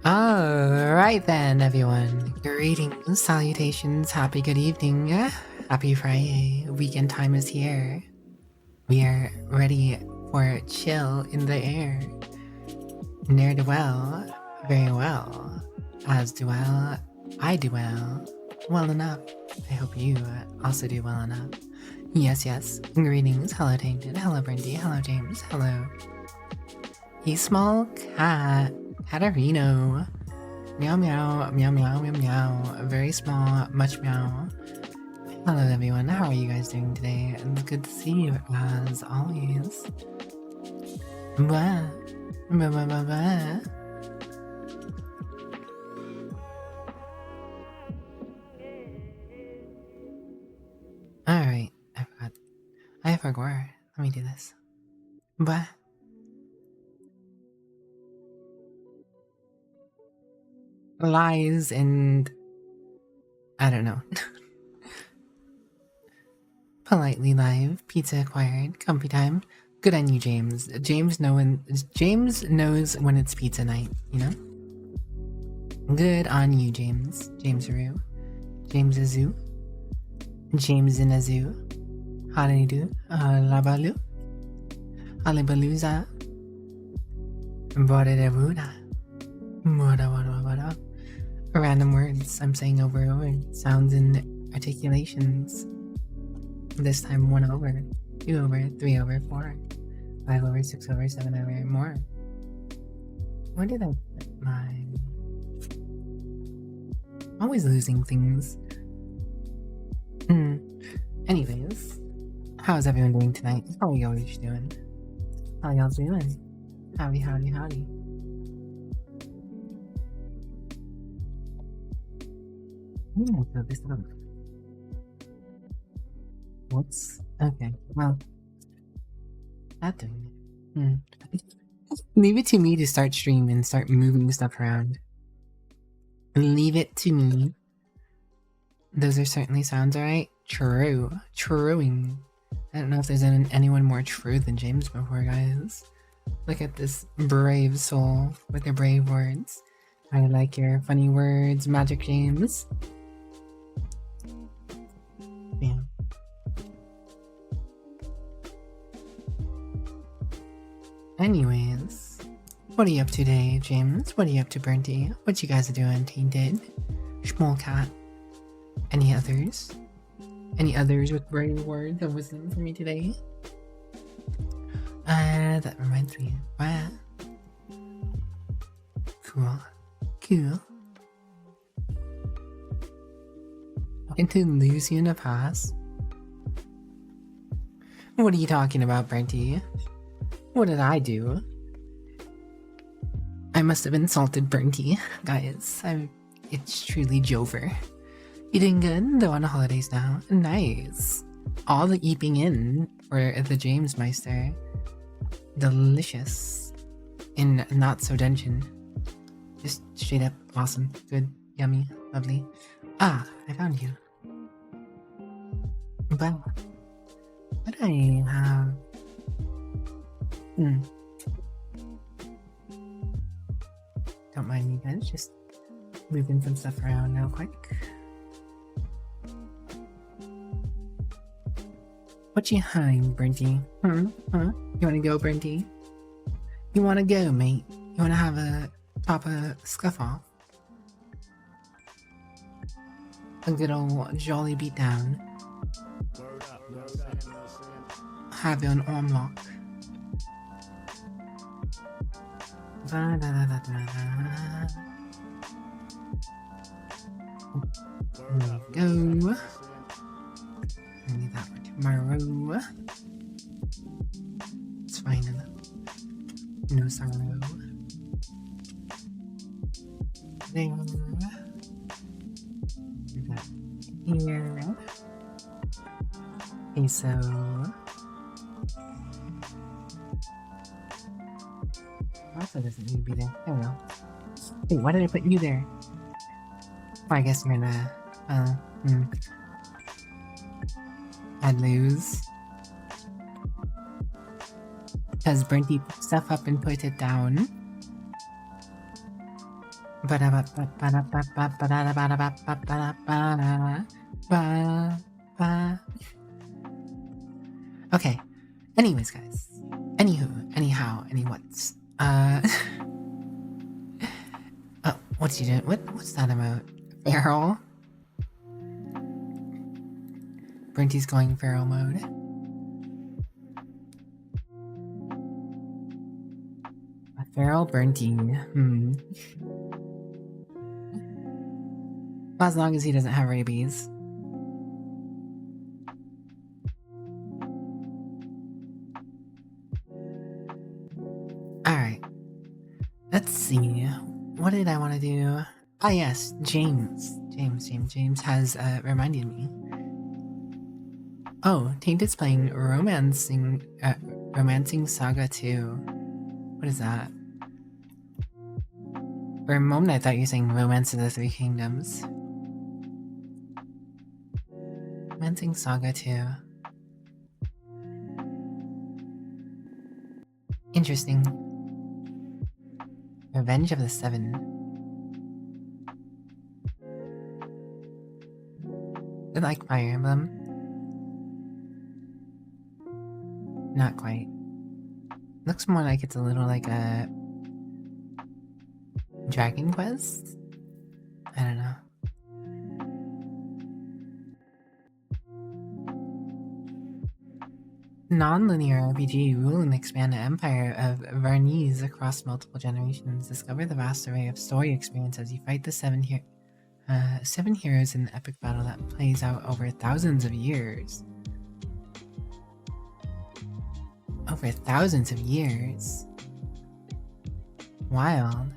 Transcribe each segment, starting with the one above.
Alright then, everyone. Greetings, salutations, happy good evening, happy Friday. Weekend time is here. We are ready for chill in the air. Ne'er do well, very well. As do well, I do well enough. I hope you also do well enough. Yes. Greetings, hello Tainted, hello Brindy, hello James, hello. Hey small cat, Katarino. Meow meow, meow meow, meow meow. Very small, much meow. Hello everyone, how are you guys doing today? It's good to see you as always. Blah. Blah blah blah blah. Alright, I forgot. Let me do this. But lies and I don't know. Politely live, pizza acquired, comfy time. Good on you, James. James knows when it's pizza night, you know? Good on you, James. James Roo. James Azoo. James in a zoo. How do you do? Labalu. Alibaluza. Borerebuda. Moda. Random words I'm saying over and over. Sounds and articulations. This time 1 over, 2 over, 3 over, 4, 5 over, 6 over, 7 over, and more. Where did I put my... Always losing things. Anyways, how's everyone doing tonight? How are y'all doing? How y'all doing? Howdy. This up. Whoops. Okay, well, not doing it. Leave it to me to start stream and start moving stuff around. Leave it to me. Those are certainly sounds, alright? Truing. I don't know if there's anyone more true than James before, guys. Look at this brave soul with their brave words. I like your funny words, Magic James. Yeah. Anyways, what are you up to today, James? What are you up to, Burnty? What you guys are doing, Tainted? Schmole Cat? Any others? Any others with brave words of wisdom for me today? That reminds me. Wow. Cool. Into lose you in a pass? What are you talking about, Burnty? What did I do? I must have insulted Burnty. Guys, it's truly Jover. You doing good? Though on the holidays now. Nice. All the eeping in for the James Meister. Delicious. And not so dungeon. Just straight up awesome. Good. Yummy. Lovely. Ah, I found you. But what I have... Don't mind me, guys. Just moving some stuff around real quick. What you hiding, Brinty? Huh? You wanna go, Brinty? You wanna go, mate? You wanna have a Papa scuff off? A good old jolly beatdown. Have you an arm lock? There we go. I need that for tomorrow. It's fine enough. No sorrow. There. Do that here. Okay, so also doesn't need to be there. There we go. Wait, why did I put you there? Well, I guess you're gonna I'd lose. Because Brinty put stuff up and put it down. Okay. Anyways, guys. Anywho, anyhow, anywhats. Oh, what's he doing? What's that about? Feral? Brinty's going feral mode. A feral Brinty. As long as he doesn't have rabies. Alright. Let's see. What did I want to do? Ah, yes, James has reminded me. Oh, Tainted's playing Romancing Saga 2. What is that? For a moment I thought you were saying Romance of the Three Kingdoms. Romancing Saga 2. Interesting. Revenge of the Seven. I like Fire Emblem. Not quite. Looks more like it's a little like a Dragon Quest? I don't know. Non-linear RPG, rule and expand the empire of Varnese across multiple generations. Discover the vast array of story experience as you fight the seven heroes in the epic battle that plays out over thousands of years. Over thousands of years. Wild.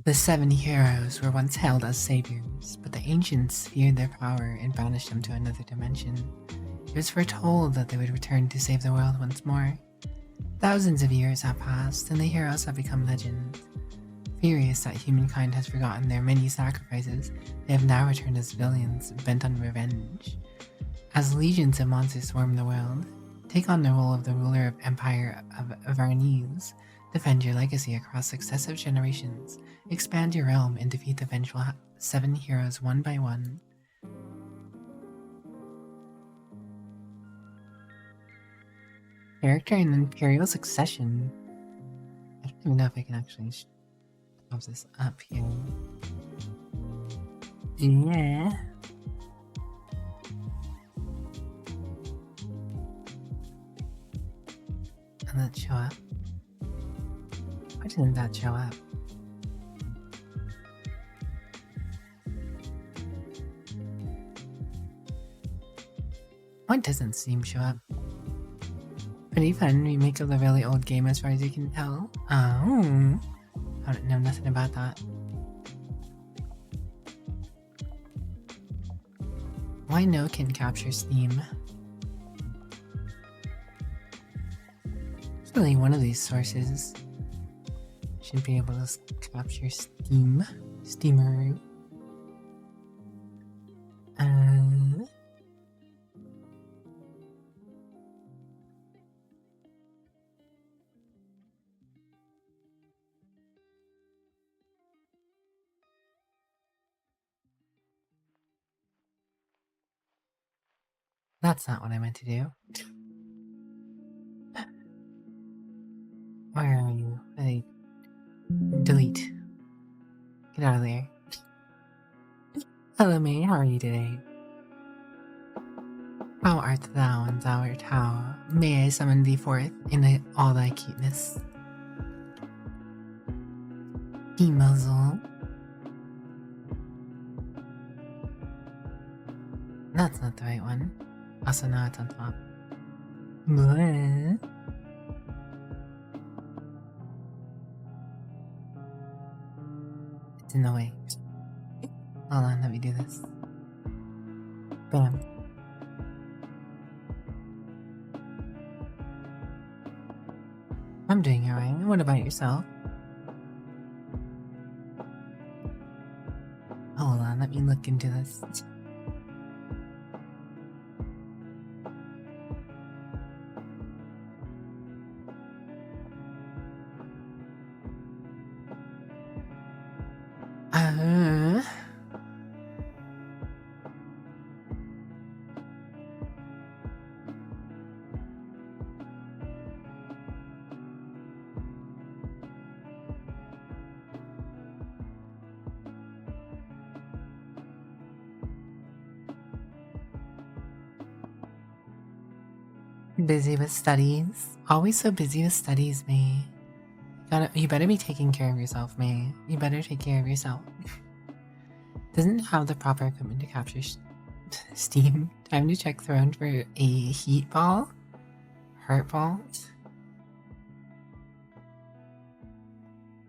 The seven heroes were once hailed as saviors, but the ancients feared their power and banished them to another dimension. It was foretold that they would return to save the world once more. Thousands of years have passed, and the heroes have become legends. Furious that humankind has forgotten their many sacrifices, they have now returned as villains, bent on revenge. As legions of monsters swarm the world, take on the role of the ruler of Empire of Varnese. Defend your legacy across successive generations, expand your realm, and defeat the vengeful seven heroes one by one. Character in Imperial Succession. I don't even know if I can actually pop this up here. Yeah. And let's show up. Why didn't that show up? Why doesn't Steam show up? Pretty fun remake of the really old game as far as you can tell. Oh, I don't know nothing about that. Why no can capture Steam? Surely one of these sources should be able to capture Steam. Steamer. That's not what I meant to do. Where are you? Delete. Get out of there. Hello, May. How are you today? How art thou, and thou art how? May I summon thee forth in all thy cuteness? Muzzle. That's not the right one. Also, now it's on top. Bleh. It's in the way. Hold on, let me do this. Bam. I'm doing alright. What about yourself? Hold on, let me look into this. Busy with studies. Always so busy with studies, May. You better be taking care of yourself, May. You better take care of yourself. Doesn't have the proper equipment to capture Steam. Time to check Throne for a heat ball? Hurt ball?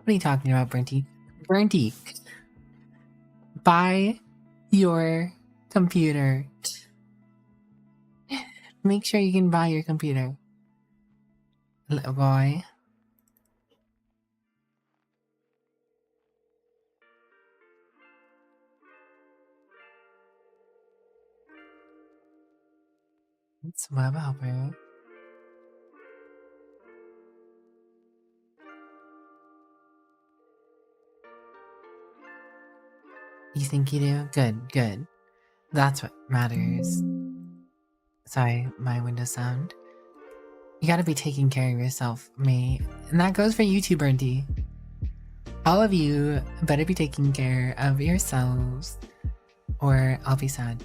What are you talking about, Brenty? Brenty, buy your computer. Make sure you can buy your computer. Little boy. It's web helper. You think you do? Good, good. That's what matters. Sorry, my window sound. You gotta be taking care of yourself, mate. And that goes for you too, Bernty. All of you better be taking care of yourselves, or I'll be sad.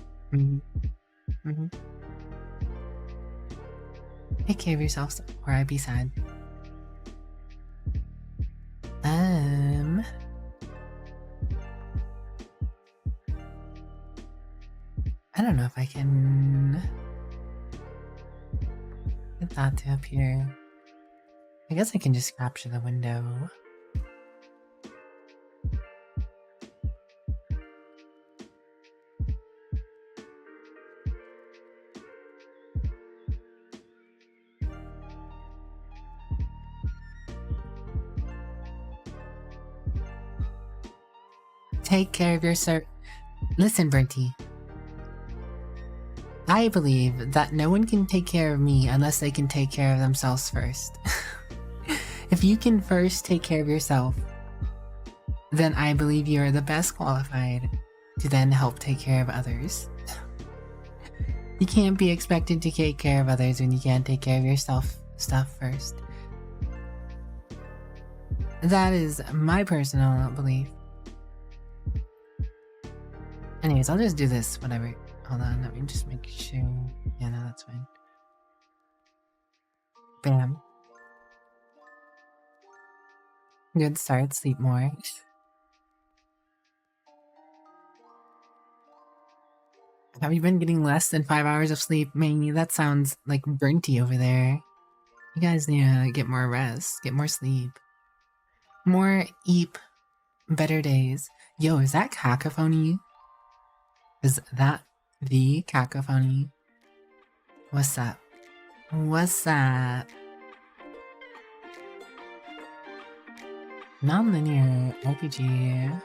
Take care of yourselves, or I'll be sad. I don't know if I can get that to appear. I guess I can just capture the window. Take care of yourself. Listen, Brenty. I believe that no one can take care of me unless they can take care of themselves first. If you can first take care of yourself, then I believe you're the best qualified to then help take care of others. You can't be expected to take care of others when you can't take care of yourself stuff first. That is my personal belief. Anyways, I'll just do this, whatever. Hold on, let me just make sure. Yeah, no, that's fine. Bam. Good start, sleep more. Have you been getting less than 5 hours of sleep? Man, that sounds like Bernty over there. You guys need to get more rest, get more sleep. More eep, better days. Yo, is that cacophony? Is that the cacophony? What's up? What's that? Non-linear RPG.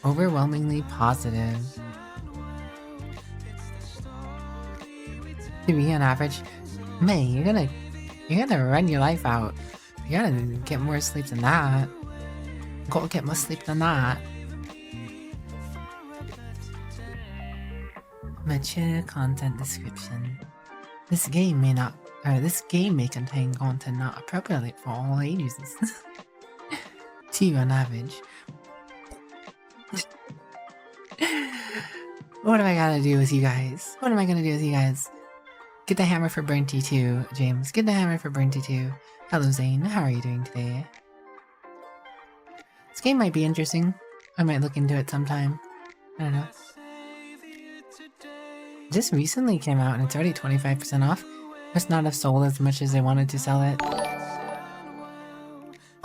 Overwhelmingly positive. To be on average, May, you're gonna run your life out. You gotta get more sleep than that. Go get more sleep than that. Mature content description. This game may contain content not appropriate for all ages. 2 on average. What am I gonna do with you guys? What am I gonna do with you guys? Get the hammer for Bernty too, James. Get the hammer for Bernty too. Hello Zane, how are you doing today? This game might be interesting. I might look into it sometime. I don't know. It just recently came out and it's already 25% off. Must not have sold as much as they wanted to sell it.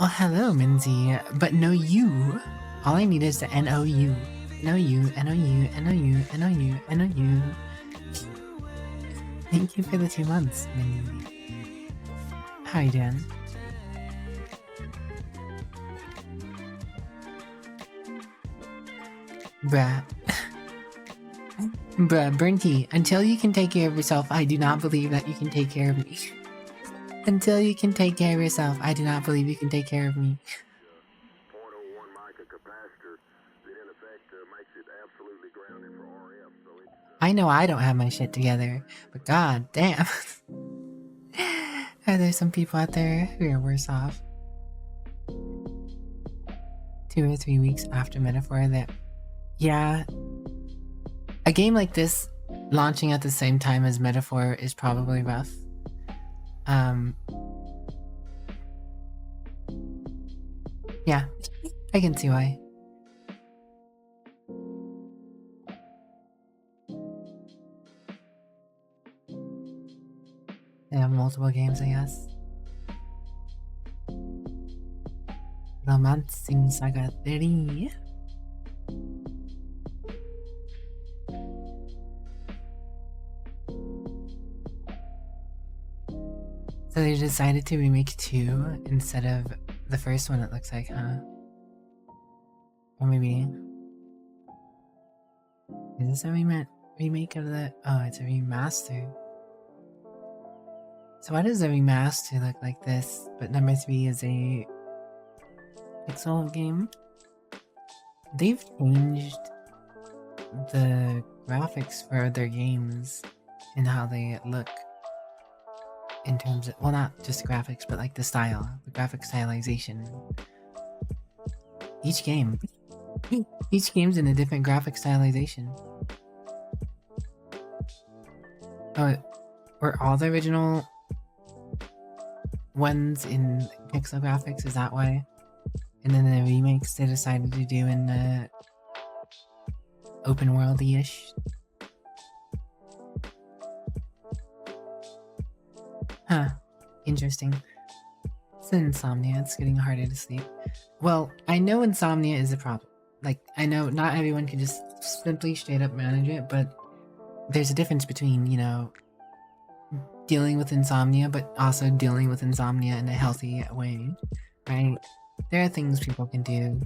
Oh, hello, Minzy. But no you. All I need is the N-O-U. N-O-U, N-O-U, N-O-U, N-O-U, N-O-U. Thank you for the 2 months, Minzy. How you doing? Bruh. Bruh, Bernty, until you can take care of yourself, I do not believe that you can take care of me. Until you can take care of yourself, I do not believe you can take care of me. I know I don't have my shit together, but god damn. Are there some people out there who are worse off? 2 or 3 weeks after Metaphor that... Yeah. A game like this, launching at the same time as Metaphor is probably rough. Yeah, I can see why. They have multiple games, I guess. Romancing Saga 3. So they decided to remake 2 instead of the first one, it looks like, huh? Or maybe... Is this a remake of the... Oh, it's a remaster. So why does a remaster look like this, but number 3 is a pixel game? They've changed the graphics for their games and how they look. In terms of, well, not just graphics, but like the style, the graphic stylization. Each game's in a different graphic stylization. Oh, were all the original ones in pixel graphics? Is that why? And then the remakes they decided to do in open world-ish. Huh. Interesting. It's insomnia. It's getting harder to sleep. Well, I know insomnia is a problem. Like, I know not everyone can just simply straight up manage it, but there's a difference between, you know, dealing with insomnia, but also dealing with insomnia in a healthy way, right? There are things people can do.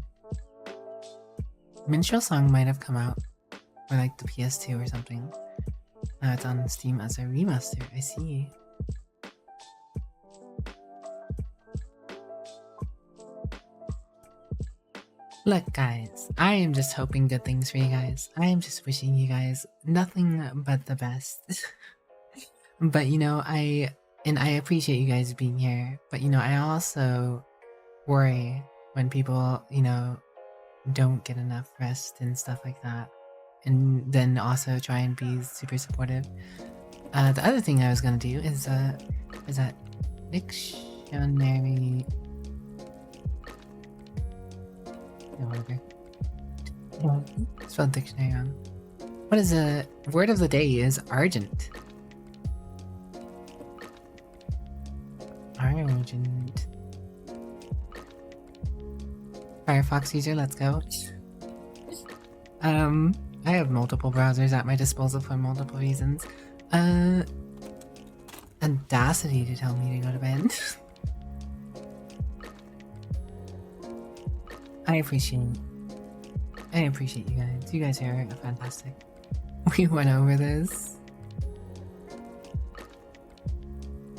Minstrel Song might have come out for like the PS2 or something. Now it's on Steam as a remaster. I see. Look guys, I am just hoping good things for you guys. I am just wishing you guys nothing but the best. But you know, I appreciate you guys being here, but you know, I also worry when people, you know, don't get enough rest and stuff like that. And then also try and be super supportive. The other thing I was gonna do is that dictionary... Spell dictionary on. What is the word of the day is argent. Argent. Firefox user, let's go. I have multiple browsers at my disposal for multiple reasons. Audacity to tell me to go to bed. I appreciate you guys. You guys are fantastic. We went over this.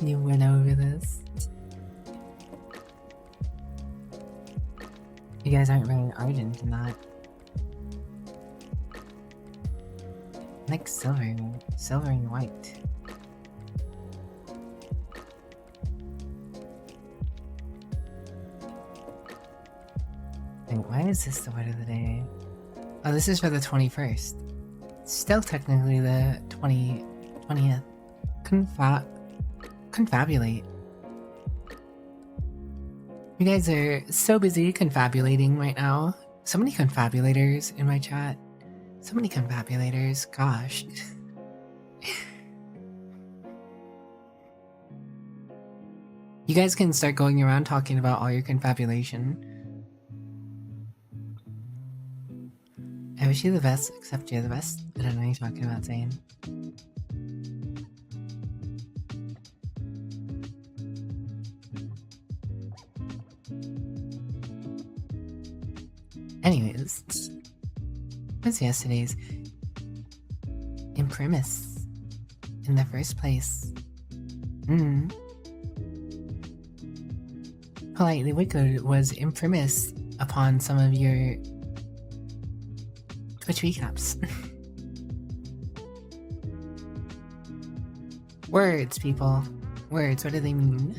You went over this. You guys aren't very argent in that. Like silvery white. Wait, why is this the word of the day? Oh, this is for the 21st. Still technically the 20th. Confabulate. You guys are so busy confabulating right now. So many confabulators in my chat. So many confabulators, gosh. You guys can start going around talking about all your confabulation. I wish you the best, except you're the best. I don't know what you're talking about saying. Anyways, what's yesterday's imprimis in the first place? PolitelyWicked was imprimis upon some of your Twitch recaps. Words, people. Words, what do they mean?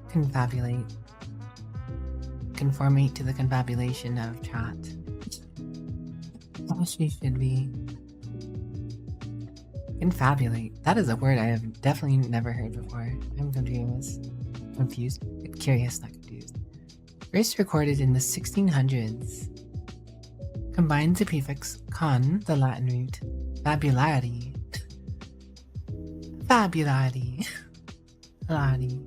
Confabulate. Conformate to the confabulation of chat. As she should be. Confabulate. That is a word I have definitely never heard before. I'm confused. Curious, not confused. First recorded in the 1600s. Combines the prefix con, the Latin root, fabulari. Fabulari. Lottie. Lottie.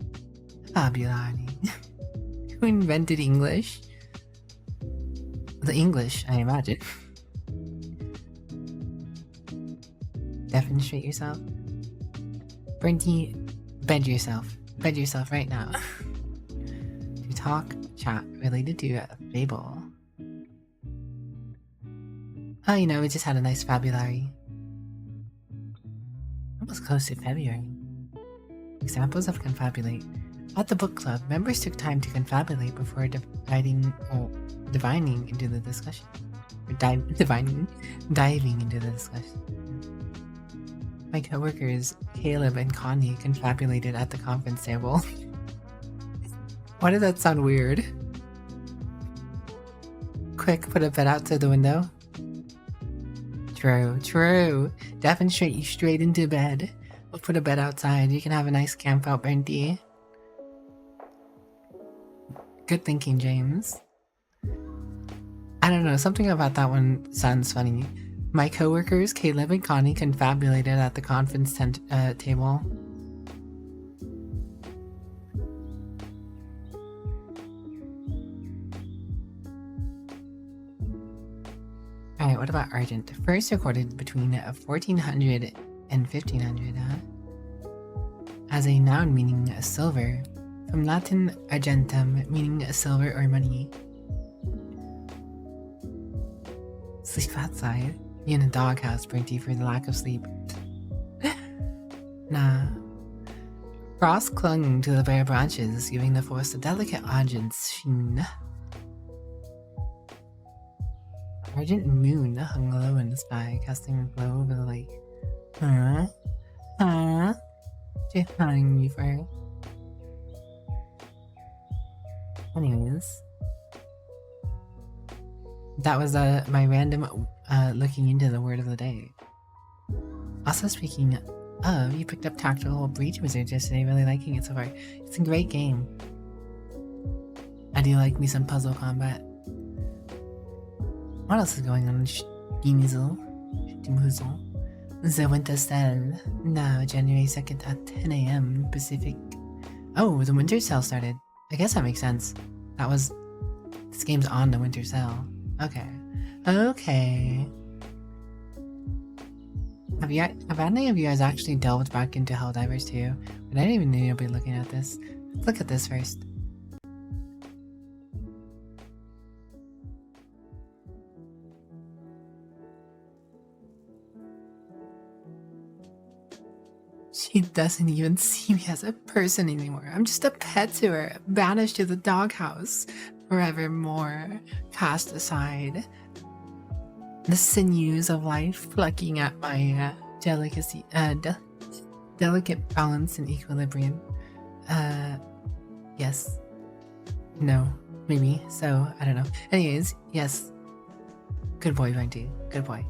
Fabulati. Who invented English? The English, I imagine. Demonstrate yourself. Brinty, bed yourself. Bed yourself right now. To talk, chat related to a fable. Oh, you know, we just had a nice February. Almost close to February. Examples of confabulate. At the book club, members took time to confabulate before divining into the discussion. Or diving into the discussion. My coworkers, Caleb and Connie, confabulated at the conference table. Why did that sound weird? Quick, put a bed outside the window. True, true. Demonstrate you straight into bed. We'll put a bed outside. You can have a nice camp out, Bernty. Good thinking, James. I don't know, something about that one sounds funny. My coworkers, Caleb and Connie, confabulated at the conference table. Alright, what about Argent? First recorded between 1400 and 1500, as a noun meaning silver, from Latin argentum meaning silver or money. Sleep outside. You in a doghouse, Brinty, for the lack of sleep. Nah. Frost clung to the bare branches, giving the forest a delicate argent sheen. Argent moon hung low in the sky, casting a glow over the lake. Huh? Huh? Just hunting me for. Anyways. That was my random looking into the word of the day. Also speaking of, you picked up Tactical Breach Wizard yesterday, really liking it so far. It's a great game. I do like me some puzzle combat. What else is going on? Steamhuzel. The Winter Sale. Now, January 2nd at 10 AM Pacific. Oh, the Winter Sale started. I guess that makes sense. This game's on the Winter Sale. Okay. Okay. Have any of you guys actually delved back into Helldivers 2? But I didn't even know you'd be looking at this. Let's look at this first. She doesn't even see me as a person anymore. I'm just a pet to her, banished to the doghouse, forevermore, cast aside. The sinews of life plucking at my delicate balance and equilibrium. Yes. No. Maybe. So, I don't know. Anyways, yes. Good boy, Venti. Good boy.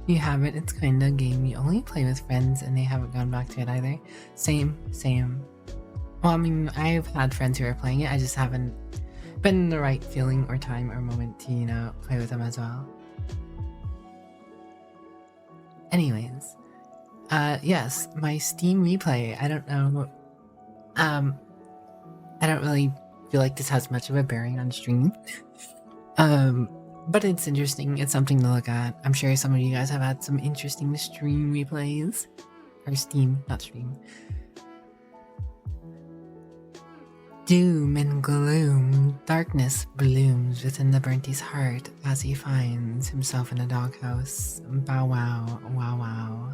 You haven't, it's kinda game you only play with friends and they haven't gone back to it either. Same. Well, I mean, I've had friends who are playing it, I just haven't been in the right feeling or time or moment to, you know, play with them as well. Anyways, yes, my Steam replay, I don't know, I don't really feel like this has much of a bearing on stream. But it's interesting, it's something to look at. I'm sure some of you guys have had some interesting stream replays. Or Steam, not stream. Doom and gloom, darkness blooms within the Burnty's heart as he finds himself in a doghouse. Bow wow, wow wow.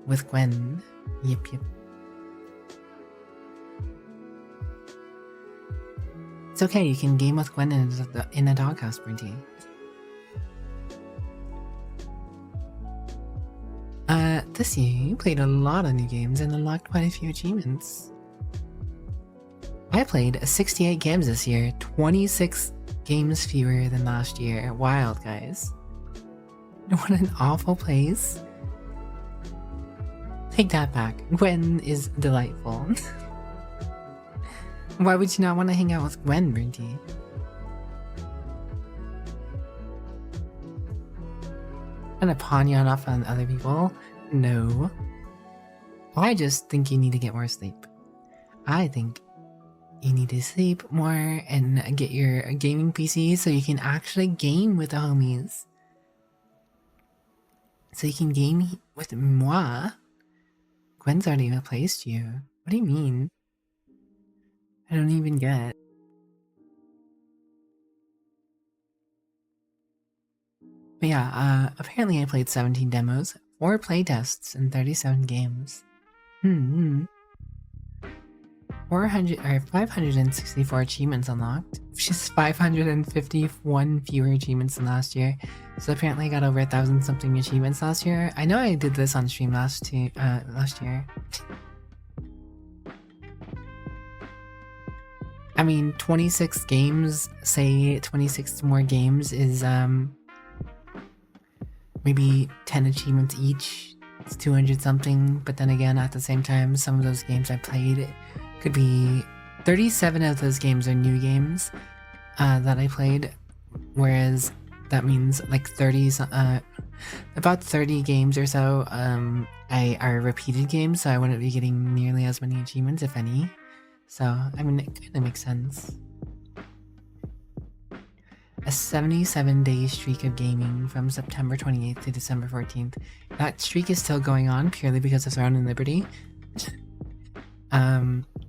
With Gwen. Yip yip. It's okay, you can game with Gwen in a doghouse, Burnty. This year, you played a lot of new games and unlocked quite a few achievements. I played 68 games this year, 26 games fewer than last year. Wild, guys. What an awful place. Take that back. Gwen is delightful. Why would you not want to hang out with Gwen, Brinty? And a pawn yawn off on other people? No. I just think you need to get more sleep. I think you need to sleep more and get your gaming PC so you can actually game with the homies. So you can game with moi. Gwen's already replaced you. What do you mean? I don't even get it. But yeah, apparently I played 17 demos, 4 playtests, and 37 games. 400 or 564 achievements unlocked, which is 551 fewer achievements than last year. So apparently I got over 1,000 something achievements last year. I know I did this on stream last year. I mean, 26 games, say 26 more games is maybe 10 achievements each. It's 200 something, but then again, at the same time, some of those games I played could be 37 of those games are new games that I played, whereas that means like about 30 games or so are repeated games, so I wouldn't be getting nearly as many achievements, if any. So, I mean, it kind of makes sense. A 77-day streak of gaming from September 28th to December 14th. That streak is still going on purely because of Throne and Liberty.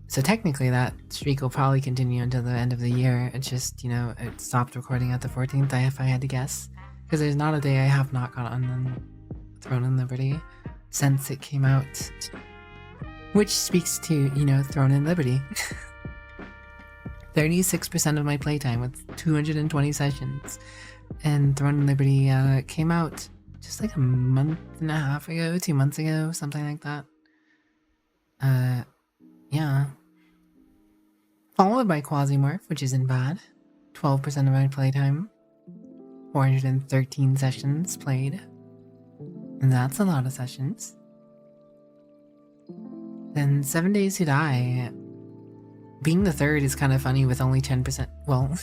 So technically that streak will probably continue until the end of the year. It's just, you know, it stopped recording at the 14th, if I had to guess. Because there's not a day I have not gotten on Throne and Liberty since it came out. Which speaks to, you know, Throne and Liberty. 36% of my playtime with 220 sessions. And Throne and Liberty came out just like a month and a half ago, 2 months ago, something like that. Yeah. Followed by Quasimorph, which isn't bad. 12% of my playtime. 413 sessions played. And that's a lot of sessions. Then 7 Days to Die. Being the third is kind of funny with only 10%. Well,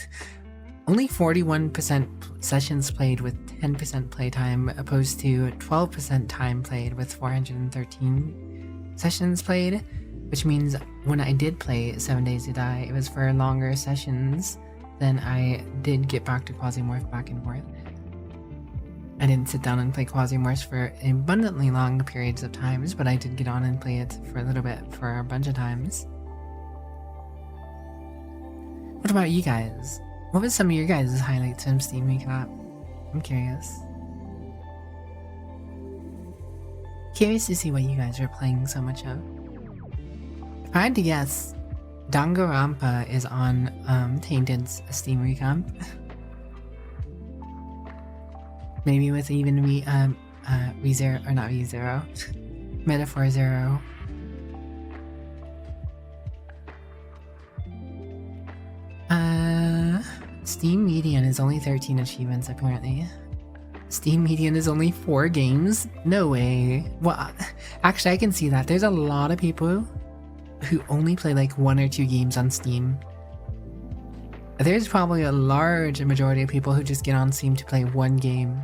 only 41% sessions played with 10% playtime, opposed to 12% time played with 413 sessions played. Which means when I did play 7 Days to Die, it was for longer sessions than I did get back to Quasimorph back and forth. I didn't sit down and play Quasimorphs for abundantly long periods of times, but I did get on and play it for a little bit for a bunch of times. What about you guys? What was some of your guys' highlights from Steam Recap? I'm curious. Curious to see what you guys are playing so much of. If I had to guess, Danganronpa is on Tainted's Steam Recap. Maybe with even ReZero, or not ReZero, Metaphor Zero. Steam Median is only 13 achievements apparently. Steam Median is only 4 games? No way. Well, actually I can see that. There's a lot of people who only play like 1 or 2 games on Steam. There's probably a large majority of people who just get on Steam to play 1 game.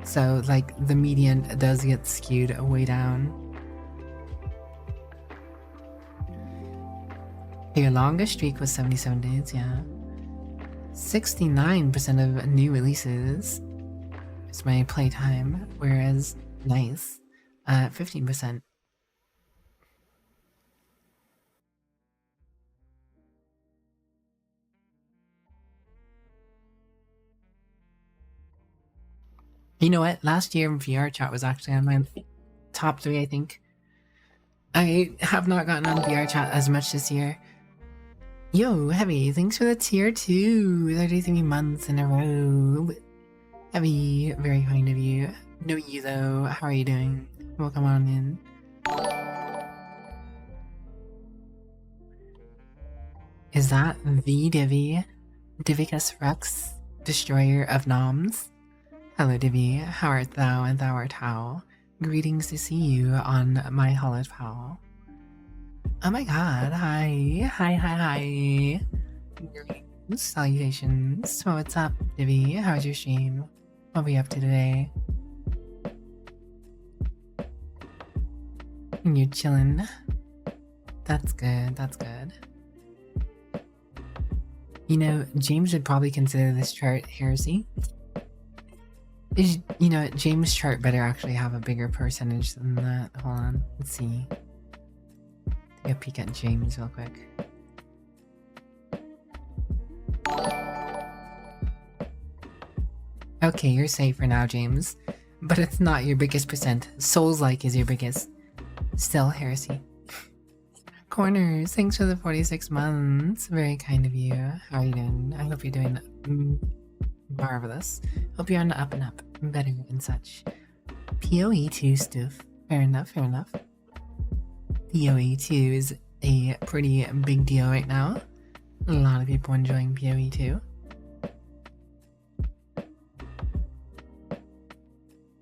So like the median does get skewed way down. Your longest streak was 77 days, yeah. 69% of new releases is my playtime, whereas nice, 15%. You know what? Last year VR chat was actually on my top 3, I think. I have not gotten on VR chat as much this year. Yo, Heavy, thanks for the tier 2. 33 months in a row. Heavy, very kind of you. No you though, how are you doing? Welcome on in. Is that the Divi? Divicus Rex, destroyer of noms? Hello Divi, how art thou and thou art how? Greetings to see you on my hallowed fowl. Oh my god, hi. Greetings, salutations. So what's up, Divi? How's your stream? What are we up to today? And you're chilling. That's good, that's good. You know, James would probably consider this chart heresy. You know, James' chart better actually have a bigger percentage than that. Hold on, let's see. Take a peek at James real quick. Okay, you're safe for now, James. But it's not your biggest percent. Souls-like is your biggest. Still heresy. Corners, thanks for the 46 months. Very kind of you. How are you doing? I hope you're doing marvelous. Hope you're on the up and up. Better and such. PoE2 stuff. Fair enough, fair enough. PoE2 is a pretty big deal right now. A lot of people enjoying PoE2.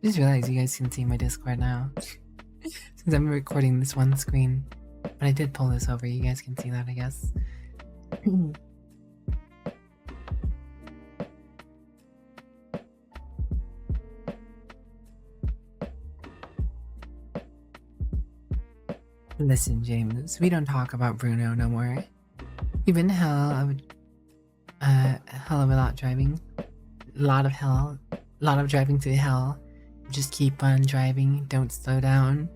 Just realized you guys can see my Discord now. Since I'm recording this one screen. But I did pull this over, you guys can see that, I guess. Listen, James, we don't talk about Bruno no more. You've been hell of a lot driving. Lot of driving through hell. Just keep on driving, don't slow down.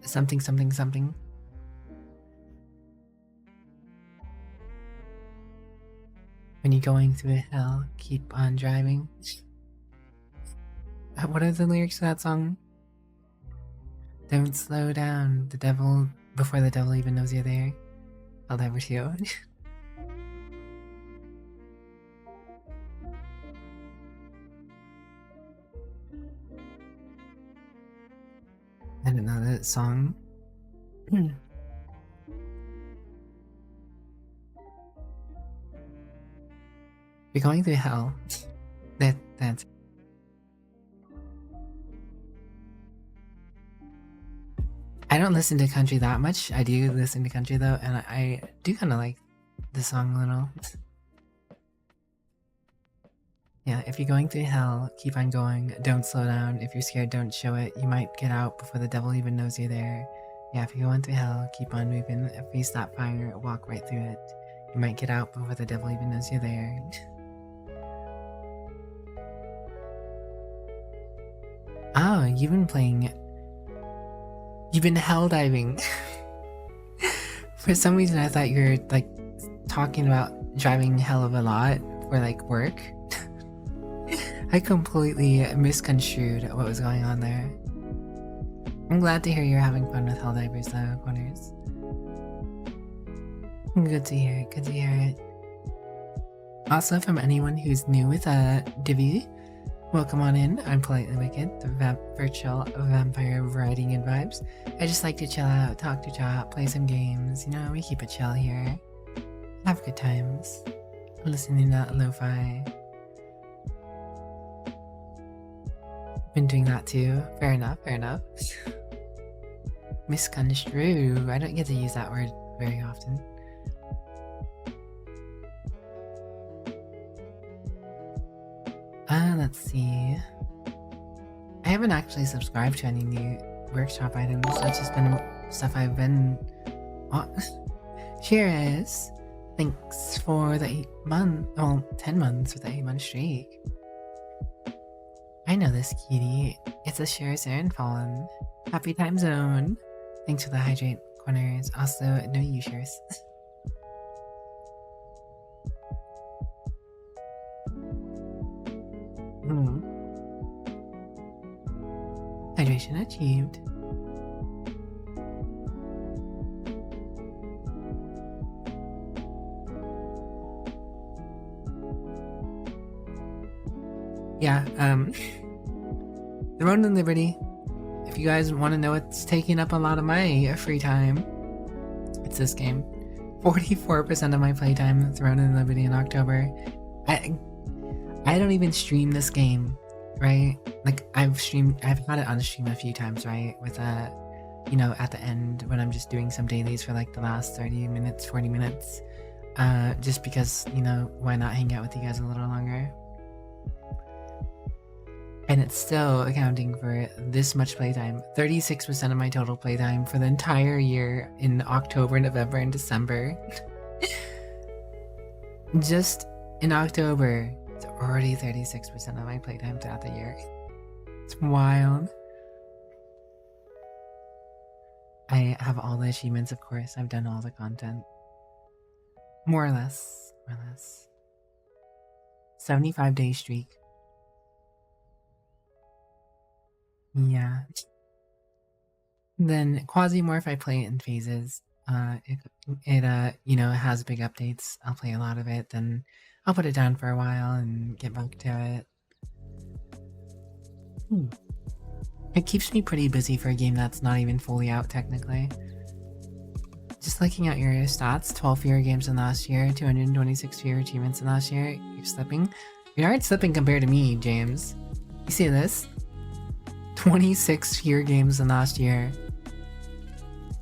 Something, something, something. When you're going through hell, keep on driving. What are the lyrics to that song? Don't slow down, the devil, before the devil even knows you're there. I'll never see you. I don't know that song. You're going through hell. That's. I don't listen to country that much. I do listen to country though, and I do kind of like the song a little. Yeah, if you're going through hell, keep on going. Don't slow down. If you're scared, don't show it. You might get out before the devil even knows you're there. Yeah, if you're going through hell, keep on moving. Face that fire, walk right through it. You might get out before the devil even knows you're there. Oh, you've been playing... You've been hell diving. For some reason I thought you were like talking about driving hell of a lot for like work. I completely misconstrued what was going on there. I'm glad to hear you're having fun with Helldivers though, Corners. Good to hear it, good to hear it. Also, from anyone who's new with Divi, welcome on in. I'm PolitelyWicked, the virtual vampire writing and vibes. I just like to chill out, talk to chat, play some games. You know, we keep it chill here. Have good times. Listening to lo-fi. Been doing that too. Fair enough, fair enough. Misconstrue. I don't get to use that word very often. Let's see. I haven't actually subscribed to any new workshop items. That's just been stuff I've been... Oh. Cheers! Thanks for the 8 month... well, 10 months with the 8-month streak. I know this, cutie. It's a Share Saren Fallen. Happy time zone. Thanks for the hydrate, Corners. Also, no you shares. Hydration achieved. Yeah, The Road to Liberty. If you guys want to know what's taking up a lot of my free time, it's this game. 44% of my playtime, Throne and Liberty in October. I don't even stream this game, right? Like I've had it on stream a few times, right? With you know, at the end when I'm just doing some dailies for like the last 30 minutes, 40 minutes. Just because, you know, why not hang out with you guys a little longer? And it's still accounting for this much playtime. 36% of my total playtime for the entire year in October, November, and December. Just in October, it's already 36% of my playtime throughout the year. It's wild. I have all the achievements, of course. I've done all the content. More or less. 75-day streak. Yeah. Then Quasimorph, I play it in phases. It has big updates. I'll play a lot of it, then I'll put it down for a while and get back to it. It keeps me pretty busy for a game that's not even fully out technically. Just looking at your stats, 12 fewer games than last year, 226 fewer achievements than last year. You're slipping. You aren't slipping compared to me, James. You see this? 26 fewer games than last year.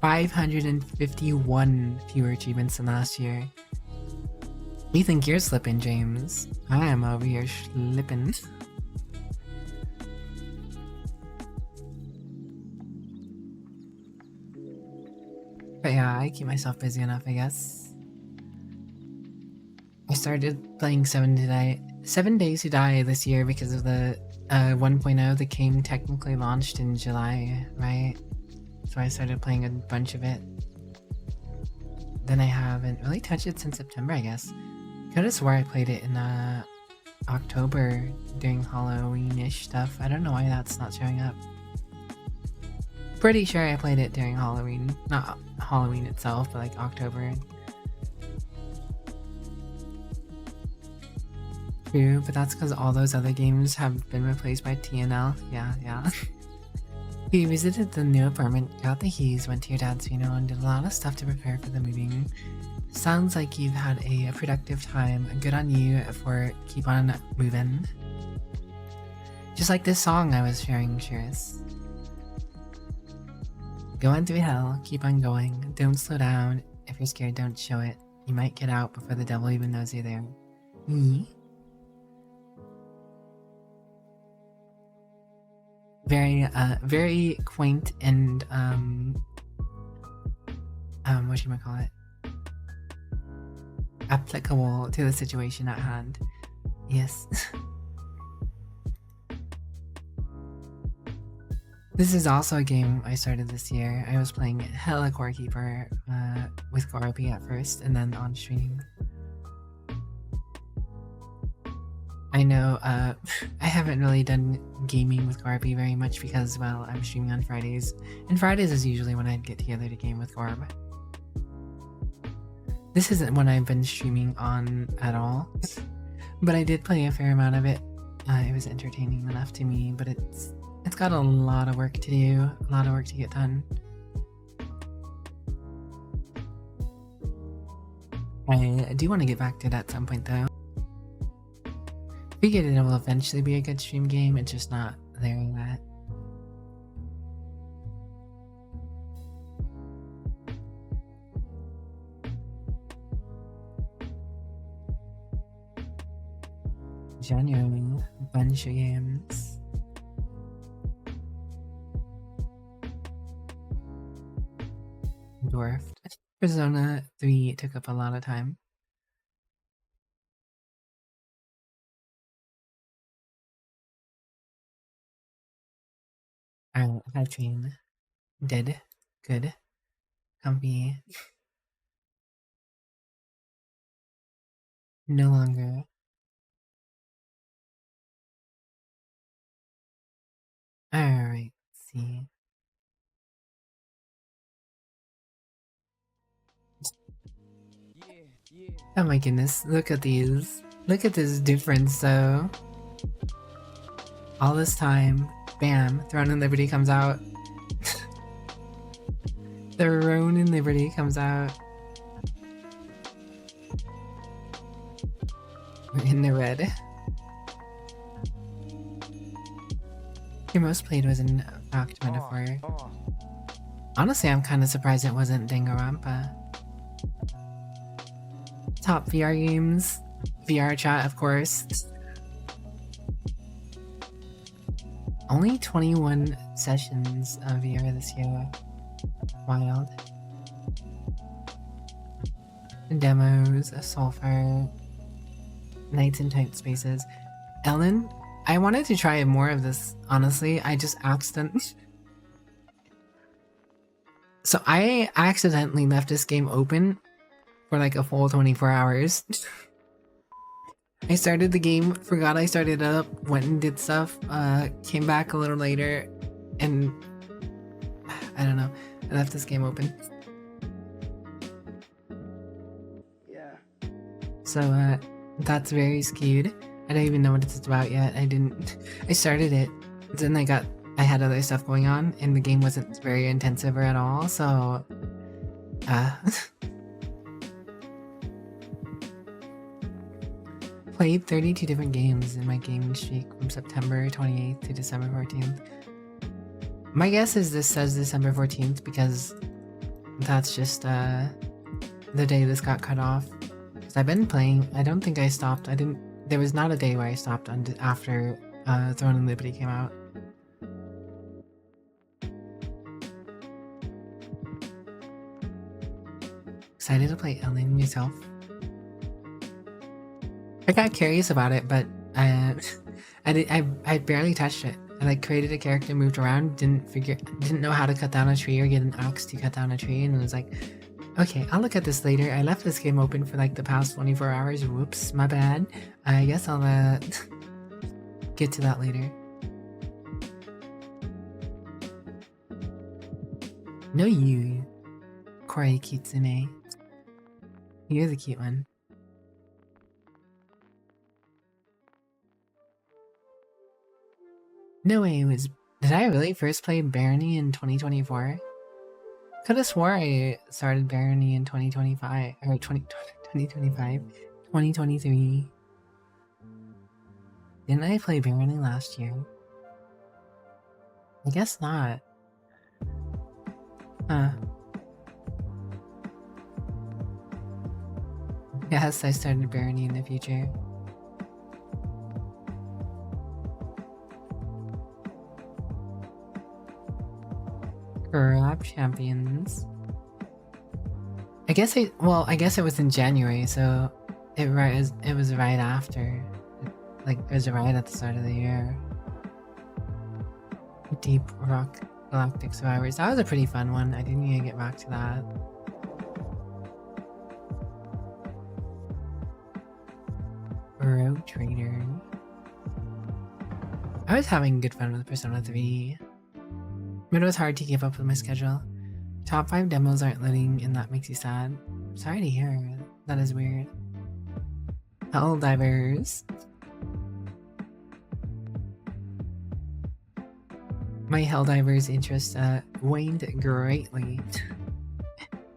551 fewer achievements than last year. You think you're slipping, James? I am over here slipping. But yeah, I keep myself busy enough, I guess. I started playing 7 Days to Die this year because of the 1.0. The game technically launched in July, right? So I started playing a bunch of it. Then I haven't really touched it since September, I guess. Could have swore I played it in October during Halloween-ish stuff. I don't know why that's not showing up. Pretty sure I played it during Halloween. Not Halloween itself, but like October. True, but that's because all those other games have been replaced by TNL. Yeah. We visited the new apartment, got the keys, went to your dad's funeral, and did a lot of stuff to prepare for the moving. Sounds like you've had a productive time. Good on you for keep on moving. Just like this song I was sharing, Shiris. Going through hell, keep on going. Don't slow down. If you're scared, don't show it. You might get out before the devil even knows you're there. Very quaint and whatchamacallit, applicable to the situation at hand. Yes. This is also a game I started this year. I was playing hella Core Keeper with Gorapi at first and then on stream. I know I haven't really done gaming with Gorapi very much because, well, I'm streaming on Fridays. And Fridays is usually when I'd get together to game with Gorb. This isn't one I've been streaming on at all. But I did play a fair amount of it. It was entertaining enough to me, but it's got a lot of work to do, a lot of work to get done. I do want to get back to it at some point though. Figured it will eventually be a good stream game, it's just not there yet. Genuinely, bunch of games. Dwarfed. Persona 3 took up a lot of time. High train. Dead. Good. Comfy. No longer. Alright, let's see. Oh my goodness, look at these. Look at this difference though. All this time, bam, Throne and Liberty comes out. Throne and Liberty comes out. We're in the red. Your most played was in Fact Metaphor. Honestly, I'm kind of surprised it wasn't Danganronpa. Top VR games. VR chat, of course. Only 21 sessions of VR this year. Wild. Demos, Sulfur, Nights in Tight Spaces. Ellen, I wanted to try more of this, honestly. I just accidentally... So I accidentally left this game open for like a full 24 hours. I started the game, forgot I started it up, went and did stuff, came back a little later, and I don't know, I left this game open. Yeah. So, that's very skewed. I don't even know what it's about yet. I started it, then I had other stuff going on, and the game wasn't very intensive or at all, so, played 32 different games in my gaming streak from September 28th to December 14th. My guess is this says December 14th because that's just the day this got cut off. So I've been playing. I don't think I stopped. There was not a day where I stopped after Throne and Liberty came out. Excited to play Ellen yourself? I got curious about it, but I barely touched it. I like created a character, moved around, didn't know how to cut down a tree or get an axe to cut down a tree, and it was like, okay, I'll look at this later. I left this game open for like the past 24 hours. Whoops, my bad. I guess I'll get to that later. No, you, Korei Kitsune. You're the cute one. No way, did I really first play Barony in 2024? Could've swore I started Barony in 2025, or 2025, 2023. Didn't I play Barony last year? I guess not. Huh. Yes, I started Barony in the future. Crab Champions. I guess it was in January, so it was right after. Like, it was right at the start of the year. Deep Rock Galactic Survivors. That was a pretty fun one. I didn't even get back to that. Rogue Trader. I was having good fun with Persona 3. But it was hard to keep up with my schedule. Top 5 demos aren't letting, and that makes you sad. Sorry to hear. That is weird. Helldivers. My Helldivers interest waned greatly.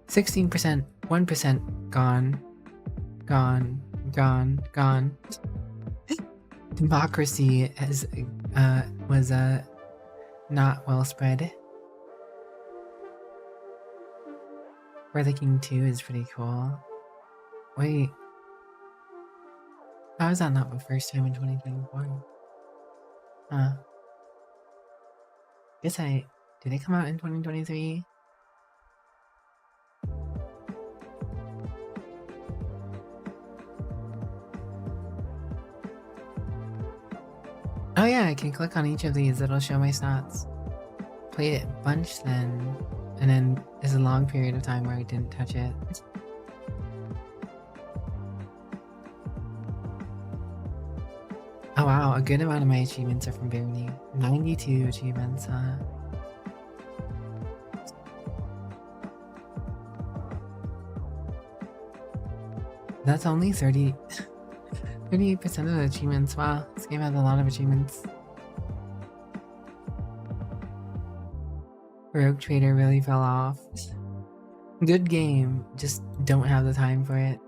16%, 1% gone. Gone. Democracy was not well spread. Where the King 2 is pretty cool. Wait. How is that not the first time in 2024? Huh. Did it come out in 2023? Oh yeah, I can click on each of these, it'll show my stats. Played it a bunch then, and then there's a long period of time where I didn't touch it. Oh wow, a good amount of my achievements are from Barony. 92 achievements, huh? That's only 38% of the achievements. Wow, this game has a lot of achievements. Rogue Trader really fell off. Good game, just don't have the time for it.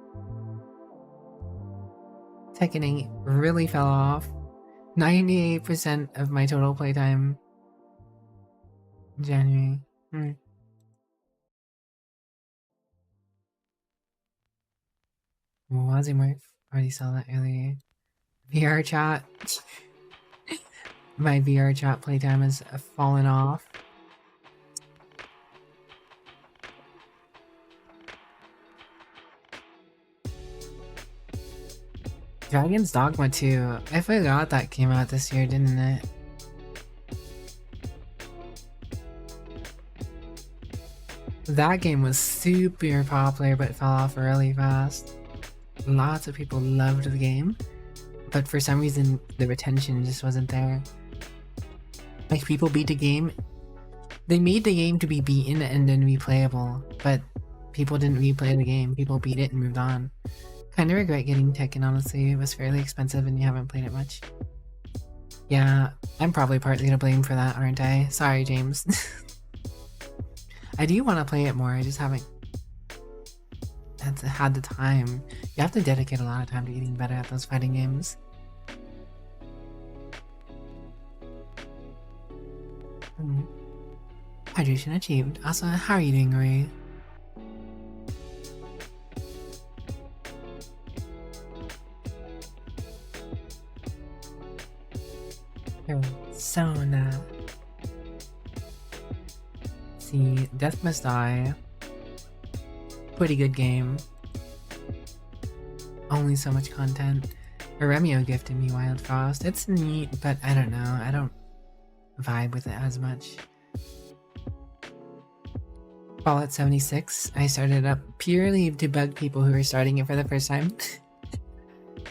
Tekken 8 really fell off. 98% of my total playtime. January. Wazimorph. Already saw that earlier. VR chat. My VR chat playtime has fallen off. Dragon's Dogma 2. I forgot that came out this year, didn't it? That game was super popular but fell off really fast. Lots of people loved the game, but for some reason the retention just wasn't there. Like, people beat the game. They made the game to be beaten and then replayable, but people didn't replay the game. People beat it and moved on. Kinda regret getting Tekken, honestly. It was fairly expensive and you haven't played it much. Yeah, I'm probably partly to blame for that, aren't I? Sorry, James. I do want to play it more, I just haven't had the time. You have to dedicate a lot of time to getting better at those fighting games. Hydration achieved. Also, how are you doing, Ray? Persona. See, Death Must Die. Pretty good game. Only so much content. Remio gifted me Wild Frost. It's neat, but I don't know. I don't vibe with it as much. Fallout 76. I started up purely to bug people who were starting it for the first time.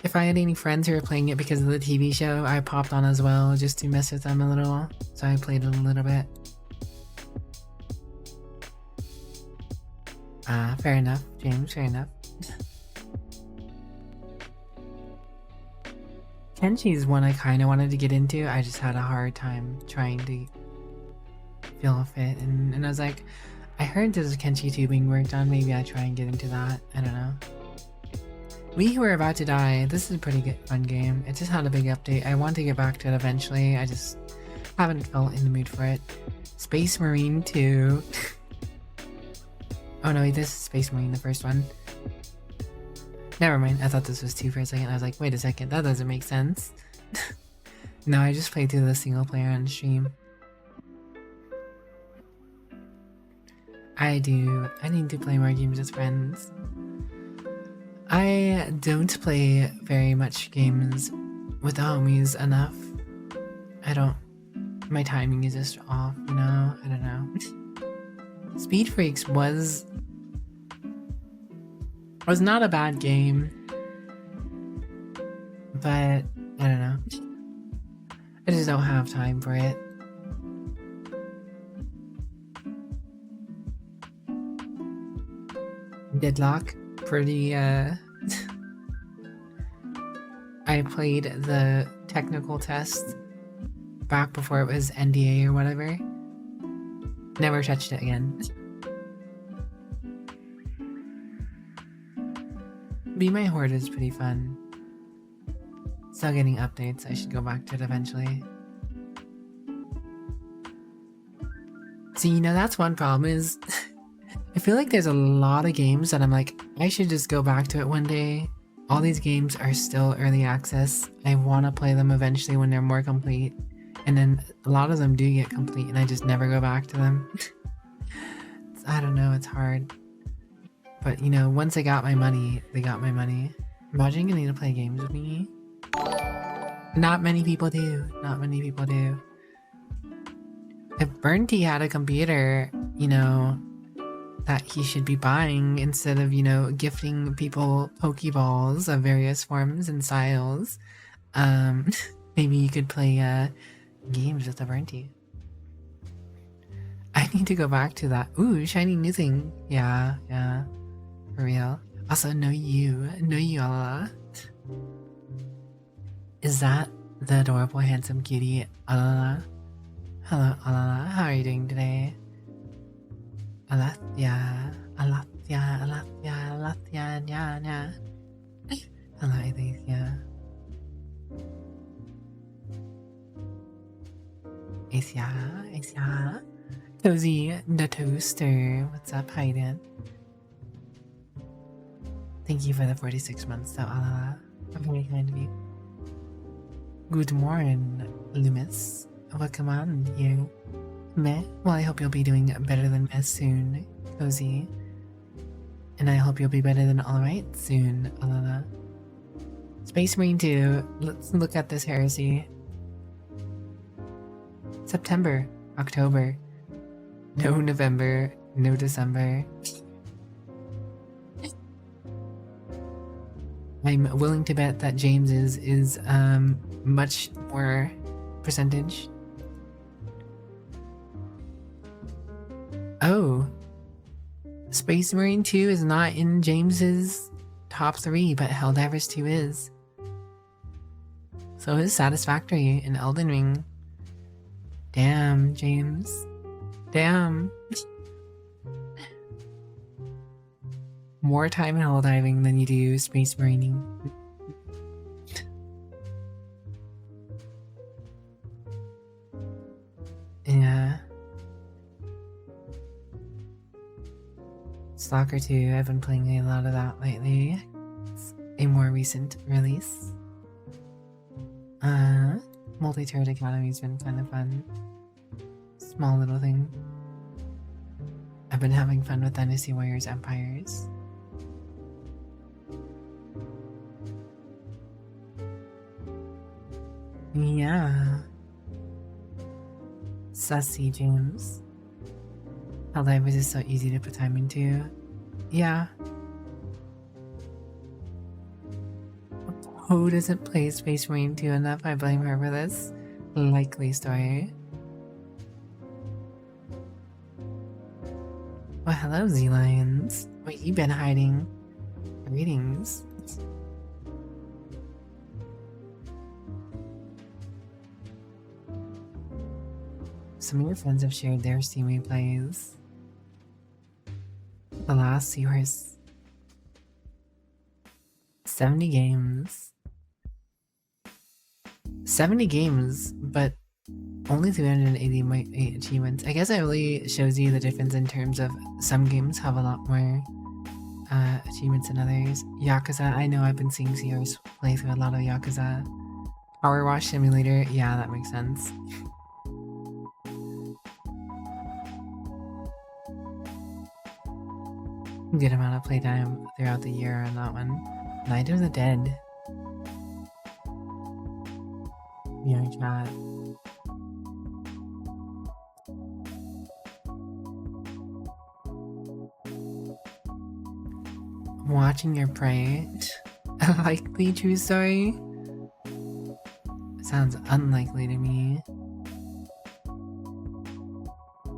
If I had any friends who were playing it because of the TV show, I popped on as well just to mess with them a little. So I played it a little bit. Fair enough, James, fair enough. Kenshi's one I kind of wanted to get into. I just had a hard time trying to feel fit, and I was like, I heard there's Kenshi 2 being worked on, maybe I try and get into that. I don't know. We Who Are About to Die. This is a pretty good fun game. It just had a big update. I want to get back to it eventually. I just haven't felt in the mood for it. Space Marine 2. Oh no, wait, this is Space Marine, the first one. Never mind, I thought this was 2 for a second. I was like, wait a second, that doesn't make sense. No, I just played through the single player on stream. I need to play more games with friends. I don't play very much games with the homies enough. My timing is just off, you know? I don't know. Speed Freaks was not a bad game, but I don't know. I just don't have time for it. Deadlock, pretty I played the technical test back before it was NDA or whatever. Never touched it again. Be My Horde is pretty fun. Still getting updates. I should go back to it eventually. See, you know, that's one problem is I feel like there's a lot of games that I'm like, I should just go back to it one day. All these games are still early access. I want to play them eventually when they're more complete. And then a lot of them do get complete and I just never go back to them. I don't know, it's hard. But you know, once they got my money, they got my money. Imagine getting to play games with me. Not many people do. Not many people do. If Burnty had a computer, you know, that he should be buying instead of, you know, gifting people Pokeballs of various forms and styles, maybe you could play games with the Burnty. I need to go back to that. Ooh, shiny new thing. Yeah, yeah. For real. Also, know you, Alala. Is that the adorable, handsome cutie, Alala? Hello, Alala. How are you doing today? Alathia, yeah. Hello, Alathia. Asia. Cozy the Toaster. What's up, Hayden? Thank you for the 46 months, though, Alala. I'm very kind of you. Good morning, Loomis. Welcome on here. Meh? Well, I hope you'll be doing better than meh soon, Cozy. And I hope you'll be better than alright soon, Alana. Space Marine 2, let's look at this heresy. September, October, no November, no December. I'm willing to bet that James is much more percentage. Oh, Space Marine 2 is not in James's top 3, but Helldivers 2 is. So is Satisfactory in Elden Ring. Damn, James. Damn. More time in Helldiving than you do Space Marining. Yeah. Stalker 2, I've been playing a lot of that lately. It's a more recent release. Multi-Turret Academy's been kind of fun. Small little thing. I've been having fun with Dynasty Warriors Empires. Yeah. Sussy James. Helldivers is so easy to put time into. Yeah. Who doesn't play Space Marine 2 enough? I blame her for this. Likely story. Well, hello, Z-Lions. What you been hiding? Greetings. Some of your friends have shared their Steam replays. The Last Seahorse. 70 games. 70 games, but only 388 achievements. I guess it really shows you the difference in terms of some games have a lot more achievements than others. Yakuza, I know I've been seeing Seahorse play through a lot of Yakuza. Power Wash Simulator, yeah, that makes sense. Good amount of playtime throughout the year on that one. Night of the Dead. VR chat. Watching your prey. A likely true story? Sounds unlikely to me.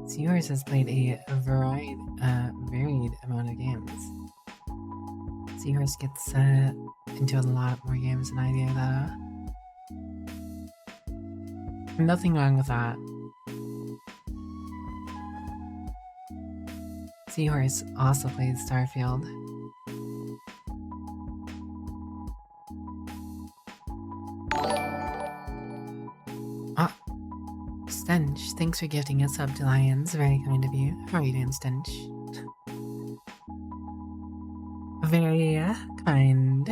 Seahorse has played a varied amount of games. Seahorse gets into a lot more games than I do, though. Nothing wrong with that. Seahorse also plays Starfield. Ah, Stench, thanks for gifting us up to Lions. Very kind of you. How are you doing, Stench? Very kind.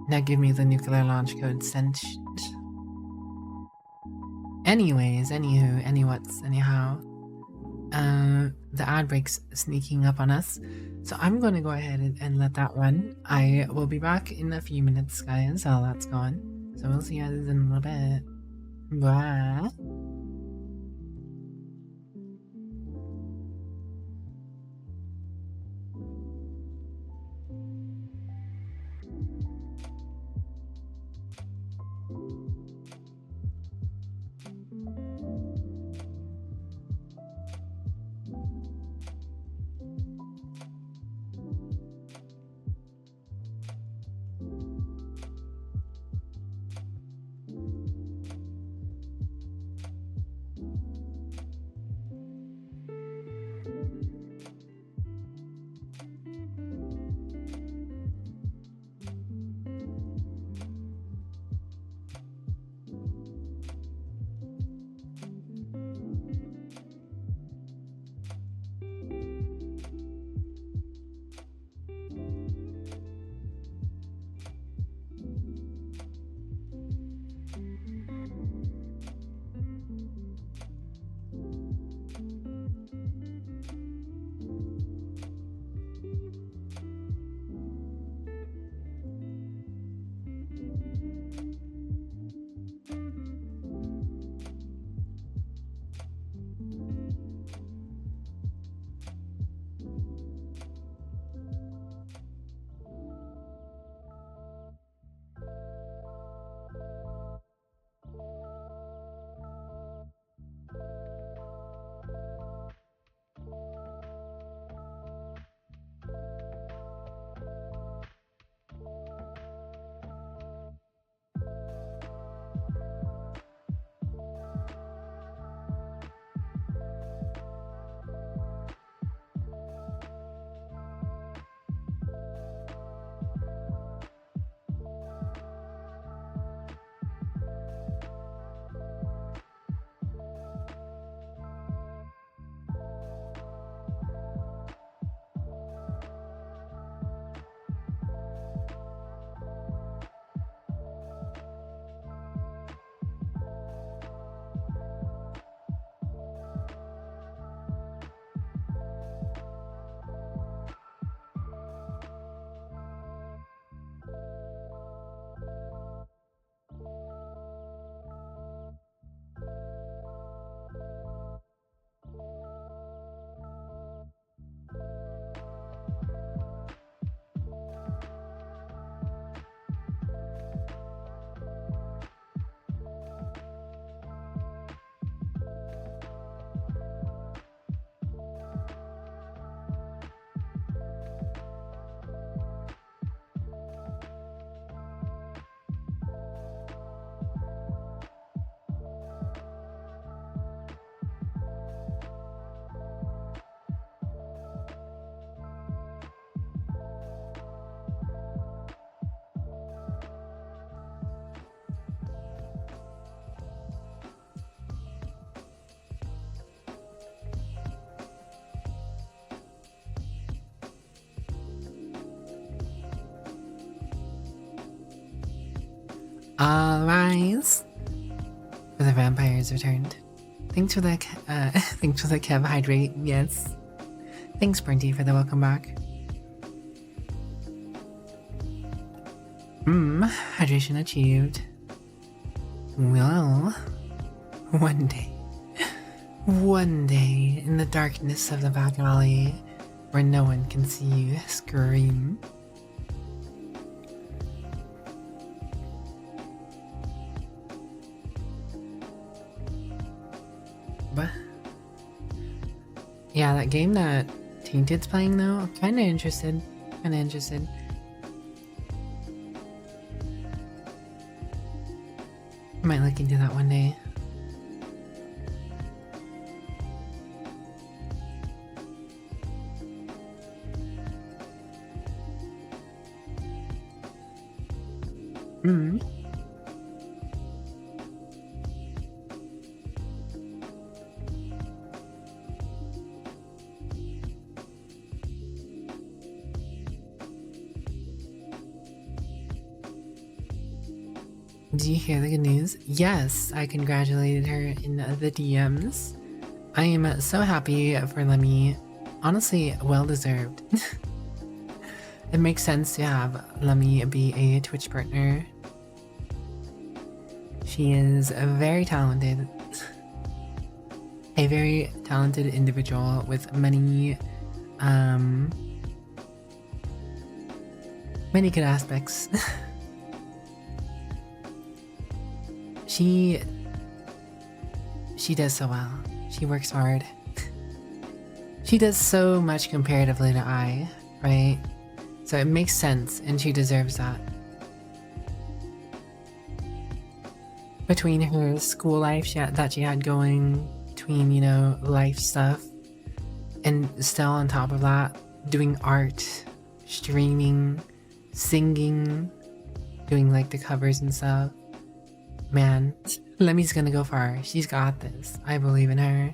Now give me the nuclear launch code, Stench. Anyways, anywho, anyhow. The ad break's sneaking up on us, so I'm going to go ahead and let that run. I will be back in a few minutes, guys, while that's going. So we'll see you guys in a little bit. Bye. All rise. For the vampires returned. Thanks for the thanks for the Kev hydrate. Yes. Thanks, Brinty, for the welcome back. Hydration achieved. Well, one day, in the darkness of the back alley, where no one can see you scream. But yeah, that game that Tainted's playing though, I'm kinda interested. I might look into that one day. Do you hear the good news? Yes, I congratulated her in the DMs. I am so happy for Lemmy. Honestly, well deserved. It makes sense to have Lemmy be a Twitch partner. She is very talented. A very talented individual with many good aspects. She does so well. She works hard. She does so much comparatively to I, right? So it makes sense, and she deserves that. Between her school life that she had going, between, you know, life stuff, and still on top of that, doing art, streaming, singing, doing like the covers and stuff. Man, Lemmy's gonna go far. She's got this. I believe in her.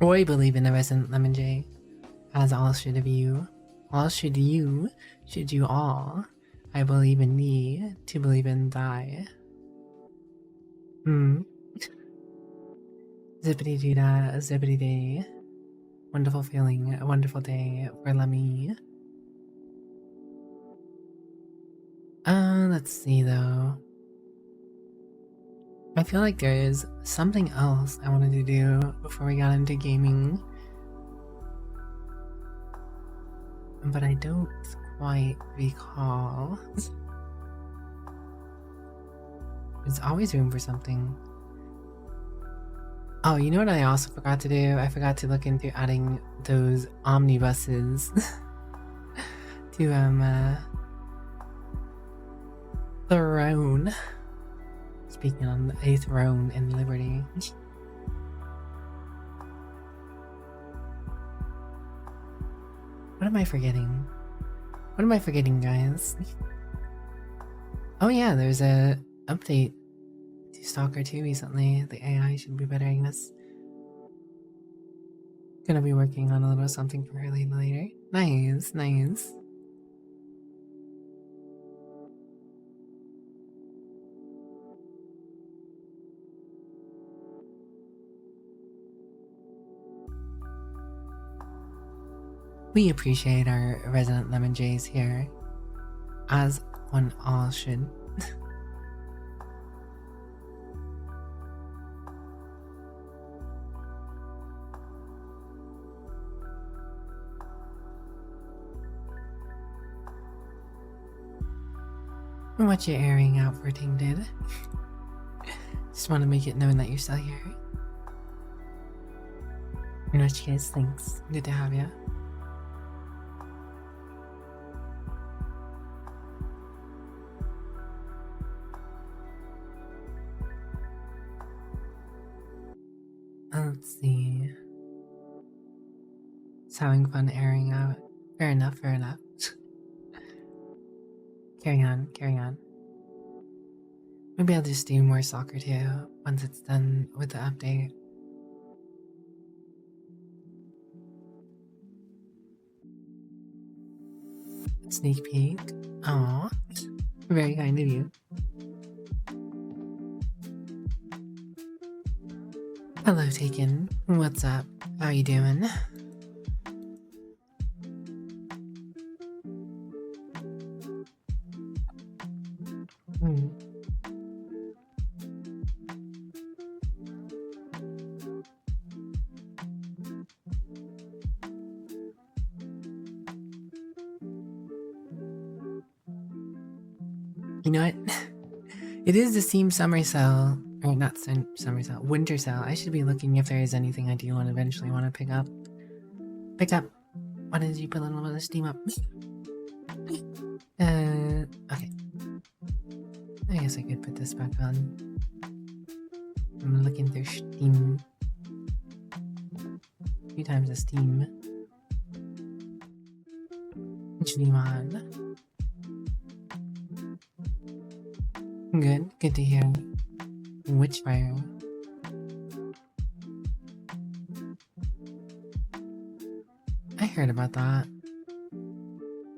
I believe in the resident Lemon J. As all should of you. All should you. Should you all. I believe in thee. To believe in thy. Zippity doo da, zippity day. Wonderful feeling, a wonderful day for Lemmy. Let's see though. I feel like there is something else I wanted to do before we got into gaming. But I don't quite recall. There's always room for something. Oh, you know what I also forgot to do? I forgot to look into adding those omnibuses to Throne. Speaking on a throne in liberty. What am I forgetting? What am I forgetting, guys? Oh yeah, there's a update to Stalker 2 recently. The AI should be better, I guess. Gonna be working on a little something for her later. Nice, nice. We appreciate our resident Lemon Jays here, as one all should. What you airing out for, Tainted? Just want to make it known that you're still here. In which case, thanks. Good to have you. Let's see. Just having fun airing out. Fair enough, fair enough. Carry on, carry on. Maybe I'll just do more soccer too once it's done with the update. Sneak peek. Aw, very kind of you. Hello, Taken. What's up? How you doing? You know what? It is the Steam summer sale. Or not summer sale, winter sale. I should be looking if there is anything I do want to eventually want to pick up. Why did you put a little bit of Steam up? Okay. I guess I could put this back on. I'm looking through Steam. 2 times the Steam. Gmod. Good to hear. Witchfire. I heard about that.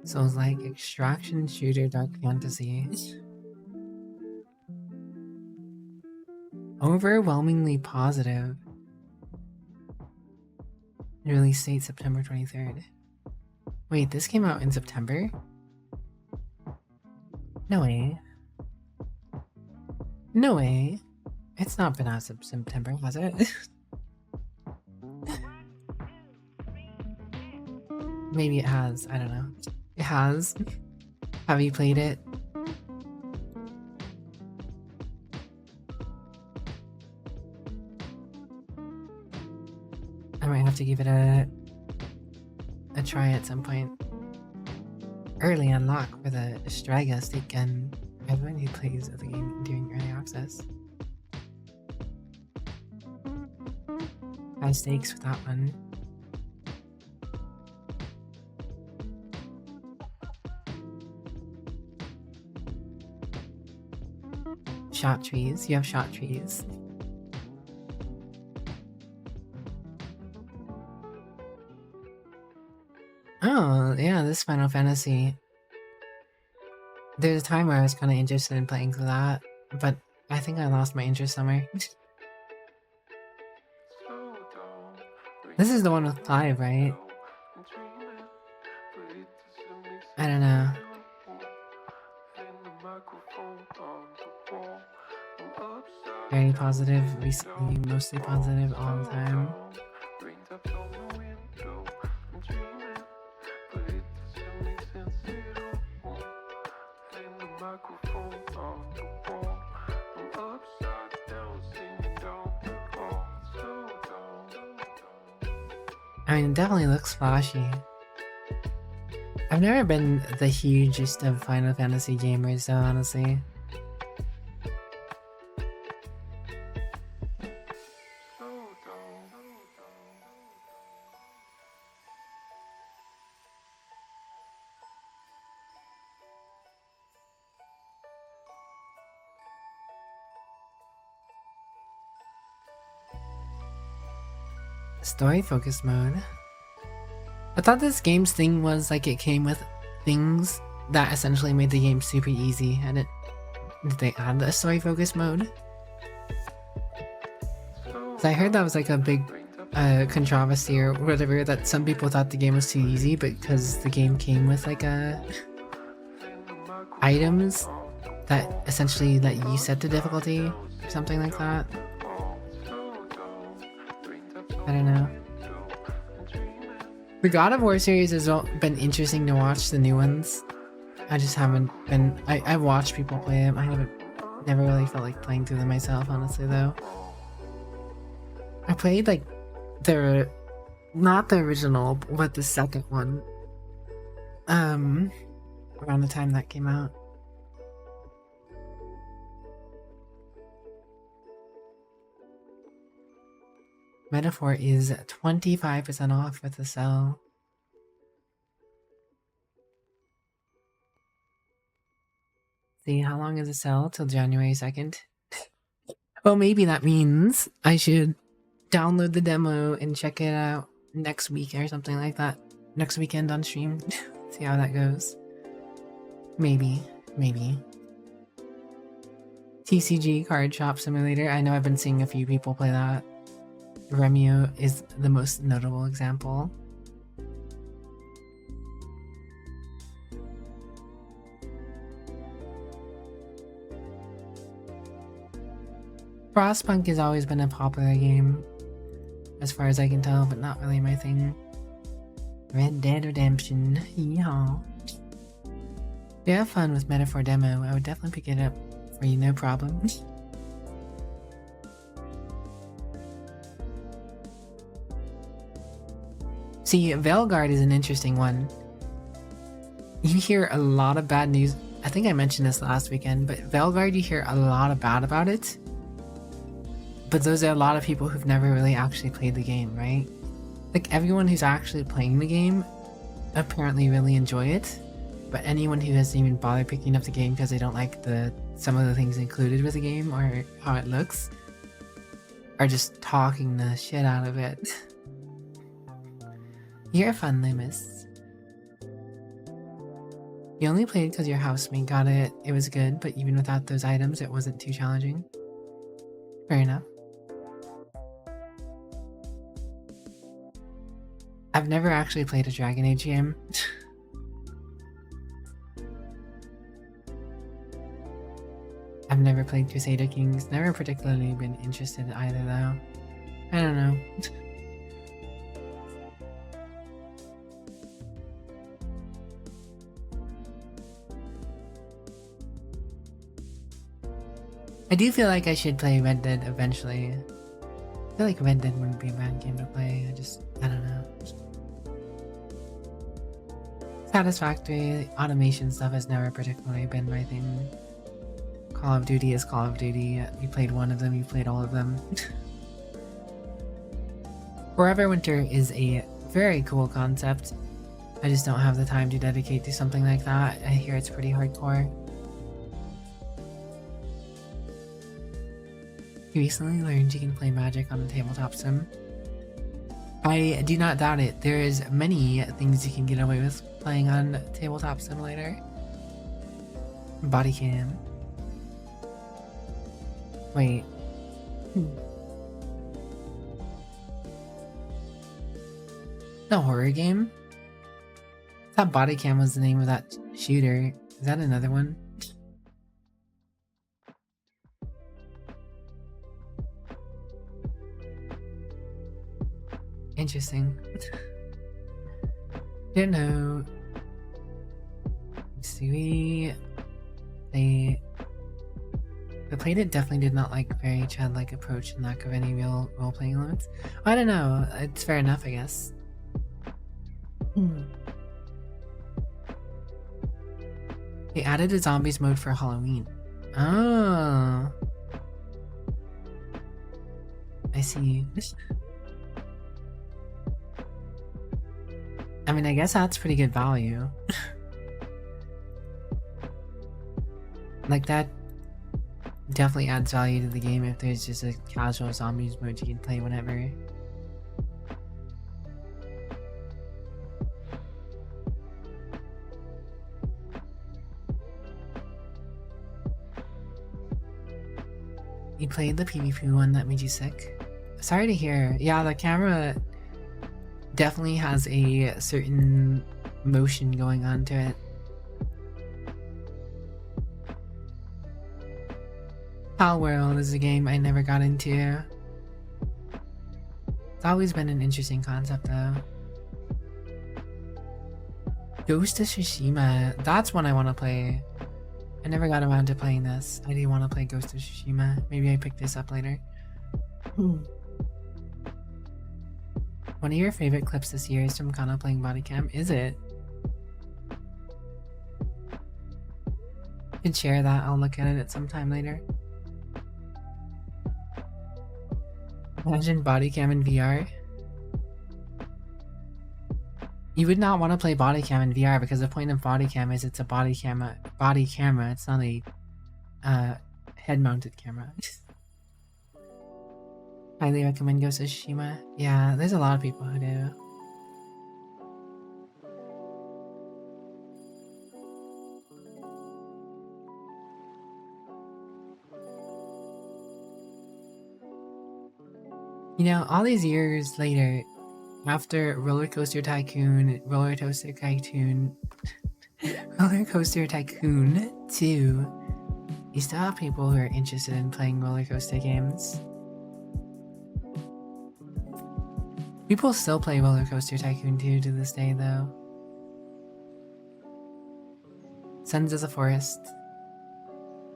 So it's like extraction shooter dark fantasy. Overwhelmingly positive. Release date September 23rd. Wait, this came out in September? No way. No way. It's not been out since September, has it? Maybe it has. I don't know. It has. Have you played it? I might have to give it a try at some point. Early unlock for the Straga State Gun. Everyone who plays the game during early access. High stakes with that one. Shot trees. You have shot trees. Oh, yeah, this Final Fantasy. There's a time where I was kind of interested in playing through that, but I think I lost my interest somewhere. This is the one with Clive, right? I don't know. Very positive, recently mostly positive all the time. I mean, it definitely looks flashy. I've never been the hugest of Final Fantasy gamers though, honestly. Story focused mode. I thought this game's thing was like it came with things that essentially made the game super easy, and did they add a story focused mode? So I heard that was like a big controversy or whatever, that some people thought the game was too easy because the game came with like items that essentially let you set the difficulty or something like that. I don't know. The God of War series has been interesting to watch, the new ones. I just haven't been... I've watched people play them. I never really felt like playing through them myself, honestly, though. I played, like, not the original, but the second one. Around the time that came out. Metaphor is 25% off with the sale. See, how long is the sale? Till January 2nd? Well, maybe that means I should download the demo and check it out next week or something like that. Next weekend on stream. See how that goes. Maybe. TCG Card Shop Simulator. I know I've been seeing a few people play that. Remio is the most notable example. Frostpunk has always been a popular game, as far as I can tell, but not really my thing. Red Dead Redemption, yeehaw. If you have fun with Metaphor Demo, I would definitely pick it up for you, no problem. See, Veilguard is an interesting one. You hear a lot of bad news. I think I mentioned this last weekend, but Veilguard, you hear a lot of bad about it. But those are a lot of people who've never really actually played the game, right? Like, everyone who's actually playing the game apparently really enjoy it. But anyone who hasn't even bothered picking up the game because they don't like some of the things included with the game or how it looks are just talking the shit out of it. You're fun, Loomis. You only played because your housemate got it. It was good, but even without those items, it wasn't too challenging. Fair enough. I've never actually played a Dragon Age game. I've never played Crusader Kings. Never particularly been interested either, though. I don't know. I do feel like I should play Red Dead eventually. I feel like Red Dead wouldn't be a bad game to play. I don't know. Satisfactory automation stuff has never particularly been my thing. Call of Duty is Call of Duty. You played one of them, you played all of them. Forever Winter is a very cool concept. I just don't have the time to dedicate to something like that. I hear it's pretty hardcore. You recently learned you can play Magic on a tabletop sim. I do not doubt it. There's many things you can get away with playing on Tabletop Simulator. Body cam. Wait. The horror game? I thought Body Cam was the name of that shooter. Is that another one? Interesting. Don't know. See, they played it definitely did not like very childlike approach and lack of any real role-playing elements. I don't know. It's fair enough, I guess. They added a zombies mode for Halloween. Oh. I see. I mean, I guess that's pretty good value. Like, that definitely adds value to the game if there's just a casual zombies mode you can play whenever. You played the PvP one that made you sick? Sorry to hear. Yeah, the camera definitely has a certain motion going on to it. Pal World is a game I never got into. It's always been an interesting concept though. Ghost of Tsushima, that's one I want to play. I never got around to playing this. I do want to play Ghost of Tsushima. Maybe I pick this up later. One of your favorite clips this year is from Kana playing body cam. Is it? You can share that. I'll look at it at some time later. Imagine body cam in VR. You would not want to play body cam in VR because the point of body cam is it's a body camera. It's not a head-mounted camera. Highly recommend Ghost of Tsushima. Yeah, there's a lot of people who do. You know, all these years later, after Roller Coaster Tycoon 2, you still have people who are interested in playing roller coaster games. People still play Roller Coaster Tycoon 2 to this day, though. Sons of the Forest.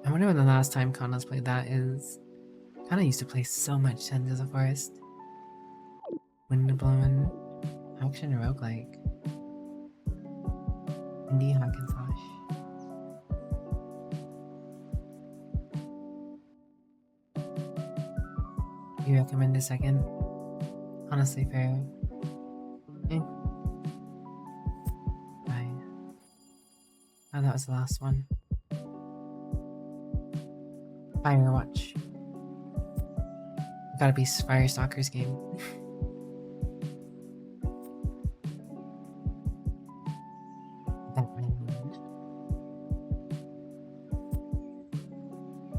I wonder when the last time Connos played that is. Kinda used to play so much Sons of the Forest. Wind blowing. Action roguelike. Indie hack and slash. You recommend a second? Honestly, fair. Bye. Oh, that was the last one. Firewatch. Gotta be Firestalker's game.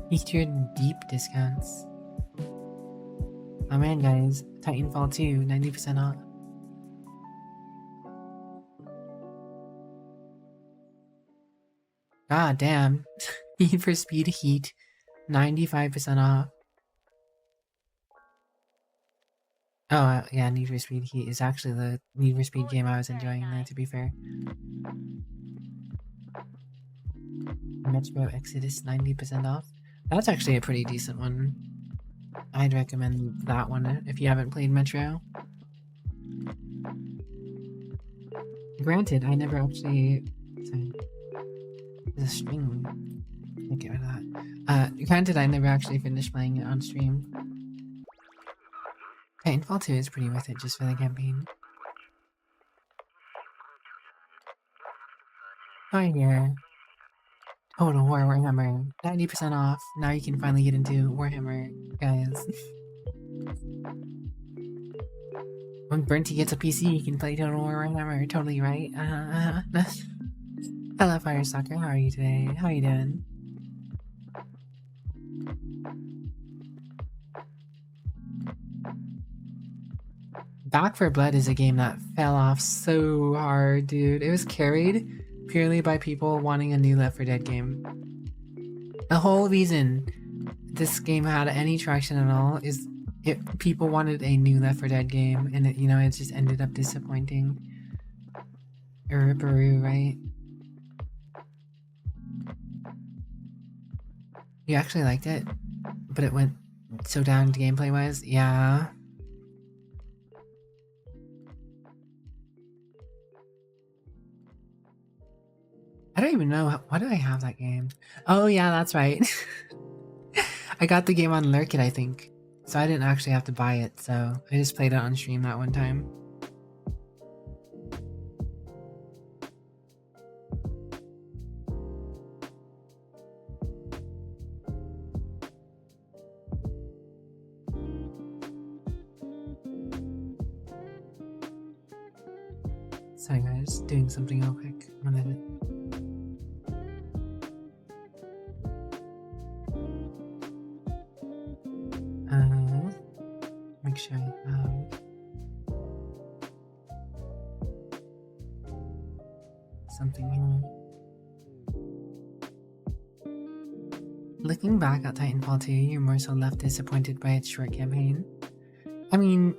Featured deep discounts. Oh man, guys, Titanfall 2, 90% off. God damn. Need for Speed Heat, 95% off. Oh, yeah, Need for Speed Heat is actually the Need for Speed game I was enjoying, to be fair. Metro Exodus, 90% off. That's actually a pretty decent one. I'd recommend that one if you haven't played Metro. Granted, I never actually... Sorry. There's a string. I'll get rid of that. Granted, I never actually finished playing it on stream. Titanfall 2 is pretty worth it just for the campaign. Hi here. Total War Warhammer, 90% off. Now you can finally get into Warhammer, guys. When Burnty gets a PC, you can play Total War Warhammer. Totally right. Hello, Firestalker. How are you today? How are you doing? Back 4 Blood is a game that fell off so hard, dude. It was carried purely by people wanting a new Left 4 Dead game. The whole reason this game had any traction at all is people wanted a new Left 4 Dead game, and it just ended up disappointing. Uripuru, right? You actually liked it, but it went so down gameplay-wise? Yeah. I don't even know. Why do I have that game? Oh yeah, that's right. I got the game on Lurk It, I think. So I didn't actually have to buy it, so I just played it on stream that one time. Sorry guys, doing something real quick. 1 minute. Make sure I have something here. Looking back at Titanfall 2, you're more so left disappointed by its short campaign. I mean,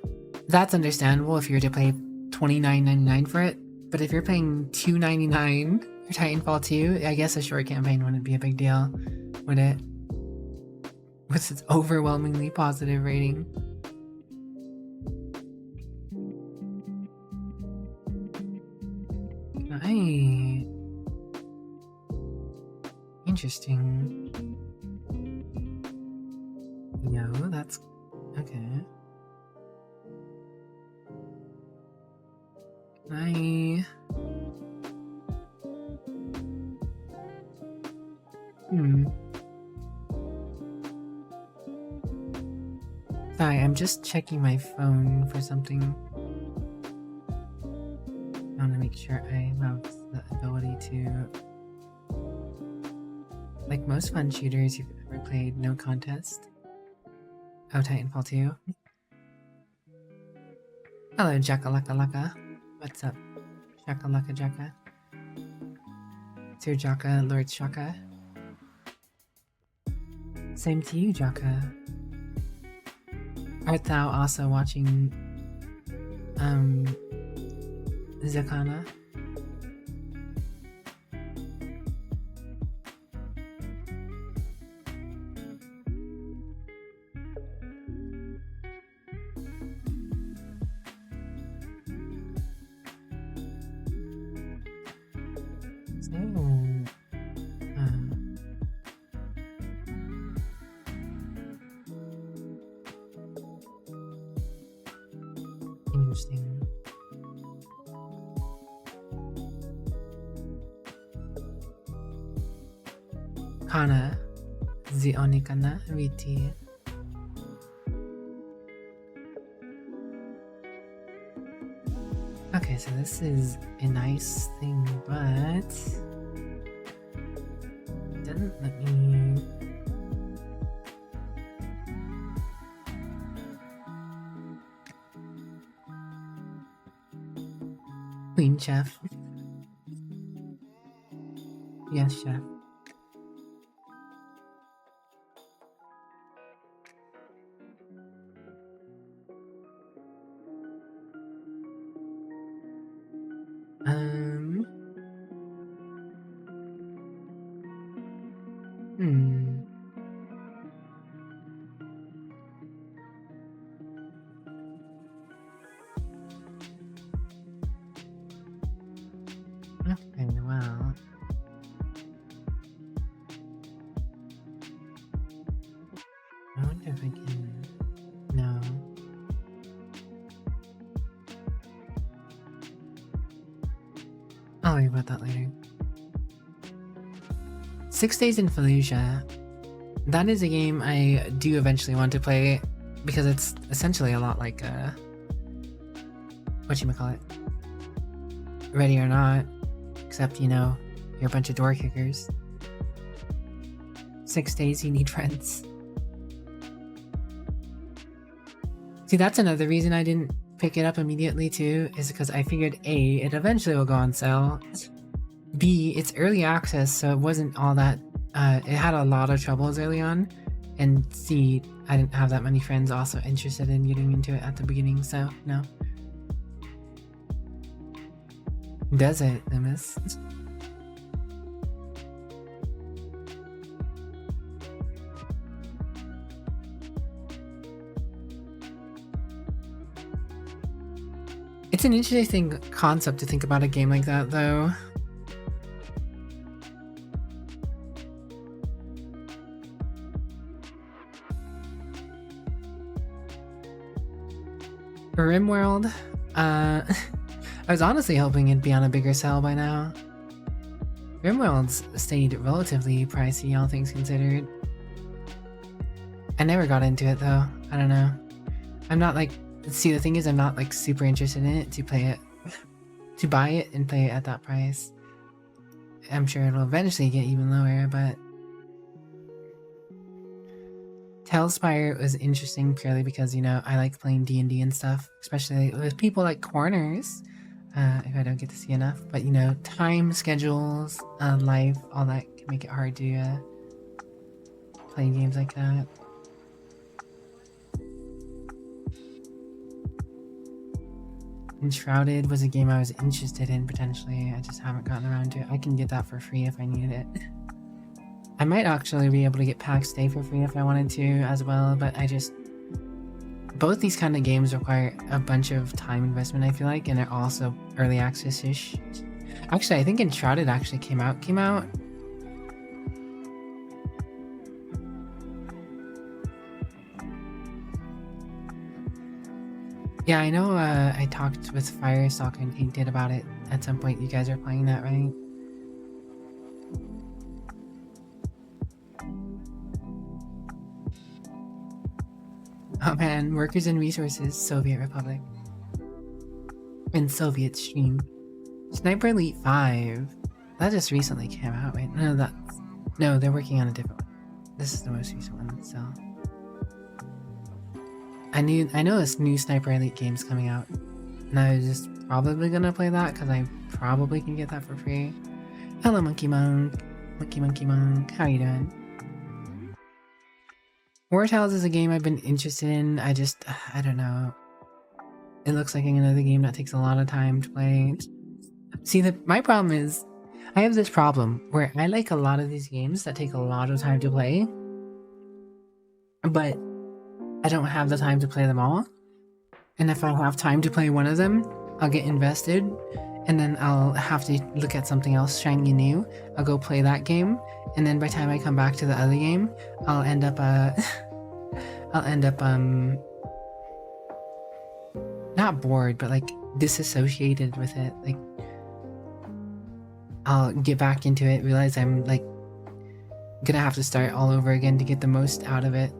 that's understandable if you were to pay $29.99 for it, but if you're paying $2.99 for Titanfall 2, I guess a short campaign wouldn't be a big deal, would it? With its overwhelmingly positive rating. Right. Interesting. No, that's okay. Sorry, I'm just checking my phone for something. I want to make sure I have the ability to... Like most fun shooters you've ever played, no contest. Oh, Titanfall 2? Hello, Jacka Laka Laka. What's up? Jacka Laka Jacka. Sir Jacka, Lord Shaka. Same to you, Jacka. Art thou also watching Zakana? Interesting. Kana, the oni kana viti. Okay, so this is a nice thing, but it doesn't let me. Queen Chef. Yes, Chef. Okay, well. I wonder if I can. No. I'll worry about that later. 6 Days in Fallujah. That is a game I do eventually want to play because it's essentially a lot like whatchamacallit? Ready or Not. Except, you know, you're a bunch of door kickers. 6 days you need friends. See, that's another reason I didn't pick it up immediately too, is because I figured A, it eventually will go on sale. B, it's early access, so it wasn't all that, it had a lot of troubles early on. And C, I didn't have that many friends also interested in getting into it at the beginning, so no. Does it, Limus? It's an interesting concept to think about a game like that, though. RimWorld, I was honestly hoping it'd be on a bigger sale by now. RimWorld's stayed relatively pricey, all things considered. I never got into it though. I don't know. I'm not like, see, the thing is, I'm not like super interested in it to play it, to buy it and play it at that price. I'm sure it'll eventually get even lower, but Tailspire was interesting purely because, you know, I like playing D&D and stuff, especially with people like Corners, if I don't get to see enough. But, you know, time, schedules, life, all that can make it hard to play games like that. Enshrouded was a game I was interested in potentially. I just haven't gotten around to it. I can get that for free if I needed it. I might actually be able to get PAX Day for free if I wanted to as well, but I just... Both these kind of games require a bunch of time investment, I feel like, and they're also early access-ish. Actually, I think Enshrouded actually came out. Yeah, I know I talked with Firestalker and Tainted about it at some point. You guys are playing that, right? Oh man, Workers and Resources, Soviet Republic. And Soviet Stream. Sniper Elite 5. That just recently came out, right? No, they're working on a different one. This is the most recent one, so... I know this new Sniper Elite game's coming out. And I was just probably gonna play that because I probably can get that for free. Hello, Monkey Monk. Monkey Monk. How you doing? War Tales is a game I've been interested in. I don't know. It looks like another game that takes a lot of time to play. See, my problem is, I have this problem where I like a lot of these games that take a lot of time to play, but I don't have the time to play them all. And if I have time to play one of them, I'll get invested, and then I'll have to look at something else shiny and new. I'll go play that game, and then by the time I come back to the other game, I'll end up not bored, but like disassociated with it. Like, I'll get back into it, realize I'm like gonna have to start all over again to get the most out of it.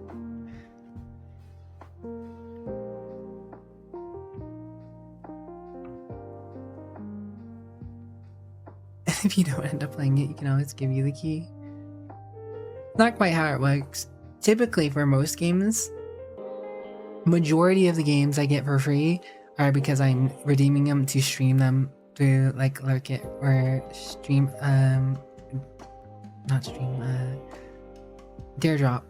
If you don't end up playing it, you can always give you the key. Not quite how it works. Typically for most games, majority of the games I get for free are because I'm redeeming them to stream them through like Lurk It or stream Daredrop.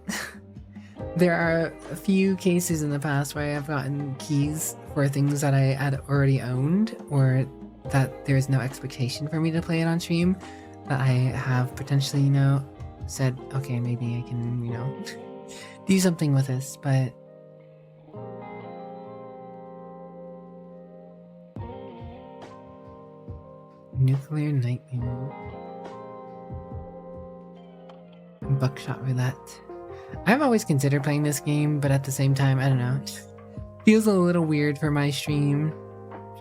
There are a few cases in the past where I've gotten keys for things that I had already owned, or that there's no expectation for me to play it on stream, that I have potentially, you know, said, okay, maybe I can, you know, do something with this, but Nuclear Nightmare. Buckshot Roulette. I've always considered playing this game, but at the same time, I don't know. Feels a little weird for my stream.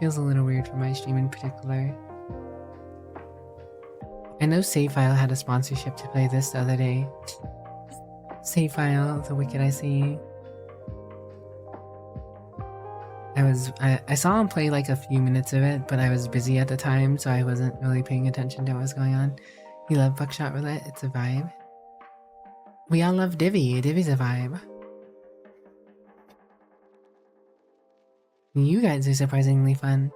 Feels a little weird for my stream in particular. I know Savefile had a sponsorship to play this the other day. Savefile, the Wicked I see. I saw him play like a few minutes of it, but I was busy at the time, so I wasn't really paying attention to what was going on. You love Buckshot Roulette? It's a vibe. We all love Divvy. Divvy's a vibe. You guys are surprisingly fun.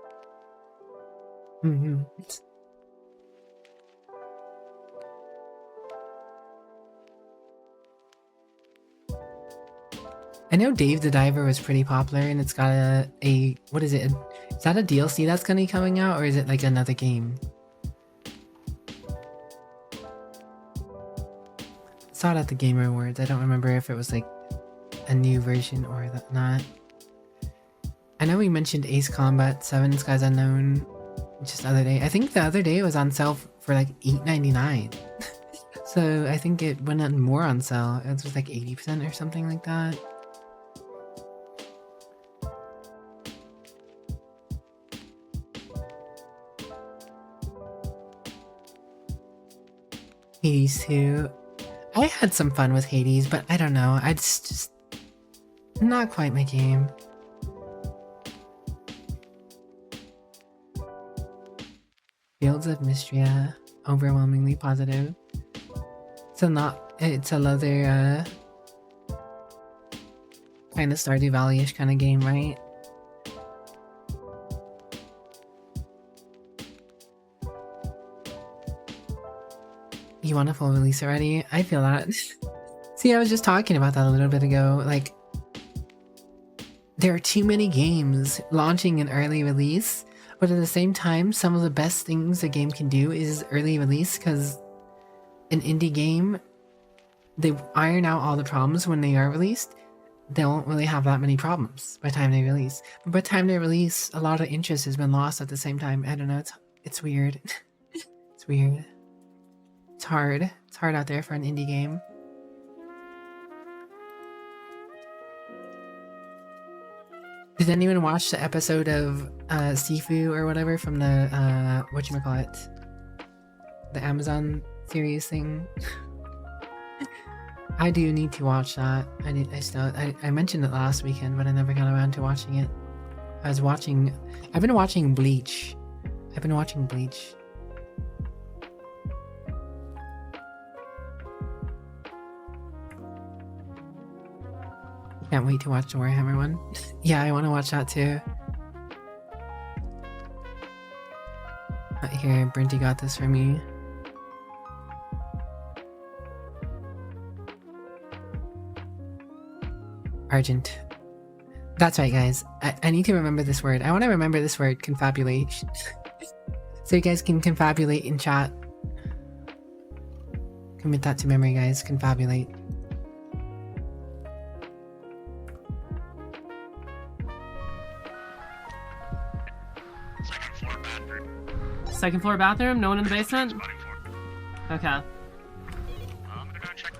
I know Dave the Diver was pretty popular, and it's got a what is it? Is that a DLC that's gonna be coming out, or is it like another game? I saw it at the Game Awards. I don't remember if it was like a new version or not. I know we mentioned Ace Combat 7 Skies Unknown just the other day. I think the other day it was on sale for like $8.99. So I think it went on more on sale. It was like 80% or something like that. Hades 2. I had some fun with Hades, but I don't know. It's just not quite my game. Fields of Mystria, overwhelmingly positive. It's another kind of Stardew Valley-ish kind of game, right? You want a full release already? I feel that. See, I was just talking about that a little bit ago. Like, there are too many games launching in early release, but at the same time, some of the best things a game can do is early release, because an indie game, they iron out all the problems when they are released. They won't really have that many problems by the time they release. But by the time they release, a lot of interest has been lost at the same time. I don't know, it's weird. It's weird. It's hard. It's hard out there for an indie game. Did anyone watch the episode of Sifu or whatever from the whatchamacallit? The Amazon series thing? I do need to watch that. I mentioned it last weekend, but I never got around to watching it. I've been watching Bleach. Can't wait to watch the Warhammer one. Yeah, I want to watch that too. Here, Brinty got this for me. Argent. That's right, guys. I need to remember this word. I want to remember this word, confabulate. So you guys can confabulate in chat. Commit that to memory, guys. Confabulate. Second floor bathroom? No one in the basement? Okay. I'm gonna go check.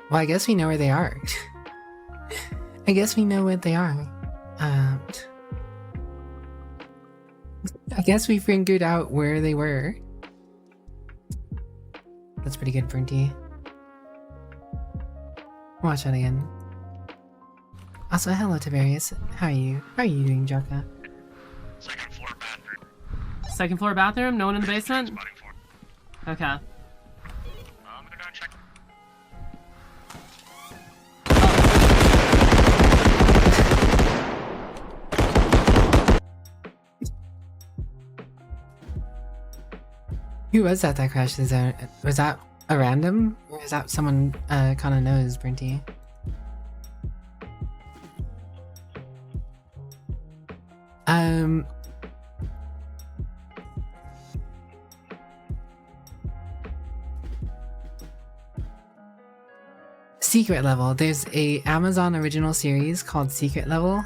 Well, I guess we know where they are. I guess we know what they are. I guess we figured out where they were. That's pretty good, Brinty. Watch that again. Also, hello Tiberius. How are you? How are you doing, Jaka? Second floor bathroom. Second floor bathroom? No one in the basement? Spotting floor. Okay. I'm gonna go check. Who was that crashed the zone? Was that a random? Or is that someone kind of knows, Brinty? Secret Level. There's a Amazon original series called Secret Level.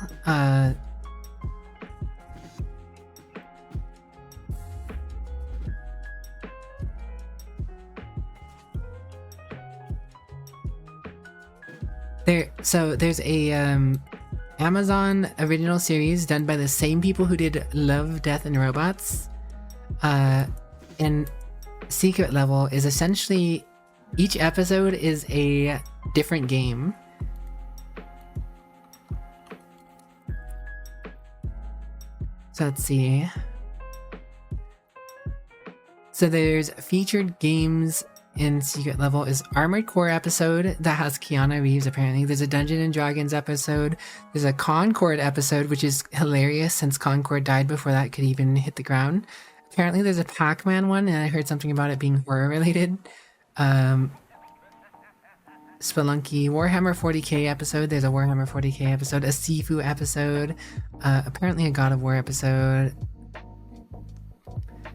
There's a Amazon original series done by the same people who did Love, Death, and Robots. And Secret Level is essentially each episode is a different game. So let's see. So there's featured games in Secret Level is Armored Core episode that has Keanu Reeves apparently. There's a Dungeons and Dragons episode. There's a Concord episode, which is hilarious since Concord died before that could even hit the ground. Apparently there's a Pac-Man one, and I heard something about it being horror related. Spelunky, Warhammer 40k episode. There's a Warhammer 40k episode, a Sifu episode, apparently a God of War episode.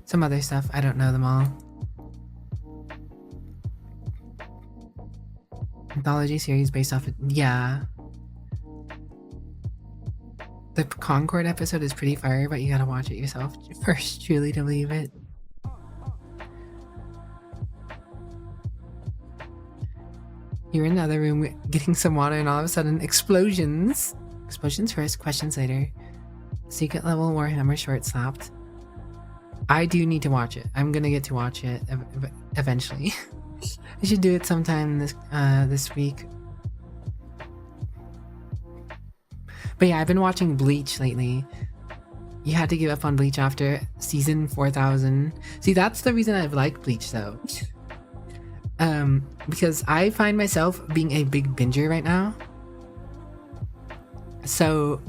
Some other stuff, I don't know them all. Anthology series based off of, yeah. The Concord episode is pretty fire, but you gotta watch it yourself first, truly, to believe it. You're in the other room getting some water and all of a sudden explosions. Explosions first, questions later. Secret Level Warhammer short slapped. I do need to watch it. I'm gonna get to watch it eventually. I should do it sometime this week. But yeah, I've been watching Bleach lately. You had to give up on Bleach after season 4000. See, that's the reason I've liked Bleach though. Because I find myself being a big binger right now. So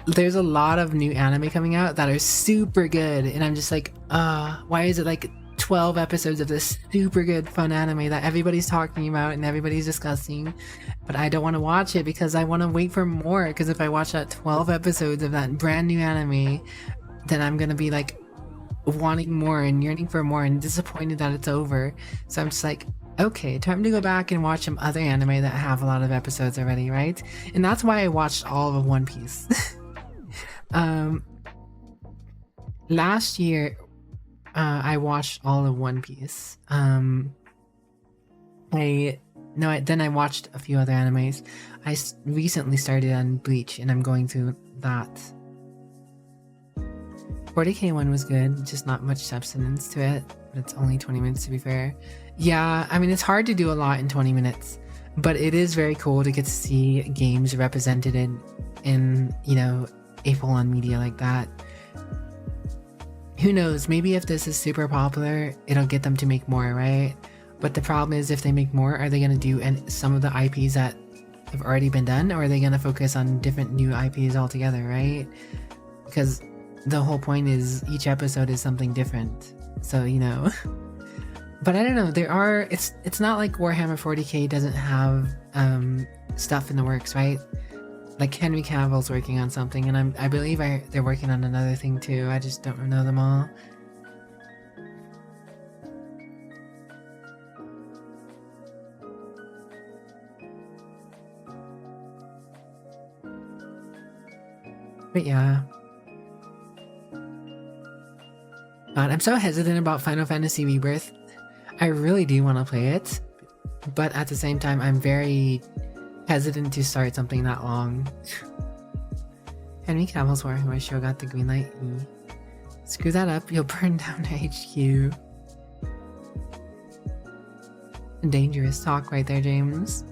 there's a lot of new anime coming out that are super good, and I'm just like, why is it like 12 episodes of this super good fun anime that everybody's talking about and everybody's discussing, but I don't want to watch it because I want to wait for more, because if I watch that 12 episodes of that brand new anime, then I'm gonna be like wanting more and yearning for more and disappointed that it's over. So I'm just like, okay, time to go back and watch some other anime that have a lot of episodes already, right? And that's why I watched all of One Piece. Last year I watched all of One Piece. Then I watched a few other animes. I recently started on Bleach and I'm going through that. 40k one was good, just not much substance to it, but it's only 20 minutes to be fair. Yeah, I mean, it's hard to do a lot in 20 minutes, but it is very cool to get to see games represented in you know, a full-on media like that. Who knows, maybe if this is super popular, it'll get them to make more, right? But the problem is, if they make more, are they gonna do some of the IPs that have already been done, or are they gonna focus on different new IPs altogether, right? Because the whole point is each episode is something different. So, you know. But I don't know, it's not like Warhammer 40k doesn't have stuff in the works, right? Like Henry Cavill's working on something, and I believe they're working on another thing too. I just don't know them all. But yeah. God, I'm so hesitant about Final Fantasy Rebirth. I really do want to play it, but at the same time, I'm very hesitant to start something that long. Henry Cavill's Warhammer show got the green light. Screw that up, you'll burn down HQ. Dangerous talk right there, James.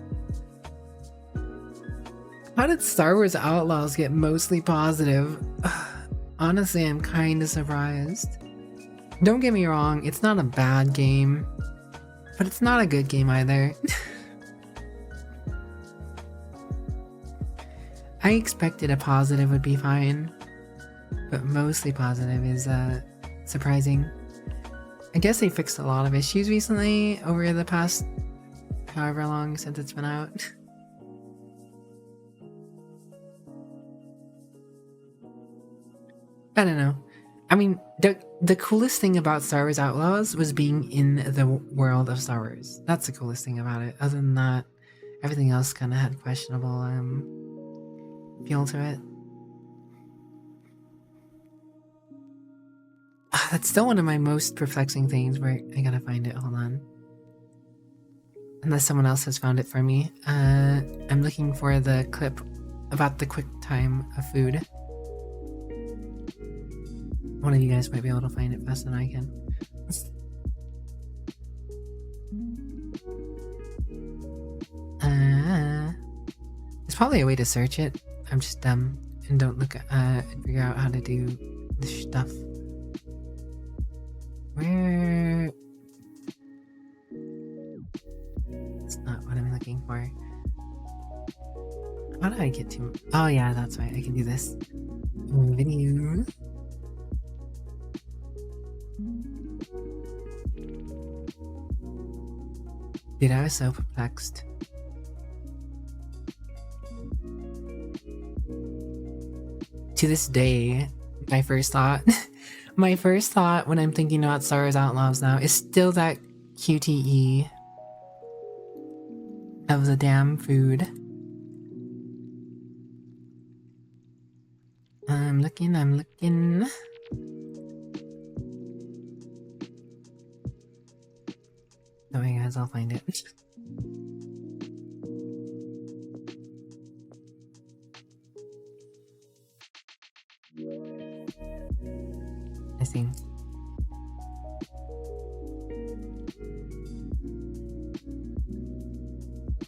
How did Star Wars Outlaws get mostly positive? Honestly, I'm kinda surprised. Don't get me wrong, it's not a bad game, but it's not a good game either. I expected a positive would be fine, but mostly positive is surprising. I guess they fixed a lot of issues recently over the past however long since it's been out. I don't know. I mean, the coolest thing about Star Wars Outlaws was being in the world of Star Wars. That's the coolest thing about it. Other than that, everything else kind of had questionable feel to it. That's still one of my most perplexing things where I gotta find it. Hold on. Unless someone else has found it for me. I'm looking for the clip about the quick time of food. One of you guys might be able to find it faster than I can. There's probably a way to search it. I'm just dumb and don't look and figure out how to do this stuff. Where? It's not what I'm looking for. How do I get to? Oh yeah, that's right. I can do this. Video. Dude, I was so perplexed. To this day, my first thought when I'm thinking about Star Wars Outlaws now is still that QTE of the damn food. I'm looking. Don't worry guys, I'll find it. I think.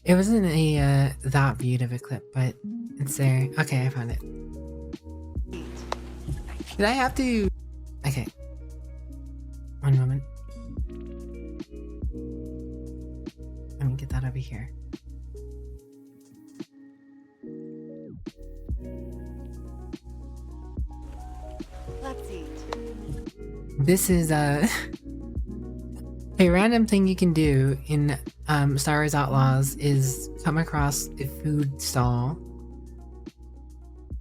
It wasn't a that beaut of a clip, but it's there. Okay, I found it. Did I have to? Okay. One moment. Let me get that over here. Let's eat. This is a random thing you can do in Star Wars Outlaws is come across a food stall,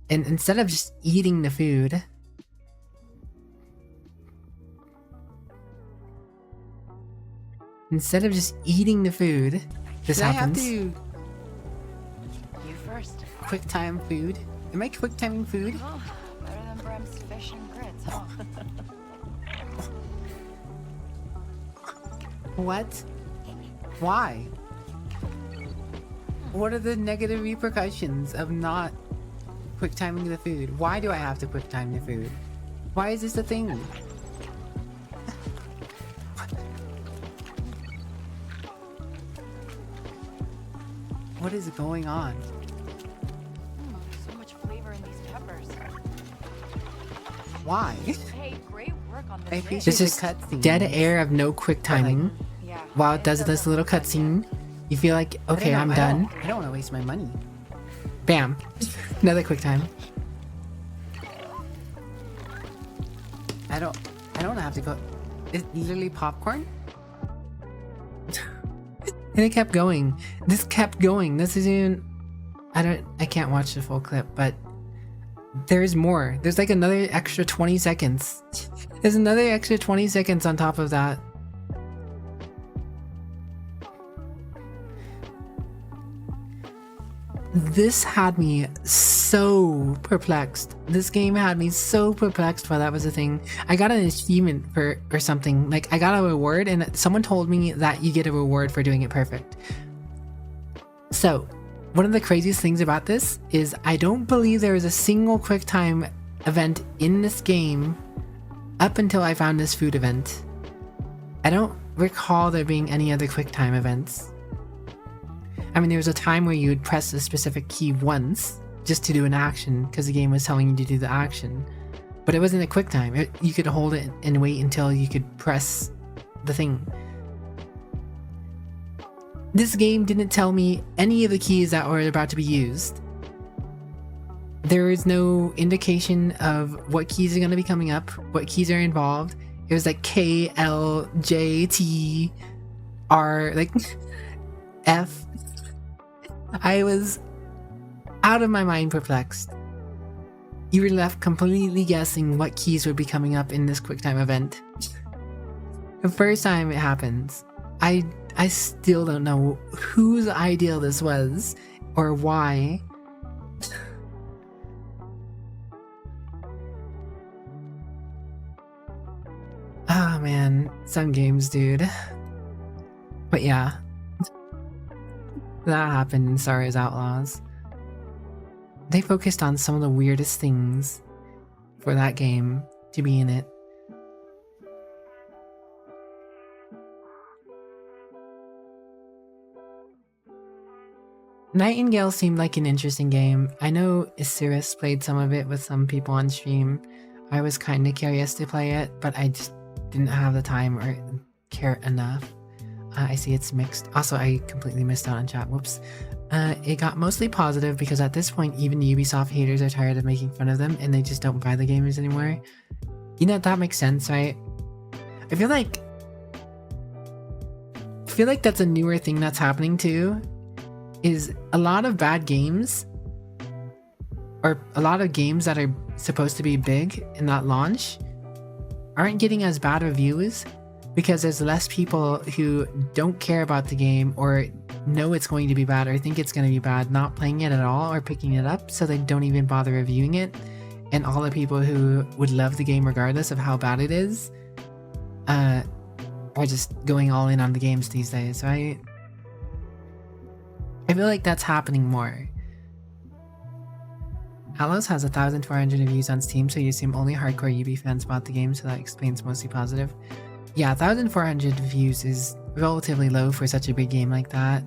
and instead of just eating the food, this happens. You first. Quick time food. Am I quick timing food? Oh, better than Brem's fish and grits, huh? What? Why? What are the negative repercussions of not quick timing the food? Why do I have to quick time the food? Why is this a thing? What is going on? So much flavor in these peppers. Why? Hey, great work on I this. appreciate the cutscene. Dead air of no quick timing. Yeah. while it does this little cutscene, you feel like, okay, I'm done. I don't want to waste my money. Bam. Another quick time. I don't have to go. It's literally popcorn? And it kept going. This kept going. This isn't... I can't watch the full clip, but there's more. There's like another extra 20 seconds. There's another extra 20 seconds on top of that. This had me so perplexed. This game had me so perplexed while that was a thing. I got an achievement or something. Like, I got a reward, and someone told me that you get a reward for doing it perfect. So, one of the craziest things about this is I don't believe there is a single QuickTime event in this game up until I found this food event. I don't recall there being any other QuickTime events. I mean, there was a time where you would press a specific key once just to do an action because the game was telling you to do the action. But it wasn't a QuickTime. You could hold it and wait until you could press the thing. This game didn't tell me any of the keys that were about to be used. There is no indication of what keys are going to be coming up, what keys are involved. It was like K, L, J, T, R, like F. I was out of my mind perplexed. You were left completely guessing what keys would be coming up in this QuickTime event. The first time it happens, I still don't know whose idea this was or why. Ah, man, some games, dude. But yeah. That happened in Star Wars Outlaws. They focused on some of the weirdest things for that game to be in it. Nightingale seemed like an interesting game. I know Isiris played some of it with some people on stream. I was kind of curious to play it, but I just didn't have the time or care enough. I see it's mixed. Also, I completely missed out on chat. Whoops. It got mostly positive because at this point, even Ubisoft haters are tired of making fun of them and they just don't buy the games anymore. You know, that makes sense, right? I feel like that's a newer thing that's happening too. Is a lot of bad games, or a lot of games that are supposed to be big in that launch, aren't getting as bad reviews because there's less people who don't care about the game or know it's going to be bad or think it's going to be bad, not playing it at all or picking it up, so they don't even bother reviewing it. And all the people who would love the game regardless of how bad it is are just going all in on the games these days, right? I feel like that's happening more. Halos has 1,400 reviews on Steam, so you assume only hardcore UB fans bought the game, so that explains mostly positive. Yeah, 1,400 reviews is relatively low for such a big game like that.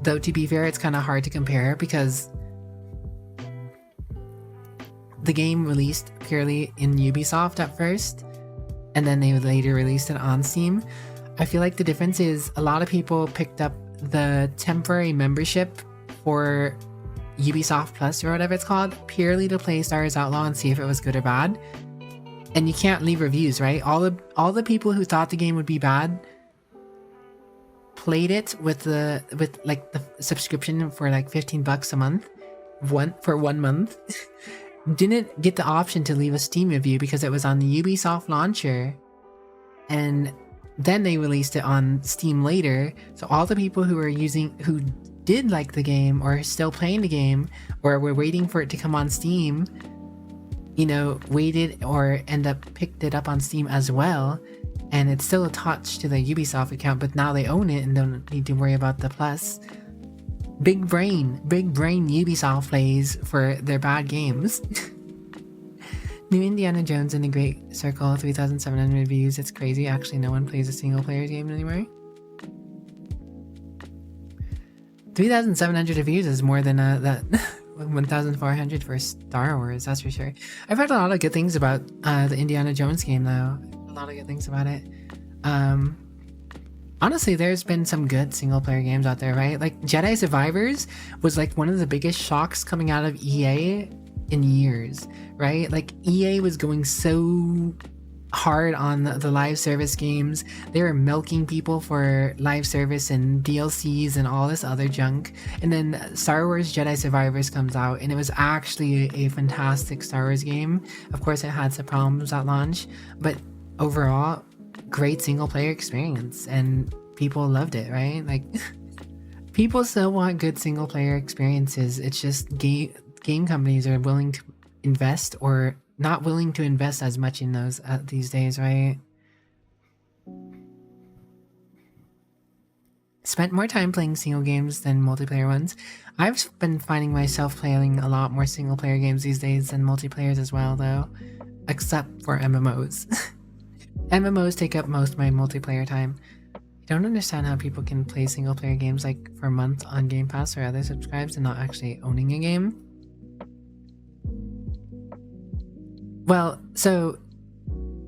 Though, to be fair, it's kind of hard to compare because the game released purely in Ubisoft at first, and then they later released it on Steam. I feel like the difference is a lot of people picked up the temporary membership for Ubisoft Plus or whatever it's called purely to play Star Wars Outlaw and see if it was good or bad. And you can't leave reviews, right? All the people who thought the game would be bad played it with like the subscription for like $15 a month, for 1 month. Didn't get the option to leave a Steam review because it was on the Ubisoft launcher, and then they released it on Steam later. So all the people who did like the game or still playing the game or were waiting for it to come on Steam, you know, waited or picked it up on Steam as well. And it's still attached to the Ubisoft account, but now they own it and don't need to worry about the plus. Big brain Ubisoft plays for their bad games. New Indiana Jones in the Great Circle, 3,700 reviews. It's crazy. Actually, no one plays a single player game anymore. 3,700 reviews is more than that 1,400 for Star Wars, that's for sure. I've heard a lot of good things about the Indiana Jones game, though. A lot of good things about it. honestly, there's been some good single player games out there, right? Like Jedi Survivors was like one of the biggest shocks coming out of EA in years, right? Like EA was going so hard on the live service games. They were milking people for live service and DLCs and all this other junk. And then Star Wars Jedi Survivors comes out, and it was actually a fantastic Star Wars game. Of course, it had some problems at launch, but overall, great single player experience, and people loved it, right? Like people still want good single player experiences. It's just game companies are willing to invest or not willing to invest as much in those these days, right? Spent more time playing single games than multiplayer ones. I've been finding myself playing a lot more single player games these days than multiplayers as well, though, except for MMOs. MMOs take up most of my multiplayer time. I don't understand how people can play single player games like for a month on Game Pass or other subscribes and not actually owning a game. Well, so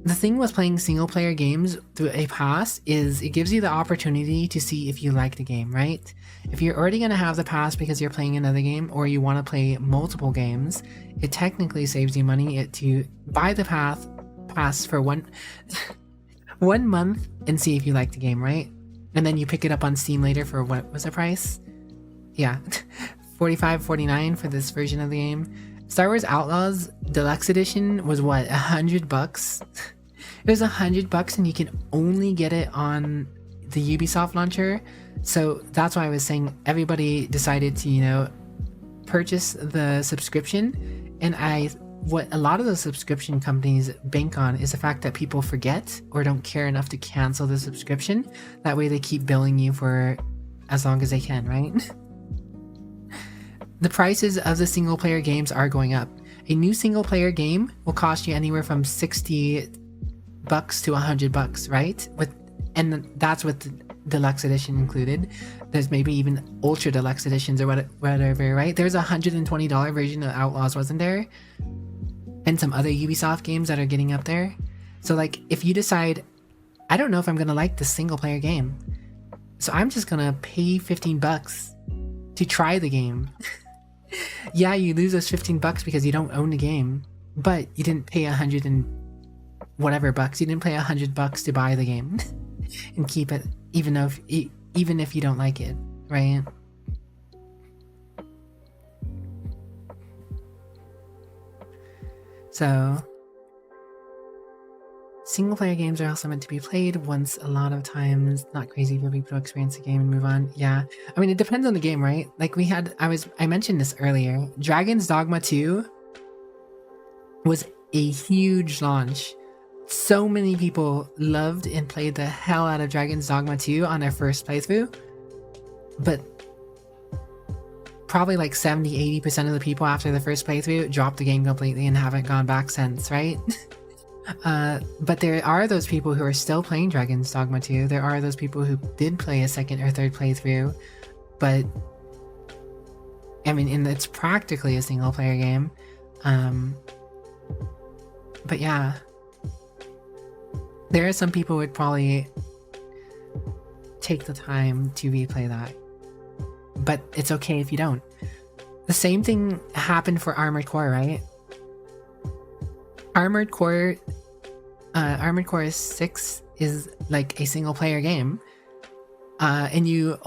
the thing with playing single player games through a pass is it gives you the opportunity to see if you like the game, right? If you're already going to have the pass because you're playing another game, or you want to play multiple games, it technically saves you money to buy the pass for one month and see if you like the game, right? And then you pick it up on Steam later for what was the price? Yeah, $45.49 for this version of the game. Star Wars Outlaws Deluxe Edition was what, $100? It was $100 and you can only get it on the Ubisoft launcher. So that's why I was saying everybody decided to, you know, purchase the subscription. And what a lot of the subscription companies bank on is the fact that people forget or don't care enough to cancel the subscription. That way they keep billing you for as long as they can, right? The prices of the single player games are going up. A new single player game will cost you anywhere from $60 to $100, right? And that's with the deluxe edition included. There's maybe even ultra deluxe editions or whatever, right? There's a $120 version of Outlaws, wasn't there? And some other Ubisoft games that are getting up there. So like, if you decide, I don't know if I'm gonna like this single player game, so I'm just gonna pay $15 to try the game. Yeah, you lose those $15 because you don't own the game, but you didn't pay $100 and whatever bucks. You didn't pay $100 to buy the game and keep it, even if you don't like it, right? So, single player games are also meant to be played once a lot of times. Not crazy for people to experience the game and move on. Yeah, I mean, it depends on the game, right? Like I mentioned this earlier. Dragon's Dogma 2 was a huge launch. So many people loved and played the hell out of Dragon's Dogma 2 on their first playthrough. But probably like 70-80% of the people after the first playthrough dropped the game completely and haven't gone back since, right? But there are those people who are still playing Dragon's Dogma 2. There are those people who did play a second or third playthrough, but I mean, and it's practically a single player game. But yeah, there are some people who would probably take the time to replay that, but it's okay if you don't. The same thing happened for Armored Core, right? Armored Core 6 is like a single player game, and you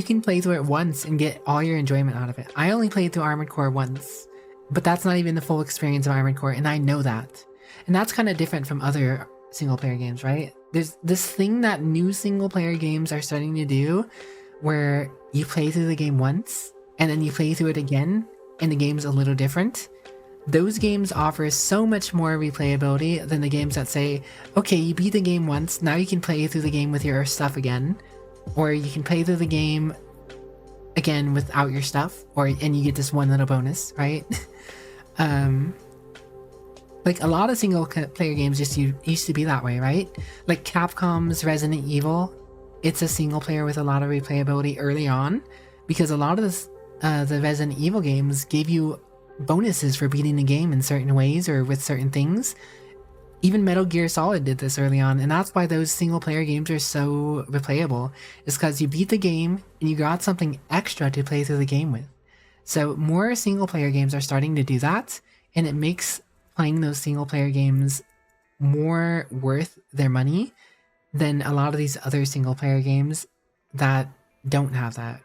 can play through it once and get all your enjoyment out of it. I only played through Armored Core once, but that's not even the full experience of Armored Core, and I know that. And that's kind of different from other single player games, right? There's this thing that new single player games are starting to do where you play through the game once and then you play through it again and the game's a little different. Those games offer so much more replayability than the games that say, okay, you beat the game once, now you can play through the game with your stuff again, or you can play through the game again without your stuff, and you get this one little bonus, right? Like a lot of single player games just used to be that way, right? Like Capcom's Resident Evil, it's a single player with a lot of replayability early on, because a lot of the Resident Evil games gave you bonuses for beating the game in certain ways or with certain things. Even Metal Gear Solid did this early on, and that's why those single player games are so replayable. Is because you beat the game and you got something extra to play through the game with. So more single player games are starting to do that, and it makes playing those single player games more worth their money than a lot of these other single player games that don't have that.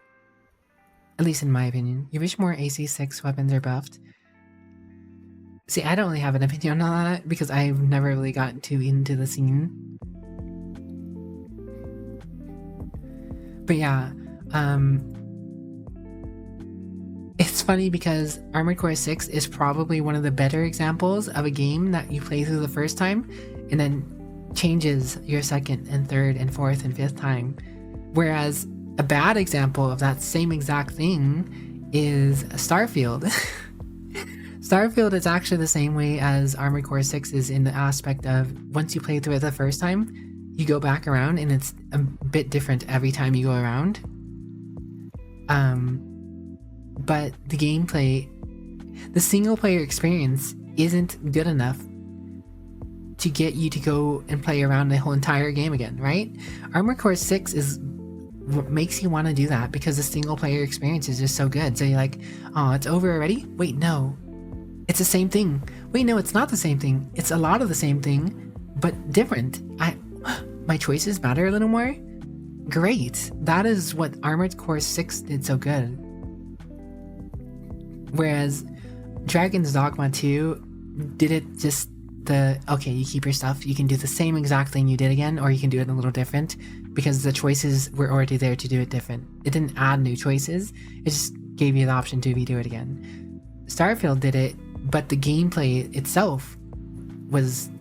At least in my opinion. You wish more AC6 weapons are buffed? See, I don't really have an opinion on that because I've never really gotten too into the scene. But yeah, it's funny because Armored Core 6 is probably one of the better examples of a game that you play through the first time and then changes your second and third and fourth and fifth time. Whereas a bad example of that same exact thing is Starfield. Starfield is actually the same way as Armored Core 6 is in the aspect of once you play through it the first time, you go back around and it's a bit different every time you go around. But the gameplay, the single player experience isn't good enough to get you to go and play around the whole entire game again, right? Armored Core 6 is what makes you want to do that because the single player experience is just so good. So you're like, oh, it's over already? Wait, no. It's the same thing. Wait, no, it's not the same thing. It's a lot of the same thing, but different. My choices matter a little more? Great. That is what Armored Core 6 did so good. Whereas Dragon's Dogma 2 did it just okay, you keep your stuff, you can do the same exact thing you did again, or you can do it a little different because the choices were already there to do it different. It didn't add new choices, it just gave you the option to redo it again. Starfield did it, but the gameplay itself was,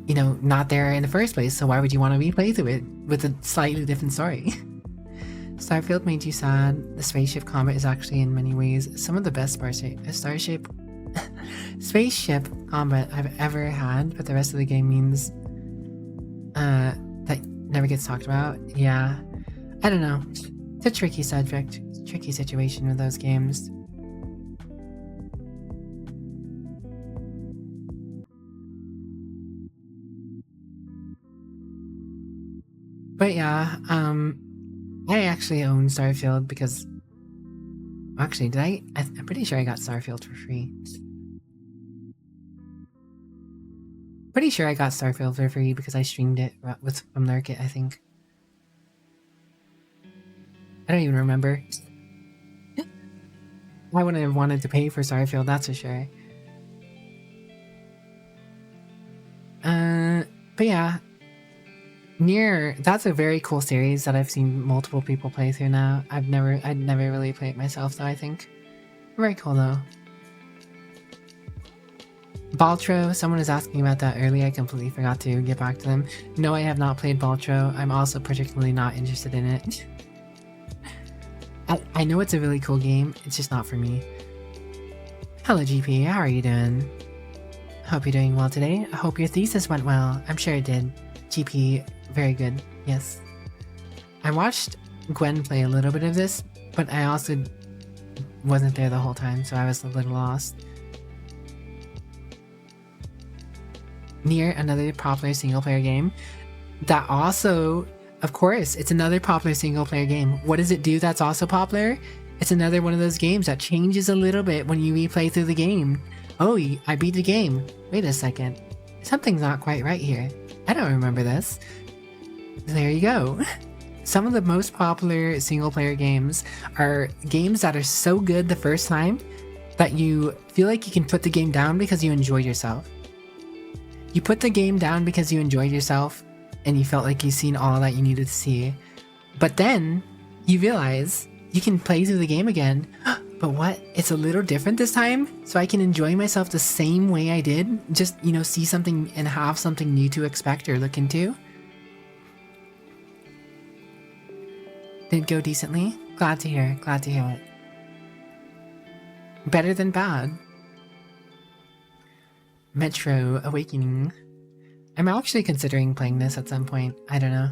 you know, not there in the first place, so why would you want to replay through it with a slightly different story? Starfield made you sad. The spaceship combat is actually in many ways some of the best spaceship combat I've ever had, but the rest of the game means that never gets talked about. Yeah, I don't know. It's a tricky subject, tricky situation with those games. But yeah, I actually own Starfield because... Actually, did I? I'm pretty sure I got Starfield for free. Pretty sure I got Starfield for free because I streamed it from Lurkit, I think. I don't even remember. I wouldn't have wanted to pay for Starfield, that's for sure. But yeah. Nier, that's a very cool series that I've seen multiple people play through now. I'd never really played it myself though, I think. Very cool though. Baltro, someone was asking about that earlier, I completely forgot to get back to them. No, I have not played Baltro. I'm also particularly not interested in it. I know it's a really cool game, it's just not for me. Hello GP, how are you doing? Hope you're doing well today. I hope your thesis went well. I'm sure it did. GP, very good, yes. I watched Gwen play a little bit of this, but I also wasn't there the whole time, so I was a little lost. Nier, another popular single-player game that also, of course, it's another popular single-player game. What does it do that's also popular? It's another one of those games that changes a little bit when you replay through the game. Oh, I beat the game. Wait a second. Something's not quite right here. I don't remember this. There you go. Some of the most popular single-player games are games that are so good the first time that you feel like you can put the game down because you enjoyed yourself. You put the game down because you enjoyed yourself and you felt like you've seen all that you needed to see. But then you realize you can play through the game again. But what? It's a little different this time? So I can enjoy myself the same way I did? Just, you know, see something and have something new to expect or look into? Did it go decently? Glad to hear. Glad to hear it. Better than bad. Metro Awakening. I'm actually considering playing this at some point. I don't know.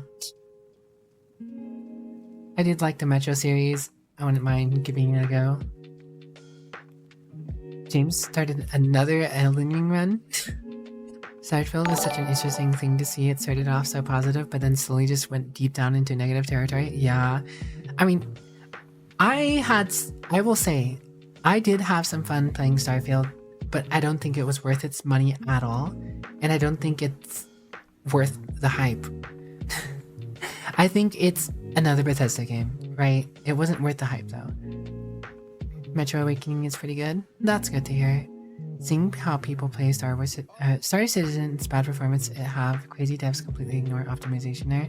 I did like the Metro series. I wouldn't mind giving it a go. James started another Elden Ring run. Starfield was such an interesting thing to see. It started off so positive, but then slowly just went deep down into negative territory. Yeah. I mean, I will say, I did have some fun playing Starfield, but I don't think it was worth its money at all. And I don't think it's worth the hype. I think it's another Bethesda game, right? It wasn't worth the hype though. Metro Awakening is pretty good. That's good to hear. Seeing how people play Star Citizen's bad performance, it have crazy devs completely ignore optimization there.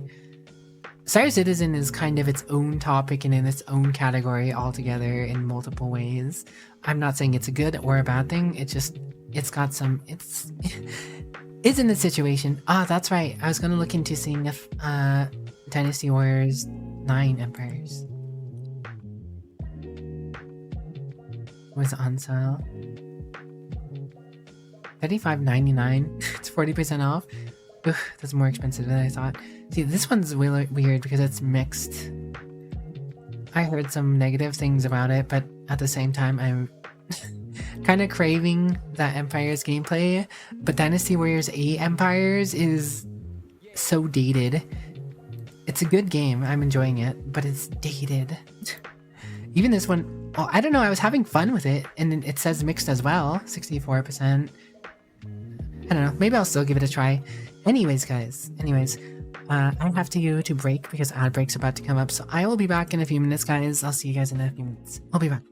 Star Citizen is kind of its own topic and in its own category altogether in multiple ways. I'm not saying it's a good or a bad thing. It's in the situation. Ah, that's right. I was gonna look into seeing if Dynasty Warriors 9 Empires was on sale. $35.99. It's 40% off. Ugh, that's more expensive than I thought. See, this one's really weird because it's mixed. I heard some negative things about it, but at the same time, I'm kind of craving that Empires gameplay. But Dynasty Warriors 8 Empires is so dated. It's a good game. I'm enjoying it, but it's dated. Even this one, well, I don't know. I was having fun with it, and it says mixed as well. 64%. I don't know. Maybe I'll still give it a try. Anyways, guys. I have to go to break because ad break's about to come up. So I will be back in a few minutes, guys. I'll see you guys in a few minutes. I'll be back.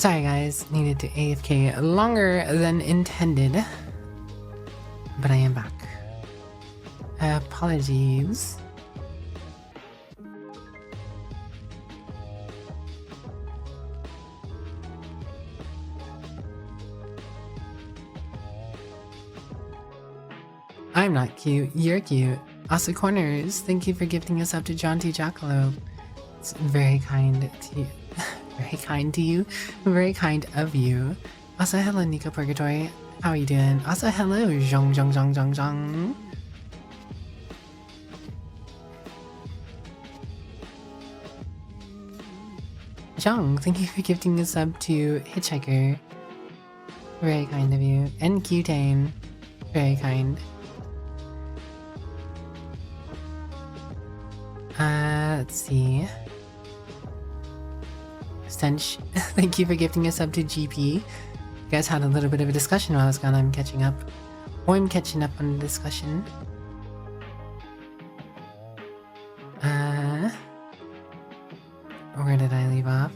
Sorry guys, needed to AFK longer than intended. But I am back. Apologies. I'm not cute, you're cute. Asa Corners, thank you for gifting us up to John T. Jackalope. It's very kind to you. Very kind to you. Very kind of you. Also, hello, Nico Purgatory. How are you doing? Also, hello, Zhong Zhong Zhong Zhong Zhong. Zhong, thank you for gifting us up to Hitchhiker. Very kind of you. And Cutane. Very kind. Let's see. Stench, thank you for gifting us up to GP. You guys had a little bit of a discussion while I was gone. I'm catching up. Or I'm catching up on the discussion. Where did I leave off?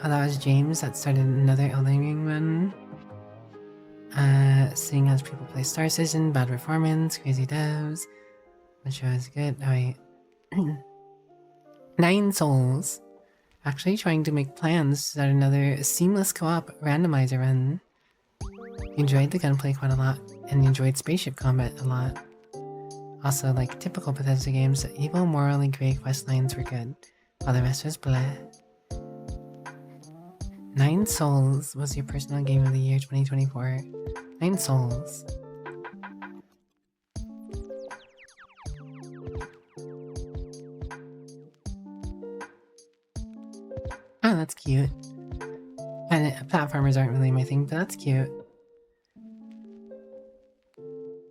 Oh, that was James that started another Elden Ring run. Seeing as people play Star Citizen, bad performance, crazy devs. Which show is good. Oh wait. 9 souls. Actually trying to make plans to start another seamless co-op randomizer run. Enjoyed the gunplay quite a lot, and enjoyed spaceship combat a lot. Also, like typical Bethesda games, the evil, morally grey quest lines were good, while the rest was blah. 9 Souls was your personal game of the year 2024. 9 Souls. Oh, that's cute. And platformers aren't really my thing, but that's cute.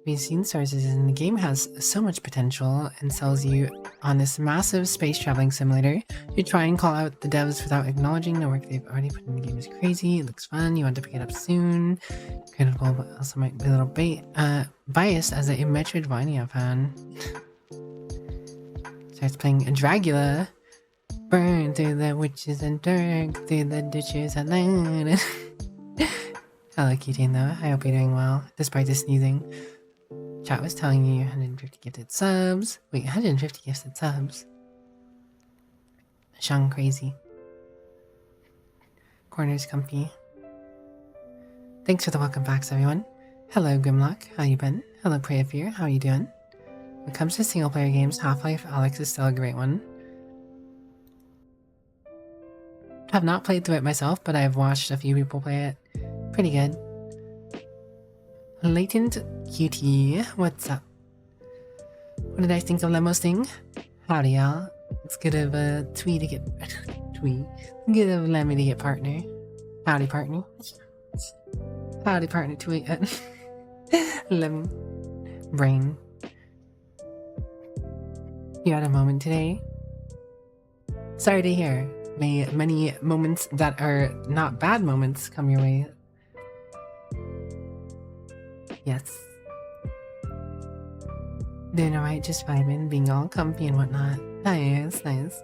We've seen sources and the game has so much potential and sells you on this massive space traveling simulator. You try and call out the devs without acknowledging the work they've already put in the game is crazy. It looks fun. You want to pick it up soon. Critical, but also might be a little biased as a Metroidvania fan. Starts playing Dragula. Burn through the witches and dirt, through the ditches and land. Hello, Keating, though. I hope you're doing well, despite the sneezing. Chat was telling you 150 gifted subs. Wait, 150 gifted subs? Shang crazy. Corners comfy. Thanks for the welcome backs, everyone. Hello, Grimlock. How you been? Hello, Prey of Fear. How you doing? When it comes to single-player games, Half-Life Alyx is still a great one. I've not played through it myself, but I've watched a few people play it. Pretty good. Latent QT, what's up? What did I think of Lemo's thing? Howdy, y'all. It's good of Twee to get good of Lemmy to get partner. Howdy, partner. Howdy, partner. Twee. Lemon. Brain. You had a moment today? Sorry to hear. May many moments that are not bad moments come your way. Yes. Doing alright, just vibing, being all comfy and whatnot. Nice, nice.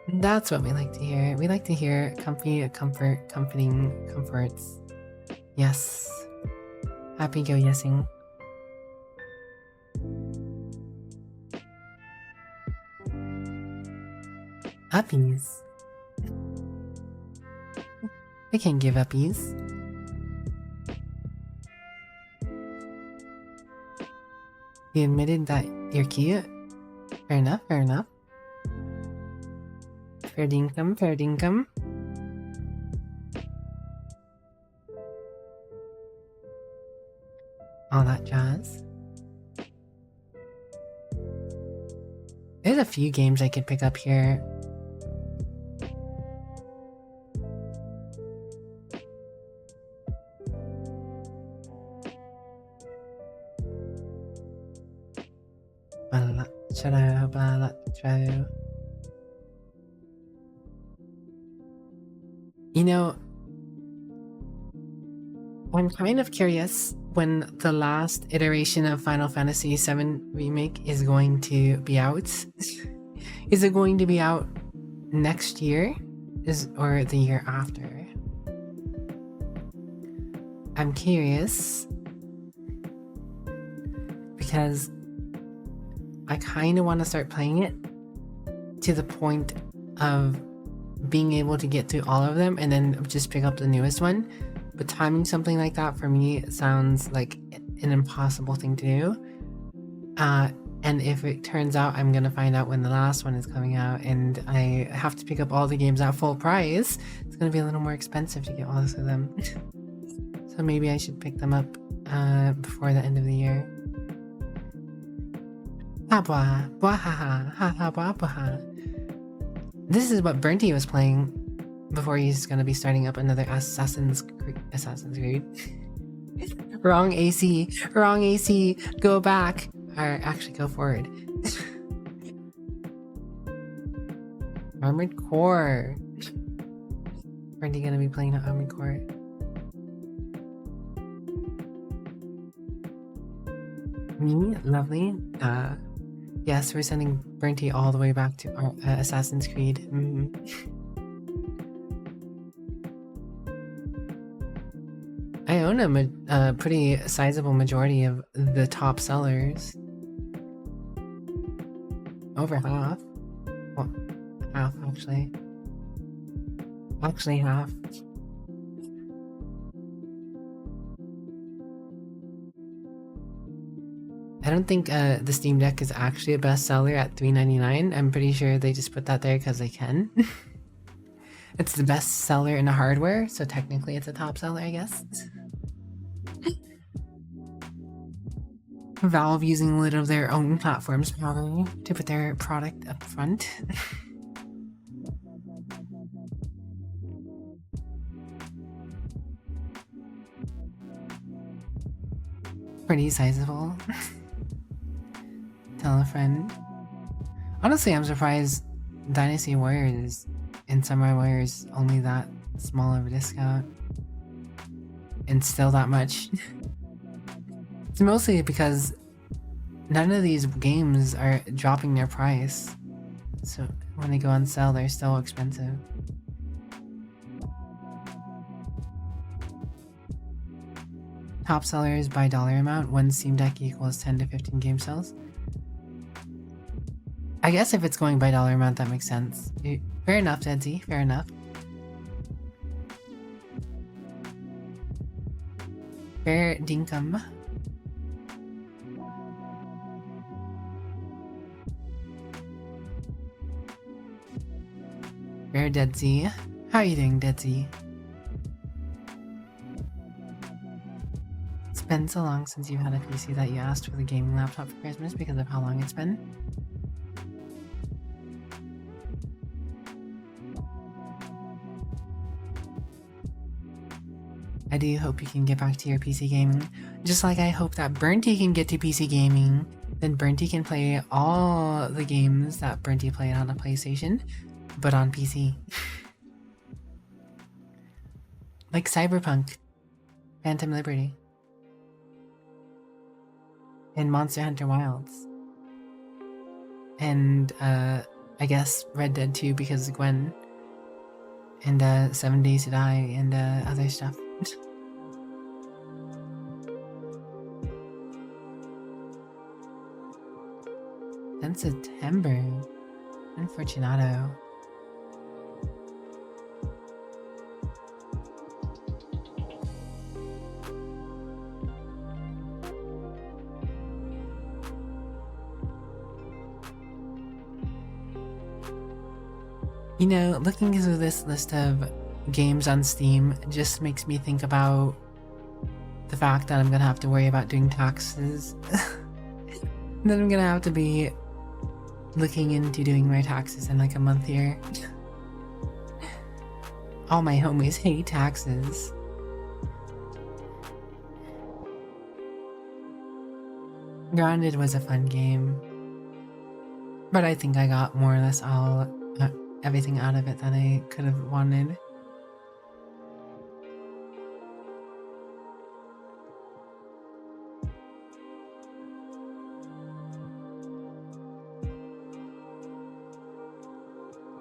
That's what we like to hear. We like to hear comfy, comforting comforts. Yes. Happy go yesing. Uppies. I can't give uppies. You admitted that you're cute. Fair enough, fair enough. Fair dinkum, fair dinkum. All that jazz. There's a few games I could pick up here. You know, I'm kind of curious when the last iteration of Final Fantasy VII Remake is going to be out. Is it going to be out next year or the year after. I'm curious because I kind of want to start playing it to the point of being able to get through all of them and then just pick up the newest one. But timing something like that for me sounds like an impossible thing to do. And if it turns out I'm gonna find out when the last one is coming out and I have to pick up all the games at full price, it's gonna be a little more expensive to get all of them. So maybe I should pick them up before the end of the year. This is what Burnty was playing before he's gonna be starting up another Assassin's Creed. Wrong AC, go back, or actually go forward. Armored Core. Burnty gonna be playing the Armored Core. Me? Lovely. Yes, we're sending Burnty all the way back to our, Assassin's Creed. I own a pretty sizable majority of the top sellers. Over half. Well, half actually. Actually half. I don't think the Steam Deck is actually a bestseller at $3.99. I'm pretty sure they just put that there because they can. It's the best seller in the hardware, so technically it's a top seller, I guess. Valve using a little of their own platforms probably to put their product up front. Pretty sizable. Tell a friend. Honestly, I'm surprised Dynasty Warriors and Samurai Warriors only that small of a discount. And still that much. It's mostly because none of these games are dropping their price. So when they go on sale, they're still expensive. Top sellers by dollar amount. One Steam Deck equals 10 to 15 game sales. I guess if it's going by dollar amount, that makes sense. Fair enough, Dedsy. Fair enough. Fair dinkum. Fair Dedsy. How are you doing, Dedsy? It's been so long since you've had a PC that you asked for the gaming laptop for Christmas because of how long it's been. I do hope you can get back to your PC gaming. Just like I hope that Burnty can get to PC gaming. Then Burnty can play all the games that Burnty played on a PlayStation, but on PC. Like Cyberpunk, Phantom Liberty, and Monster Hunter Wilds. And I guess Red Dead 2 because of Gwen. And 7 Days to Die and other stuff. Then September. Unfortunato. You know, looking through this list of games on Steam just makes me think about the fact that I'm gonna have to worry about doing taxes. Then I'm gonna have to be looking into doing my taxes in like a month here. All my homies hate taxes. Grounded was a fun game, but I think I got more or less everything out of it that I could have wanted.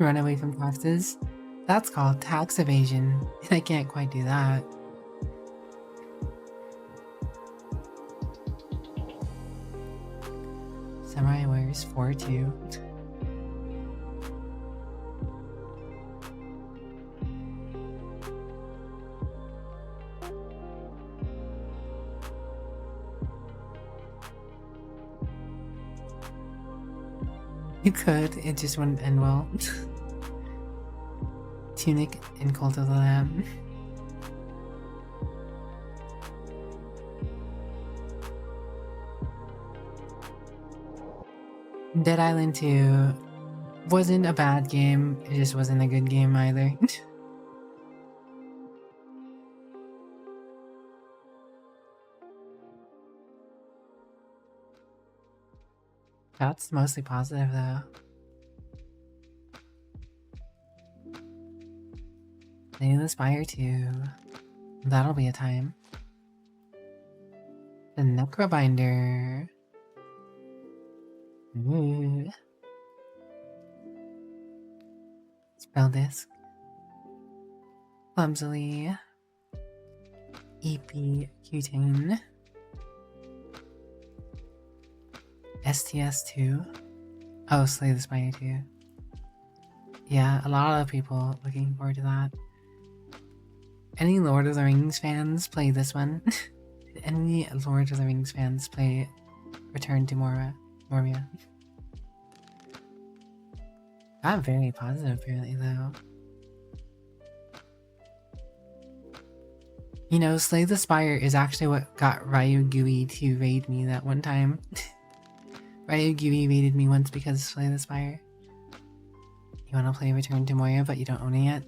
run away from taxes. That's called tax evasion, and I can't quite do that. Samurai Warriors 4-2. You could, it just wouldn't end well. Tunic and Cult of the Lamb. Dead Island 2 wasn't a bad game, it just wasn't a good game either. That's mostly positive though. Slay the Spire 2. That'll be a time. The Necrobinder. Ooh. Spell Disc. Clumsily. EP Cutane. STS2. Oh, Slay the Spire 2. Yeah, a lot of people looking forward to that. Any Lord of the Rings fans play this one? Did any Lord of the Rings fans play Return to Moria? Got very positive apparently though. You know, Slay the Spire is actually what got Ryugui to raid me that one time. Ryugui raided me once because of Slay the Spire. You wanna play Return to Moria but you don't own it yet?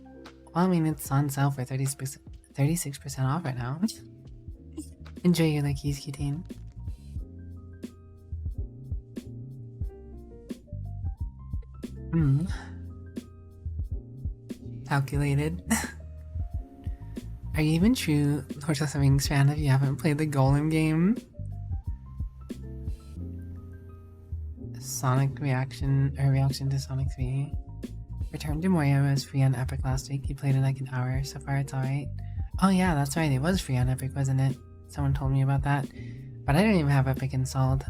Well, I mean, it's on sale for 36% off right now. Enjoy your luckies, Cutane. Calculated. Are you even true Lord of the Rings fan if you haven't played the Golem game? Sonic reaction to Sonic 3. Return to Moria was free on Epic last week. You played in like an hour. So far it's alright. Oh yeah, that's right. It was free on Epic, wasn't it? Someone told me about that. But I didn't even have Epic installed.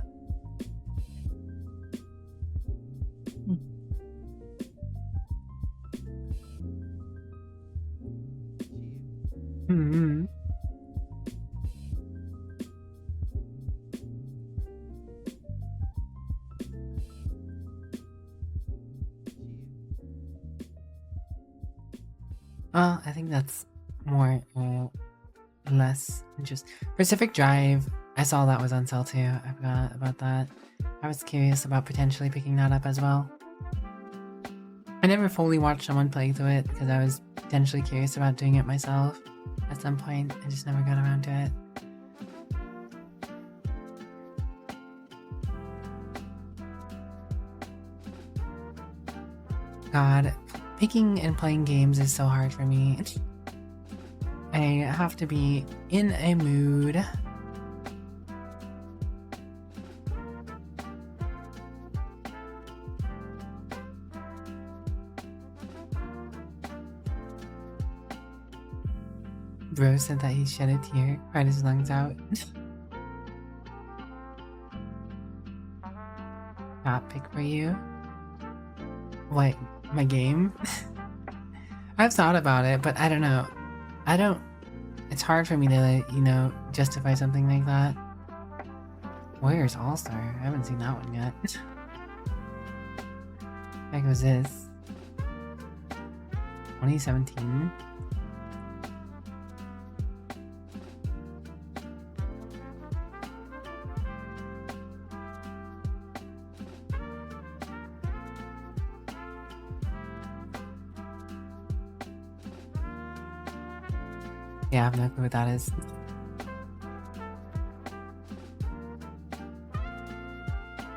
Well, I think that's more less just Pacific Drive. I saw that was on sale too. I forgot about that. I was curious about potentially picking that up as well. I never fully watched someone play through it because I was potentially curious about doing it myself at some point. I just never got around to it. God, picking and playing games is so hard for me. I have to be in a mood. Bro said that he shed a tear, cried his lungs out. Not pick for you? What, my game? I've thought about it, but I don't know. It's hard for me to, you know, justify something like that. Warriors All-Star? I haven't seen that one yet. What the heck was this? 2017? Yeah, I have no clue what that is.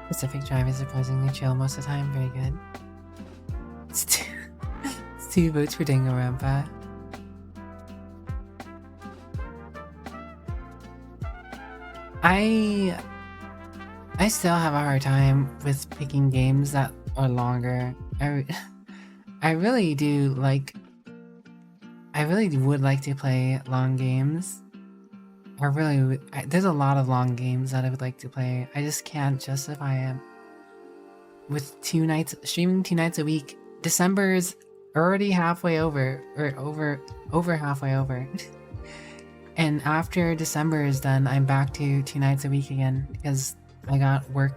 Pacific Drive is surprisingly chill most of the time. Very good. It's 2 votes for Danganronpa. I still have a hard time with picking games that are longer. I I really do like... I really would like to play long games. There's a lot of long games that I would like to play. I just can't justify it. With streaming 2 nights a week, December's already halfway over, or over halfway over. And after December is done, I'm back to 2 nights a week again because I got work.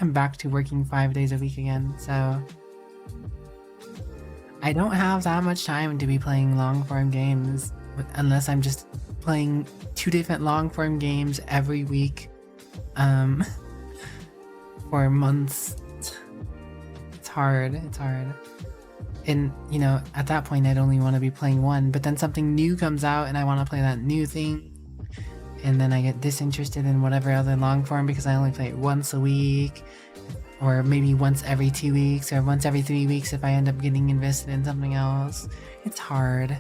I'm back to working 5 days a week again, so I don't have that much time to be playing long form games unless I'm just playing 2 different long form games every week for months. It's hard. And, you know, at that point I'd only want to be playing one, but then something new comes out and I want to play that new thing. And then I get disinterested in whatever other long form because I only play it once a week. Or maybe once every 2 weeks, or once every 3 weeks if I end up getting invested in something else. It's hard.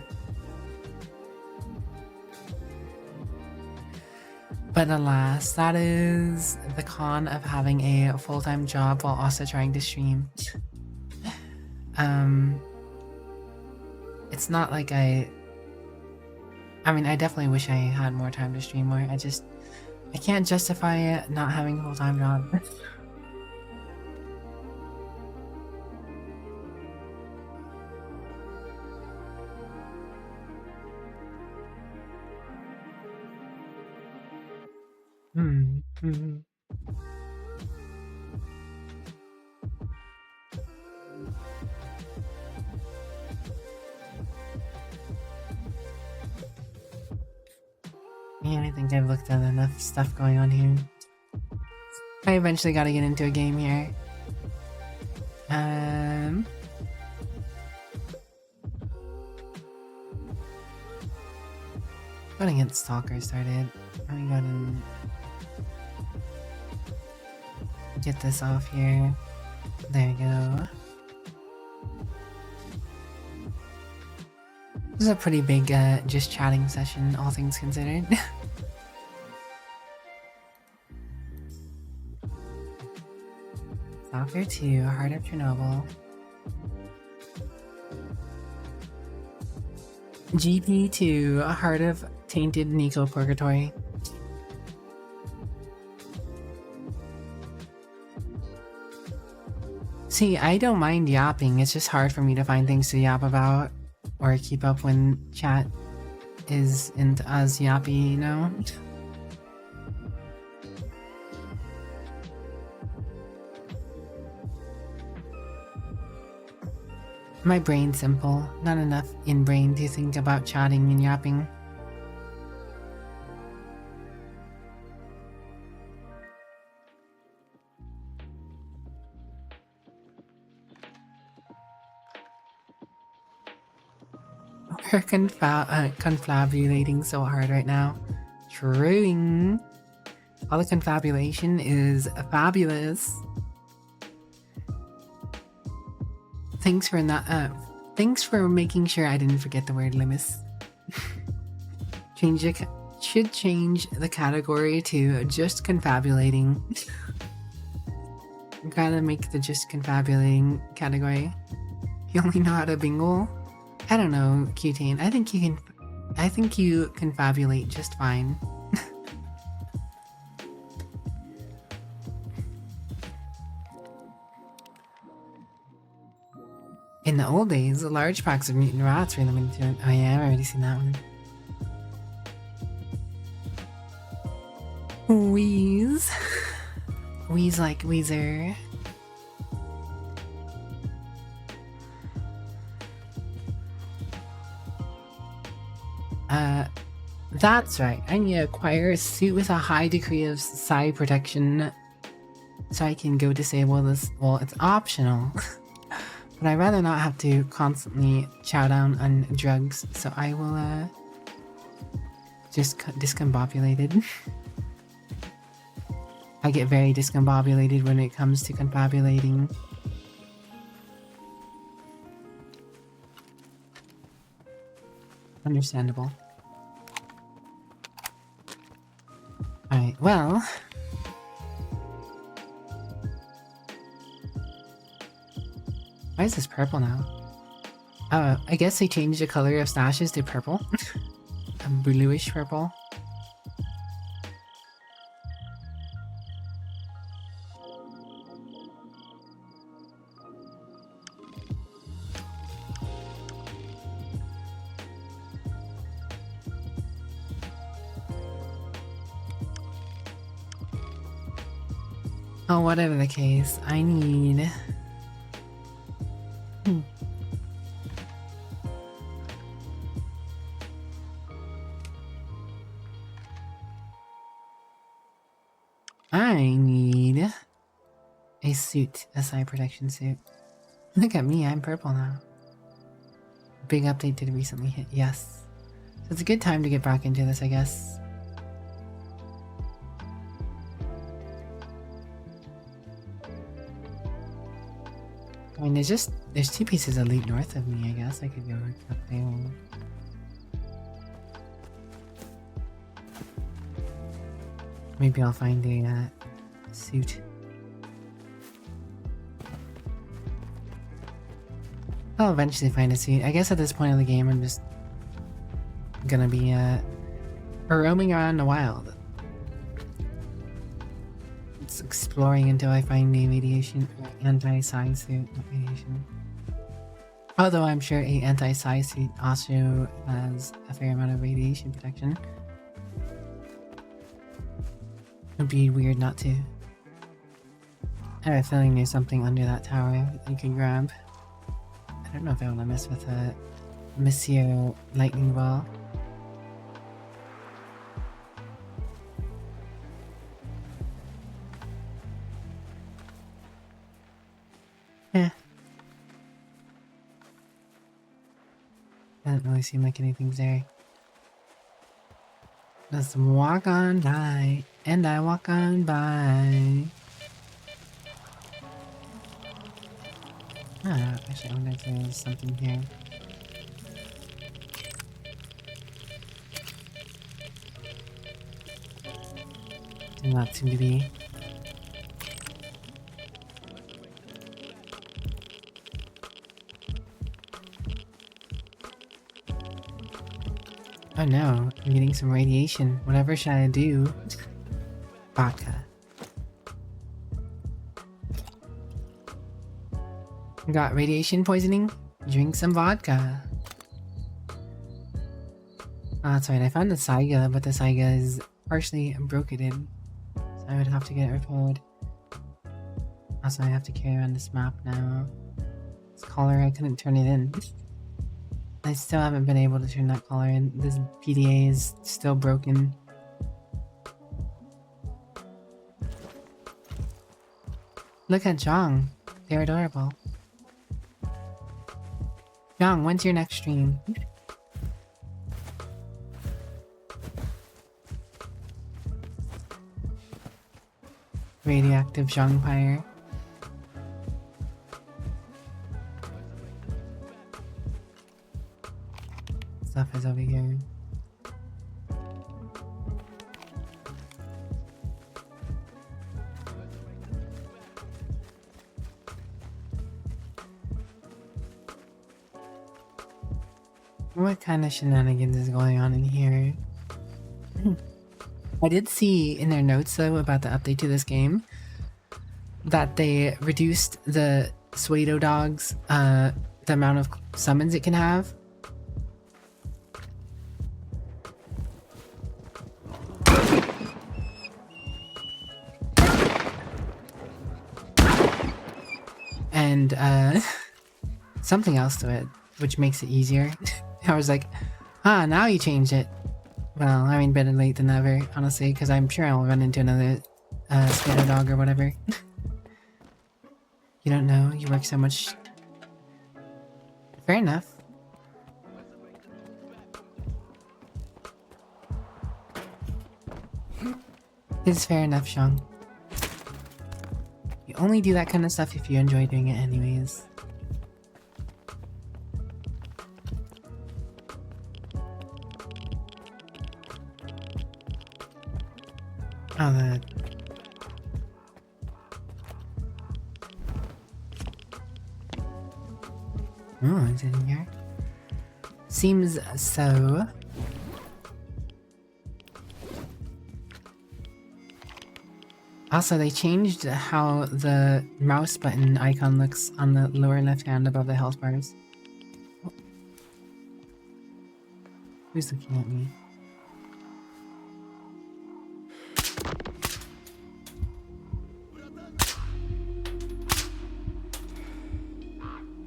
But alas, that is the con of having a full-time job while also trying to stream. It's not like I mean, I definitely wish I had more time to stream more. I can't justify it not having a full-time job. Yeah, I think I've looked at enough stuff going on here. I eventually gotta get into a game here. Gotta get Stalker started. Let me go ahead and get this off here. There we go. This is a pretty big just chatting session, all things considered. Stalker 2, Heart of Chernobyl. GP2, Heart of Tainted Nico Purgatory. See, I don't mind yapping, it's just hard for me to find things to yap about or keep up when chat isn't as yappy, you know? My brain's simple, not enough in-brain to think about chatting and yapping. We're confabulating so hard right now. Truing. All the confabulation is fabulous. Thanks for making sure I didn't forget the word limus. Should change the category to just confabulating. Gotta make the just confabulating category. You only know how to bingle? I don't know, Cutane. I think you confabulate just fine. In the old days, large packs of mutant rats were limited to... Oh yeah, I've already seen that one. Wheeze. Wheeze like Weezer. That's right. I need to acquire a suit with a high degree of psi protection so I can go disable this. Well, it's optional. But I'd rather not have to constantly chow down on drugs, so I will, just discombobulated. I get very discombobulated when it comes to confabulating. Understandable. Alright, well... Why is this purple now? I guess they changed the color of stashes to purple. A bluish purple. Oh, whatever the case, I need... I need a suit, a side protection suit. Look at me, I'm purple now. Big update did recently hit, yes. So it's a good time to get back into this, I guess. I mean, there's 2 pieces of loot north of me, I guess. I could go up there. Maybe I'll find a suit. I'll eventually find a suit. I guess at this point of the game, I'm just gonna be roaming around the wild. It's exploring until I find a radiation anti-psi suit. Not radiation. Although I'm sure a anti-psi suit also has a fair amount of radiation protection. It'd be weird not to. I have a feeling there's something under that tower that you can grab. I don't know if I want to mess with a Monsieur Lightning Ball. Eh. Doesn't really seem like anything's there. Let's walk on by, and I walk on by. Ah, actually, I wonder if there's something here. Not seem to be. Oh no, I'm getting some radiation. Whatever should I do? Vodka. Got radiation poisoning? Drink some vodka. Ah, that's right, I found the Saiga, but the Saiga is partially broken. So I would have to get it repaired. Also, I have to carry around this map now. This collar, I couldn't turn it in. I still haven't been able to turn that collar in. This PDA is still broken. Look at Zhang. They're adorable. Zhang, when's your next stream? Radioactive Zhangpire. Stuff is over here. What kind of shenanigans is going on in here? I did see in their notes though about the update to this game that they reduced the Suedo dogs, the amount of summons it can have. And something else to it, which makes it easier. I was like, ah, now you changed it. Well, I mean, better late than never, honestly, because I'm sure I'll run into another Suedo dog or whatever. You don't know, you work so much. Fair enough. It's fair enough, Sean. You only do that kind of stuff if you enjoy doing it anyways. Oh, the... Oh, is it in here? Seems so. Also, they changed how the mouse button icon looks on the lower left hand above the health bars. Oh. Who's looking at me?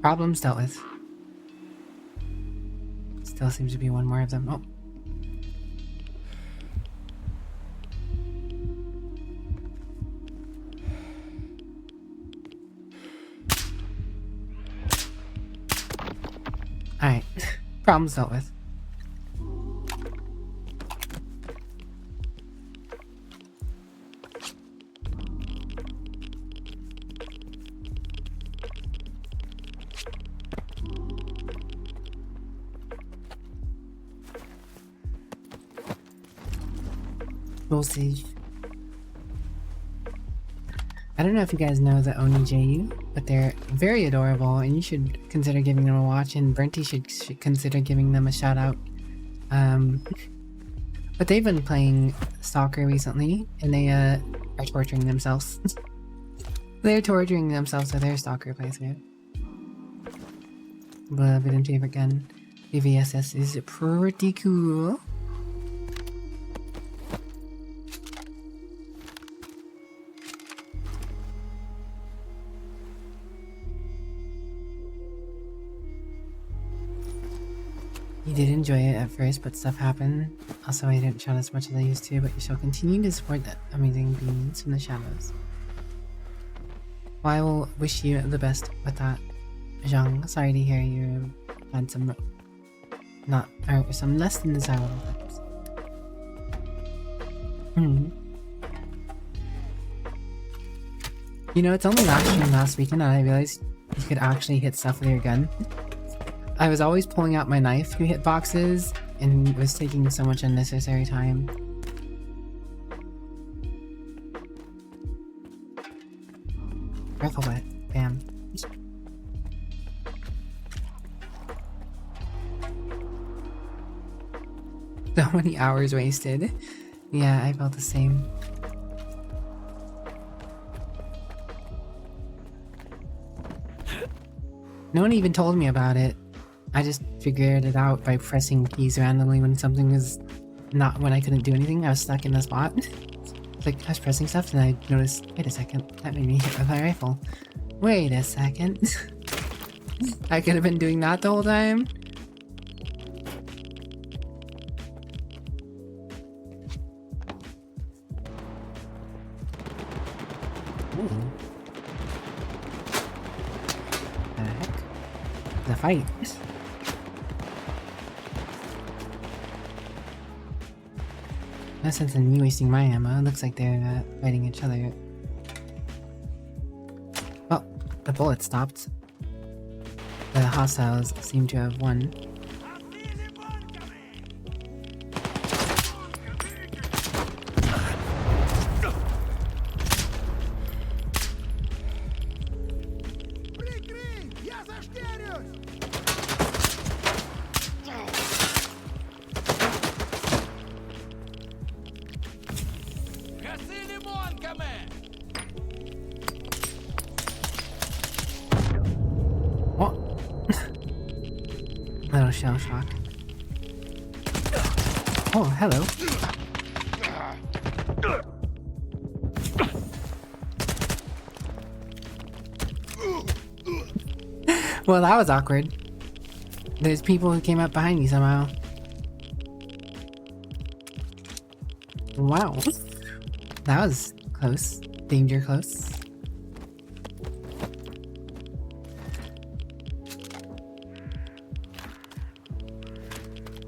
Problems dealt with. Still seems to be one more of them. Oh. Alright. Problems dealt with. Sausage. I don't know if you guys know the Oni JU, but they're very adorable and you should consider giving them a watch, and Brenty should consider giving them a shout out. But they've been playing soccer recently and they are torturing themselves. They're torturing themselves with their soccer playthrough. Beloved and favorite gun. VVSS is pretty cool. You did enjoy it at first, but stuff happened. Also, I didn't shout as much as I used to, but you shall continue to support that amazing beings from the shadows. Well, I will wish you the best with that, Zhang. Sorry to hear you had some some less than desirable things. You know, it's only last weekend that I realized you could actually hit stuff with your gun. I was always pulling out my knife to hit boxes, and it was taking so much unnecessary time. Rifle butt. Bam. So many hours wasted. Yeah, I felt the same. No one even told me about it. I just figured it out by pressing keys randomly when something was not when I couldn't do anything. I was stuck in the spot. It's like I was pressing stuff and I noticed, wait a second, that made me hit with my rifle. Wait a second. I could have been doing that the whole time. Ooh. The heck? The fight. No sense in me wasting my ammo. It looks like they're fighting each other. Oh, the bullet stopped. The hostiles seem to have won. Little shell shock. Oh, hello. Well, that was awkward. There's people who came up behind me somehow. Wow. That was close. Danger close.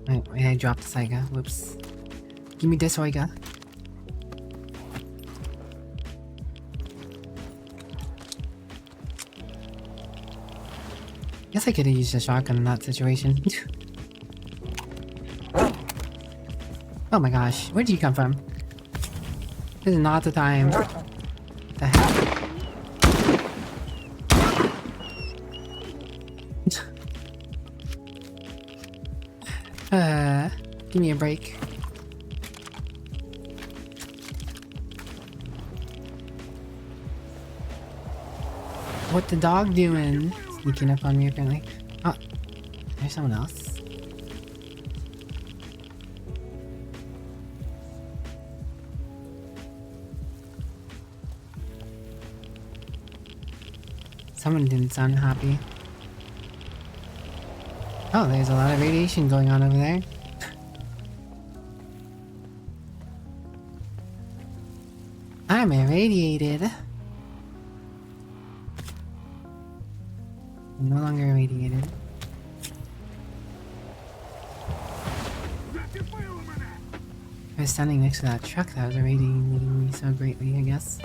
Wait, I dropped the Saiga. Whoops. Give me this Saiga. Guess I could have used a shotgun in that situation. Oh my gosh, where did you come from? This is not the time. The heck? Give me a break. What the dog doing? Sneaking up on me apparently. Oh, there's someone else. Someone didn't sound happy. Oh, there's a lot of radiation going on over there. I'm irradiated. I'm no longer irradiated. I was standing next to that truck that was irradiating me so greatly, I guess.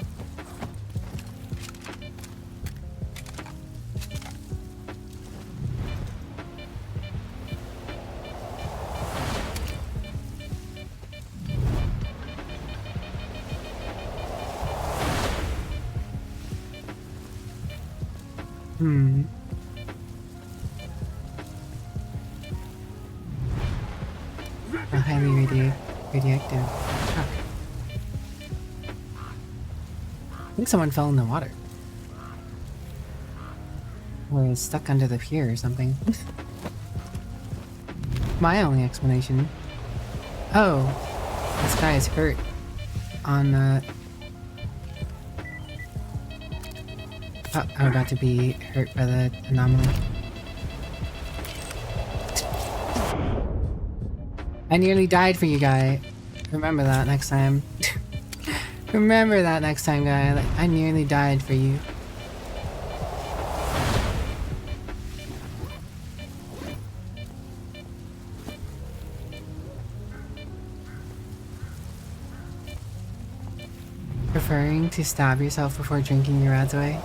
A highly radioactive truck. I think someone fell in the water. Or is stuck under the pier or something. My only explanation. Oh, this guy is hurt on oh, I'm about to be hurt by the anomaly. I nearly died for you, guy. Remember that next time. Remember that next time, guy. Like, I nearly died for you. Preferring to stab yourself before drinking your ads away?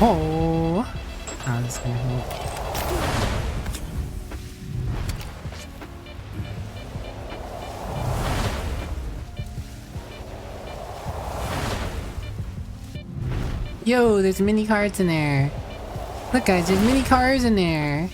Oh, this is gonna hurt. Yo, there's mini carts in there. Look, guys, there's mini cars in there.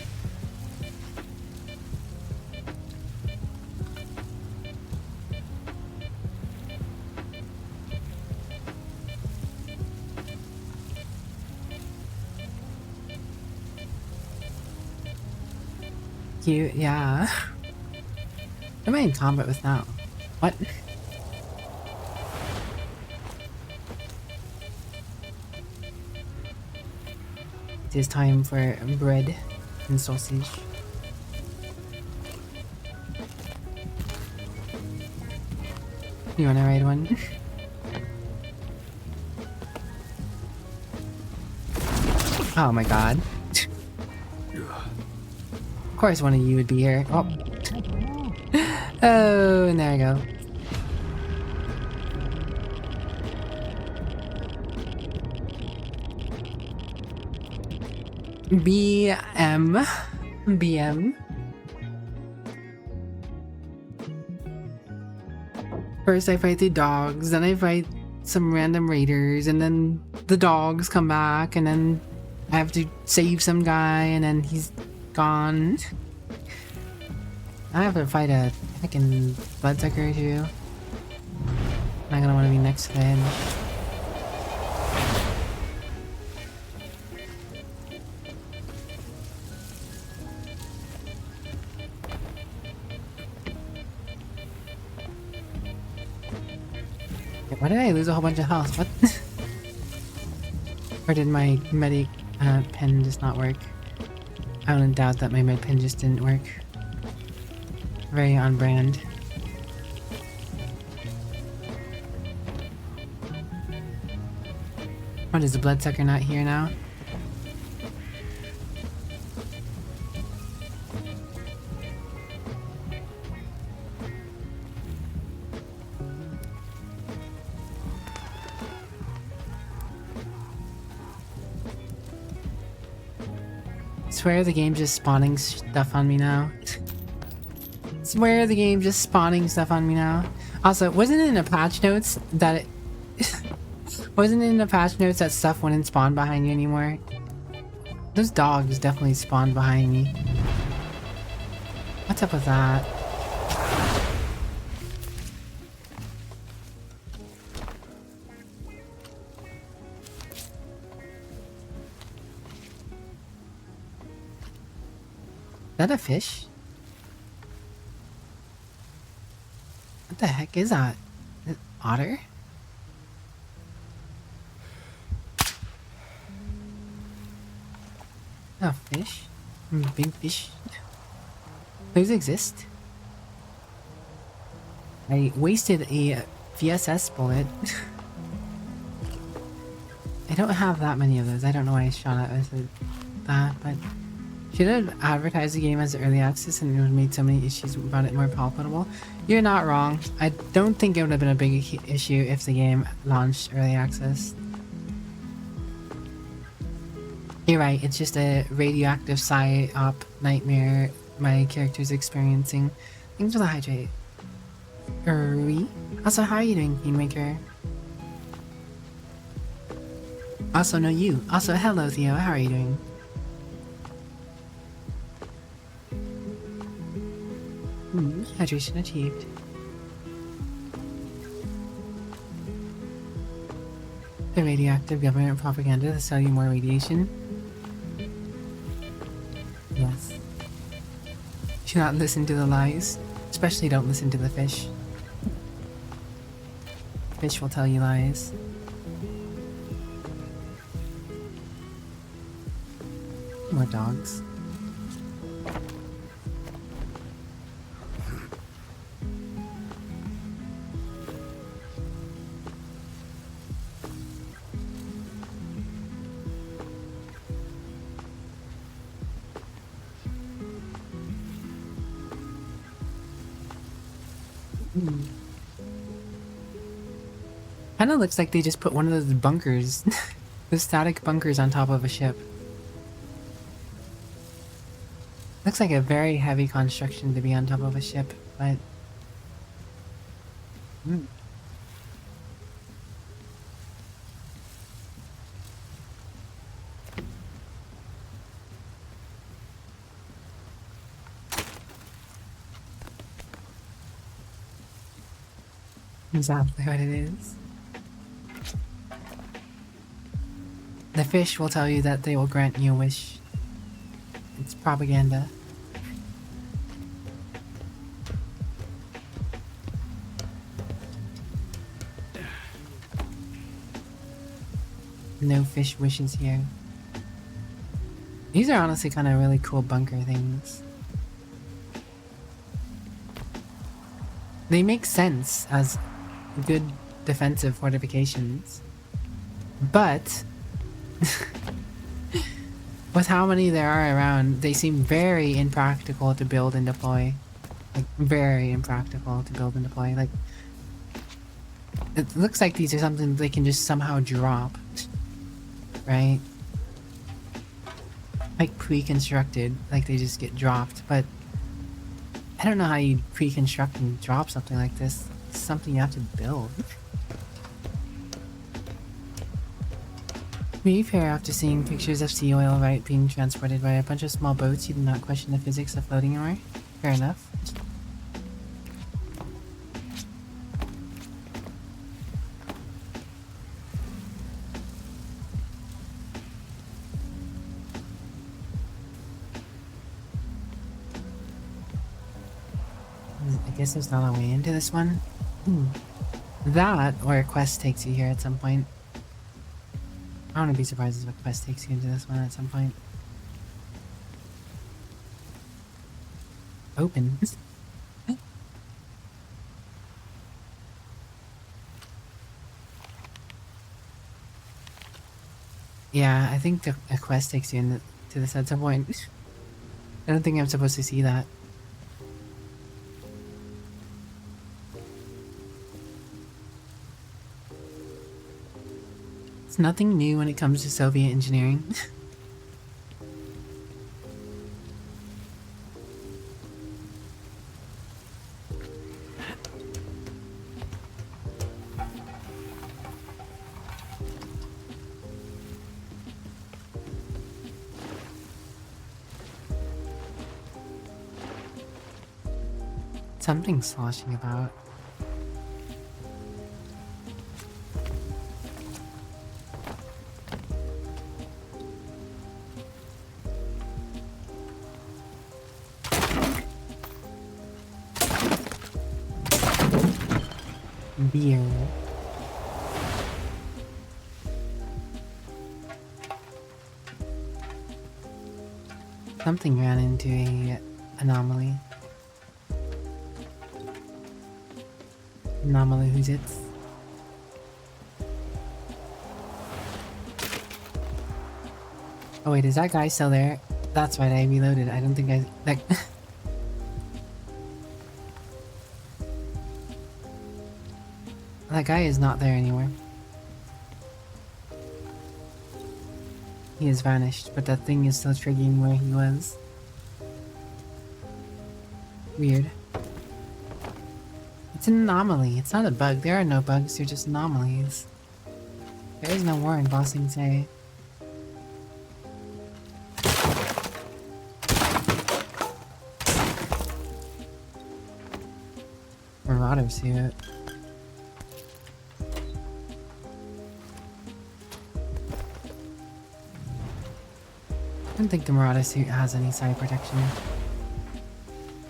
Cute, yeah. What am I in combat with now? What? It is time for bread and sausage. You wanna ride one? Oh my god. Of course one of you would be here. Oh. Oh, and there I go. BM. First I fight the dogs, then I fight some random raiders, and then the dogs come back, and then I have to save some guy, and then he's gone. I have to fight a fucking bloodsucker too. I'm not gonna want to be next to him. Why did I lose a whole bunch of health? What? Or did my medic pen just not work? I don't doubt that my med pen just didn't work. Very on brand. What, is the bloodsucker not here now? I swear the game's just spawning stuff on me now. swear the game just spawning stuff on me now. Also, wasn't it in the patch notes that it... wasn't it in the patch notes that stuff wouldn't spawn behind you anymore? Those dogs definitely spawned behind me. What's up with that? Is that a fish? What the heck is that? Is it otter? Oh, fish? Big fish? Those exist? I wasted a VSS bullet. I don't have that many of those. I don't know why I shot it with that, but should have advertised the game as early access and it would have made so many issues about it more palatable. You're not wrong. I don't think it would have been a big issue if the game launched early access. You're right, it's just a radioactive psy-op nightmare my character's experiencing. Thanks for the hydrate. Also, how are you doing, Kingmaker? Also, no you. Also, hello Theo, how are you doing? Hydration achieved. The radioactive government propaganda to sell you more radiation. Yes. Do not listen to the lies. Especially don't listen to the fish. Fish will tell you lies. More dogs. Kinda looks like they just put one of those bunkers, those static bunkers on top of a ship. Looks like a very heavy construction to be on top of a ship, but... Exactly what it is. The fish will tell you that they will grant you a wish. It's propaganda. No fish wishes here. These are honestly kind of really cool bunker things. They make sense as good defensive fortifications. But with how many there are around, they seem very impractical to build and deploy. Like, very impractical to build and deploy. Like, it looks like these are something they can just somehow drop. Right? Like, pre-constructed. Like, they just get dropped. But I don't know how you pre-construct and drop something like this. It's something you have to build. Be fair, after seeing pictures of sea oil right being transported by a bunch of small boats, you did not question the physics of floating anywhere? Fair enough. I guess there's not a way into this one. That, or a quest takes you here at some point. I wouldn't be surprised if a quest takes you into this one at some point. Open. Yeah, I think a quest takes you into this at some point. I don't think I'm supposed to see that. It's nothing new when it comes to Soviet engineering. Something sloshing about. Beer. Something ran into a anomaly. Anomaly who's it? Oh wait, is that guy still there? That's right, I reloaded. I don't think I... That, that guy is not there anymore. He has vanished, but that thing is still triggering where he was. Weird. It's an anomaly. It's not a bug. There are no bugs. They're just anomalies. There is no war in Bossing Say. Marauder suit. I don't think the Marauder suit has any side protection.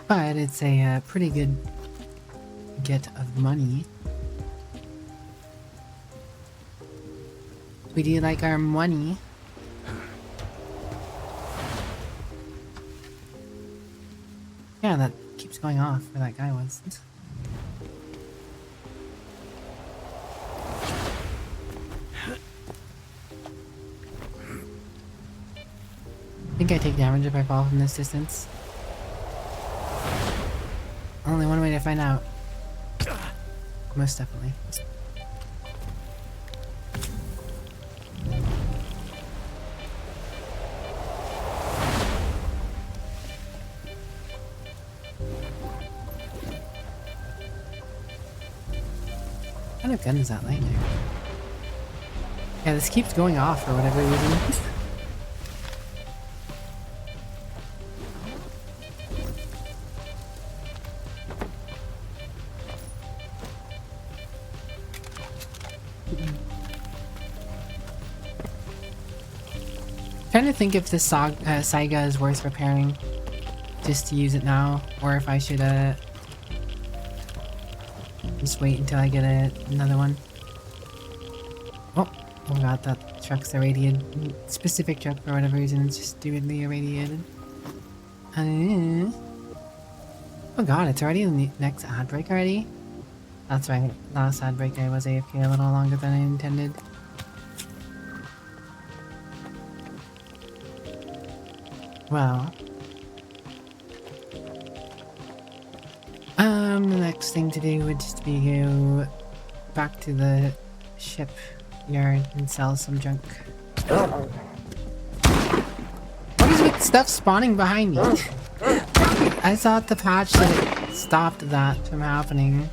But it's a pretty good get of money. We do like our money. Yeah, that keeps going off where that guy was. I think I take damage if I fall from this distance. Only one way to find out. Most definitely. What kind of gun is that laying there? Yeah, this keeps going off for whatever reason. Trying to think if this Saiga is worth repairing just to use it now, or if I should just wait until I get another one. Oh god, that truck's irradiated. Specific truck for whatever reason, it's just stupidly irradiated. Oh god, it's already in the next ad break already? That's right, last ad break I was AFK a little longer than I intended. Well, the next thing to do would just be go back to the shipyard and sell some junk. What is with stuff spawning behind me? I thought the patch that stopped that from happening.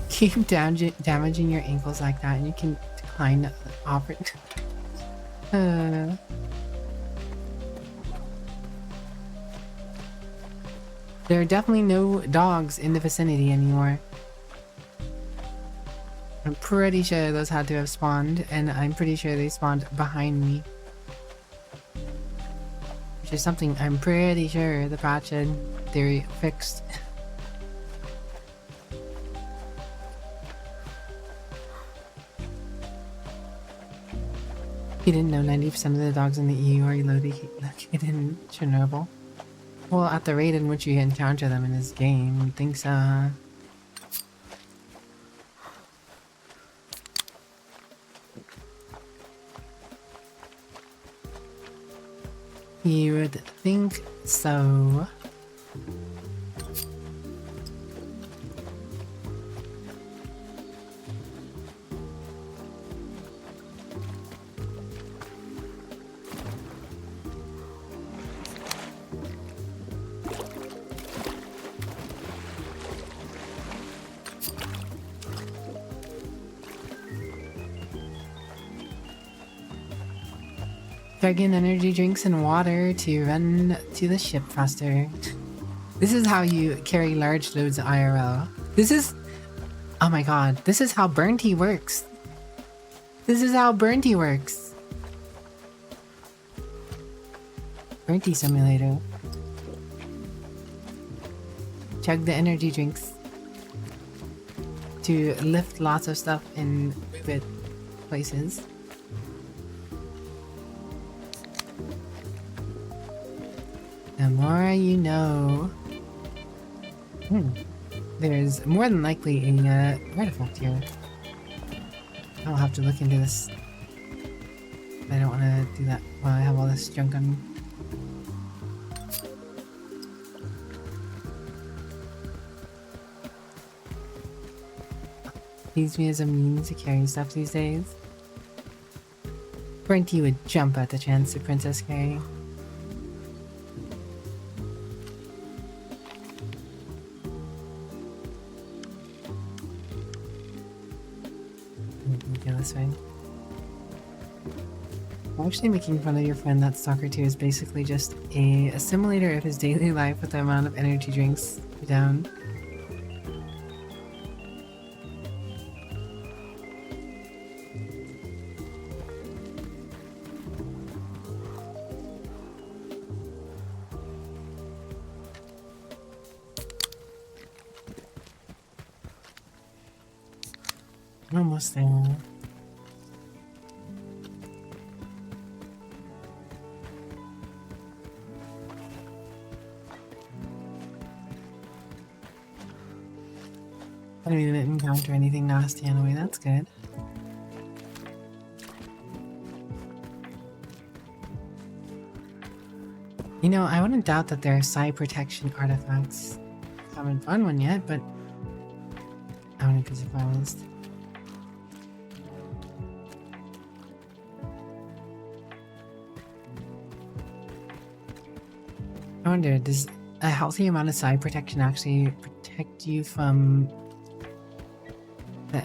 Keep damaging your ankles like that and you can decline the offer. There are definitely no dogs in the vicinity anymore. I'm pretty sure those had to have spawned, and I'm pretty sure they spawned behind me. Which is something I'm pretty sure the patch in theory fixed. You didn't know 90% of the dogs in the EU are located in Chernobyl? Well, at the rate in which you encounter them in this game, you'd think so, huh? You would think so. Chug in energy drinks and water to run to the ship faster. This is how you carry large loads of IRL. This is... Oh my god, this is how burn tea works. This is how burn tea works. Burn tea simulator. Chug the energy drinks to lift lots of stuff and move it places. The more you know. There's more than likely a artifact here. I'll have to look into this. I don't want to do that while I have all this junk on me. Use me as a means to carry stuff these days. Brinty would jump at the chance to Princess Carry. Go this way. Actually, making fun of your friend that Stalker 2 is basically just a simulator of his daily life with the amount of energy drinks down. Almost there. I didn't encounter anything nasty on the way, that's good. You know, I wouldn't doubt that there are psi protection artifacts. Haven't found one yet, but I wouldn't be surprised. I wonder, does a healthy amount of psi protection actually protect you from the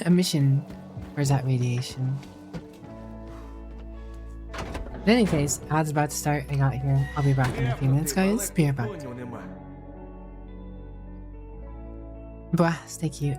emission, or is that radiation? In any case, ad's about to start. I got here. I'll be back in a few minutes, guys. Be right back. Blah, stay cute.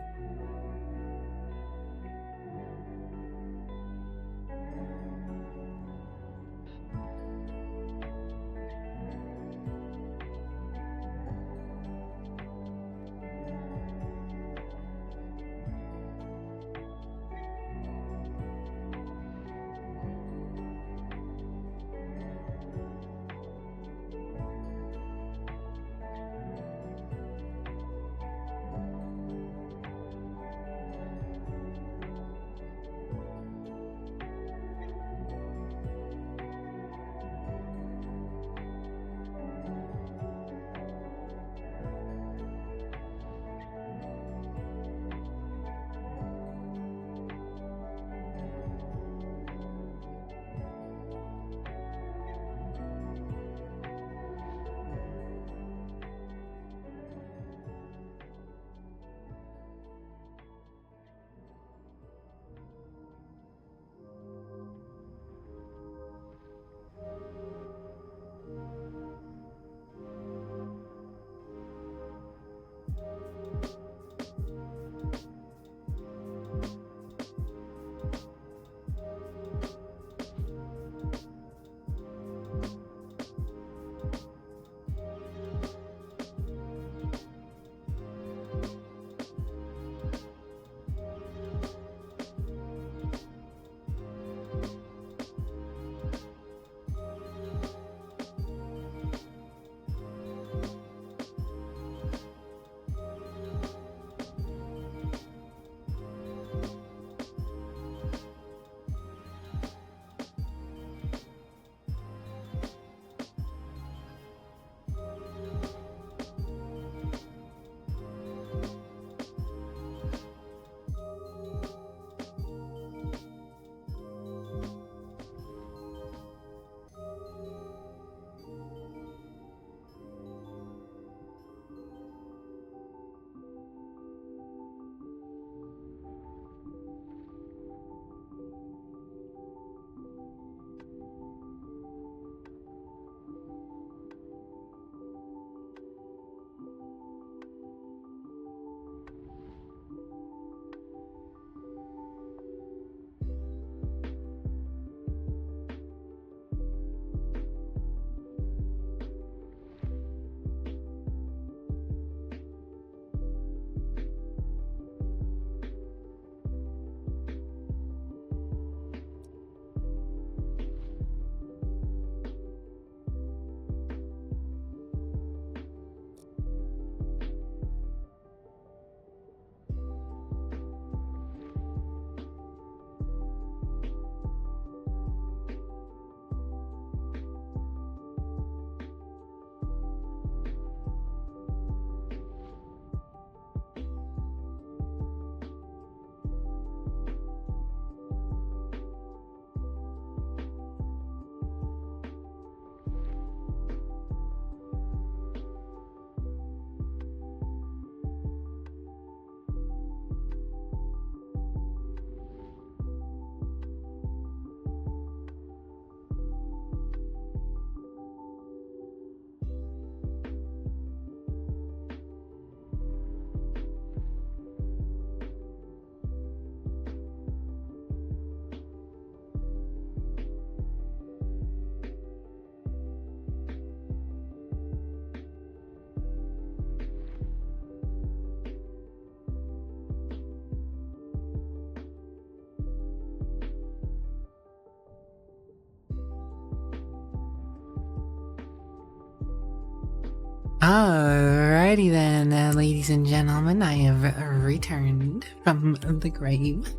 Alrighty then, ladies and gentlemen, I have returned from the grave.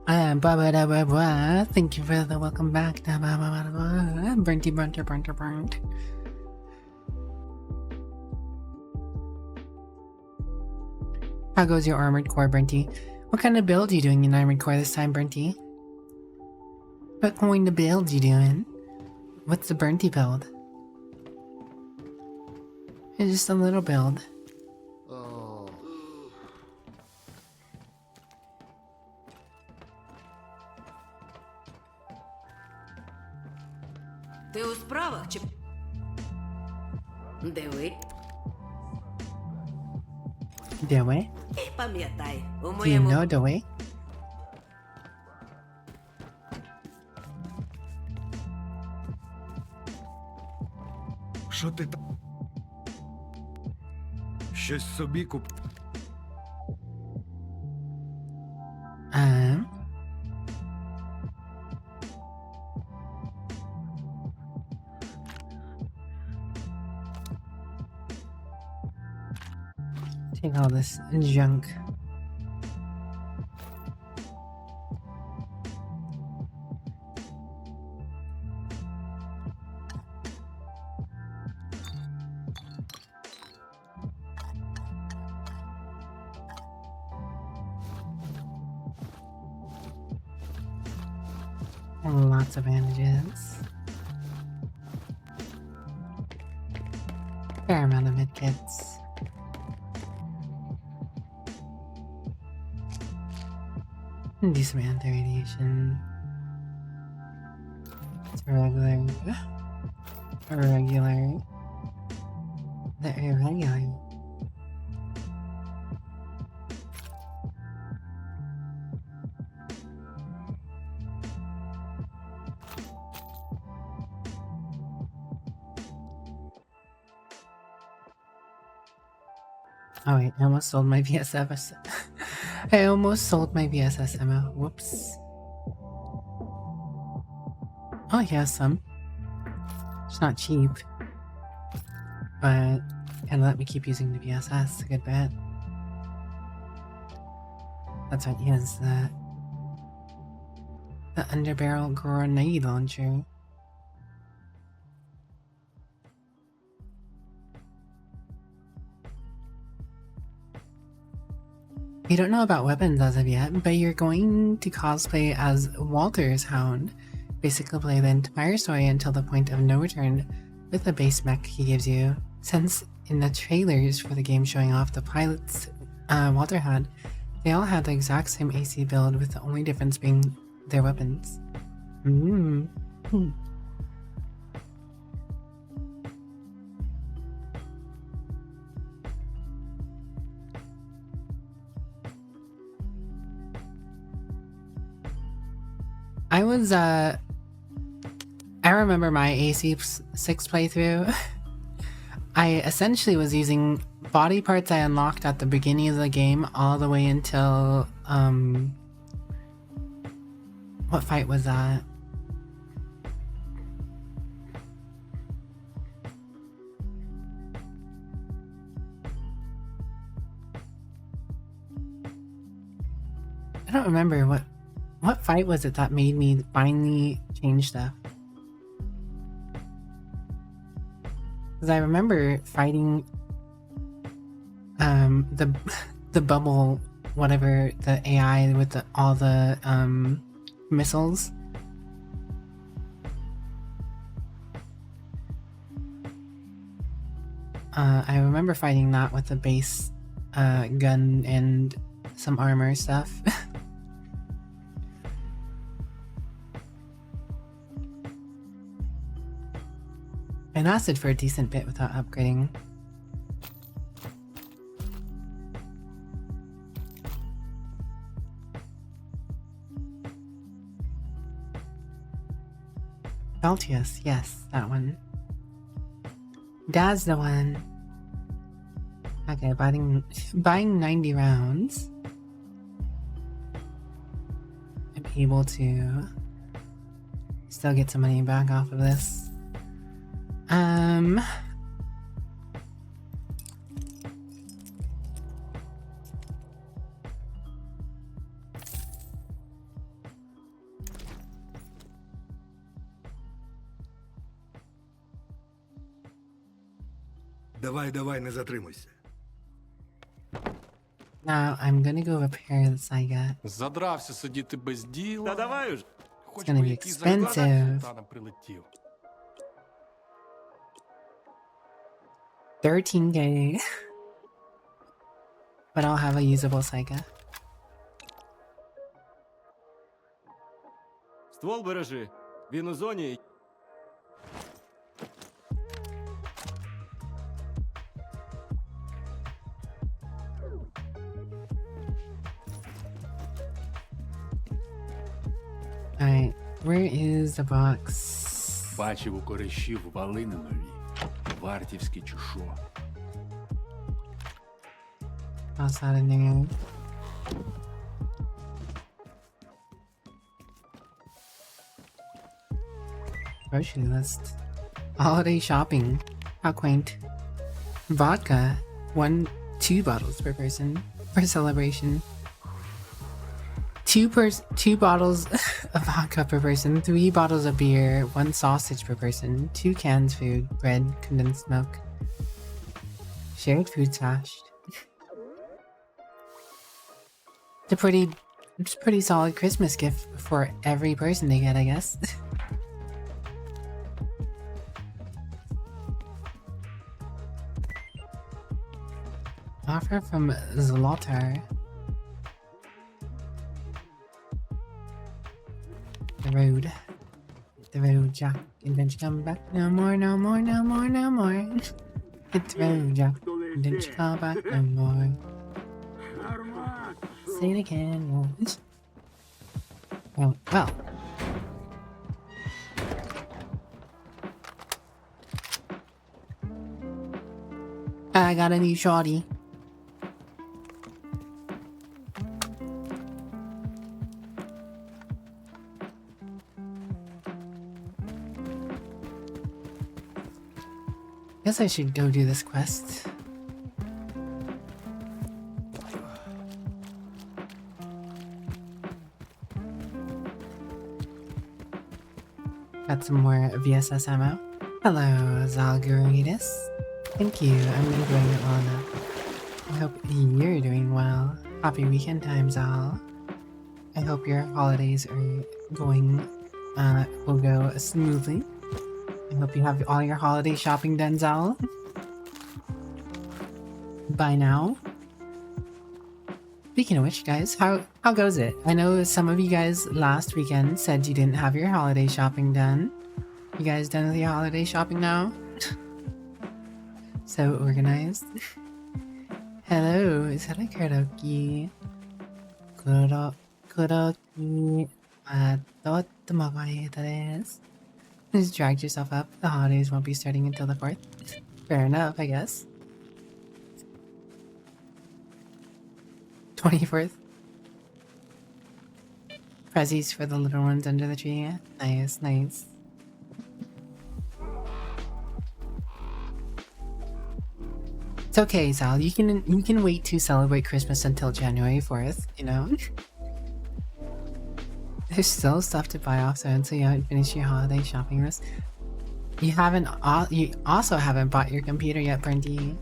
Thank you for the welcome back. Burnty Brunter Brunter Burnt. How goes your armored core, Burnty? What kind of build are you doing in armored core this time, Burnty? What kind of build you doing? What's the Burnty build? It's just a little build. Oh. Ти у справах чи... Диви Do we? і пам'ятай, у Do you моєму... know the way? Що ти там? Щось собі куп. Take all this junk. Lots of bandages. Fair amount of medkits. Do some anti-radiation. It's regular. Irregular. The irregular. Oh wait, I almost sold my VSS. I almost sold my VSS ammo. Whoops. Oh, he has some. It's not cheap. But can let me keep using the VSS. A good bet. That's what he has, the underbarrel grenade launcher. You don't know about weapons as of yet, but you're going to cosplay as Walter's Hound. Basically play the entire story until the point of no return with the base mech he gives you. Since in the trailers for the game showing off the pilots Walter had, they all had the exact same AC build with the only difference being their weapons. I was, I remember my AC6 playthrough. I essentially was using body parts I unlocked at the beginning of the game all the way until, what fight was that? I don't remember what fight was it that made me finally change stuff? Because I remember fighting the bubble, whatever, the AI with all the missiles. I remember fighting that with the base gun and some armor stuff. It lasted for a decent bit without upgrading. Altius, yes, that one. Dad's the one. Okay, buying 90 rounds. I'm able to still get some money back off of this. Давай, не затримуйся. Now I'm gonna go repair the Saiga. Задрався сидіти без діла. Та давай уже. Хоч gonna би be який expensive. заказ султана прилетів. 13k. But I'll have a usable Saiga. Ствол бережи. Він у зоні. Alright, where is the box? Бачив у коришів валини нові. Вартівські чи що. Toss out in there. Grocery list. Holiday shopping. How quaint. Vodka. 2 bottles per person for celebration. Two bottles of vodka per person, 3 bottles of beer, 1 sausage per person, 2 cans food, bread, condensed milk. Shared food stash. It's a pretty solid Christmas gift for every person to get, I guess. Offer from Zlotar. The road, Jack. Adventure come back. No more. Hit the road, Jack. Adventure come back. No more. Say it again. Oh, well. I got a new shorty. Guess I should go do this quest. Got some more VSS ammo. Hello, Zalgaritas. Thank you, I'm doing it well now. I hope you're doing well. Happy weekend time, Zal. I hope your holidays are will go smoothly. I hope you have all your holiday shopping done, Zal. By now. Speaking of which, guys, how goes it? I know some of you guys last weekend said you didn't have your holiday shopping done. You guys done with your holiday shopping now? So organized. Hello, is that a karaoke? Karaoke. Just dragged yourself up. The holidays won't be starting until the 4th. Fair enough, I guess. 24th. Prezzies for the little ones under the tree. Nice, nice. It's okay, Sal. You can wait to celebrate Christmas until January 4th, you know? There's still stuff to buy off so you haven't finished your holiday shopping list. You also haven't bought your computer yet, Brendy.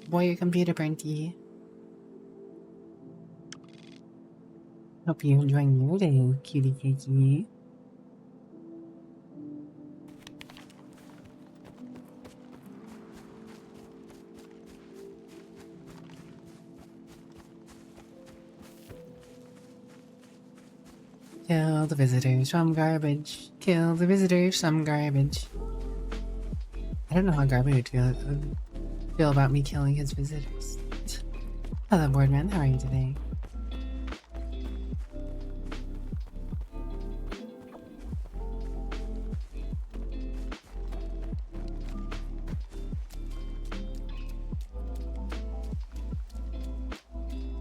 Boy, your computer, Brendy. Hope you're enjoying your day, cutie cakey. Kill the visitors from garbage. Kill the visitors from garbage. I don't know how garbage would feel about me killing his visitors. Hello, Boardman. How are you today?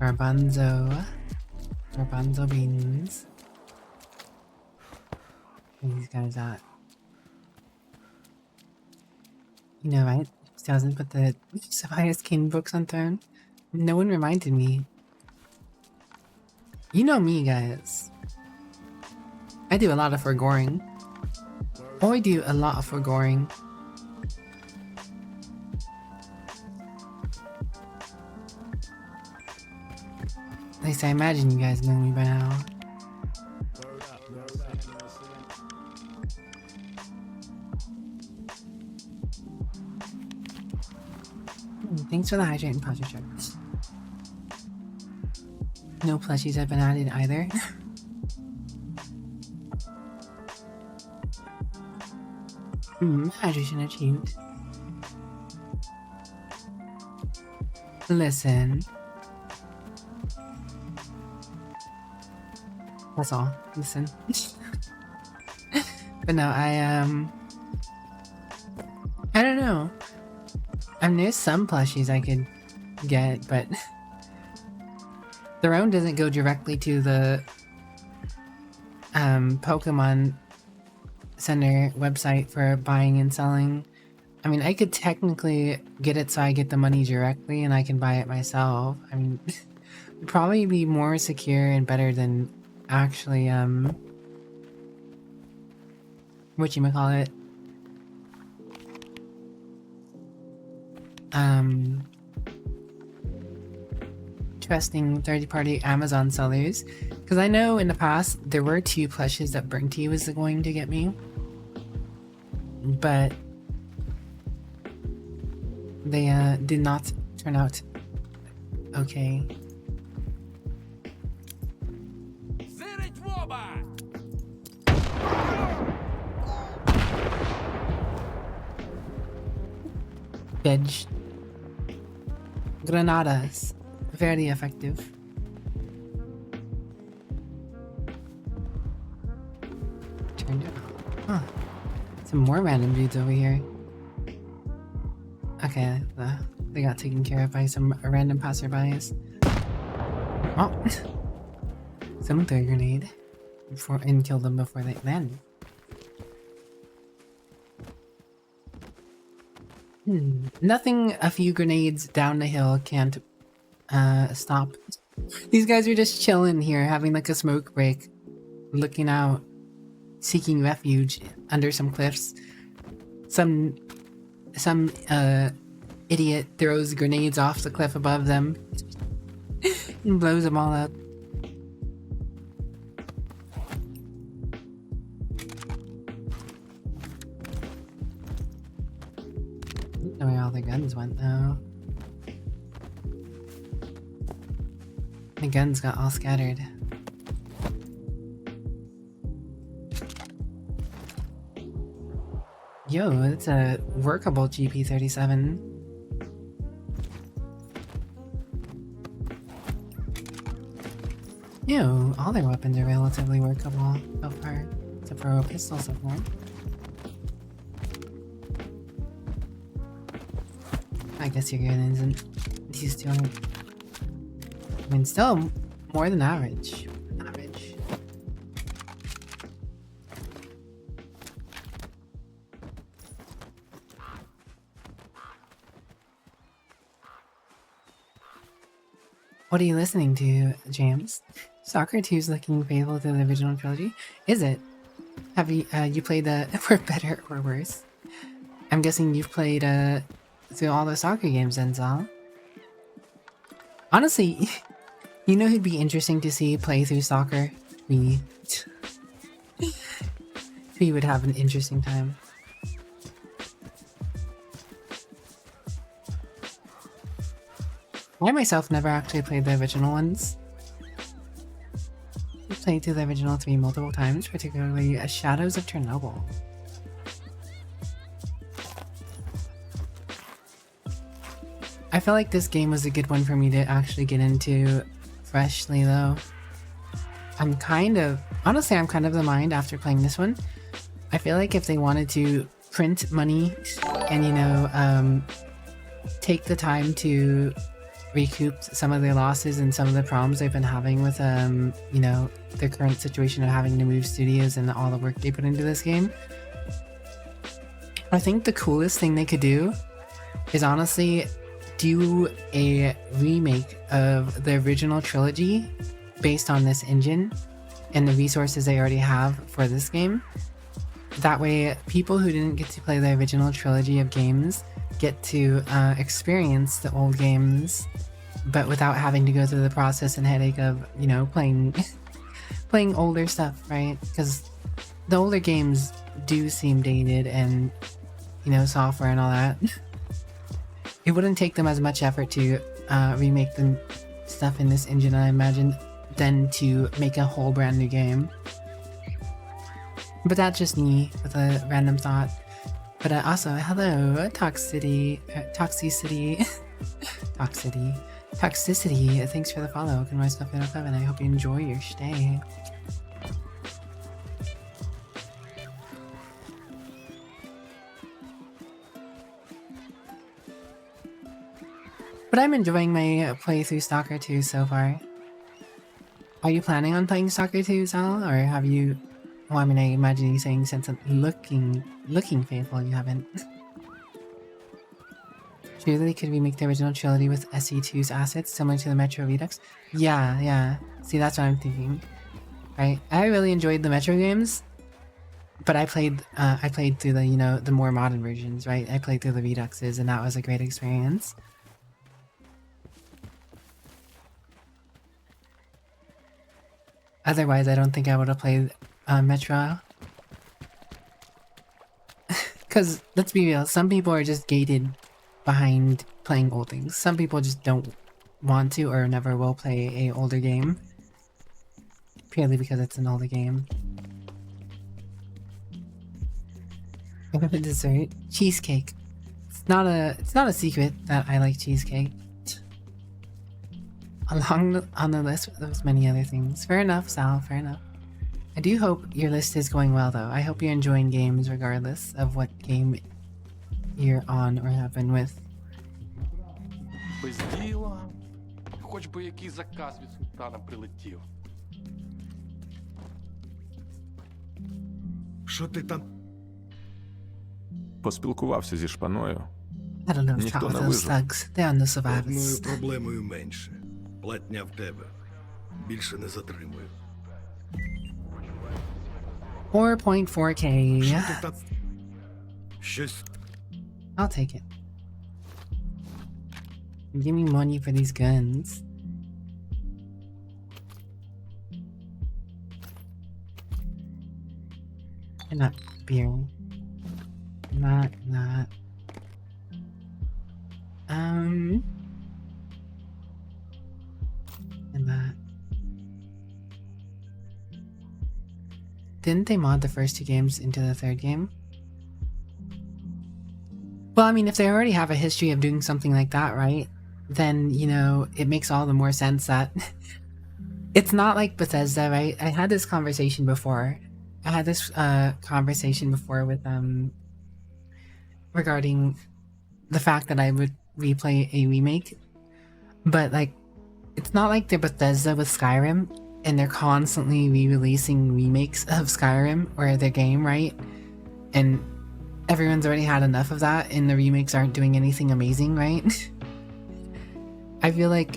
Garbanzo beans. These guys out. You know, right? 2000 put the Sapphires King books on throne. No one reminded me. You know me, guys. I do a lot of forgoring. Oh, I do a lot of forgoring. At least I imagine you guys know me by now. Thanks for the hydrate and posture check. No plushies have been added either. Hydration achieved. Listen. That's all. Listen. But no, I don't know. There's some plushies I could get, but Throne doesn't go directly to the Pokemon Center website for buying and selling. I mean, I could technically get it so I get the money directly and I can buy it myself. I mean, it'd probably be more secure and better than actually, whatchamacallit? Trusting third-party Amazon sellers, because I know in the past there were 2 plushes that Brinty was going to get me, but they did not turn out okay. Veg. Granadas. Very effective. Turned it off. Huh. Some more random dudes over here. Okay, they got taken care of by some random passerbys. Oh! Someone threw a grenade and killed them before they landed. Nothing a few grenades down the hill can't stop. These guys are just chilling here, having like a smoke break, looking out, seeking refuge under some cliffs. Some idiot throws grenades off the cliff above them and blows them all up. I don't know where all the guns went though. The guns got all scattered. Yo, it's a workable GP37. Yo, all their weapons are relatively workable so far. Except for a pistol so far. I guess your gun isn't these two aren't. I mean, still more than average. What are you listening to, James? Soccer 2's looking faithful to the original trilogy? Is it? Have you played for better or worse? I'm guessing you've played through all the soccer games, Enzal. Honestly, you know who'd be interesting to see play through soccer? Me. We would have an interesting time. I myself never actually played the original ones. I played through the original 3 multiple times, particularly Shadows of Chernobyl. I feel like this game was a good one for me to actually get into freshly though. Honestly, I'm kind of the mind after playing this one. I feel like if they wanted to print money and, you know, take the time to recoup some of their losses and some of the problems they've been having with, you know, their current situation of having to move studios and all the work they put into this game. I think the coolest thing they could do is honestly do a remake of the original trilogy based on this engine and the resources they already have for this game. That way, people who didn't get to play the original trilogy of games get to experience the old games, but without having to go through the process and headache of, you know, playing older stuff, right? Because the older games do seem dated and, you know, software and all that. It wouldn't take them as much effort to remake the stuff in this engine, I imagine, than to make a whole brand new game. But that's just me with a random thought. But also, hello, Toxicity. Toxicity, thanks for the follow. Can my stuff in and I hope you enjoy your stay. But I'm enjoying my playthrough Stalker 2 so far. Are you planning on playing Stalker 2, Sal? Or have you... Well, I mean, I imagine you saying since looking faithful, you haven't. Surely could we make the original trilogy with SE2's assets similar to the Metro Redux? Yeah. See, that's what I'm thinking. Right? I really enjoyed the Metro games, but I played through the, you know, the more modern versions, right? I played through the Reduxes, and that was a great experience. Otherwise, I don't think I would have played Metro. Because, let's be real, some people are just gated behind playing old things. Some people just don't want to or never will play a older game. Purely because it's an older game. I have a dessert. Cheesecake. It's not a secret that I like cheesecake. On the list, there's many other things. Fair enough, Sal, fair enough. I do hope your list is going well, though. I hope you're enjoying games regardless of what game you're on or have been with. Без діла. Хоч би який заказ від султана прилетів. Що ти там? Поспілкувався зі шпаною. I don't know, Ніхто talk не with those вижив. thugs. They're on the Одною survivors. проблемою менше. Платня в тебе. Більше не затримую. 4.4k. Що ти там? Щось I'll take it. Give me money for these guns. And not beer. Not. And that. Didn't they mod the first two games into the third game? Well, I mean, if they already have a history of doing something like that, right? Then, you know, it makes all the more sense that it's not like Bethesda, right? I had this conversation before. With regarding the fact that I would replay a remake. But like, it's not like they're Bethesda with Skyrim and they're constantly re-releasing remakes of Skyrim or their game, right? And everyone's already had enough of that and the remakes aren't doing anything amazing, right? I feel like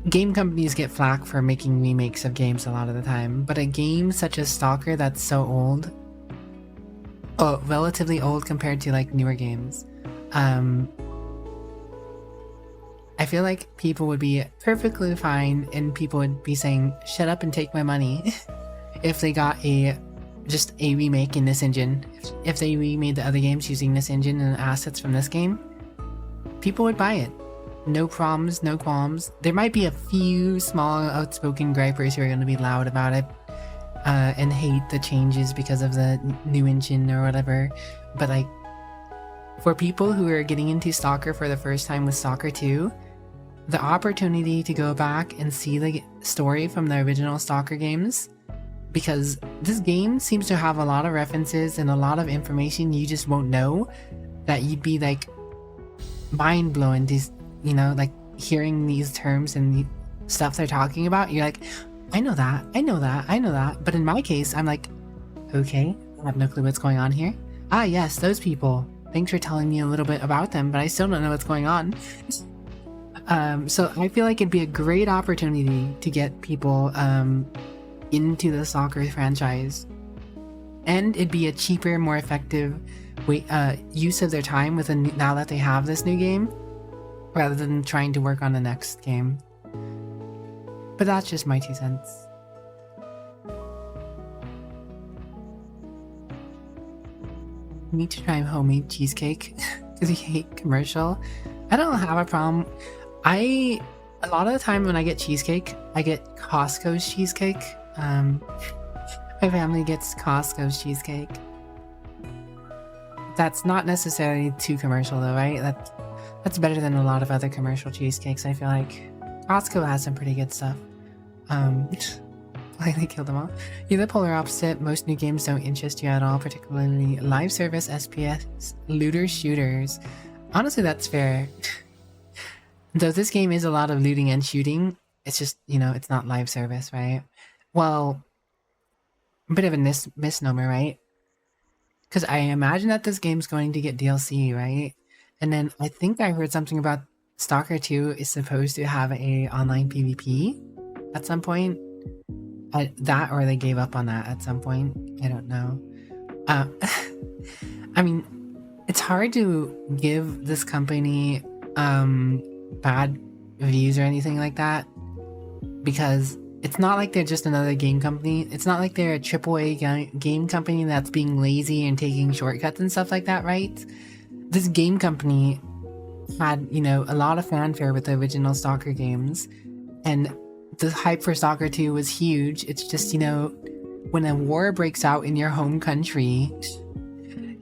game companies get flack for making remakes of games a lot of the time, but a game such as Stalker that's so old, relatively old compared to like newer games, I feel like people would be perfectly fine and people would be saying, shut up and take my money if they got just a remake in this engine. If they remade the other games using this engine and assets from this game, people would buy it. No problems, no qualms. There might be a few small outspoken gripers who are going to be loud about it and hate the changes because of the new engine or whatever. But like, for people who are getting into Stalker for the first time with Stalker 2, the opportunity to go back and see the story from the original Stalker games, because this game seems to have a lot of references and a lot of information you just won't know, that you'd be like mind-blowing to, you know, like hearing these terms and the stuff they're talking about. You're like, I know that. But in my case, I'm like, okay, I have no clue what's going on here. Ah, yes, those people. Thanks for telling me a little bit about them, but I still don't know what's going on. So I feel like it'd be a great opportunity to get people into the soccer franchise, and it'd be a cheaper, more effective use of their time with now that they have this new game, rather than trying to work on the next game. But that's just my 2 cents. Need to try homemade cheesecake because you hate commercial. I don't have a problem. A lot of the time when I get cheesecake, I get Costco's cheesecake. My family gets Costco's cheesecake. That's not necessarily too commercial though, right? That's better than a lot of other commercial cheesecakes, I feel like. Costco has some pretty good stuff. Like they killed them all. You're the polar opposite. Most new games don't interest you at all, particularly live service, SPS, looter shooters. Honestly, that's fair. Though this game is a lot of looting and shooting, it's just, you know, it's not live service, right? Well, a bit of a misnomer, right? Because I imagine that this game's going to get DLC, right? And then I think I heard something about Stalker 2 is supposed to have a online PvP at some point. That, or they gave up on that at some point. I don't know. I mean, it's hard to give this company bad reviews or anything like that, because it's not like they're just another game company. It's not like they're a AAA game company that's being lazy and taking shortcuts and stuff like that, right? This game company had, you know, a lot of fanfare with the original Stalker games, and the hype for Stalker 2 was huge. It's just, you know, when a war breaks out in your home country,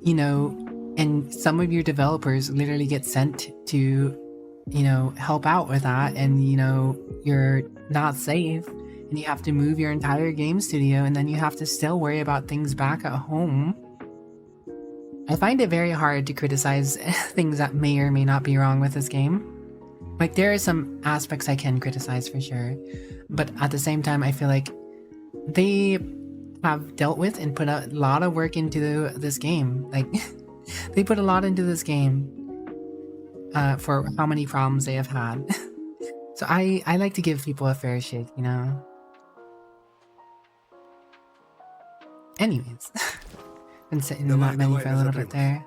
you know, and some of your developers literally get sent to, you know, help out with that, and, you know, you're not safe, and you have to move your entire game studio, and then you have to still worry about things back at home. I find it very hard to criticize things that may or may not be wrong with this game. Like, there are some aspects I can criticize for sure, but at the same time, I feel like they have dealt with and put a lot of work into this game. Like, they put a lot into this game for how many problems they have had. So I like to give people a fair shake, you know? Anyways, been sitting in that menu for a little bit there.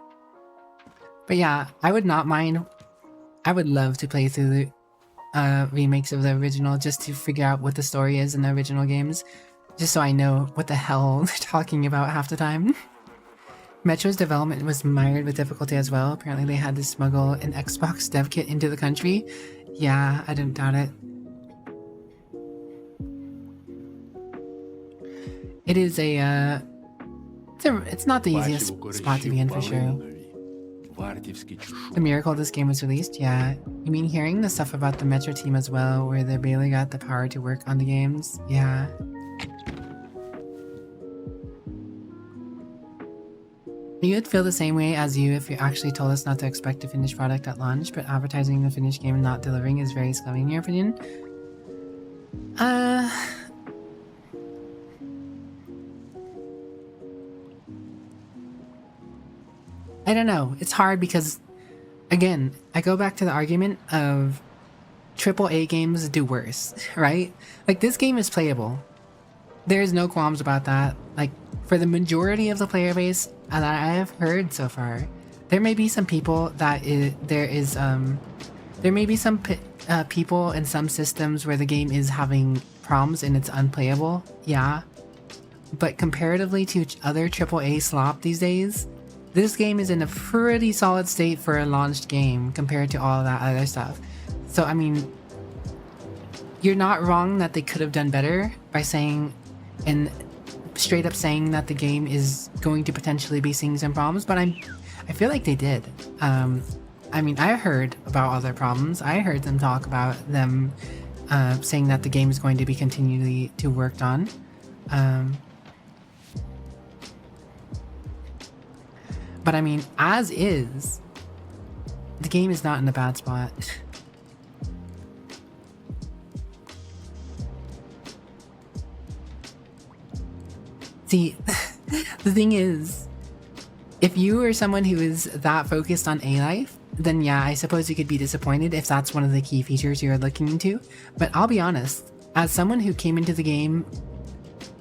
But yeah, I would not mind. I would love to play through the remakes of the original just to figure out what the story is in the original games, just so I know what the hell they're talking about half the time. Metro's development was mired with difficulty as well. Apparently they had to smuggle an Xbox dev kit into the country. Yeah, I don't doubt it. It is it's not the easiest spot to be in for sure. The miracle this game was released? Yeah. You mean hearing the stuff about the Metro team as well, where they barely got the power to work on the games? Yeah. You would feel the same way as you if you actually told us not to expect a finished product at launch, but advertising the finished game and not delivering is very scummy in your opinion? I don't know. It's hard because, again, I go back to the argument of AAA games do worse, right? Like, this game is playable. There's no qualms about that. Like, for the majority of the player base that I have heard so far, there may be some people that there may be some people in some systems where the game is having problems and it's unplayable, yeah. But comparatively to other AAA slop these days, this game is in a pretty solid state for a launched game compared to all of that other stuff. So, I mean, you're not wrong that they could have done better by saying, and straight up saying that the game is going to potentially be seeing some problems, but I feel like they did. I mean, I heard about other problems. I heard them talk about them saying that the game is going to be continually to worked on. But I mean, as is, the game is not in a bad spot. See, the thing is, if you are someone who is that focused on A-Life, then yeah, I suppose you could be disappointed if that's one of the key features you're looking into. But I'll be honest, as someone who came into the game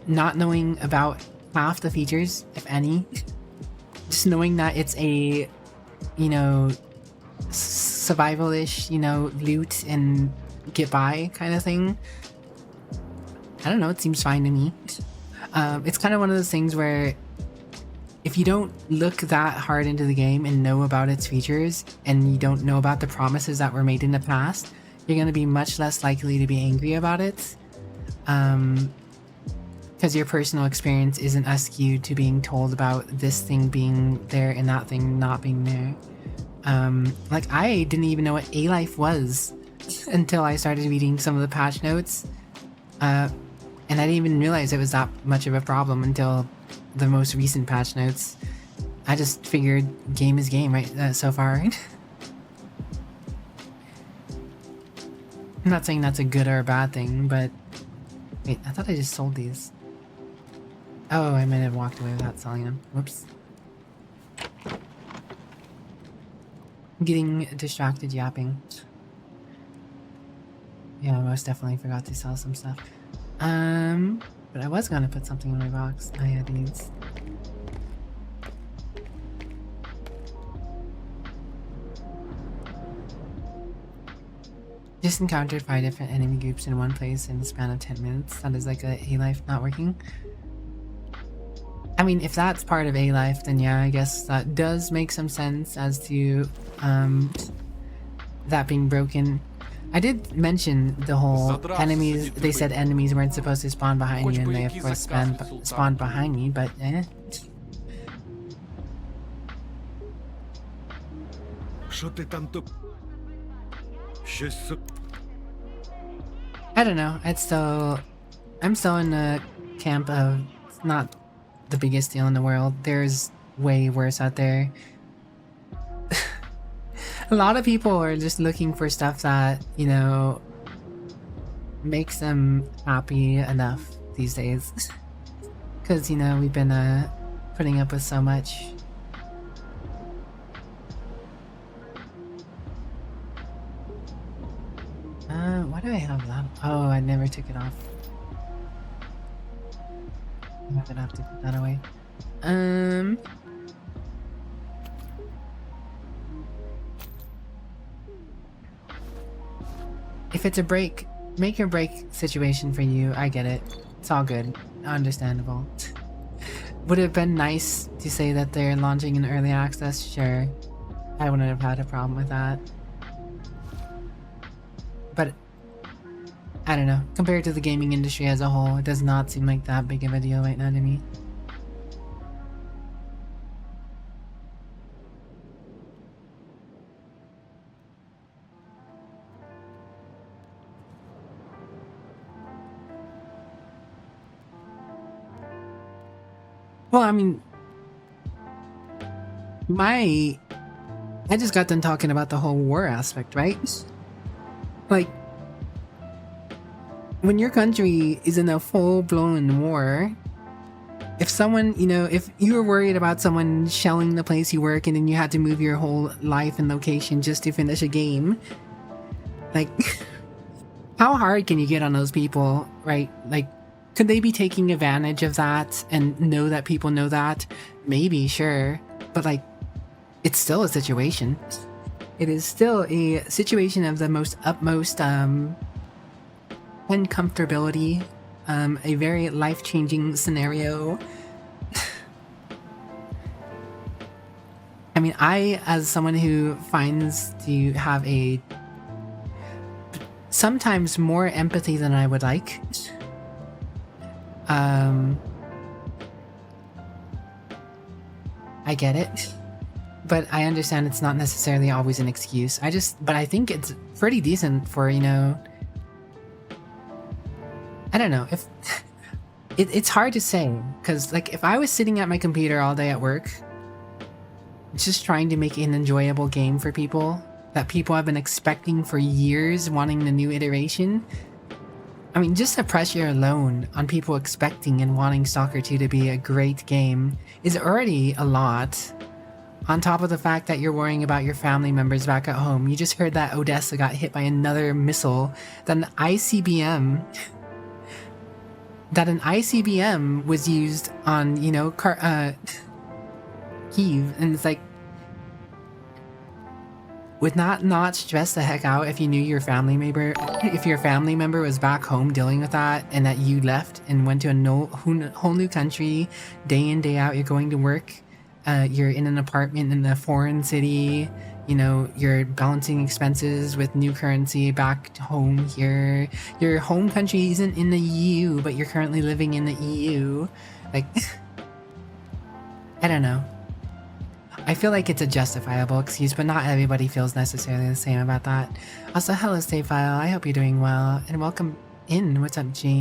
not knowing about half the features, if any, just knowing that it's a, you know, survival-ish, you know, loot and get by kind of thing. I don't know, it seems fine to me. It's kind of one of those things where if you don't look that hard into the game and know about its features, and you don't know about the promises that were made in the past, you're going to be much less likely to be angry about it. Because your personal experience isn't as skewed to being told about this thing being there and that thing not being there. Like, I didn't even know what A-Life was until I started reading some of the patch notes. And I didn't even realize it was that much of a problem until the most recent patch notes. I just figured game is game, right? So far, right? I'm not saying that's a good or a bad thing, but... Wait, I thought I just sold these. Oh, I might have walked away without selling them. Whoops. I'm getting distracted yapping. Yeah, I most definitely forgot to sell some stuff. But I was gonna put something in my box. I had these. Just encountered 5 different enemy groups in one place in the span of 10 minutes. That is like a A-Life not working. I mean, if that's part of A-Life, then yeah, I guess that does make some sense as to that being broken. I did mention the whole enemies, they said enemies weren't supposed to spawn behind you, and they of course spawned behind me, but eh. Що ти там то? Щось I don't know, I'm still in the camp of it's not the biggest deal in the world. There's way worse out there. A lot of people are just looking for stuff that, you know, makes them happy enough these days. Because, you know, we've been putting up with so much. Why do I have that? Oh, I never took it off. I'm gonna have to put that away. If it's a make or break situation for you, I get it. It's all good. Understandable. Would it have been nice to say that they're launching in early access? Sure. I wouldn't have had a problem with that. But I don't know. Compared to the gaming industry as a whole, it does not seem like that big of a deal right now to me. Well, I mean, I just got done talking about the whole war aspect, right? Like, when your country is in a full-blown war, if someone, you know, if you were worried about someone shelling the place you work in and you had to move your whole life and location just to finish a game, like, how hard can you get on those people, right? Like, could they be taking advantage of that and know that people know that? Maybe, sure. But, like, it's still a situation. It is still a situation of the most utmost uncomfortability, a very life-changing scenario. I mean, I, as someone who finds to have a sometimes more empathy than I would like, I get it, but I understand it's not necessarily always an excuse. But I think it's pretty decent for, you know, I don't know, if it's hard to say, because like if I was sitting at my computer all day at work just trying to make an enjoyable game for people that people have been expecting for years, wanting the new iteration, I mean, just the pressure alone on people expecting and wanting Stalker 2 to be a great game is already a lot. On top of the fact that you're worrying about your family members back at home. You just heard that Odessa got hit by another missile. Then ICBM that an ICBM was used on, you know, Kiev, and it's like, would not stress the heck out if you knew your family member, if your family member was back home dealing with that, and that you left and went to a whole new country, day in, day out, you're going to work, you're in an apartment in a foreign city, you know, you're balancing expenses with new currency back home here. Your home country isn't in the EU, but you're currently living in the EU. Like, I don't know. I feel like it's a justifiable excuse, but not everybody feels necessarily the same about that. Also, hello, Save File. I hope you're doing well, and welcome in. What's up, J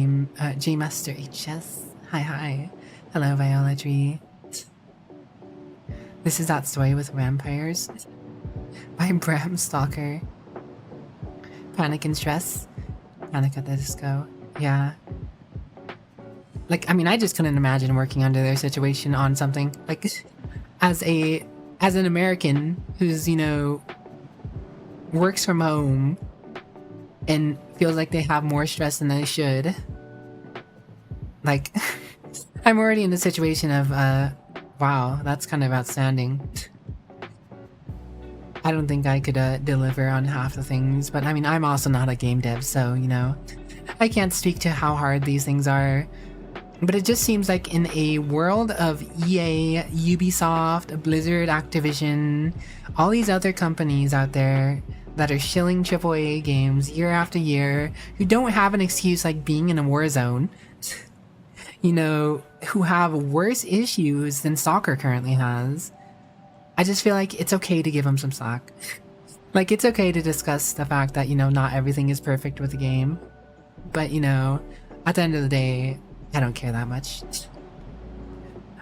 Master HS? Hi. Hello, Violatry. This is that story with vampires by Bram Stoker. Panic and Stress. Panic at the Disco. Yeah. Like, I mean, I just couldn't imagine working under their situation on something like. As an American who's, you know, works from home and feels like they have more stress than they should, like, I'm already in the situation of, wow, that's kind of outstanding. I don't think I could deliver on half the things, but I mean, I'm also not a game dev, so, you know, I can't speak to how hard these things are. But it just seems like in a world of EA, Ubisoft, Blizzard, Activision, all these other companies out there that are shilling AAA games year after year, who don't have an excuse like being in a war zone, you know, who have worse issues than soccer currently has, I just feel like it's okay to give them some slack. Like, it's okay to discuss the fact that, you know, not everything is perfect with the game. But, you know, at the end of the day, I don't care that much.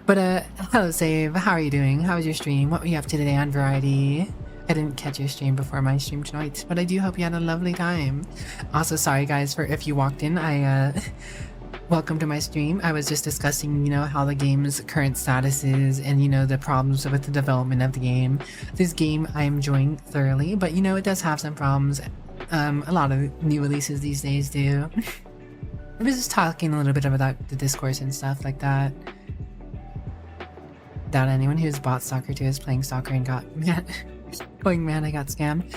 But, hello, Save. How are you doing? How was your stream? What were you up to today on Variety? I didn't catch your stream before my stream tonight, but I do hope you had a lovely time. Also, sorry, guys, for if you walked in. Welcome to my stream. I was just discussing, you know, how the game's current status is and, you know, the problems with the development of the game. This game I'm enjoying thoroughly, but, you know, it does have some problems. A lot of new releases these days do. I was just talking a little bit about the discourse and stuff like that. Doubt anyone who's bought Soccer 2 is playing soccer and got going, man, I got scammed.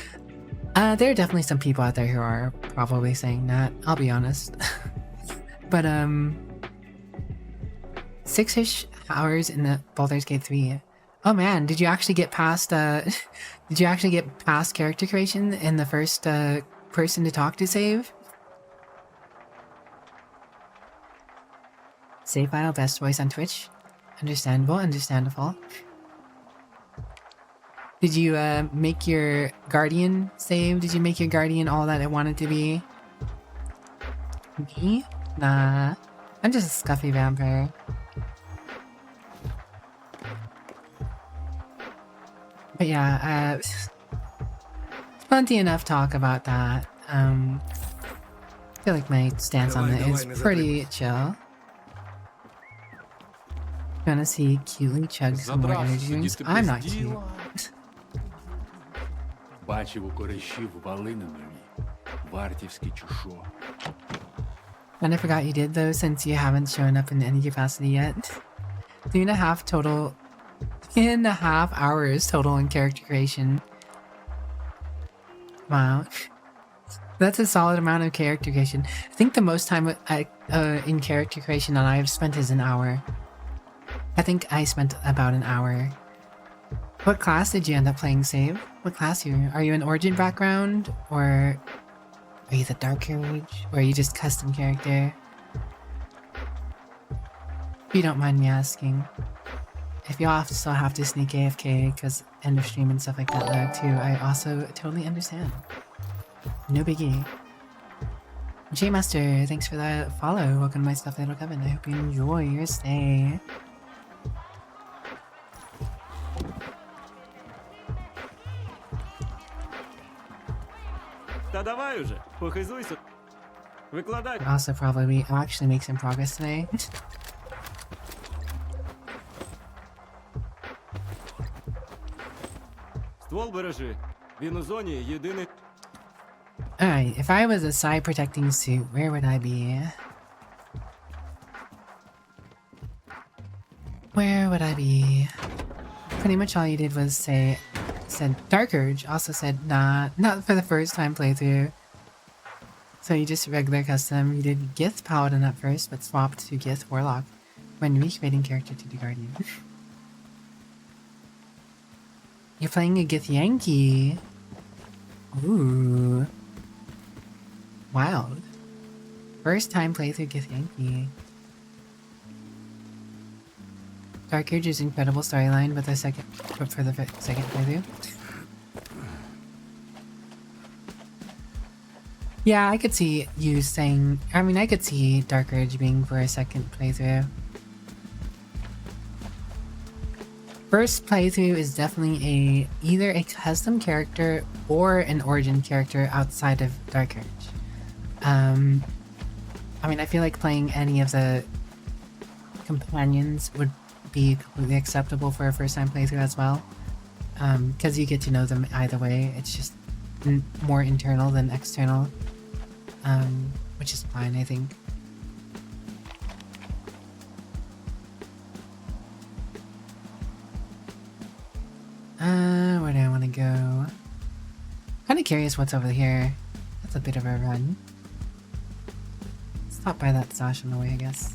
There are definitely some people out there who are probably saying that, I'll be honest. But 6-ish hours in the Baldur's Gate 3. Oh man, did you actually get past character creation in the first person to talk to save? Save File, best voice on Twitch. Understandable. Did you make your Guardian save? Did you make your Guardian all that it wanted to be? Me? Nah. I'm just a scuffy vampire. But yeah, plenty enough talk about that. I feel like my stance on it is pretty chill. Gonna see cutely chug some more energy drinks. I'm not cute. Бачив у коришів вали на мені, вартівські чушо. And I forgot you did though, since you haven't shown up in any capacity yet. 3.5 hours total in character creation. Wow. That's a solid amount of character creation. I think the most time in character creation that I've spent is an hour. I think I spent about an hour. What class did you end up playing, Save? What class are you an Origin background? Or are you the Dark Age? Or are you just custom character? If you don't mind me asking. If you still have to sneak AFK because end of stream and stuff like that lag too, I also totally understand. No biggie. J-Master, thanks for the follow. Welcome to my stuff, Little Coven. I hope you enjoy your stay. Та давай уже, похизуйся. Викладай. Also probably actually make some progress today. Ствол бережи. Він у зоні єдиний. Alright, if I was a side protecting suit, where would I be? Where would I be? Pretty much all you did was said Dark Urge, also said not for the first time playthrough. So you just regular custom. You did Gith Paladin at first, but swapped to Gith Warlock when recreating character to the Guardian. You're playing a Gith Yankee. Ooh. Wild. First time playthrough Gith Yankee. Dark Urge is incredible storyline, but for the second playthrough. Yeah, I could see you saying. I mean, I could see Dark Urge being for a second playthrough. First playthrough is definitely either a custom character or an origin character outside of Dark Urge. I mean, I feel like playing any of the companions would be completely acceptable for a first time playthrough as well, because you get to know them either way. It's just more internal than external, which is fine, I think. Where do I want to go? Kind of curious what's over here. That's a bit of a run. Stop by that stash on the way, I guess.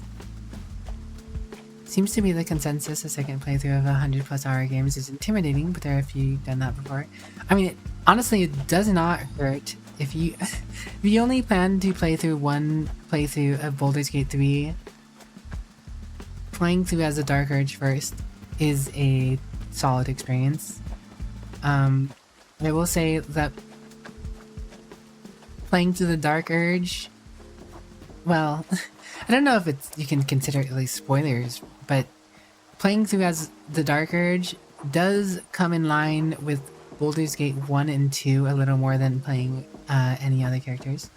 Seems to be the consensus. A second playthrough of 100+ hour games is intimidating, but there are a few done that before. I mean, honestly, it does not hurt if you if you only plan to play through one playthrough of Baldur's Gate 3. Playing through as a Dark Urge first is a solid experience. I will say that playing through the Dark Urge, well, I don't know if you can consider it really spoilers, but playing through as the Dark Urge does come in line with Baldur's Gate 1 and 2 a little more than playing any other characters.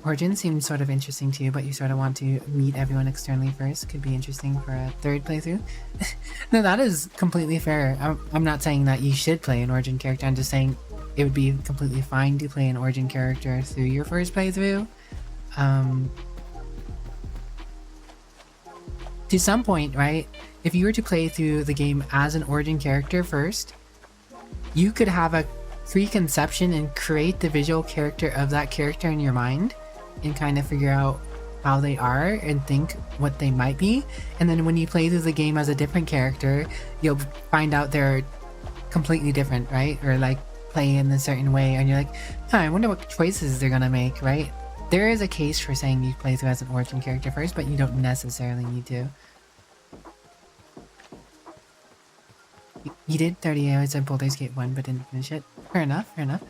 Origin seems sort of interesting too, but you sort of want to meet everyone externally first. Could be interesting for a third playthrough. No, that is completely fair. I'm not saying that you should play an Origin character. I'm just saying it would be completely fine to play an Origin character through your first playthrough. To some point, right? If you were to play through the game as an Origin character first, you could have a preconception and create the visual character of that character in your mind and kind of figure out how they are and think what they might be. And then when you play through the game as a different character, you'll find out they're completely different, right? Or like play in a certain way and you're like, I wonder what choices they're gonna make, right? There is a case for saying you play through as an Origin character first, but you don't necessarily need to. You did 30 hours of Baldur's Gate 1 but didn't finish it. Fair enough, fair enough.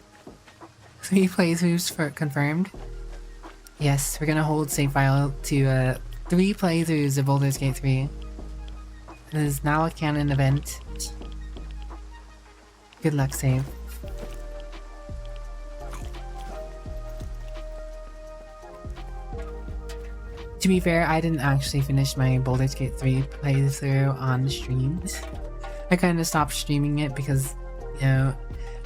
3 playthroughs for confirmed. Yes, we're gonna hold save file to 3 playthroughs of Baldur's Gate 3. It is now a canon event. Good luck, save. To be fair, I didn't actually finish my Baldur's Gate 3 playthrough on stream. I kind of stopped streaming it because, you know,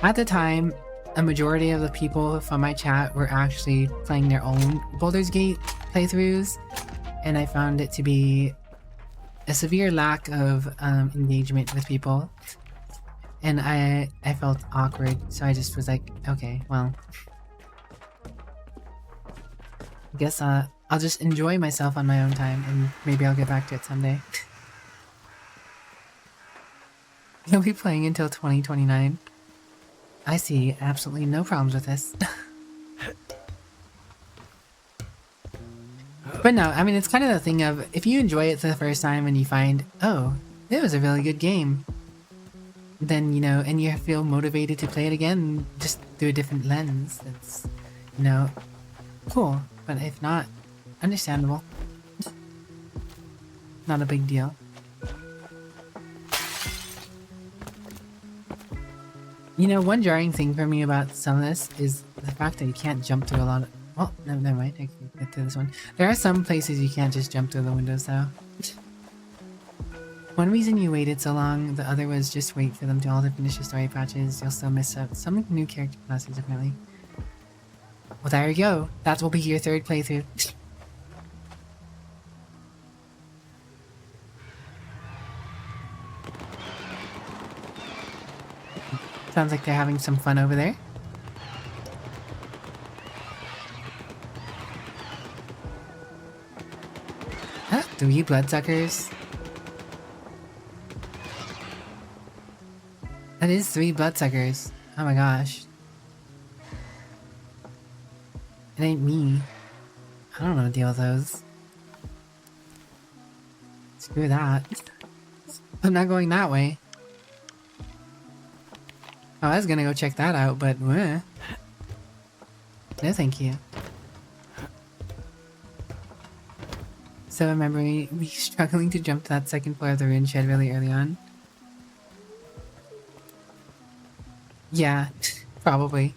at the time, a majority of the people from my chat were actually playing their own Baldur's Gate playthroughs, and I found it to be a severe lack of engagement with people, and I felt awkward, so I just was like, okay, well, I guess I'll just enjoy myself on my own time, and maybe I'll get back to it someday. You'll be playing until 2029. I see absolutely no problems with this. But no, I mean, it's kind of the thing of, if you enjoy it for the first time and you find, oh, it was a really good game, then, you know, and you feel motivated to play it again, just through a different lens, it's, you know, cool. But if not, understandable. Not a big deal. You know, one jarring thing for me about some of this is the fact that you can't jump through a lot of... Well, no, never mind. I can get through this one. There are some places you can't just jump through the windows, though. One reason you waited so long, the other was just wait for them to all to finish the story patches. You'll still miss out some new character classes, apparently. Well, there you go. That will be your third playthrough. Sounds like they're having some fun over there. Huh? 3 bloodsuckers. That is 3 bloodsuckers. Oh my gosh. It ain't me. I don't know how to deal with those. Screw that. I'm not going that way. Oh, I was gonna go check that out, but no thank you. So remember me struggling to jump to that second floor of the ruin shed really early on? Yeah, probably.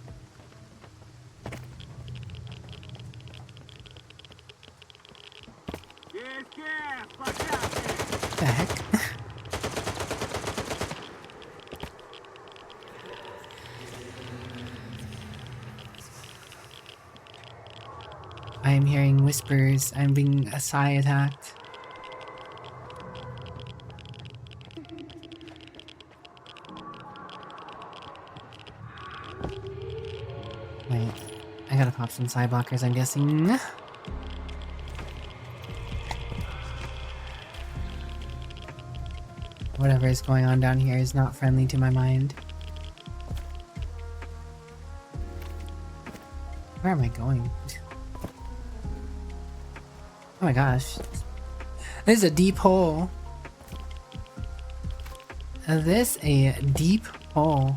The heck? I am hearing whispers. I'm being Asai attacked. Wait, I gotta pop some side blockers, I'm guessing. Whatever is going on down here is not friendly to my mind. Where am I going? Oh my gosh. This is a deep hole. This a deep hole.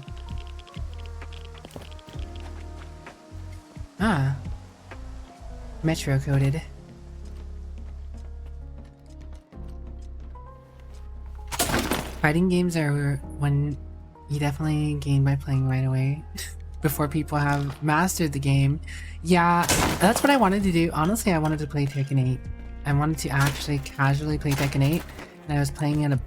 Ah. Metro coded. Fighting games are when you definitely gain by playing right away. Before people have mastered the game. Yeah, that's what I wanted to do. Honestly, I wanted to play Tekken 8. I wanted to actually casually play Tekken 8. And I was playing it a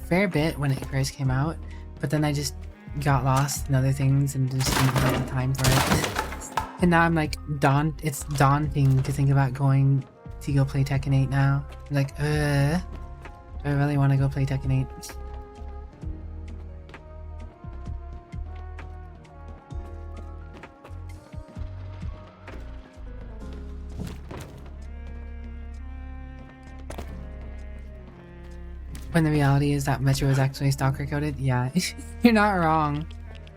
fair bit when it first came out. But then I just got lost in other things and just didn't have the time for it. And now I'm like, it's daunting to think about going to go play Tekken 8 now. Like, do I really want to go play Tekken 8? When the reality is that Metro is actually stalker coded? Yeah, you're not wrong.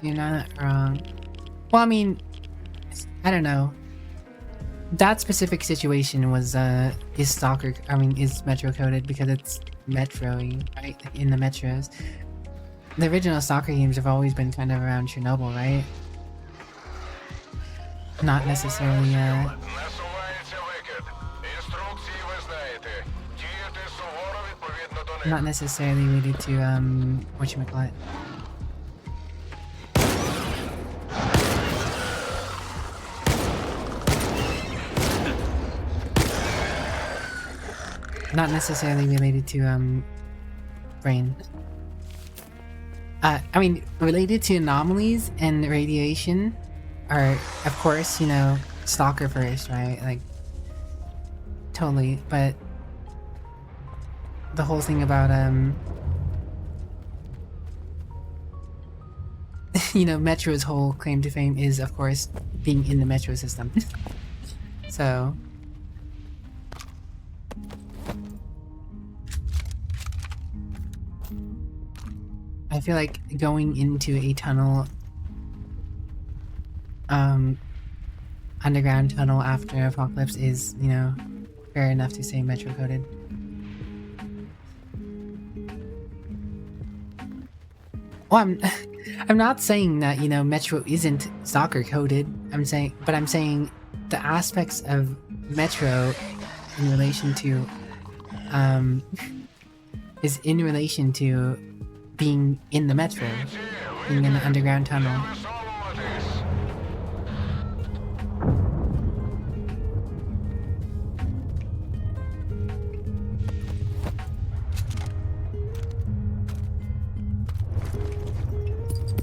You're not wrong. Well, I mean, I don't know. That specific situation was, is Metro coded because it's Metro-y, right? In the Metros. The original stalker games have always been kind of around Chernobyl, right? Not necessarily, not necessarily related to, whatchamacallit. Not necessarily related to, brain. I mean, related to anomalies and radiation are, of course, you know, stalker first, right? Like, totally, but the whole thing about, you know, Metro's whole claim to fame is, of course, being in the Metro system. So... I feel like going into a tunnel, underground tunnel after Apocalypse is, you know, fair enough to say Metro coded. Well, I'm not saying that, you know, Metro isn't stalker coded. I'm saying the aspects of Metro in relation to, is in relation to being in the Metro, being in the underground tunnel.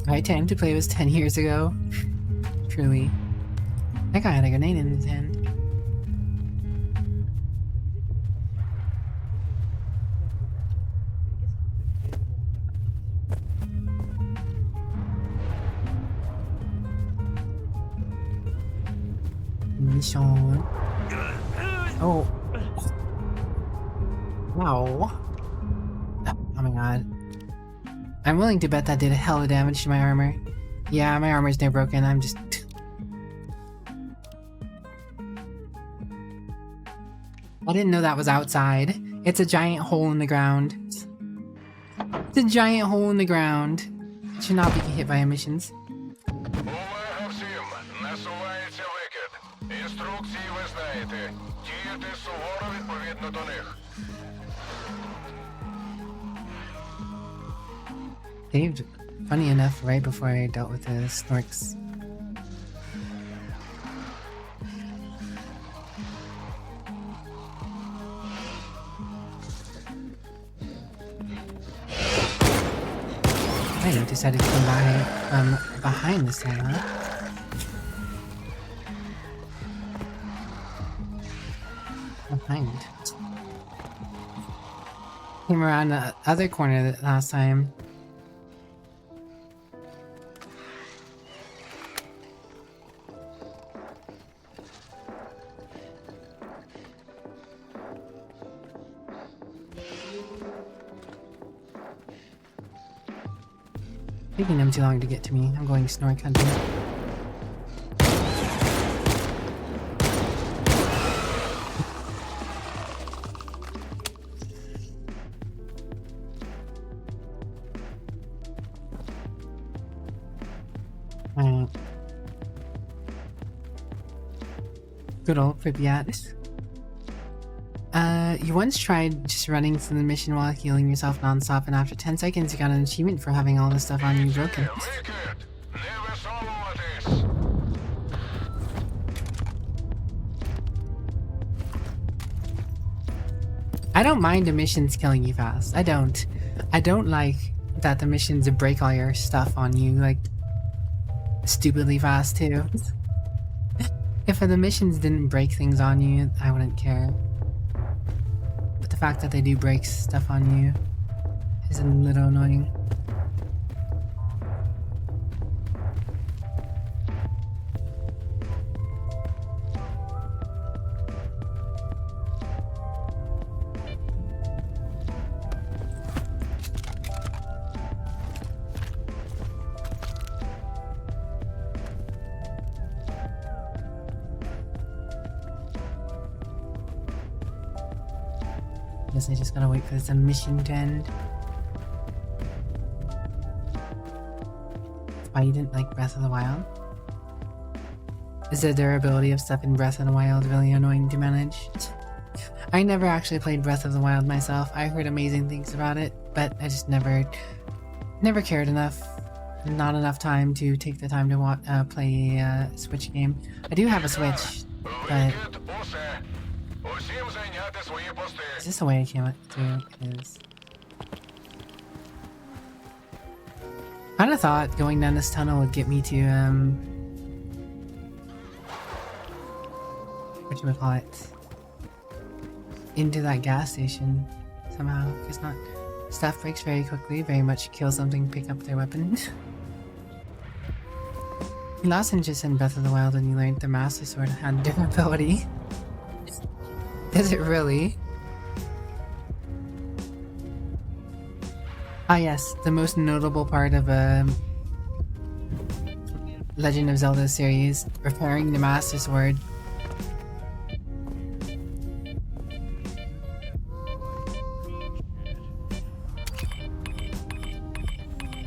My time to play was 10 years ago. Truly. That guy had a grenade in his hand. Sean. Oh. Wow. Oh my god. I'm willing to bet that did a hell of damage to my armor. Yeah, my armor's now broken. I'm just... I didn't know that was outside. It's a giant hole in the ground. It's a giant hole in the ground. It should not be hit by emissions. Увага всім! Насувається викид. Інструкції ви знаєте. Діяти суворо відповідно до них. Saved, funny enough, right before I dealt with the snorks. I decided to come by behind this time, huh? Behind. Came around the other corner last time. Taking them too long to get to me. I'm going snork hunting. Good old Pripyat. You once tried just running through the mission while healing yourself non-stop, and after 10 seconds you got an achievement for having all this stuff on you broken. Викид! Не висовуватись! I don't mind the missions killing you fast. I don't. I don't like that the missions break all your stuff on you, like, stupidly fast too. If the missions didn't break things on you, I wouldn't care. But the fact that they do break stuff on you is a little annoying. Guess I just gotta wait for this mission to end. Why you didn't like Breath of the Wild? Is the durability of stuff in Breath of the Wild really annoying to manage? I never actually played Breath of the Wild myself. I heard amazing things about it, but I just never cared enough. Not enough time to take the time to play a Switch game. I do have a Switch, but... Викид усе! Усім зайняти свої пости! Is this the way I came to? Is... I kinda thought going down this tunnel would get me to, whatchamacallit, into that gas station somehow, because not... Stuff breaks very quickly, very much kill something, pick up their weapon. You lost interest in Breath of the Wild when you learned the Master Sword had durability. Is it really? Ah yes, the most notable part of Legend of Zelda series, repairing the Master Sword.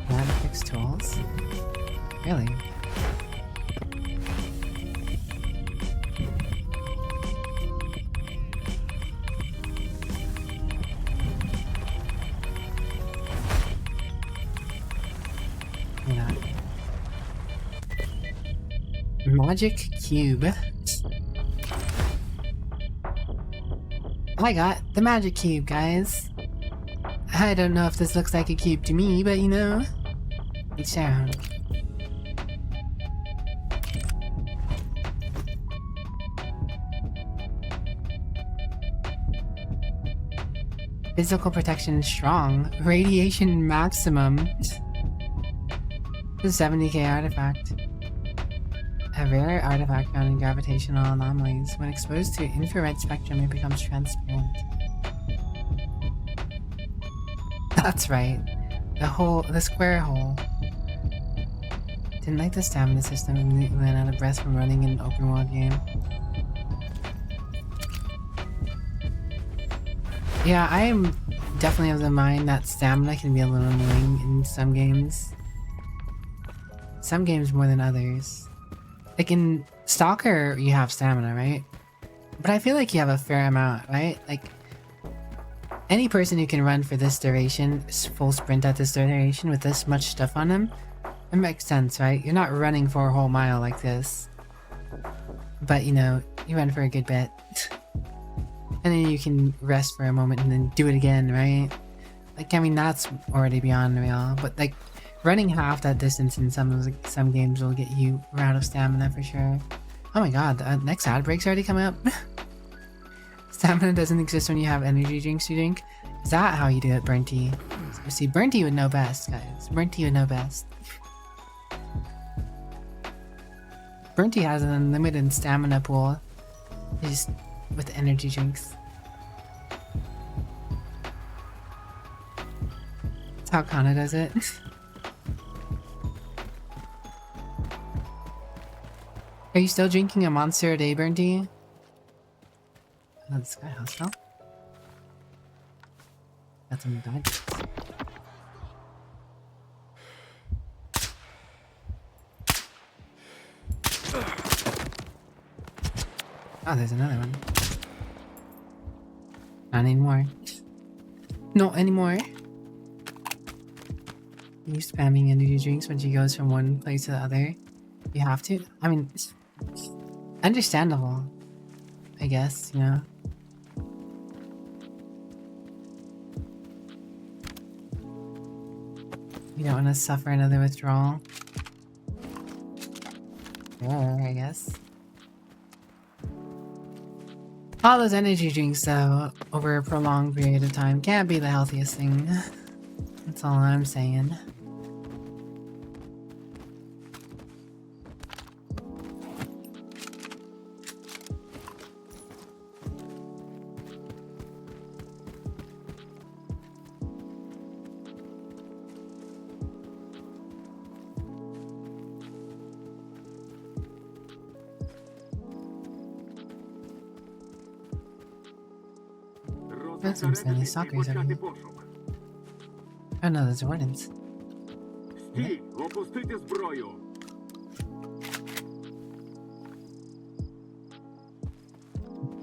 How to fix tools? Really? Magic Cube. I got the Magic Cube, guys. I don't know if this looks like a cube to me, but you know, it's sound. Physical protection strong. Radiation maximum. The 70k artifact. A rare artifact found in gravitational anomalies. When exposed to infrared spectrum, it becomes transparent. That's right. The square hole. Didn't like the stamina system and ran out of breath from running in an open world game. Yeah, I am definitely of the mind that stamina can be a little annoying in some games. Some games more than others. Like in Stalker, you have stamina, right? But I feel like you have a fair amount, right? Like, any person who can run for this duration, full sprint at this duration with this much stuff on them, it makes sense, right? You're not running for a whole mile like this. But, you know, you run for a good bit. And then you can rest for a moment and then do it again, right? Like, I mean, that's already beyond real. But, like, running half that distance in some games will get you out of stamina for sure. Oh my god, the next ad break's already come up. Stamina doesn't exist when you have energy drinks to drink. Is that how you do it, Burnty? See, Burnty would know best, guys. Burnty would know best. Burnty has an unlimited stamina pool. Just with energy drinks. That's how Kana does it. Are you still drinking a monster a day, Burnty? Oh, the Sky House now? That's when you died. Oh, there's another one. Not anymore. Not anymore. You spamming energy drinks when she goes from one place to the other. You have to? I mean, it's understandable. I guess, you know? You don't want to suffer another withdrawal. Yeah, I guess. All those energy drinks, though, over a prolonged period of time can't be the healthiest thing. That's all I'm saying. That's some silly stalkers over here. Oh no, there's wardens. Стій! Опустити зброю!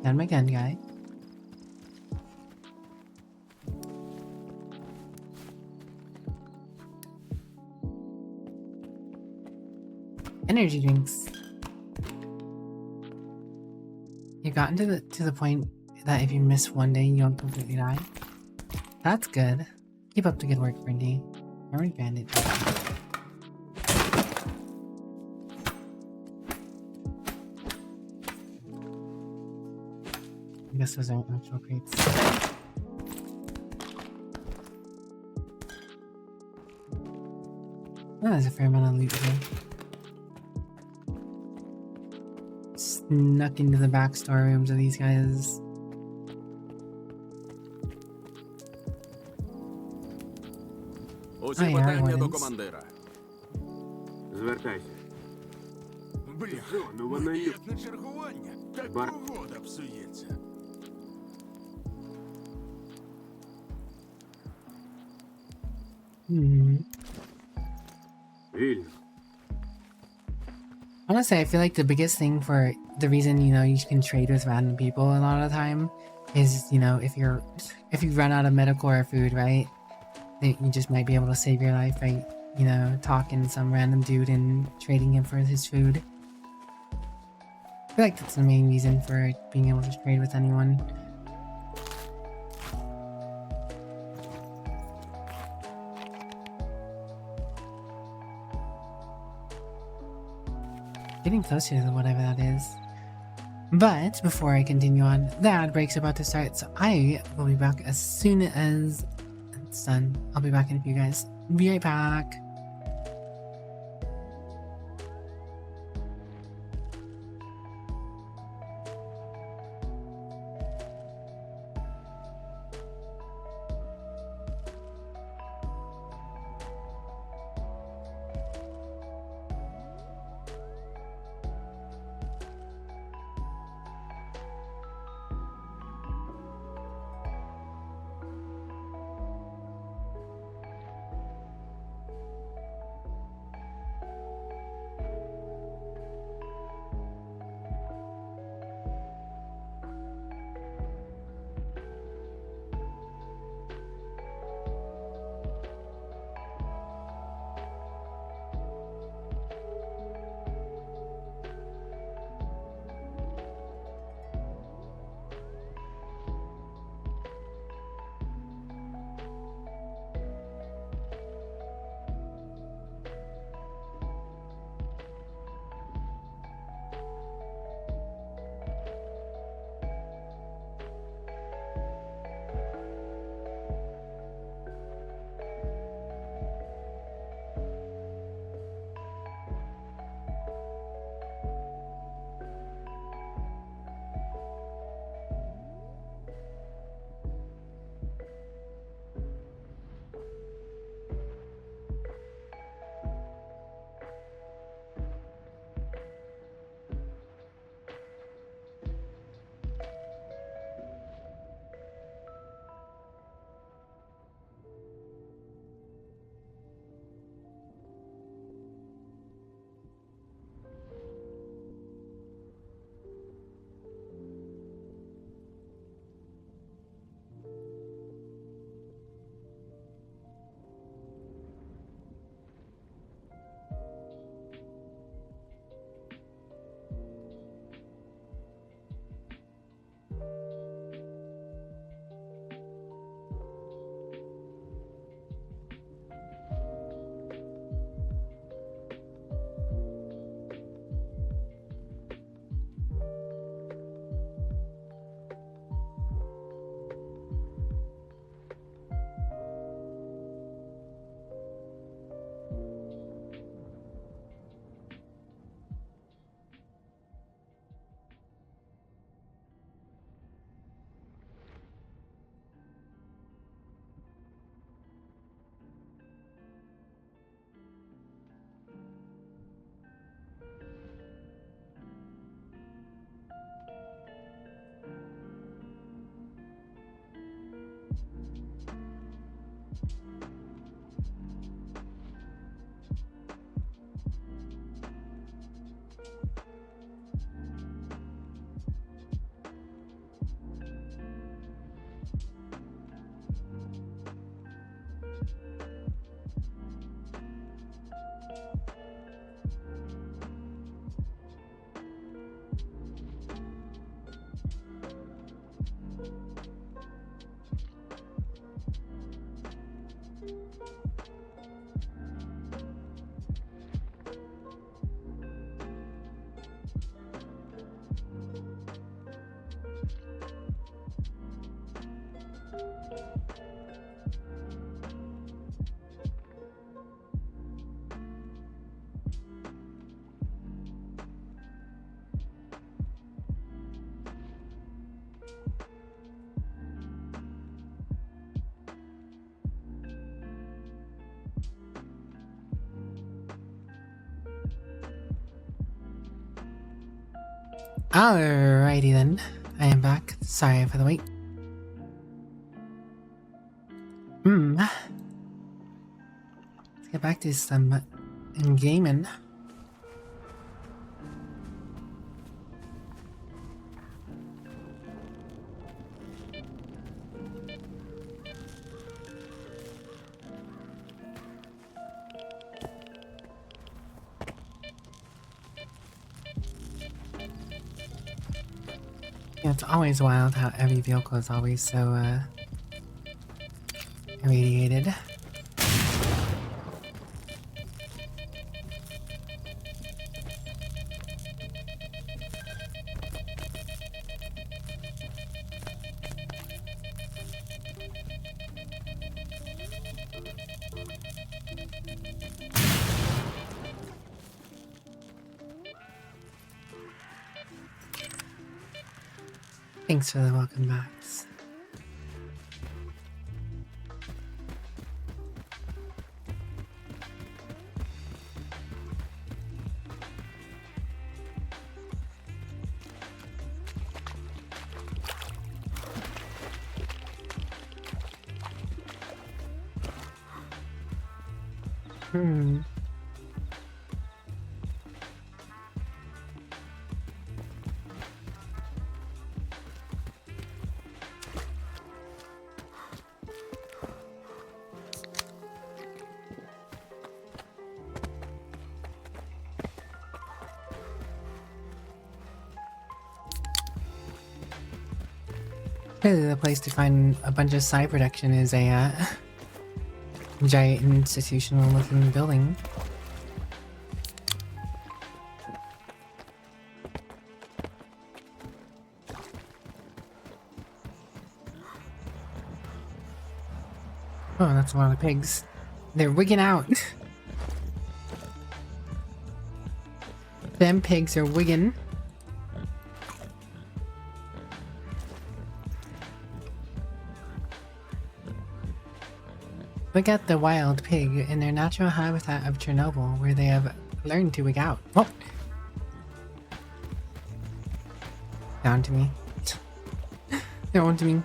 Got my gun guy. Energy drinks. You've gotten to the point that if you miss one day, you don't completely die. That's good. Keep up the good work, Brindy. Memory bandit. I guess those aren't actual crates. Oh, there's a fair amount of loot here. Snuck into the back storerooms of these guys. Усі А, я питання до Іванець. командира. Звертайся. Бля, Ну вона є. на чергування. Так Бар- погода псується. Вільно. Honestly, I feel like the biggest thing for the reason, you know, you can trade with random people a lot of the time is, you know, if you run out of medical or food, right? You just might be able to save your life by, you know, talking to some random dude and trading him for his food. I feel like that's the main reason for being able to trade with anyone. Getting closer to whatever that is. But before I continue on, the ad break's about to start, so I will be back as soon as it's done. I'll be back in a few, guys. Be right back. Alrighty then. I am back. Sorry for the wait. Let's get back to some gaming. Yeah, it's always wild how every vehicle is always so, irradiated. Thanks for the welcome backs. Really, the place to find a bunch of side production is a giant institutional looking building. Oh, that's a lot of pigs. They're wigging out. Them pigs are wigging. Look at the wild pig in their natural habitat of Chernobyl, where they have learned to wig out. Oh! Down to me. They're on to me.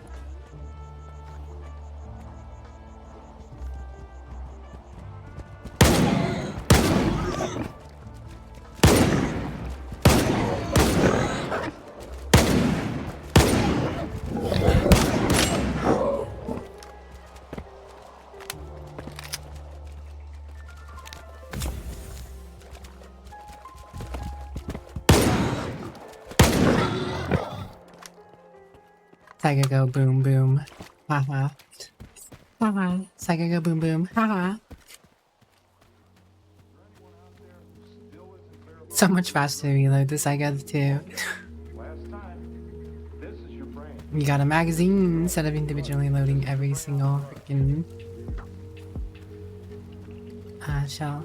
Tiger go boom boom. Haha. Haha. Tiger go boom boom. Haha. So much faster to reload this, I got too. You got a magazine instead of individually loading every single freaking shell.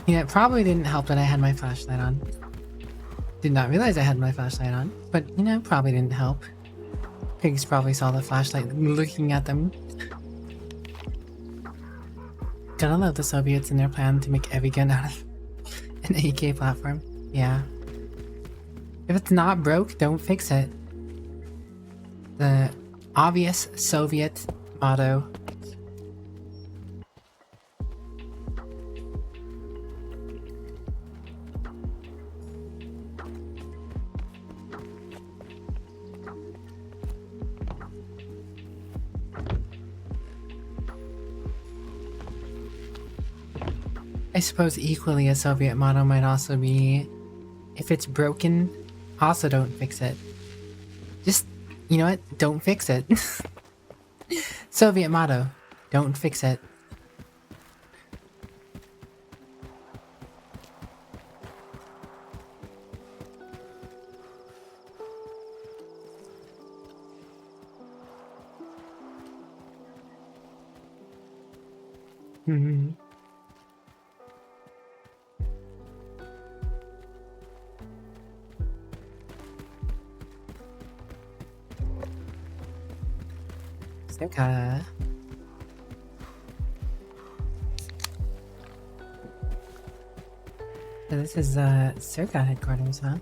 Yeah, it probably didn't help that I had my flashlight on. Did not realize I had my flashlight on, but you know, probably didn't help. Pigs probably saw the flashlight looking at them. Gotta love the Soviets and their plan to make every gun out of an AK platform. Yeah. If it's not broke, don't fix it. The obvious Soviet motto. I suppose equally a Soviet motto might also be, if it's broken, also don't fix it. Just, you know what? Don't fix it. Soviet motto, don't fix it. Hmm. Okay. this is Circa headquarters, huh?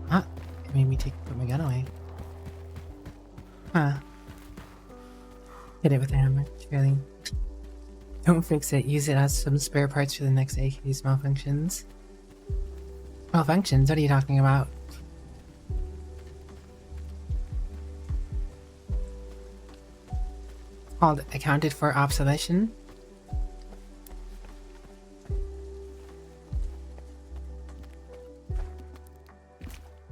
Huh? It made me put my gun away. Huh. Hit it with a hammer, really. Don't fix it, use it as some spare parts for the next AK's malfunctions. Malfunctions? What are you talking about? Called accounted for obsolescence.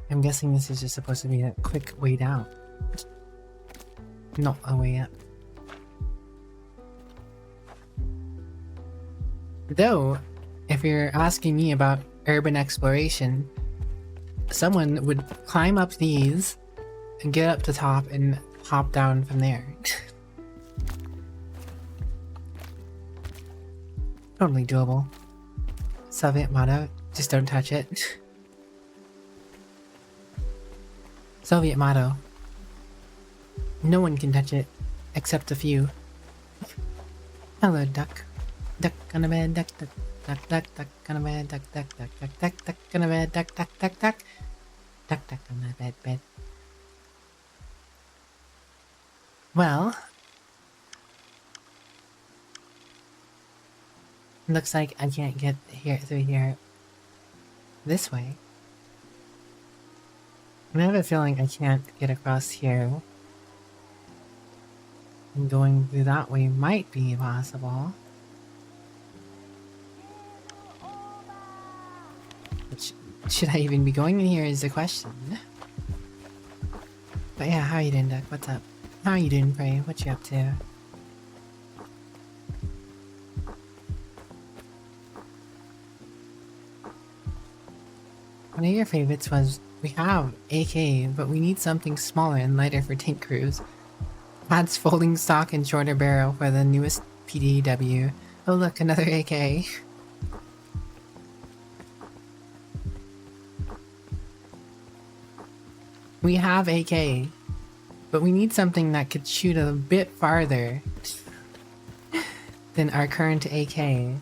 I'm guessing this is just supposed to be a quick way down, not a way up. Though, if you're asking me about urban exploration, someone would climb up these and get up to top and hop down from there. Totally doable. Soviet motto, just don't touch it. Soviet motto. No one can touch it, except a few. Hello, duck. Duck on a bed, duck, duck, duck, duck, duck on a bed, duck, duck, duck, duck, duck, duck on a bed, duck, duck, duck, duck. Duck, duck on a bed, bed. Well, looks like I can't get here through here this way. I have a feeling I can't get across here. And going through that way might be possible. But should I even be going in here is the question. But yeah, how you doing, Duck? What's up? How you doing, Prey? What you up to? One of your favorites was, we have AK, but we need something smaller and lighter for tank crews. Adds folding stock and shorter barrel for the newest PDW. Oh look, another AK. We have AK, but we need something that could shoot a bit farther than our current AK.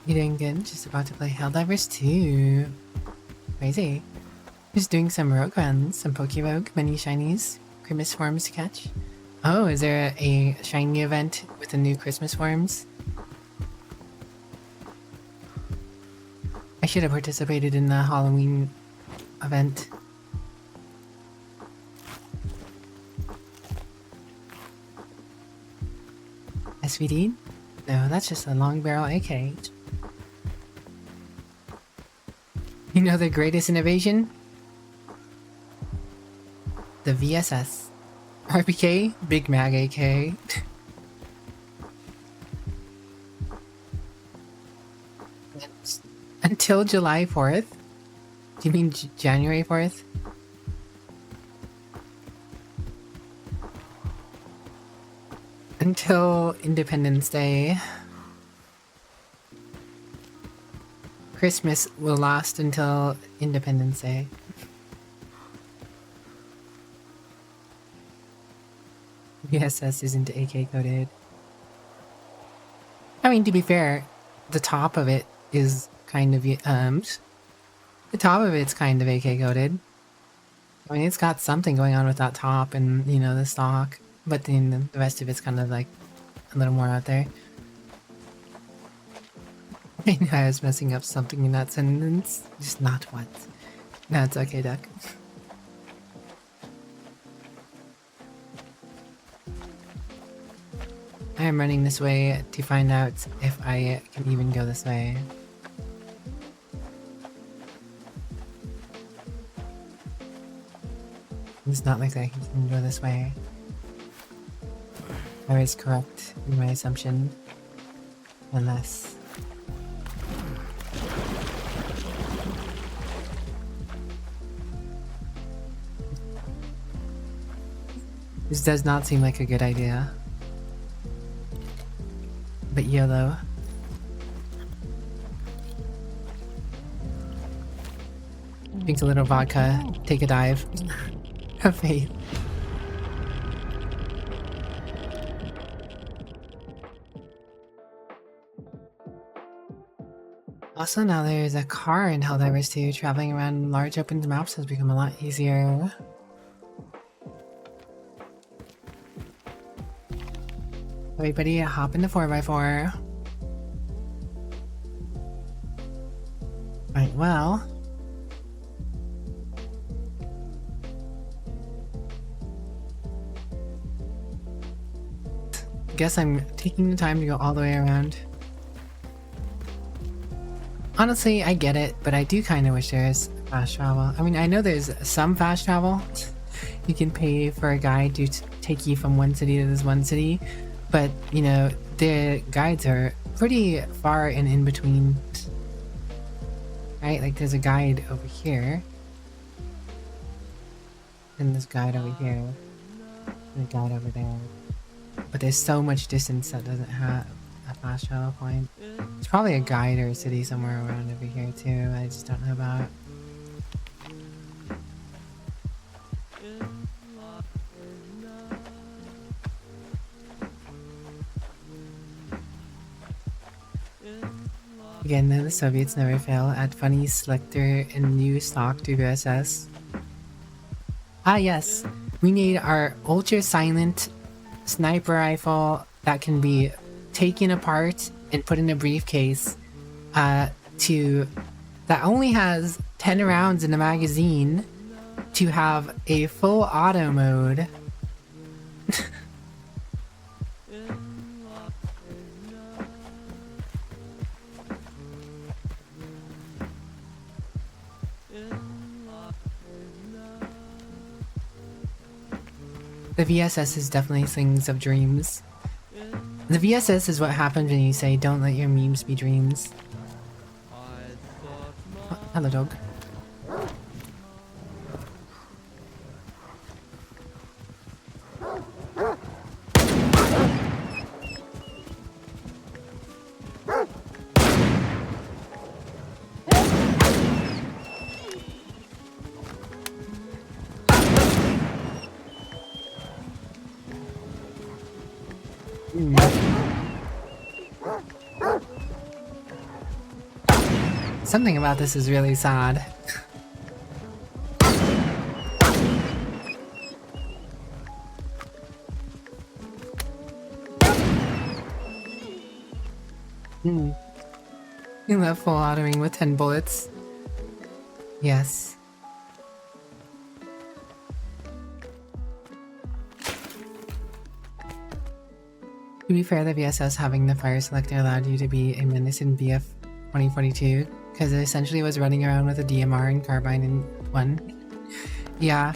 You doing good? Just about to play Helldivers 2. Crazy. Just doing some rogue runs, some Pokerogue, many shinies, Christmas forms to catch. Oh, is there a shiny event with the new Christmas forms? I should have participated in the Halloween event. SVD? No, that's just a long barrel AK. You know the greatest innovation? The VSS. RPK, Big Mag AK. Until July 4th? Do you mean January 4th? Until Independence Day. Christmas will last until Independence Day. VSS isn't AK coded. I mean, to be fair, the top of it is kind of, the top of it's kind of AK coded. I mean, it's got something going on with that top and, you know, the stock, but then the rest of it's kind of like a little more out there. I knew I was messing up something in that sentence, just not once. No, it's okay, Duck. I am running this way to find out if I can even go this way. It's not like I can go this way. I was correct in my assumption. Unless... This does not seem like a good idea. But YOLO. Drink a little vodka, take a dive. Have faith. Also, now there's a car in Helldivers 2. Traveling around large open maps has become a lot easier. Everybody hop in the 4x4. Right, well. Guess I'm taking the time to go all the way around. Honestly, I get it, but I do kind of wish there's fast travel. I mean, I know there's some fast travel. You can pay for a guide to take you from one city to this one city, but, you know, the guides are pretty far and in between. Right? Like, there's a guide over here. And this guide over here. And a guide over there. But there's so much distance that doesn't have a fast travel point. There's probably a guide or a city somewhere around over here too. I just don't know about. Again, though, the Soviets never fail at funny, selector, and new stock to USS. Ah yes, we need our ultra-silent sniper rifle that can be taken apart and put in a briefcase that only has 10 rounds in the magazine to have a full auto mode. The VSS is definitely things of dreams. The VSS is what happens when you say, don't let your memes be dreams. Oh, hello, dog. Something about this is really sad. You love full autoing with 10 bullets. Yes. To be fair, the VSS having the fire selector allowed you to be a menace in BF 2042, because it essentially was running around with a DMR and carbine in one. Yeah.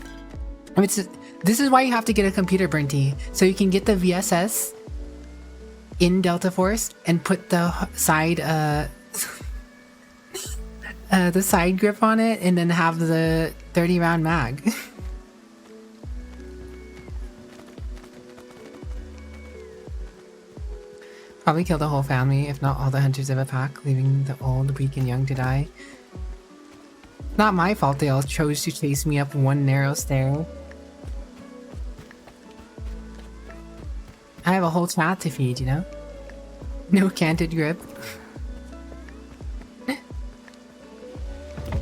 I mean, this is why you have to get a computer, Burnty, so you can get the VSS in Delta Force and put the side the side grip on it, and then have the 30 round mag. Probably kill the whole family, if not all the hunters of a pack, leaving the old, weak, and young to die. Not my fault they all chose to chase me up one narrow stair. I have a whole chat to feed, you know? No canted grip.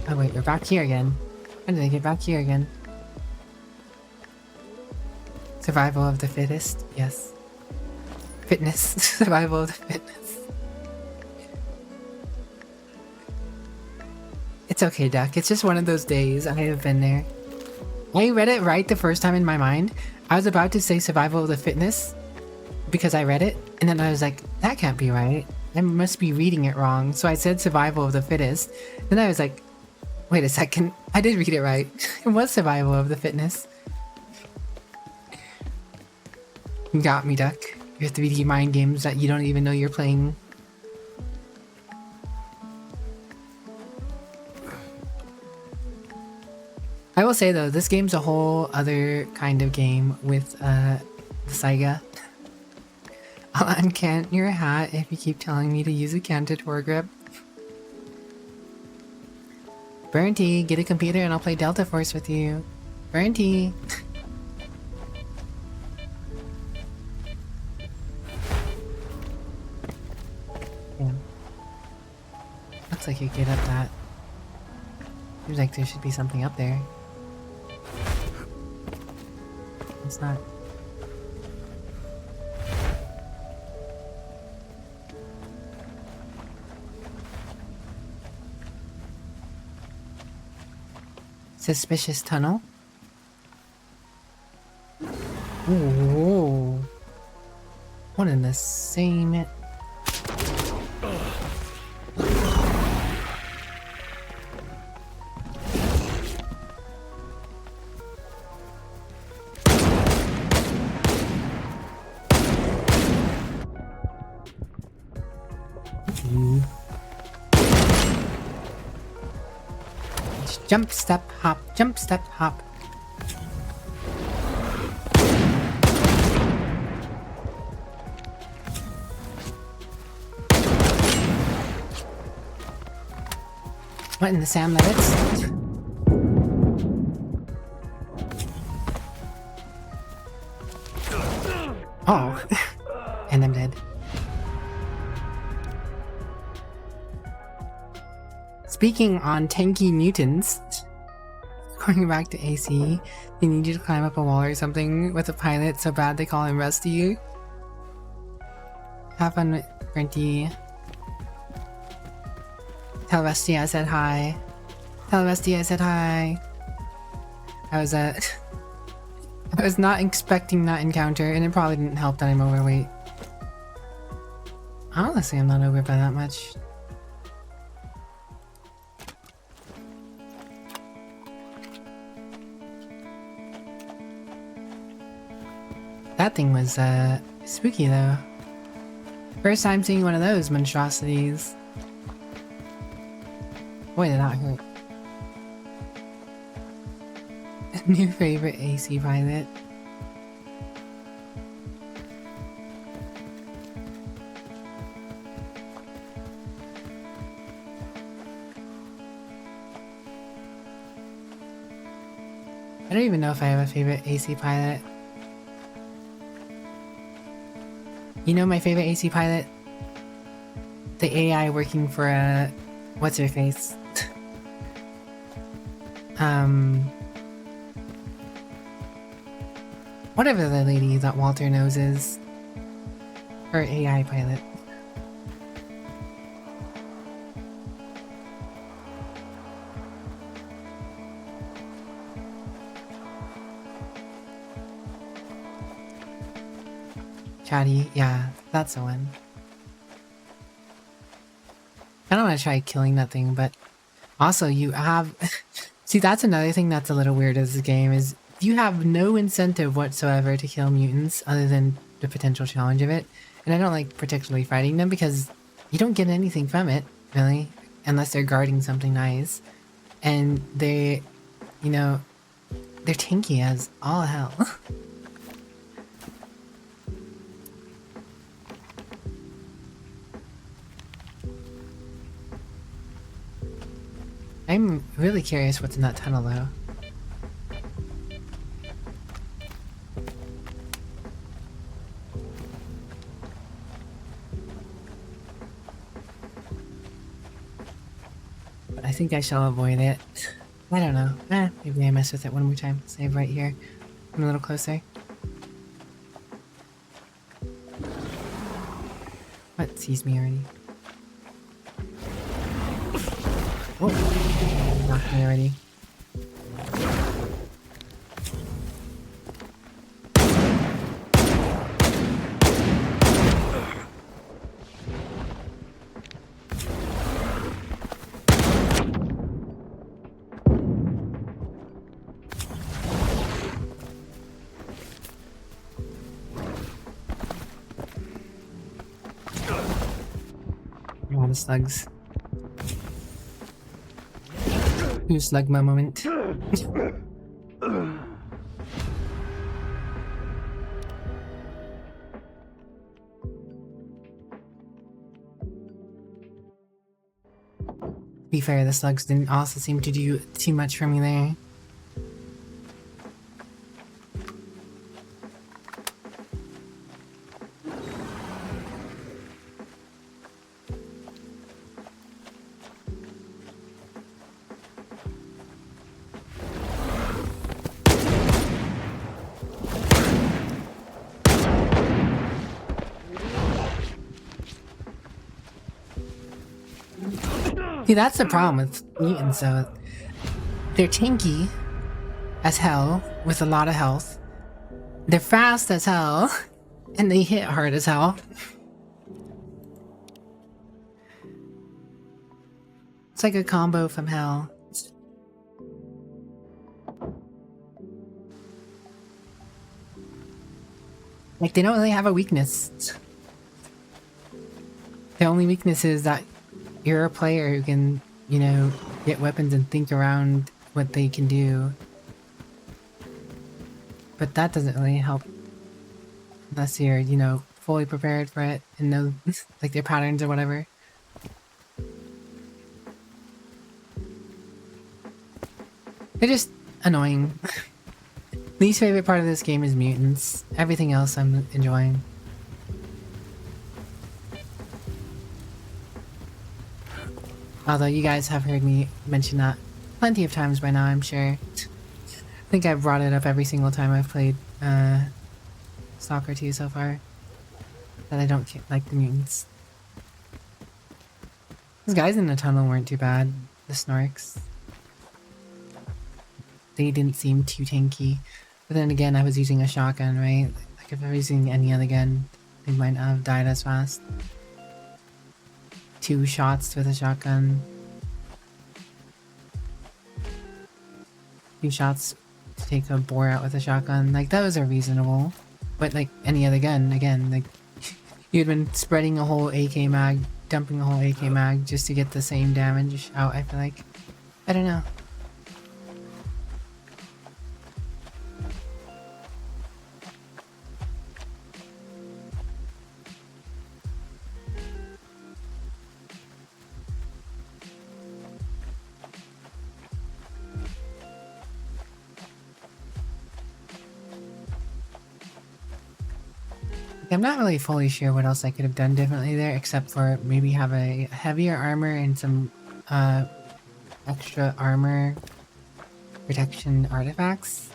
Oh wait, we're back here again. How did I get back here again? Survival of the fittest? Yes. Fitness. Survival of the fitness. It's okay, Duck. It's just one of those days. I have been there. I read it right the first time in my mind. I was about to say survival of the fitness because I read it, and then I was like, that can't be right. I must be reading it wrong. So I said survival of the fittest. Then I was like, wait a second. I did read it right. It was survival of the fitness. You got me, Duck. Your 3D mind games that you don't even know you're playing. I will say though, this game's a whole other kind of game with the Saiga. I'll uncant your hat if you keep telling me to use a canted foregrip. Burnty, get a computer and I'll play Delta Force with you. Burnty! looks like you get up that. Seems like there should be something up there. It's not. Suspicious tunnel? Ooh. One in the same. Jump, step, hop, jump, step, hop. What in the Sam Levitts? Oh. And I'm dead. Speaking on tanky mutants, going back to AC, they need you to climb up a wall or something with a pilot so bad they call him Rusty. Have fun with Brenty. Tell Rusty I said hi. Tell Rusty I said hi. I was not expecting that encounter, and it probably didn't help that I'm overweight. Honestly, I'm not over by that much. That thing was, spooky though. First time seeing one of those monstrosities. Boy, did that hurt. New favorite AC pilot. I don't even know if I have a favorite AC pilot. You know my favorite AC pilot? The AI working for what's her face? Whatever the lady that Walter knows is. Her AI pilot. Chatty, yeah, that's the one. I don't want to try killing that thing, but also you have... See, that's another thing that's a little weird as a game, is you have no incentive whatsoever to kill mutants other than the potential challenge of it. And I don't like particularly fighting them because you don't get anything from it, really, unless they're guarding something nice. And they, you know, they're tanky as all hell. I'm really curious what's in that tunnel, though. But I think I shall avoid it. I don't know. Maybe I mess with it one more time. Save right here. I'm a little closer. What sees me already? Oh, knocked me already. All the slugs. New slugma moment. To be fair, the slugs didn't also seem to do too much for me there. See, that's the problem with mutants, though. They're tanky as hell with a lot of health. They're fast as hell, and they hit hard as hell. It's like a combo from hell. Like, they don't really have a weakness. The only weakness is that you're a player who can, you know, get weapons and think around what they can do. But that doesn't really help unless you're, you know, fully prepared for it and know, like, their patterns or whatever. They're just annoying. Least favorite part of this game is mutants. Everything else I'm enjoying. Although you guys have heard me mention that plenty of times by now, I'm sure. I think I've brought it up every single time I've played Stalker 2 so far. That I don't like the mutants. Those guys in the tunnel weren't too bad. The Snorks. They didn't seem too tanky. But then again, I was using a shotgun, right? Like if I was using any other gun, they might not have died as fast. 2 shots with a shotgun. 2 shots to take a boar out with a shotgun. Like, those are reasonable. But like any other gun, again, like you'd been spreading a whole AK mag, dumping a whole AK mag just to get the same damage out, I feel like. I don't know. I'm not really fully sure what else I could have done differently there, except for maybe have a heavier armor and some extra armor protection artifacts.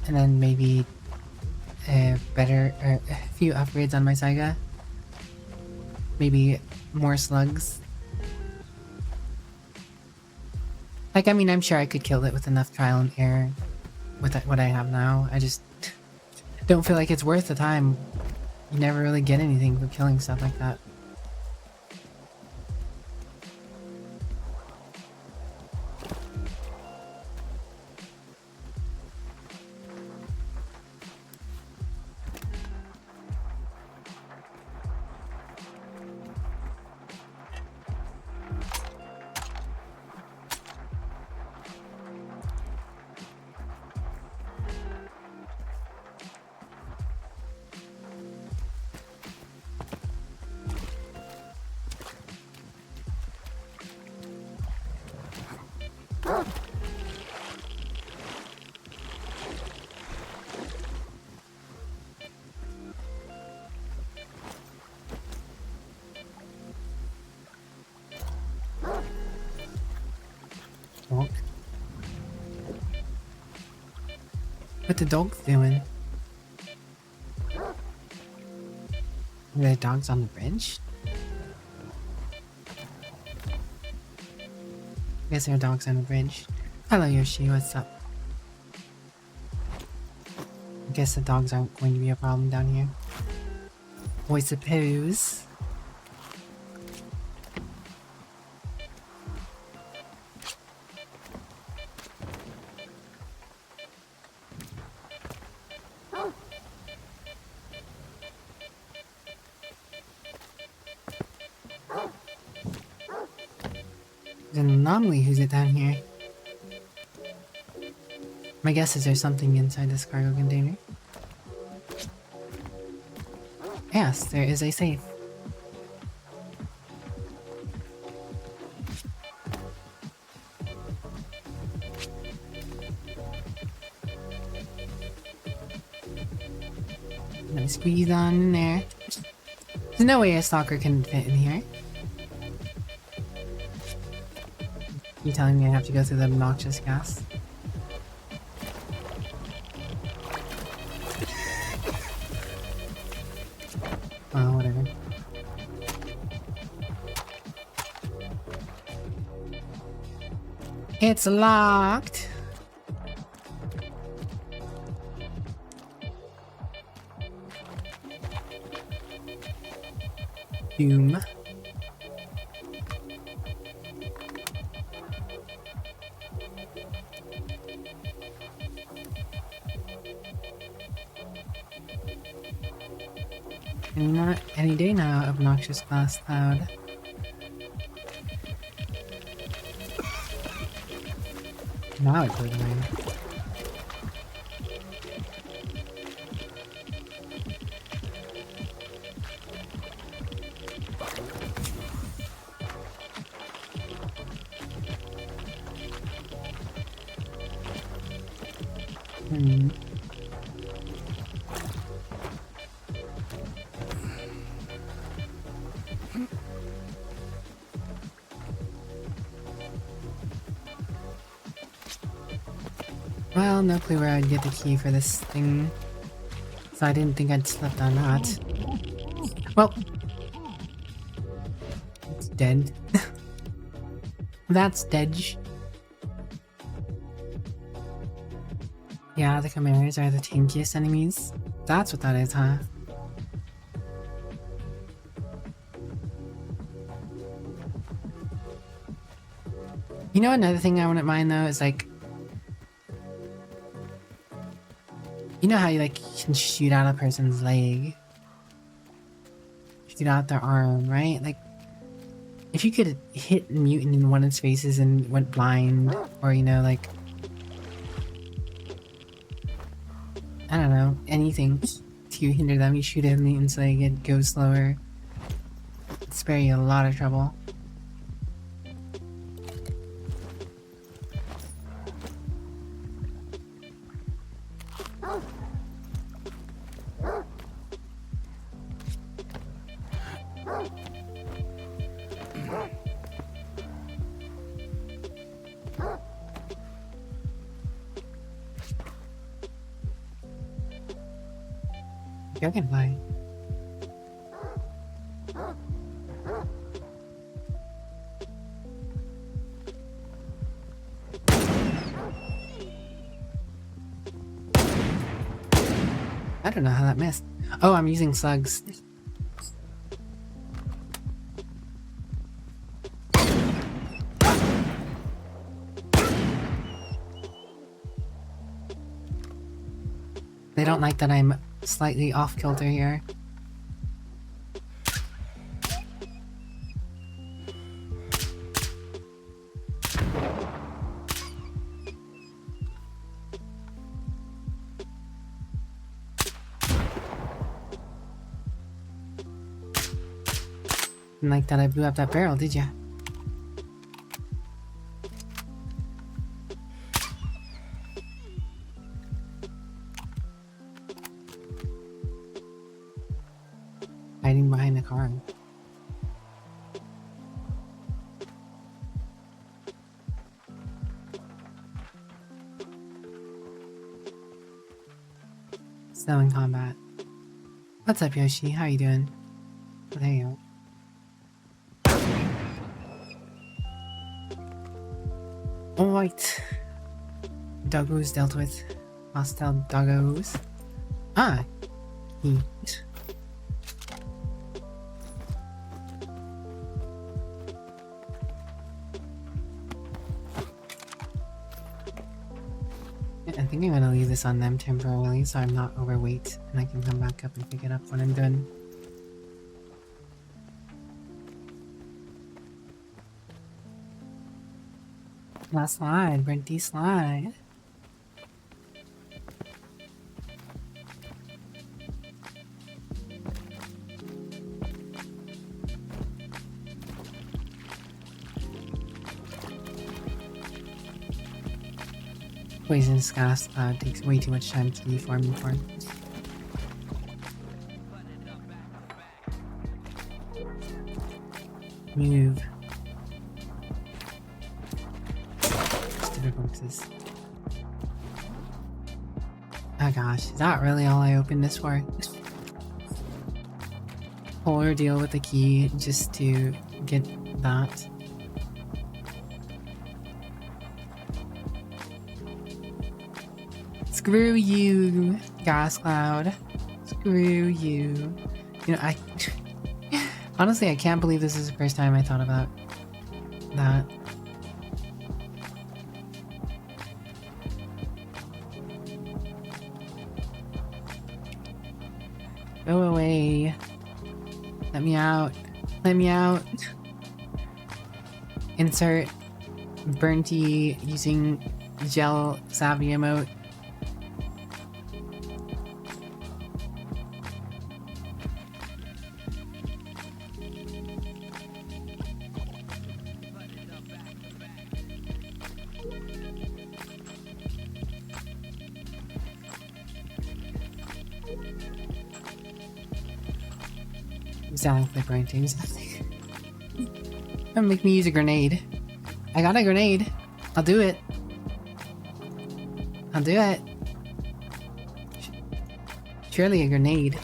And then maybe a few upgrades on my Saiga. Maybe more slugs. Like, I mean, I'm sure I could kill it with enough trial and error. With what I have now, I just don't feel like it's worth the time. You never really get anything for killing stuff like that. What the dog's doing? Are there dogs on the bridge? I guess there are dogs on the bridge. Hello Yoshi, what's up? I guess the dogs aren't going to be a problem down here. I suppose. There's an anomaly. Who's it down here? My guess is there's something inside this cargo container. Yes, there is a safe. I'm gonna squeeze on in there. There's no way a stalker can fit in here. You telling me I have to go through the obnoxious gas? Well, whatever. It's locked. Doom. Not any day now, obnoxious glass cloud. Now it goes away. Well, no clue where I'd get the key for this thing. So I didn't think I'd slept on that. Well, it's dead. That's dead. Yeah, the chimeras are the tankiest enemies. That's what that is, huh? You know, another thing I wouldn't mind though is like, you know how you like can shoot out a person's leg? Shoot out their arm, right? Like, if you could hit a mutant in one of its faces and went blind, or you know, like, I don't know, anything to hinder them, you shoot at a mutant's leg, it goes slower. It'd spare you a lot of trouble. Dragonfly. I don't know how that missed. Oh, I'm using slugs. They don't like that I'm slightly off kilter here. Didn't like that I blew up that barrel, did ya? Hiding behind the car. Still in combat. What's up, Yoshi? How you doing? Oh, there you go. Alright. Doggos dealt with. Hostile doggos. Ah! Heat. I think I'm gonna leave this on them temporarily so I'm not overweight and I can come back up and pick it up when I'm done. Last slide, Brenty slide. Poisonous gas takes way too much time to deform the form. Move. Stupid boxes. Oh gosh, is that really all I opened this for? whole ordeal with the key just to get that. Screw you, gas cloud. Screw you. You know, I honestly I can't believe this is the first time I thought about that. Go away. Let me out. Let me out. Insert Burnty using gel savvy emote. Sound like brain teams. Don't make me use a grenade. I got a grenade. I'll do it. I'll do it. Surely a grenade.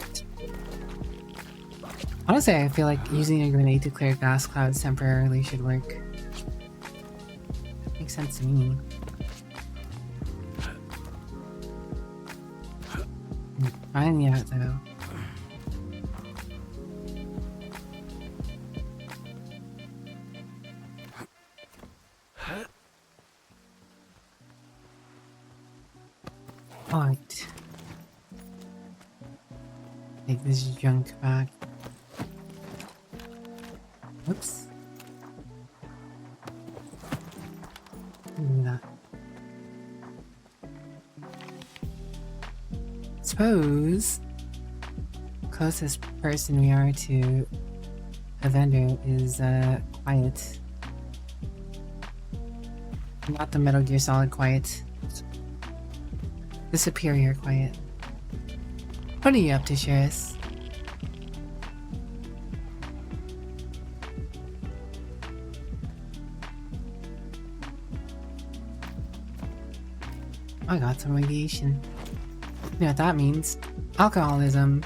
Honestly, I feel like using a grenade to clear gas clouds temporarily should work. Makes sense to me. Find me out though. Alright. Take this junk back. Oops. Do that. Suppose closest person we are to a vendor is Quiet. Not the Metal Gear Solid Quiet. The superior Quiet. What are you up to, Sheris? I got some radiation. You know what that means? Alcoholism.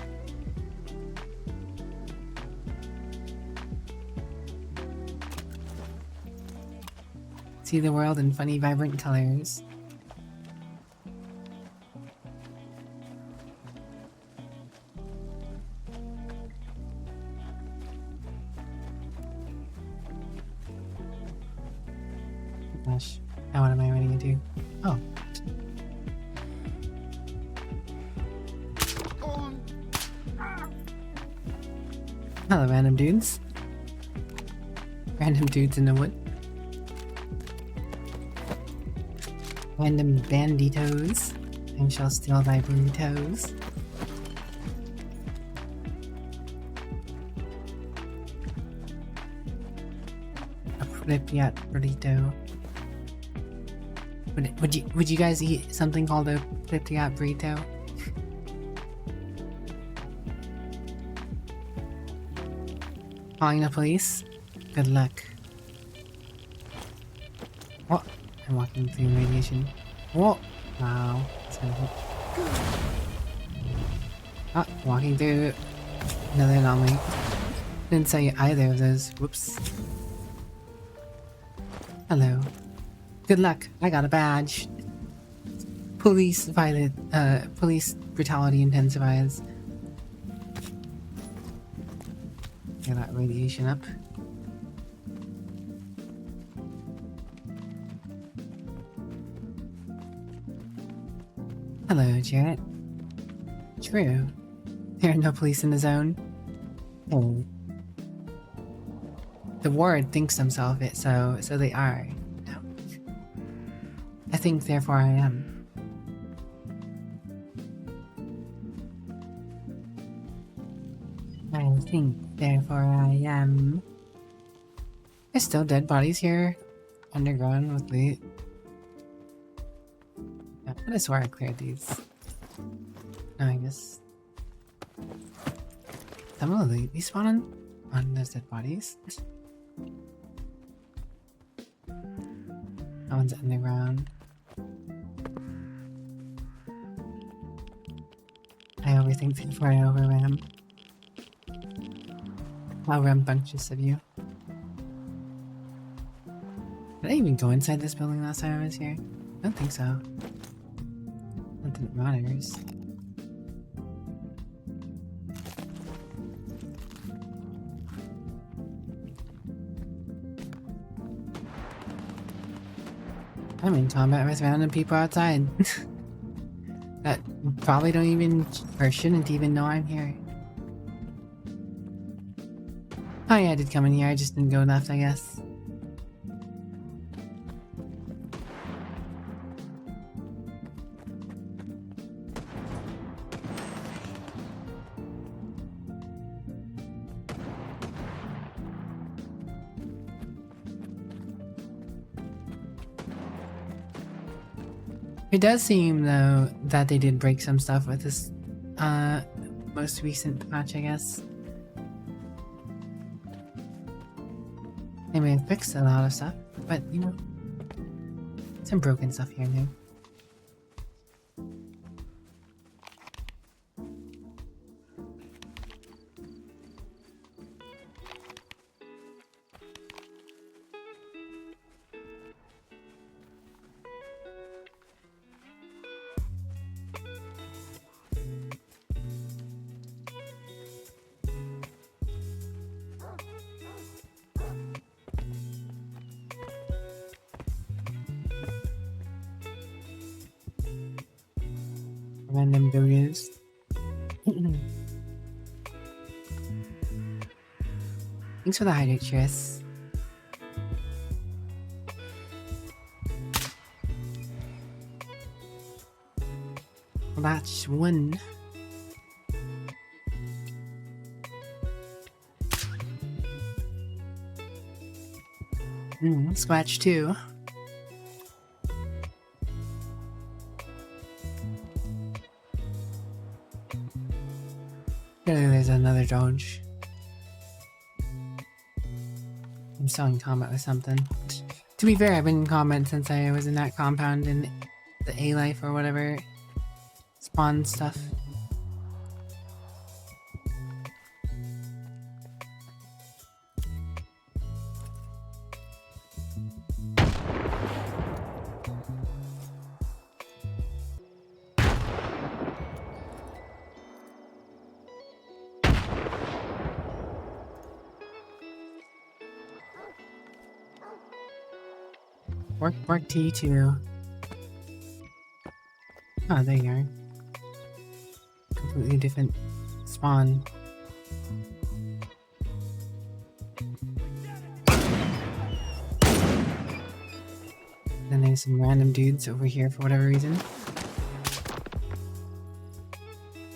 See the world in funny, vibrant colors. Gosh, now what am I running into? Oh. Hello, random dudes. Random dudes in the wood. Random banditos. I shall steal thy burritos. A Pripyat burrito. Would you guys eat something called a Pripyat burrito? Calling the police? Good luck. What? I'm walking through radiation. Whoa! Wow. That's kind of cool. Ah, walking through another anomaly. Didn't say either of those. Whoops. Hello. Good luck. I got a badge. Police brutality intensifies. Get that radiation up. Hello, Jarrett. True. There are no police in the zone. Oh. The ward thinks themselves it, so they are. No. I think, therefore I am. I think, therefore I am. There's still dead bodies here. Underground with loot. Yeah, I swear I cleared these. No, I guess. Some of the loot respawn on those dead bodies. That one's underground. I overthink before I overram. How rambunctious of you. Did I even go inside this building last time I was here? I don't think so. Not that it matters. I'm in combat with random people outside. That probably don't even, or shouldn't even know I'm here. Oh yeah, I did come in here, I just didn't go left, I guess. It does seem, though, that they did break some stuff with this, most recent patch, I guess. They may have fixed a lot of stuff, but, you know, some broken stuff here and there. Random doges. Thanks for the hydrate, Tris. Batch 1. Scratch 2. There's another dodge. I'm still in combat with something. To be fair, I've been in combat since I was in that compound in the A-Life or whatever spawn stuff. Work T2. Oh, there you are. Completely different spawn. Then there's some random dudes over here for whatever reason.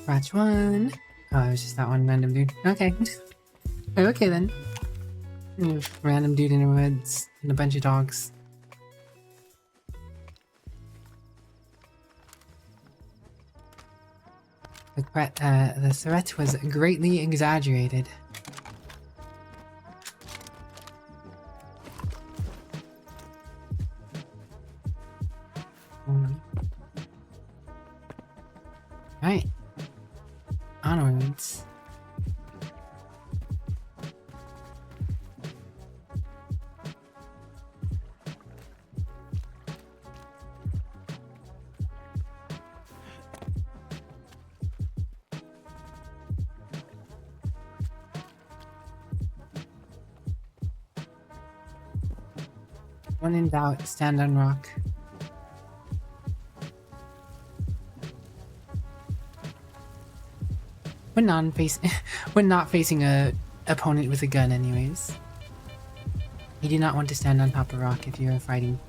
Scratch 1. Oh, it was just that one random dude. Okay. Okay then. Random dude in the woods and a bunch of dogs. The threat was greatly exaggerated. Right. Onwards. When in doubt, stand on rock. When not facing a opponent with a gun, anyways. You do not want to stand on top of rock if you're fighting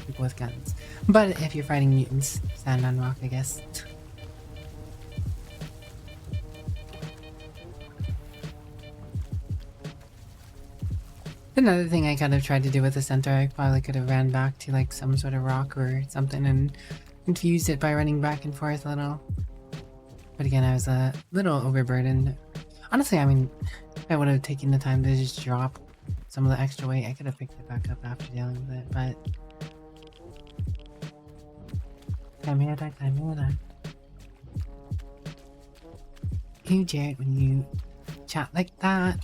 people with guns. But if you're fighting mutants, stand on rock, I guess. Another thing I kind of tried to do with the center, I probably could have ran back to like some sort of rock or something and confused it by running back and forth a little. But again, I was a little overburdened. Honestly, I mean, if I would have taken the time to just drop some of the extra weight, I could have picked it back up after dealing with it, but... Time here, time here. You, Jared, when you chat like that.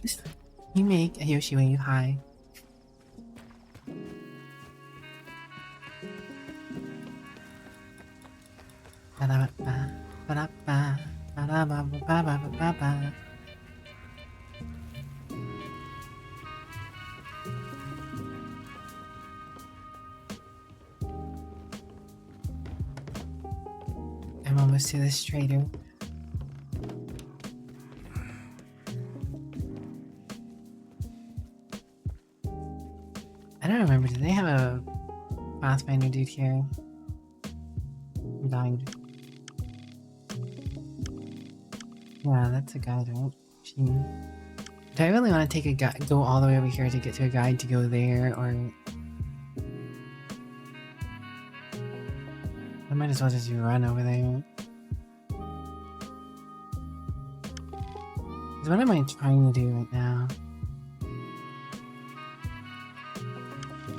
You make a Yoshi wave high. Ba-da-ba-ba, ba-da-ba, ba-da-ba-ba-ba-ba-ba-ba. I'm almost to this trader. I don't remember. Do they have a Pathfinder dude here? I'm dying. Yeah, that's a guide, right? Do I really want to take a guide, go all the way over here to get to a guide to go there, or I might as well just run over there. So what am I trying to do right now?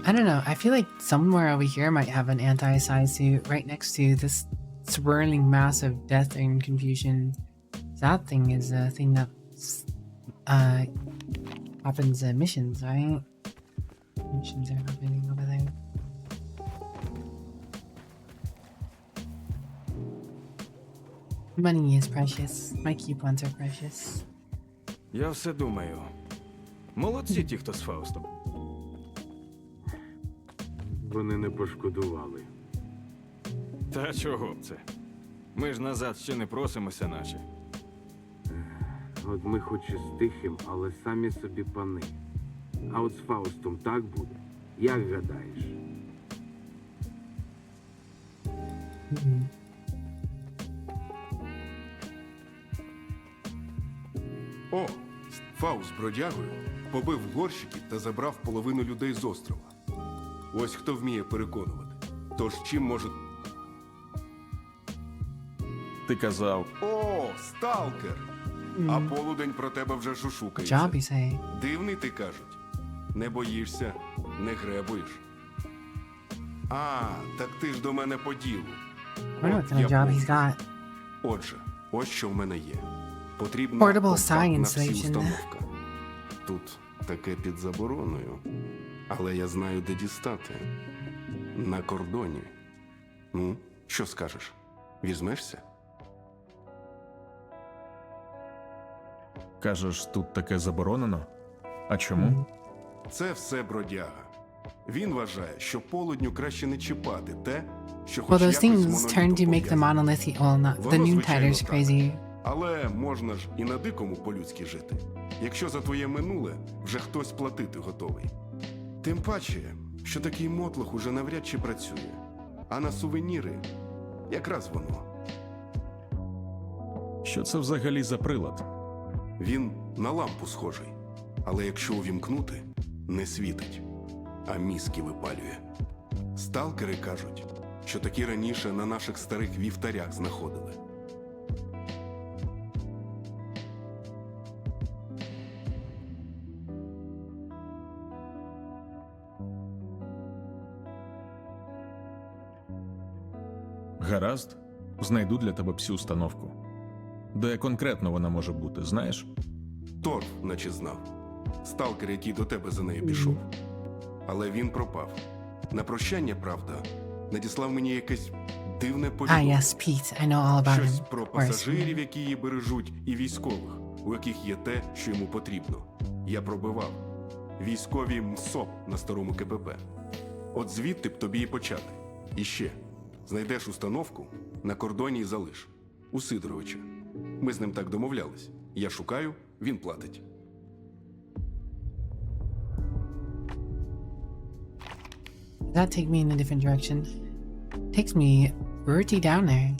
I don't know. I feel like somewhere over here might have an anti-psi suit right next to this swirling mass of death and confusion. That thing is a thing that happens at missions, right? Missions are happening over there. Money is precious. My coupons are precious. Я все думаю. Молодці ті, хто з Фаустом. Вони не пошкодували. Та чого б це? Ми ж назад ще не просимося, наче. От ми хоч і з тихим, але самі собі пани. А от з Фаустом так буде? Як гадаєш? О, Фауст з бродягою побив горщиків та забрав половину людей з острова. Ось хто вміє переконувати. Тож чим може... Ти казав, О, сталкер! А полудень про тебе вже Job, шушукається. you say. Дивний ти, кажуть. Не боїшся, не гребуєш. А, так ти ж до мене по ділу. I wonder what От kind of я job понял. he's got. Отже, ось що в мене є. Потрібна Portable компактна science всі station. установка. Тут таке під забороною. Але я знаю, де дістати. На кордоні. Ну, що скажеш? Візьмешся? кажеш, тут таке заборонено? А чому? Це все бродяга. Він вважає, що полудню краще не чіпати те, що Well, хоч those якось з things turn to монолітом make the пов'язане. monolithy. Well, not the Воно, Noon звичайно, Tiders так. crazy. Але можна ж і на дикому по-людськи жити, якщо за твоє минуле вже хтось платити готовий. Тим паче, що такий мотлох уже навряд чи працює. А на сувеніри якраз воно. Що це взагалі за прилад? Він на лампу схожий, але якщо увімкнути, не світить, а мізки випалює. Сталкери кажуть, що такі раніше на наших старих вівтарях знаходили. Гаразд, знайду для тебе всю установку. Де конкретно вона може бути, знаєш? Торф, наче знав. Сталкер, який до тебе за нею пішов. Але він пропав. На прощання, правда, надіслав мені якесь дивне Ah, повідомлення. yes, Pete. I know all about Щось him. про Of course. пасажирів, які її бережуть, і військових, у яких є те, що йому потрібно. Я пробивав. Військові МСОП на старому КПП. От звідти б тобі і почати. І ще. Знайдеш установку, на кордоні й залиш. У Сидоровича. Ми з ним так домовлялись. Я шукаю, він платить. Does that take me in a different direction? Takes me pretty down there.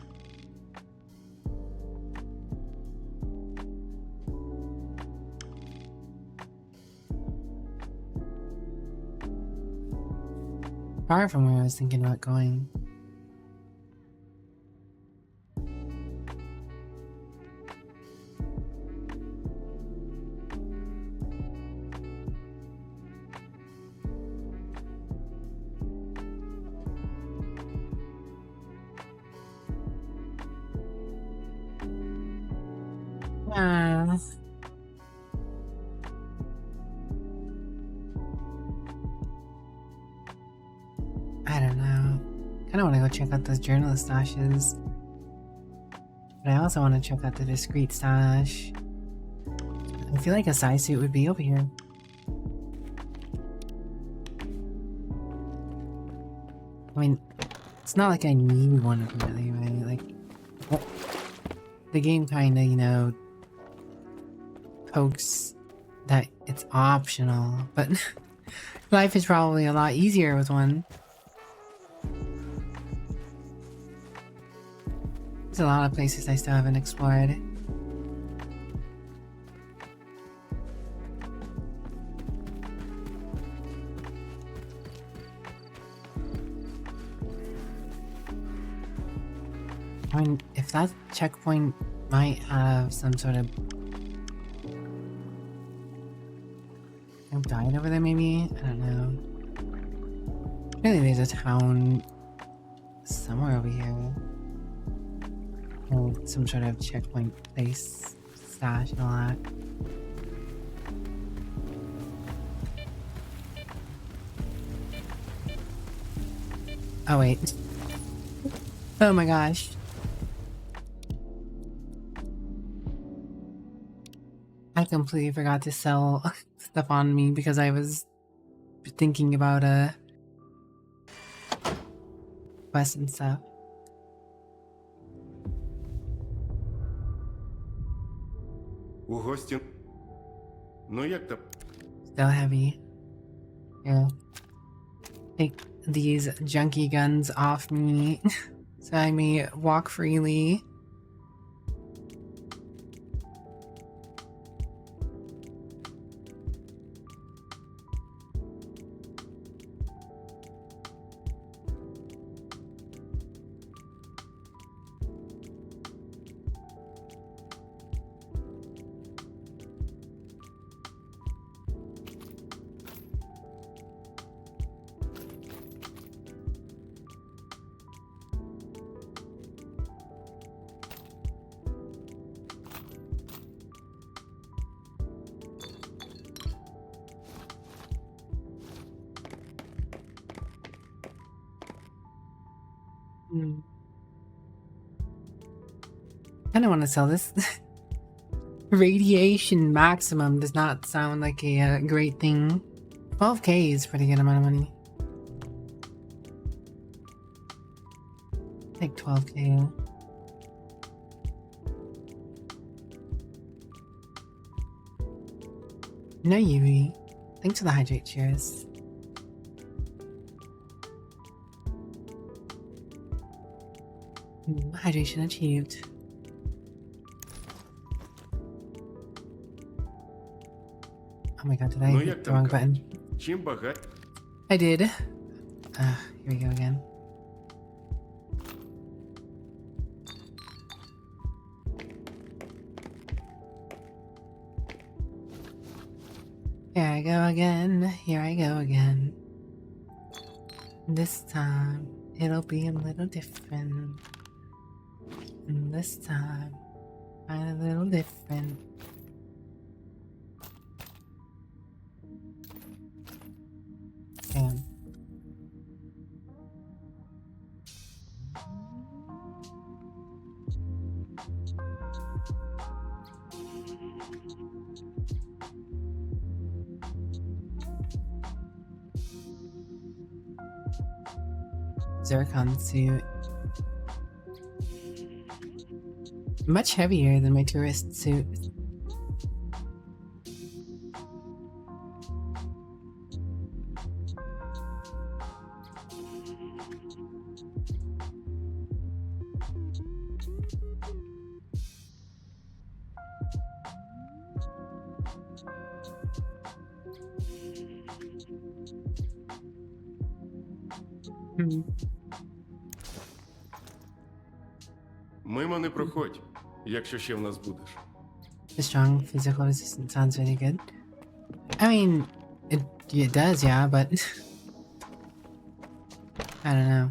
Far from where I was thinking about going. I don't know. Kinda wanna go check out those journalist stashes. But I also wanna check out the discreet stash. I feel like a size suit would be over here. I mean, it's not like I need one really, right? Like, well, the game kinda, you know, pokes that it's optional, but life is probably a lot easier with one. There's a lot of places I still haven't explored. I mean, if that checkpoint might have some sort of... I've died over there maybe? I don't know. Really, there's a town somewhere over here. Or some sort of checkpoint place, stash and all that. Oh wait. Oh my gosh. I completely forgot to sell stuff on me because I was thinking about quests and stuff. У гості. Ну як там? Still heavy. Here. Take these junky guns off me so I may walk freely. I don't want to sell this. Radiation maximum does not sound like a great thing. 12k is a pretty good amount of money. Take 12k. No Yuri. Thanks for the hydrate, cheers. Hydration achieved. Oh my god, did I hit the wrong button? Чим багать? I did. Here we go again. Here I go again. Here I go again. This time, it'll be a little different. And this time, a little different. Damn. Zircon suit. Much heavier than my tourist suit. Мимо не проходь, якщо ще в нас будеш. The strong physical resistance sounds really good. I mean, it does, yeah, but I don't know.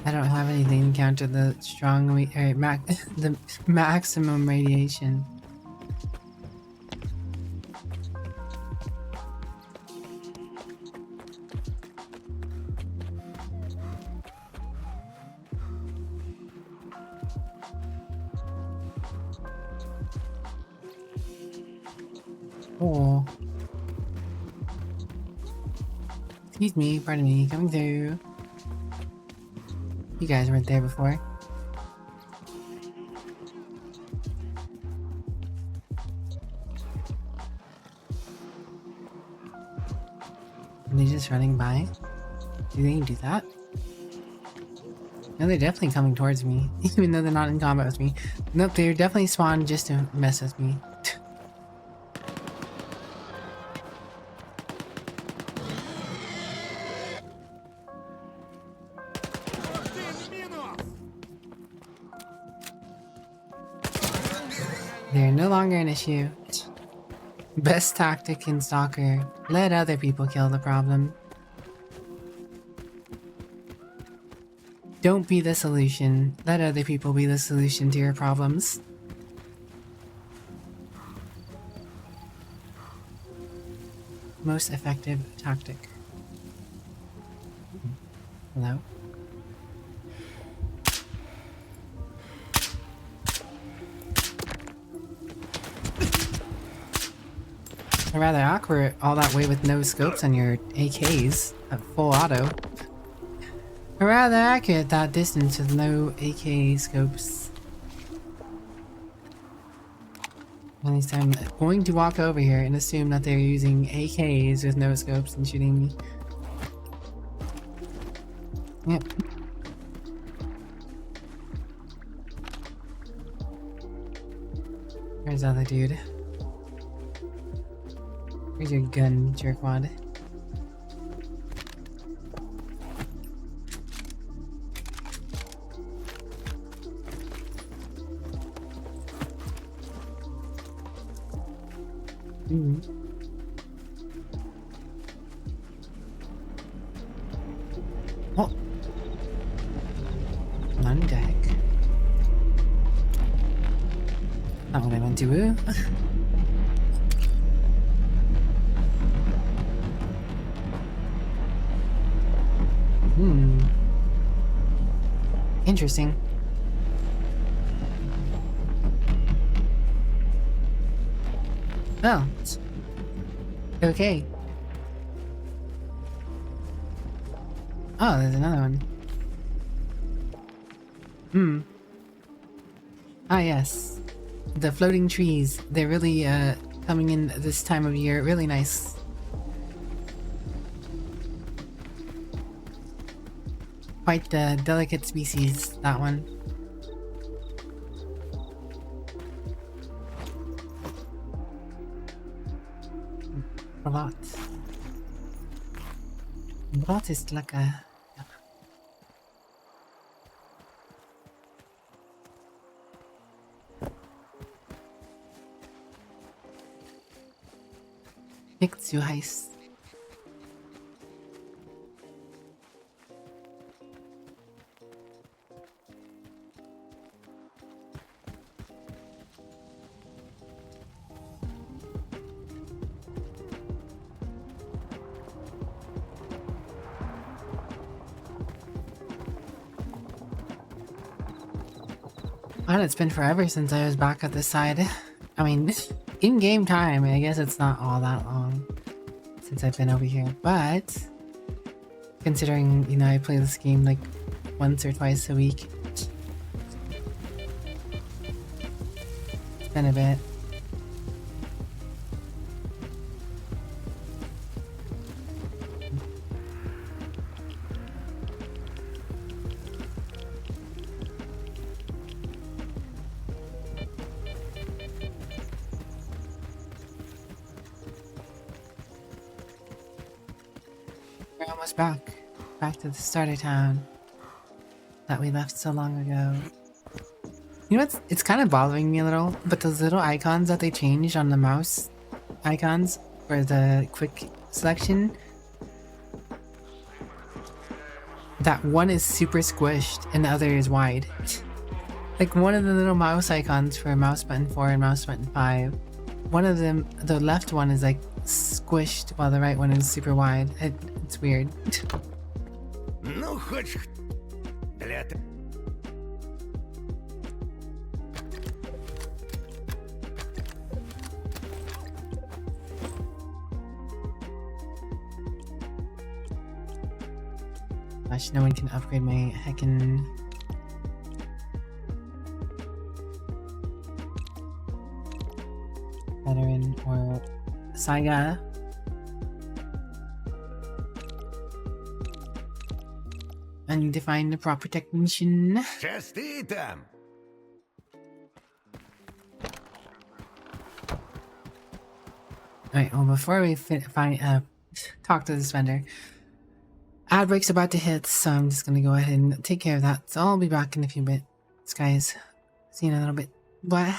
I don't have anything to counter the strong the maximum radiation. Oh. Excuse me, pardon me, coming through. You guys weren't there before. Are they just running by? Do they do that? No, they're definitely coming towards me, even though they're not in combat with me. Nope, they're definitely spawned just to mess with me. They're no longer an issue. Best tactic in Stalker, let other people kill the problem. Don't be the solution, let other people be the solution to your problems. Most effective tactic. Hello? Rather awkward all that way with no scopes on your AKs at full auto. Rather accurate that distance with no AK scopes. At least I'm going to walk over here and assume that they're using AKs with no scopes and shooting me. Yep. Where's the other dude? Where's your gun, jerkwad? Oh! On deck. Not what I meant to do. Interesting. Oh. Okay. Oh, there's another one. Ah, yes. The floating trees. They're really, coming in this time of year. Really nice. Quite a delicate species, that one. A lot. A lot is like a... Nicht zu heiß. Man, it's been forever since I was back at this side. I mean, in-game time, I guess it's not all that long since I've been over here, but considering, you know, I play this game like once or twice a week, it's been a bit. We're almost back to the starter town that we left so long ago. You know what's, it's kind of bothering me a little, but those little icons that they changed on the mouse icons for the quick selection, that one is super squished and the other is wide. Like one of the little mouse icons for mouse button 4 and mouse button 5, one of them, the left one is like squished while the right one is super wide. It's weird. Ну, хоть для... Gosh, no one can upgrade my heckin' veteran or Saiga. I need to find the proper technician. Щасти там! Alright, well, before we talk to this vendor, ad break's about to hit, so I'm just gonna go ahead and take care of that. So I'll be back in a few bits, guys. See you in a little bit. Bye.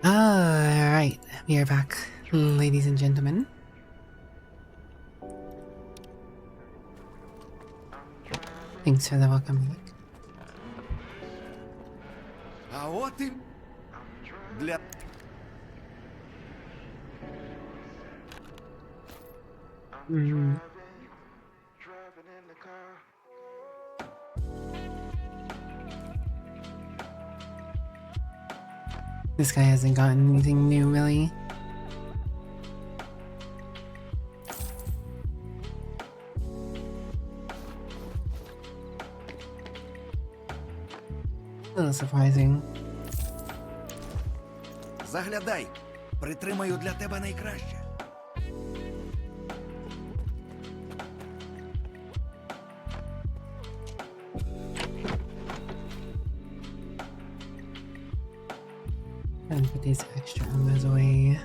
Alright, we are back, ladies and gentlemen. Thanks for the welcome back. А от і для... This guy hasn't gotten anything new, really. A little surprising. Заглядай, притримаю для тебе найкраще. And put these extra embos away.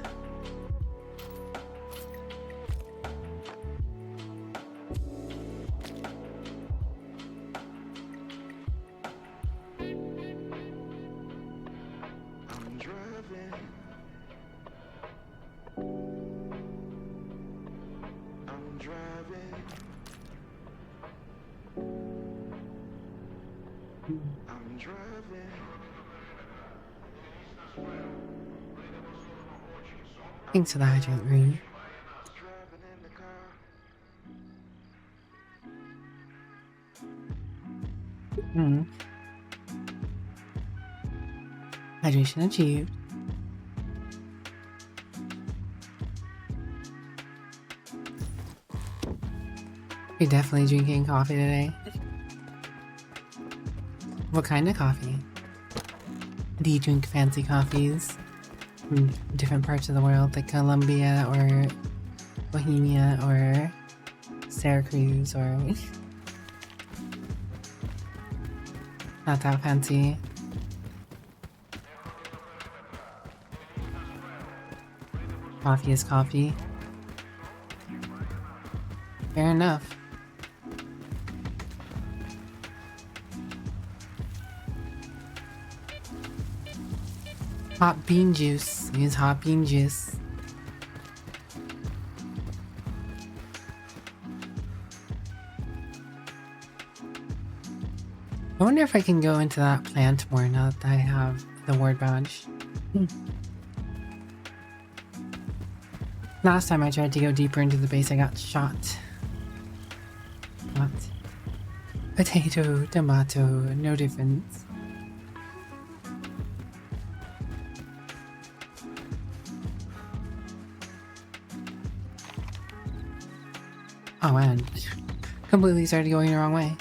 Thanks for the hydrant ring. Hydration achieved. You're definitely drinking coffee today. What kind of coffee? Do you drink fancy coffees from different parts of the world, like Colombia or Bohemia or Syracuse, or not that fancy? Coffee is coffee. Fair enough. Hot bean juice. Use hot bean juice. I wonder if I can go into that plant more now that I have the ward badge. Last time I tried to go deeper into the base, I got shot. What? Potato, tomato, no difference. Oh, and completely started going the wrong way.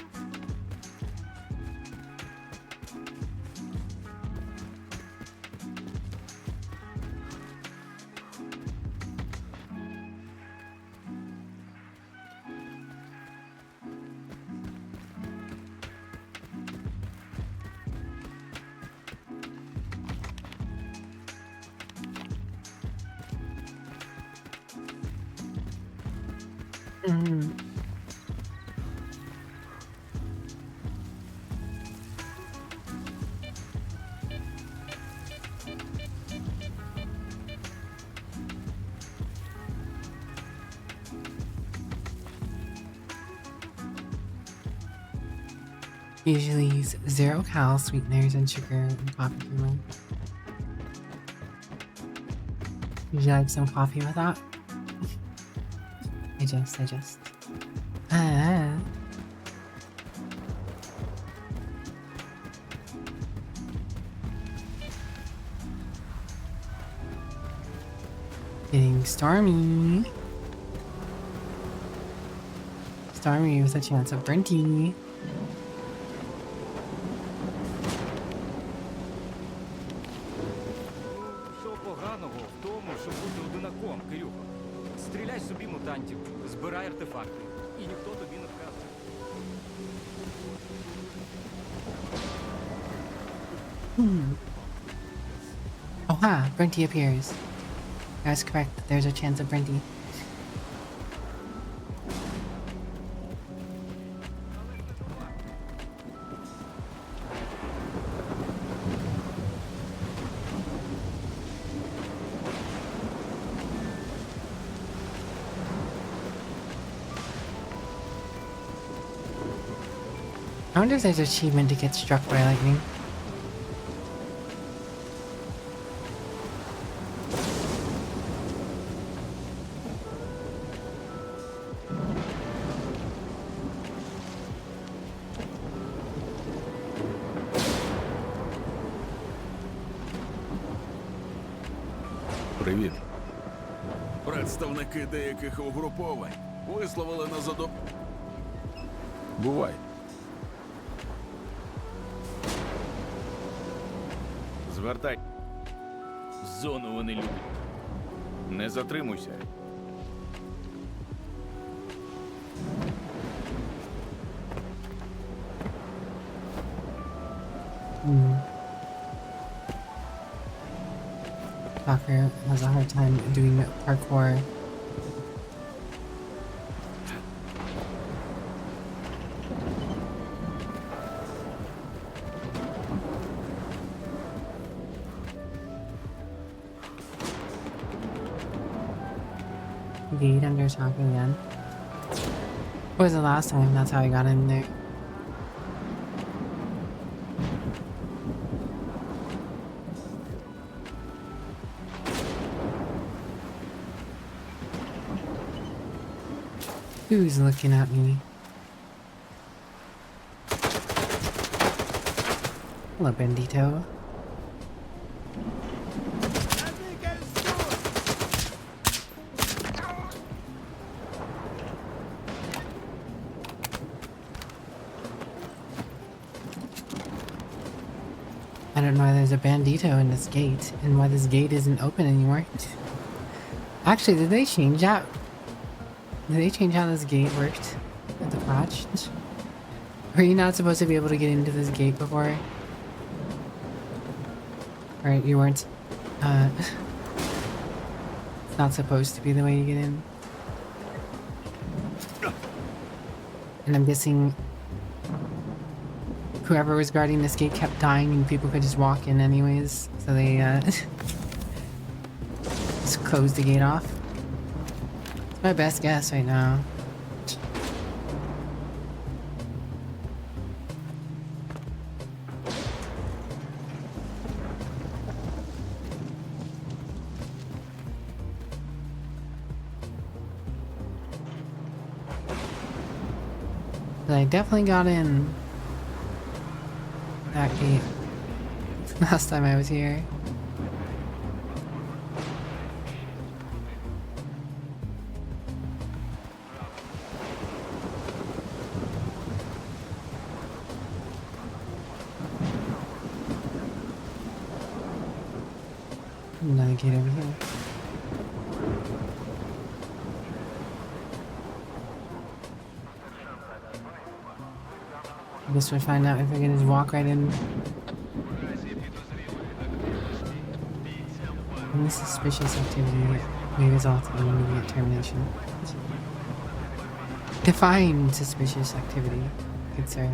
Usually use 0 cal sweeteners and sugar and coffee creamer. Would you like some coffee with that? I just. Getting stormy. Stormy with a chance of Brinty. Що поганого в тому, щоб бути одинаком, Кирюха? Стріляй собі мутантів, збирай артефакти, і ніхто тобі не вказує. Oh ha, Brinty appears. I was correct, there's a chance of Brinty. I wonder if there's an achievement to get struck by lightning. Привіт. Представники деяких угруповань висловили на задо... Бувай. Звертай. Зону вони люблять. Не затримуйся. Tucker has a hard time doing parkour. Gate under Tucker again. What was the last time? That's how I got in there. Who's looking at me? Hello, Bandito. I don't know why there's a Bandito in this gate, and why this gate isn't open anymore. Actually, did they change that? Did they change how this gate worked at the patch? Were you not supposed to be able to get into this gate before? Or you weren't, it's not supposed to be the way you get in. And I'm guessing whoever was guarding this gate kept dying and people could just walk in anyways, so they, just closed the gate off. It's my best guess right now. But I definitely got in that gate last time I was here. Another gate over here. I guess we'll find out if I can just walk right in. Any suspicious activity may result in immediate termination. Define suspicious activity, good sir.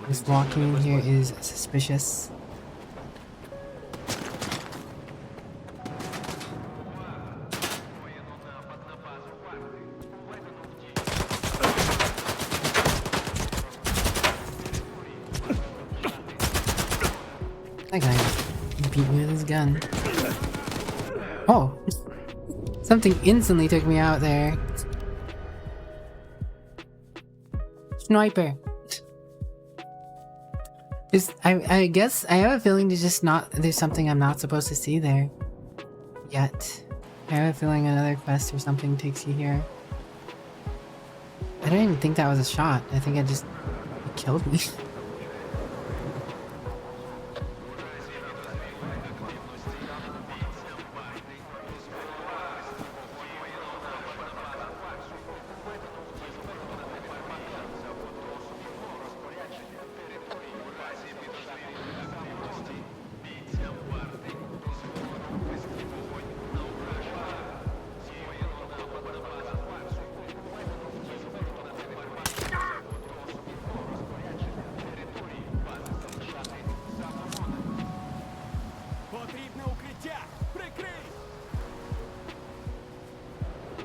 This walking in here is suspicious. That guy beat me with his gun. Oh! Something instantly took me out there. Sniper! I guess I have a feeling there's something I'm not supposed to see there yet. I have a feeling another quest or something takes you here. I don't even think that was a shot. I think it killed me.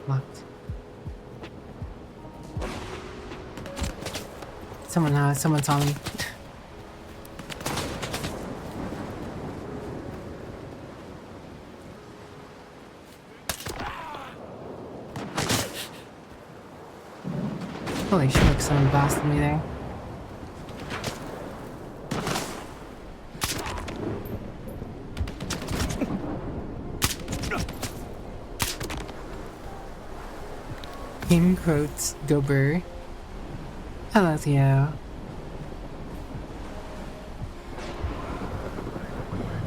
Locked. Someone's on me. Holy shit, someone blasted me there. In quotes, Dober. Hello, Theo.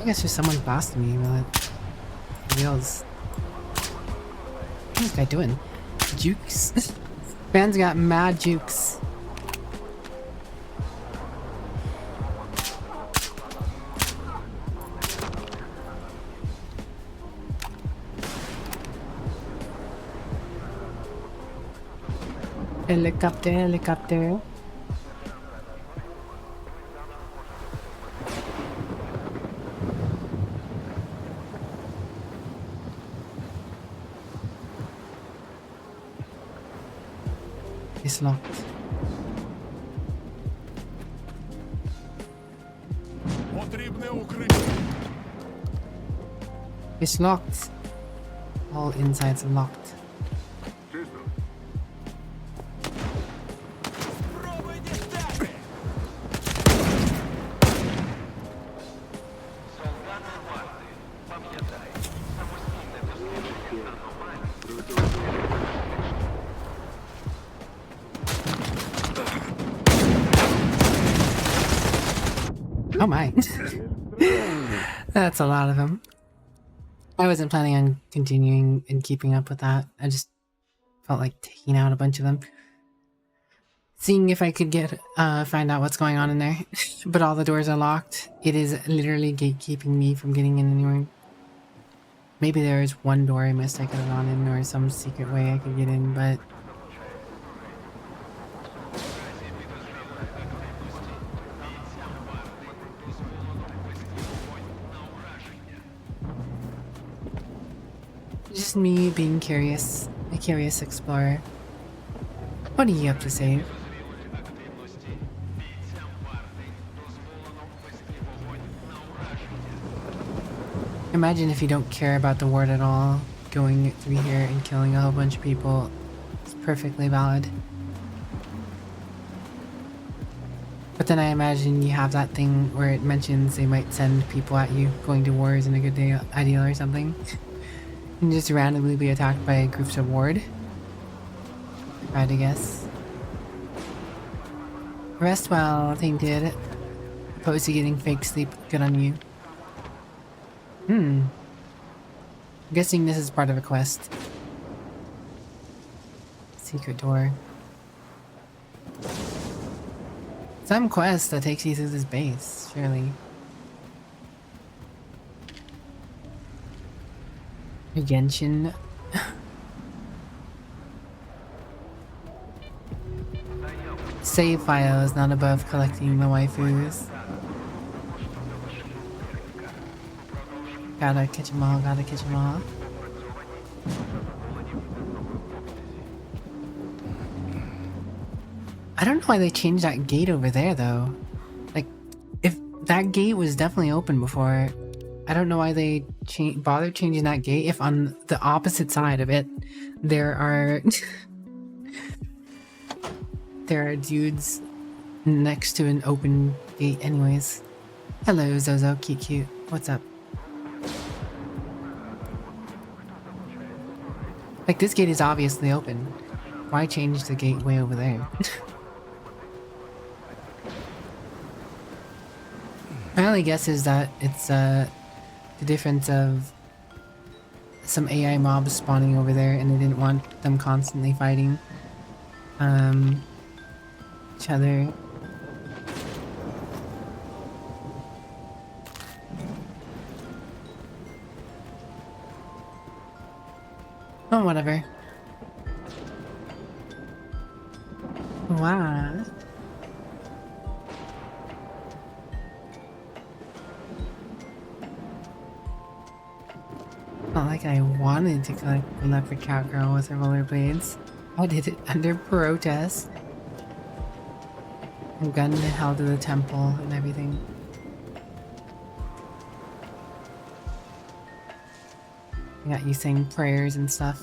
guess there's someone past me, but wheels. What's this guy doing? Jukes? Man's got mad jukes. Helicopter, helicopter. It's locked. Потрібне укриття. It's locked. All insides are locked. Чисто. Oh my. That's a lot of them. I wasn't planning on continuing and keeping up with that. I just felt like taking out a bunch of them. Seeing if I could get, find out what's going on in there. But all the doors are locked. It is literally gatekeeping me from getting in anywhere. Maybe there is one door I missed I could have gone in, or some secret way I could get in, but... Just me being curious. A curious explorer. What are you up to, Save? Imagine if you don't care about the ward at all, going through here and killing a whole bunch of people. It's perfectly valid. But then I imagine you have that thing where it mentions they might send people at you going to war isn't a good day ideal or something. And just randomly be attacked by groups of ward. If I had to guess. Rest well, Tainted. Opposed to getting fake sleep, good on you. I'm guessing this is part of a quest. Secret door. Some quest that takes you through this base, surely. Genshin. Save file is not above collecting the waifus. Gotta catch 'em all, gotta catch 'em all. I don't know why they changed that gate over there though. Like, if that gate was definitely open before, I don't know why they bothered changing that gate if on the opposite side of it there are there are dudes next to an open gate anyways. Hello Zozo, cute. What's up? Like, this gate is obviously open. Why change the gate way over there? My only guess is that it's the difference of some AI mobs spawning over there and they didn't want them constantly fighting each other. Oh, whatever. Wow. Not like I wanted to collect the leopard cowgirl with her rollerblades. I did it under protest. I'm gunned and held to the temple and everything. I got you saying prayers and stuff.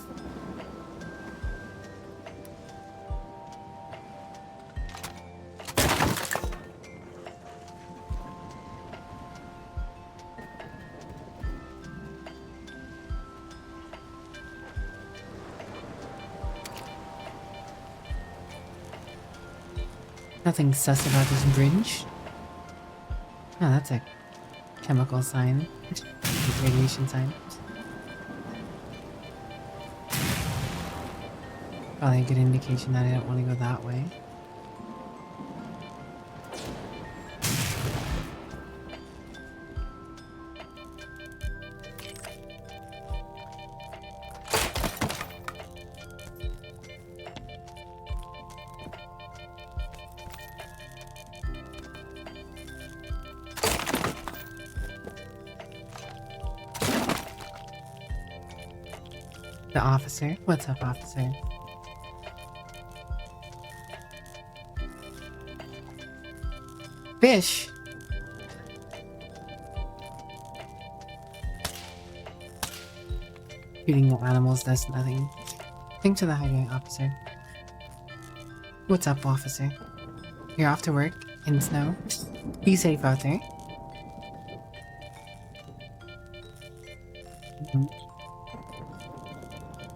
Nothing sus about this bridge. Oh, that's a chemical sign, radiation sign. Probably a good indication that I don't want to go that way. The officer? What's up, officer? Fish! Shooting no animals does nothing. Think to the hydrant, officer. What's up, officer? You're off to work in snow? Be safe out there.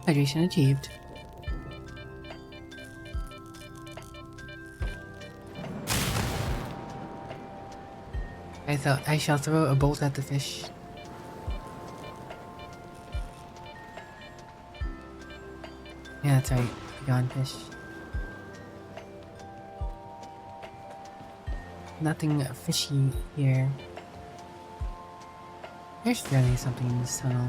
Hydration achieved. I thought I shall throw a bolt at the fish. Yeah, that's right. Gone fish. Nothing fishy here. There's really something in this tunnel.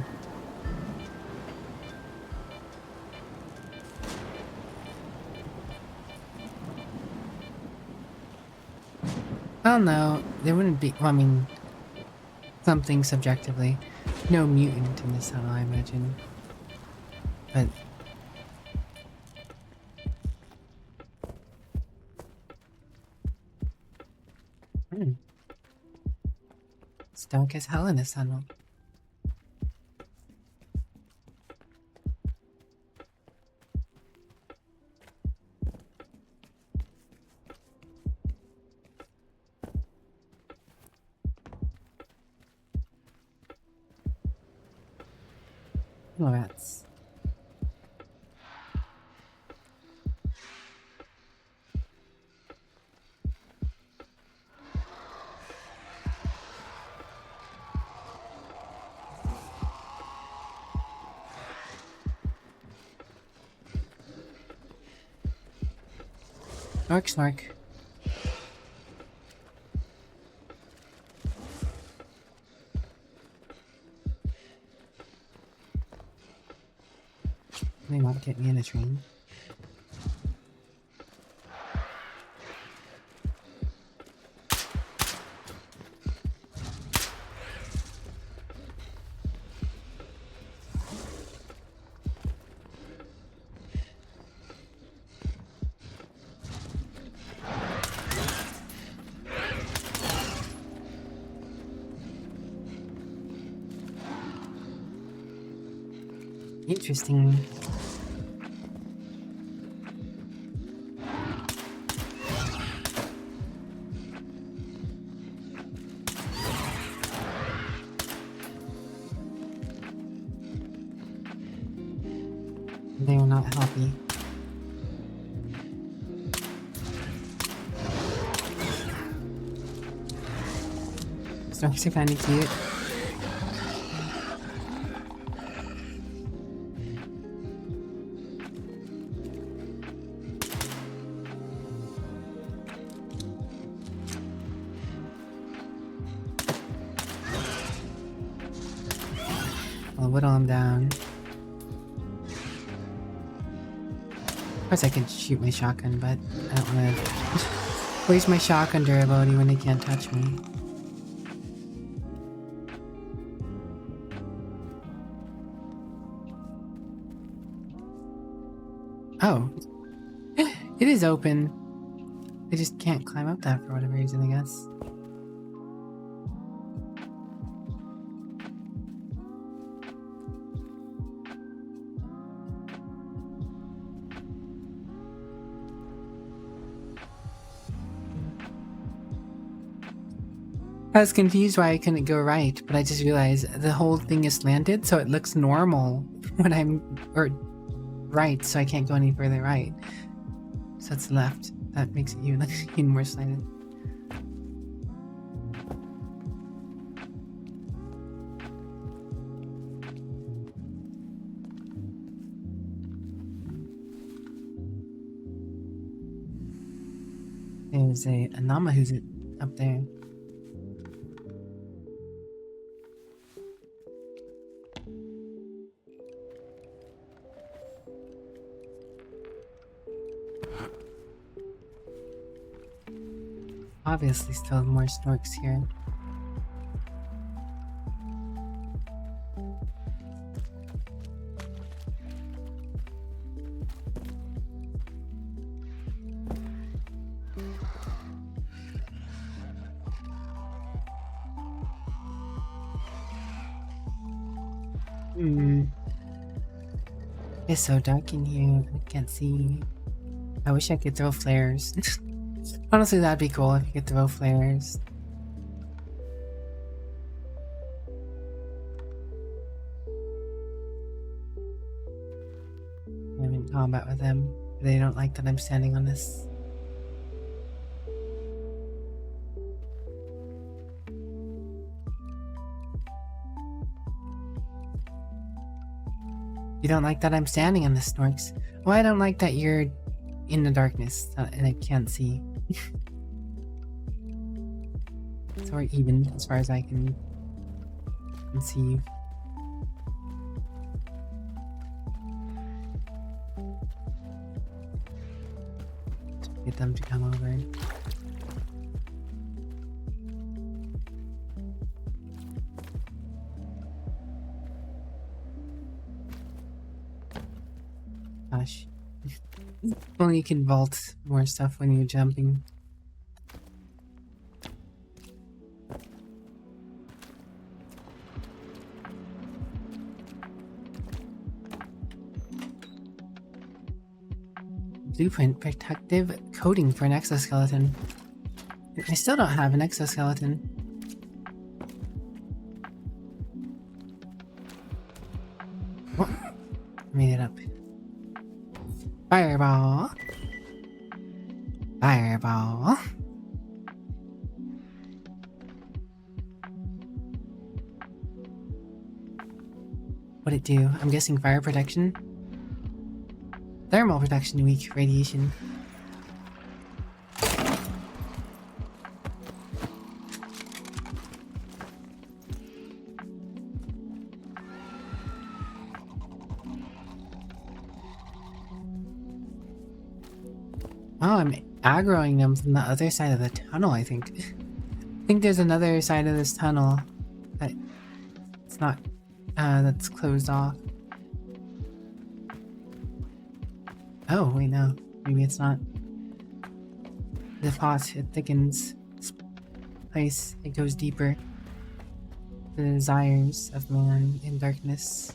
Well, no, there wouldn't be. Well, I mean, something subjectively. No mutant in this tunnel, I imagine. But. It's dark as hell in this tunnel. Oh, rats. Snork, snork. They won't get me in a train. Interesting. They are not happy. Storks are kinda cute. I'll whittle him down. Of course I could shoot my shotgun, but I don't want to waste my shotgun durability when they can't touch me. Oh. It is open. They just can't climb up that for whatever reason, I guess. I was confused why I couldn't go right, but I just realized the whole thing is slanted, so it looks normal when I'm right, so I can't go any further right. So it's left. That makes it even more slanted. There's a Nama who's up there. Obviously still more snorks here. It's so dark in here, I can't see. I wish I could throw flares. Honestly, that'd be cool if you could throw flares. I'm in combat with them. They don't like that I'm standing on this. You don't like that I'm standing on the snorks? Well, I don't like that you're in the darkness and I can't see. So we're even as far as I can see. Get them to come over. Gosh. Only you can vault more stuff when you're jumping. Blueprint protective coating for an exoskeleton. I still don't have an exoskeleton. What? Made it up. Fireball. Fireball. What'd it do? I'm guessing fire protection? Thermal protection, weak radiation. Oh, I'm aggroing them from the other side of the tunnel, I think. I think there's another side of this tunnel that it's not, that's closed off. Oh, wait, no. Maybe it's not. The pot, it thickens. This place, it goes deeper. The desires of man in darkness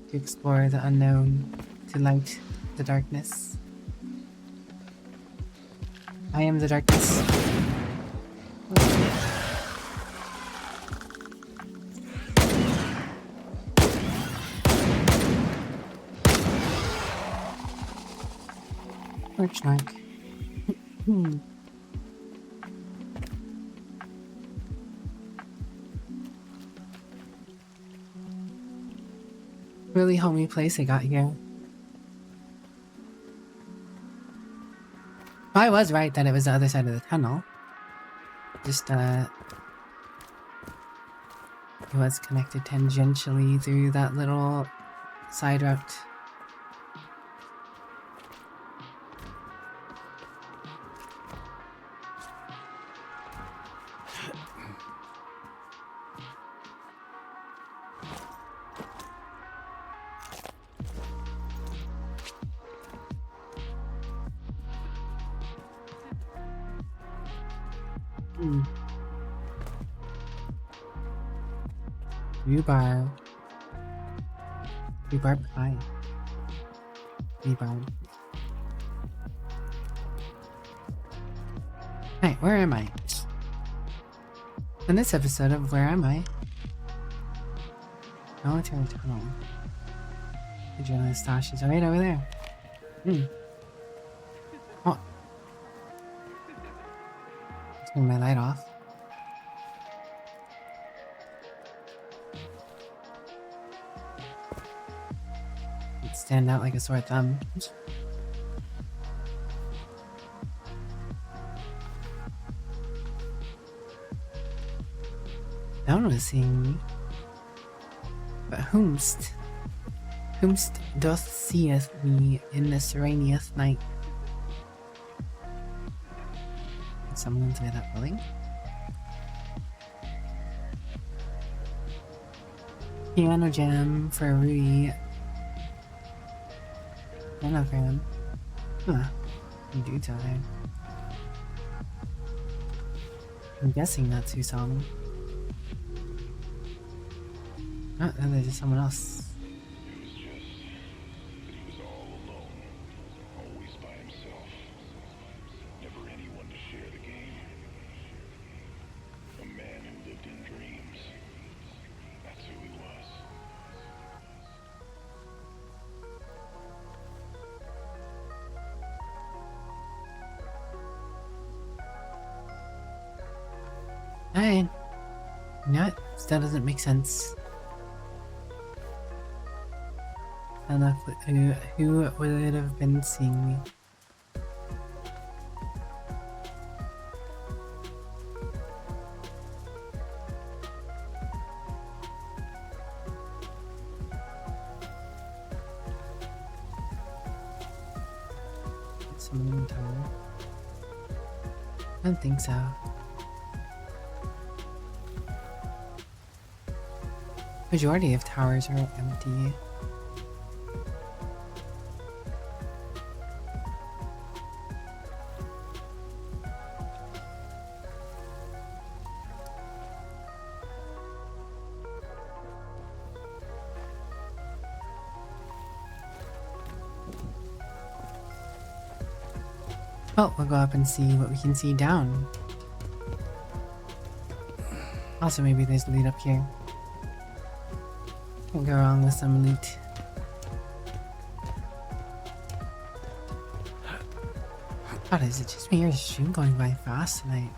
to explore the unknown, to light the darkness. I am the darkness. Lurch Nark. Really homey place I got here. I was right that it was the other side of the tunnel. Just, it was connected tangentially through that little side route. Rhubarb. Rhubarb pie. Rhubarb. Hey, where am I? In this episode of Where Am I? Military tunnel. The journalist stash is right over there. Oh. Turn my light off. Stand out like a sore thumb. noticing. But whomst doth seeth me in the serenious night? Did someone inside that building? Piano jam for Rui. Anagram. Huh. You do tell her. I'm guessing that's who saw me. Oh, no, there's just someone else. Alright. You know what? That doesn't make sense. Enough. Who would have been seeing me? Someone in the tower? I don't think so. Majority of towers are empty. Well, we'll go up and see what we can see down. Also, maybe there's loot up here. Can't go wrong with some loot. God, is it just me or is the stream going by fast tonight?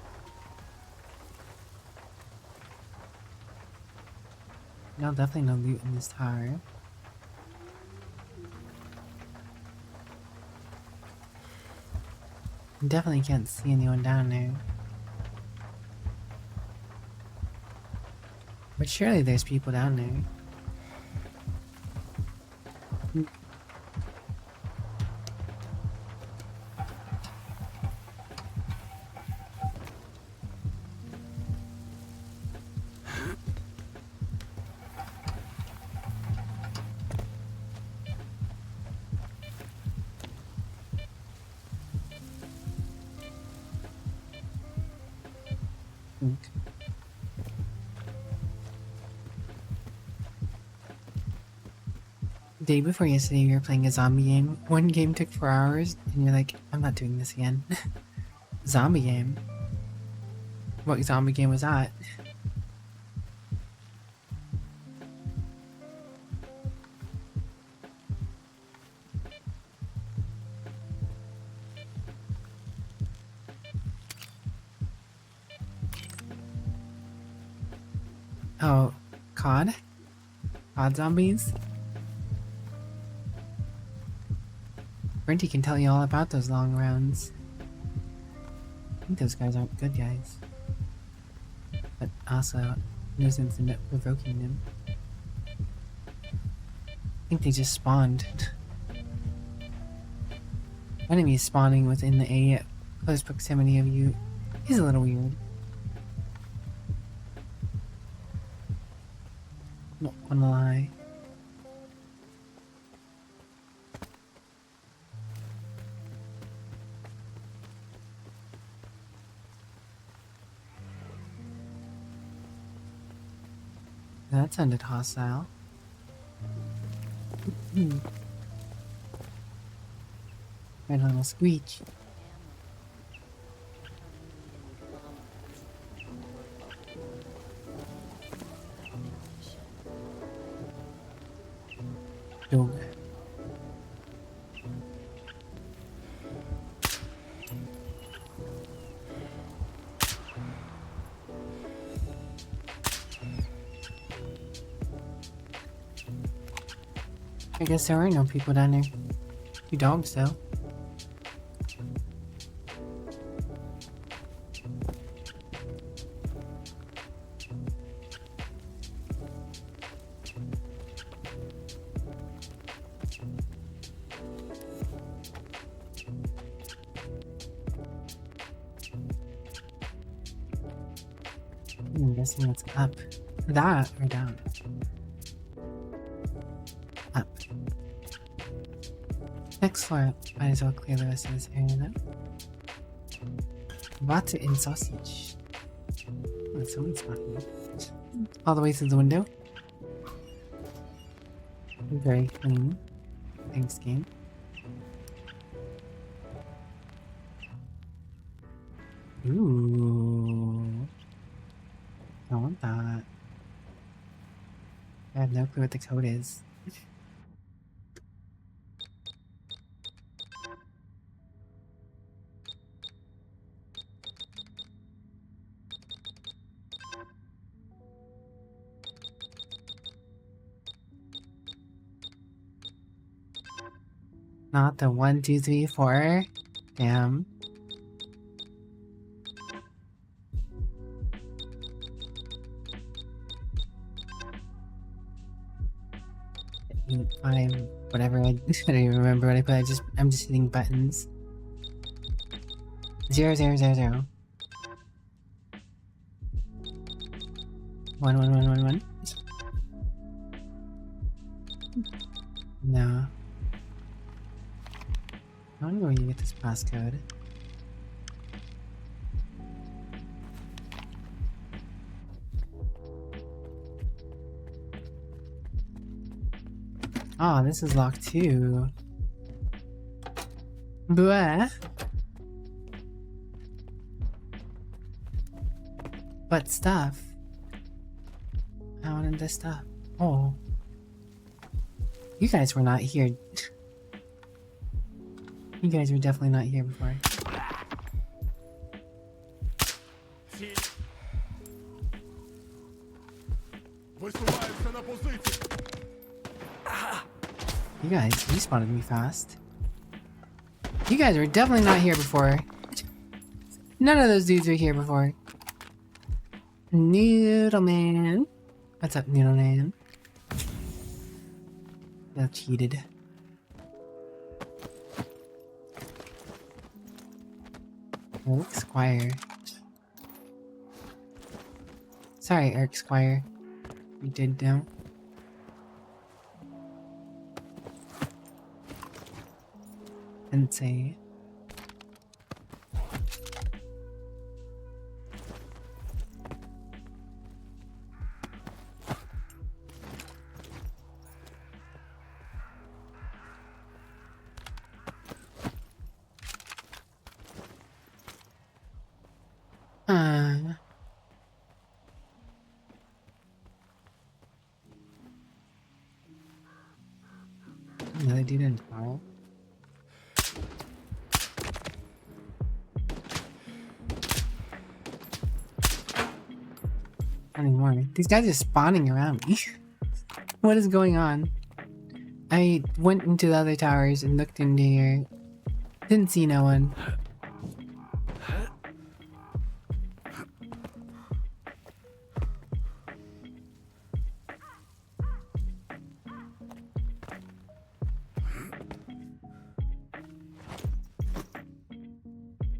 No, definitely no loot in this tower. Definitely can't see anyone down there. But surely there's people down there. Day before yesterday, we were playing a zombie game. One game took 4 hours, and you're like, I'm not doing this again. Zombie game? What zombie game was that? Oh, COD? COD zombies? Brenty can tell you all about those long rounds. I think those guys aren't good guys. But also, no sense in provoking them. I think they just spawned. Enemies spawning within a close proximity of you is a little weird. Not gonna lie. That sounded hostile. Right on a screech. Dog. I guess there are no people down there. 2 dogs though. I'm guessing it's up. That or down? Up. Next floor, might as well clear the rest of this area now. Water and sausage. Oh, someone's talking. All the way through the window. Very clean. Thanks, game. Ooh. I want that. I have no clue what the code is. Not the 1, 2, 3, 4. Damn. 8, 5, whatever. I don't even remember what I put. I'm just hitting buttons. 0, 0, 0, 0. 1, 1, 1, 1, 1. No. I don't know where you get this passcode. Oh, this is locked too. Bleh. But stuff. I wanted this stuff. Oh. You guys were not here. You guys were definitely not here before. You guys respawned me fast. You guys were definitely not here before. None of those dudes were here before. Noodle Man. What's up, Noodle Man? I cheated. Eric Squire. Sorry, Eric Squire. You did know. And say. Another dude in towel. Anymore. These guys are spawning around me. What is going on? I went into the other towers and looked into here. Didn't see no one.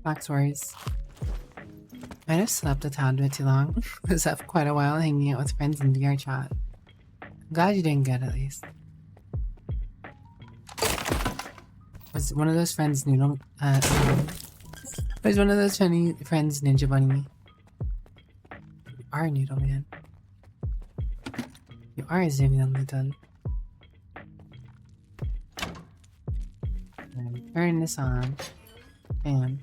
Backstories. I have slept a tad bit too long. Was up quite a while hanging out with friends in VR chat. I'm glad you didn't get at least. Was one of those friends Noodle? Was one of those funny friends Ninja Bunny? You are Noodle Man. You are Zivian Little. Turn this on. And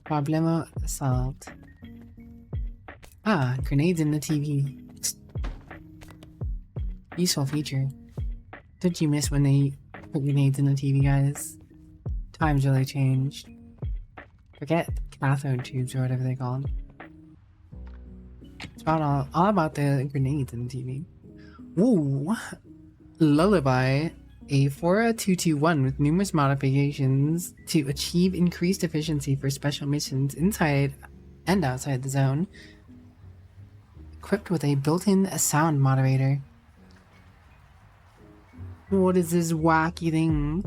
Problemo assault. Ah, grenades in the TV. Useful feature. Did you miss when they put grenades in the TV, guys? Times really changed. Forget cathode tubes or whatever they call them. It's about all about the grenades in the TV. Ooh, Lullaby. A 40221 with numerous modifications to achieve increased efficiency for special missions inside and outside the zone. Equipped with a built-in sound moderator. What is this wacky thing?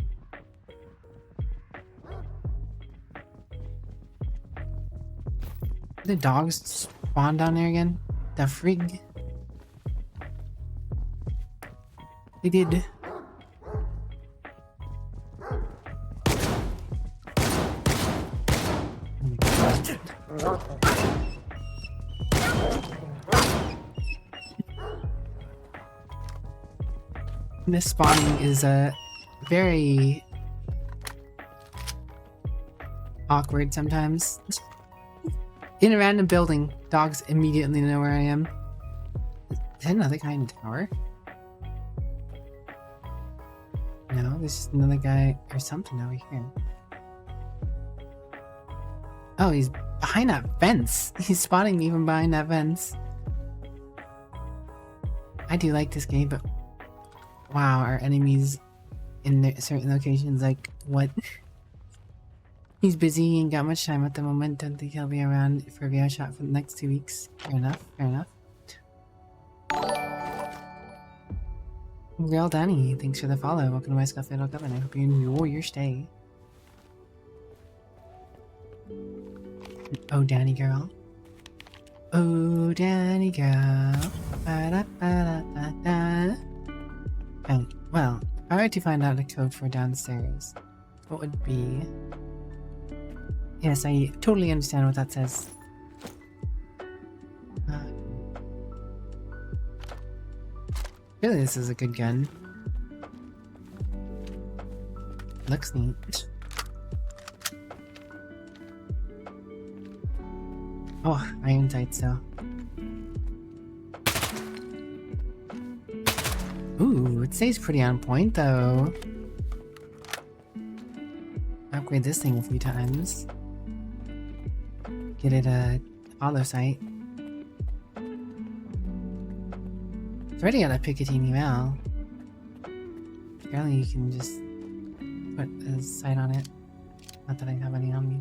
The dogs spawn down there again? The frig? They did. This spawning is very awkward sometimes. In a random building, dogs immediately know where I am. Is that another guy in the tower? No, there's just another guy or something over here. Oh, he's behind that fence. He's spotting me from behind that fence. I do like this game, but wow, our enemies in certain locations, like, what? He's busy, he ain't got much time at the moment. Don't think he'll be around for a VR shot for the next 2 weeks. Fair enough, fair enough. Girl Danny, thanks for the follow. Welcome to my Scuff Fatal Coven. I hope you enjoy your stay. Oh, Danny girl. Oh, Danny girl. Ba-da-ba-da-ba-da. Okay, well, if I were to find out the code for downstairs, what would be... Yes, I totally understand what that says. Really, this is a good gun. Looks neat. Oh, iron sights though. Ooh, it stays pretty on point though. Upgrade this thing a few times. Get it a hollow sight. It's already got a Picatinny Mal. Apparently you can just put a sight on it. Not that I have any on me.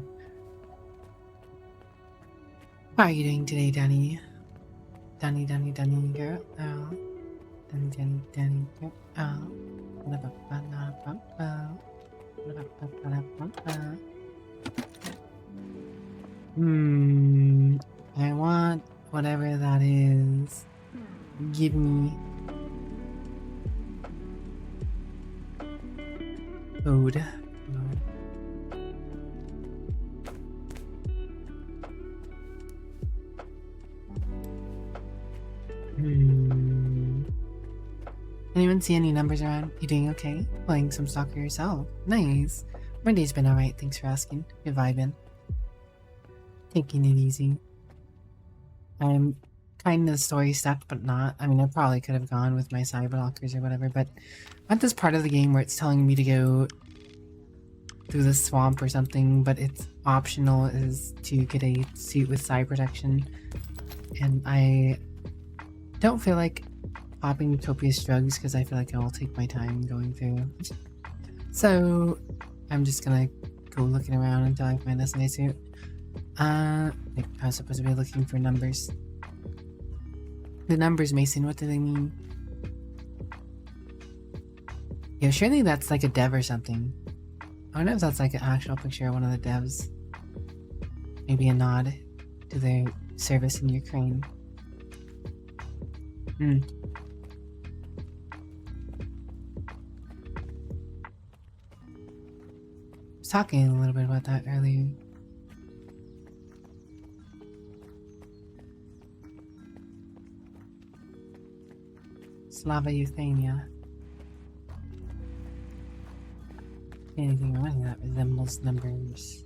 How are you doing today, Danny? Danny girl. Oh. Danny girl. Oh. I want whatever that is. Give me food. Anyone see any numbers around? You doing okay? Playing some soccer yourself? Nice. My day's been alright, thanks for asking. Good vibing. Taking it easy. I'm kind of story stuck, but not. I mean, I probably could have gone with my cyberlockers or whatever, but I'm at this part of the game where it's telling me to go through the swamp or something, but it's optional is to get a suit with side protection, and I don't feel like popping copious drugs because I feel like I will take my time going through. So I'm just gonna go looking around until I find a nice suit. I was supposed to be looking for numbers. The numbers, Mason, what do they mean? Yeah, surely that's like a dev or something. I wonder if that's like an actual picture of one of the devs. Maybe a nod to their service in Ukraine. I was talking a little bit about that earlier. Slava Euthania. Anything around that resembles numbers.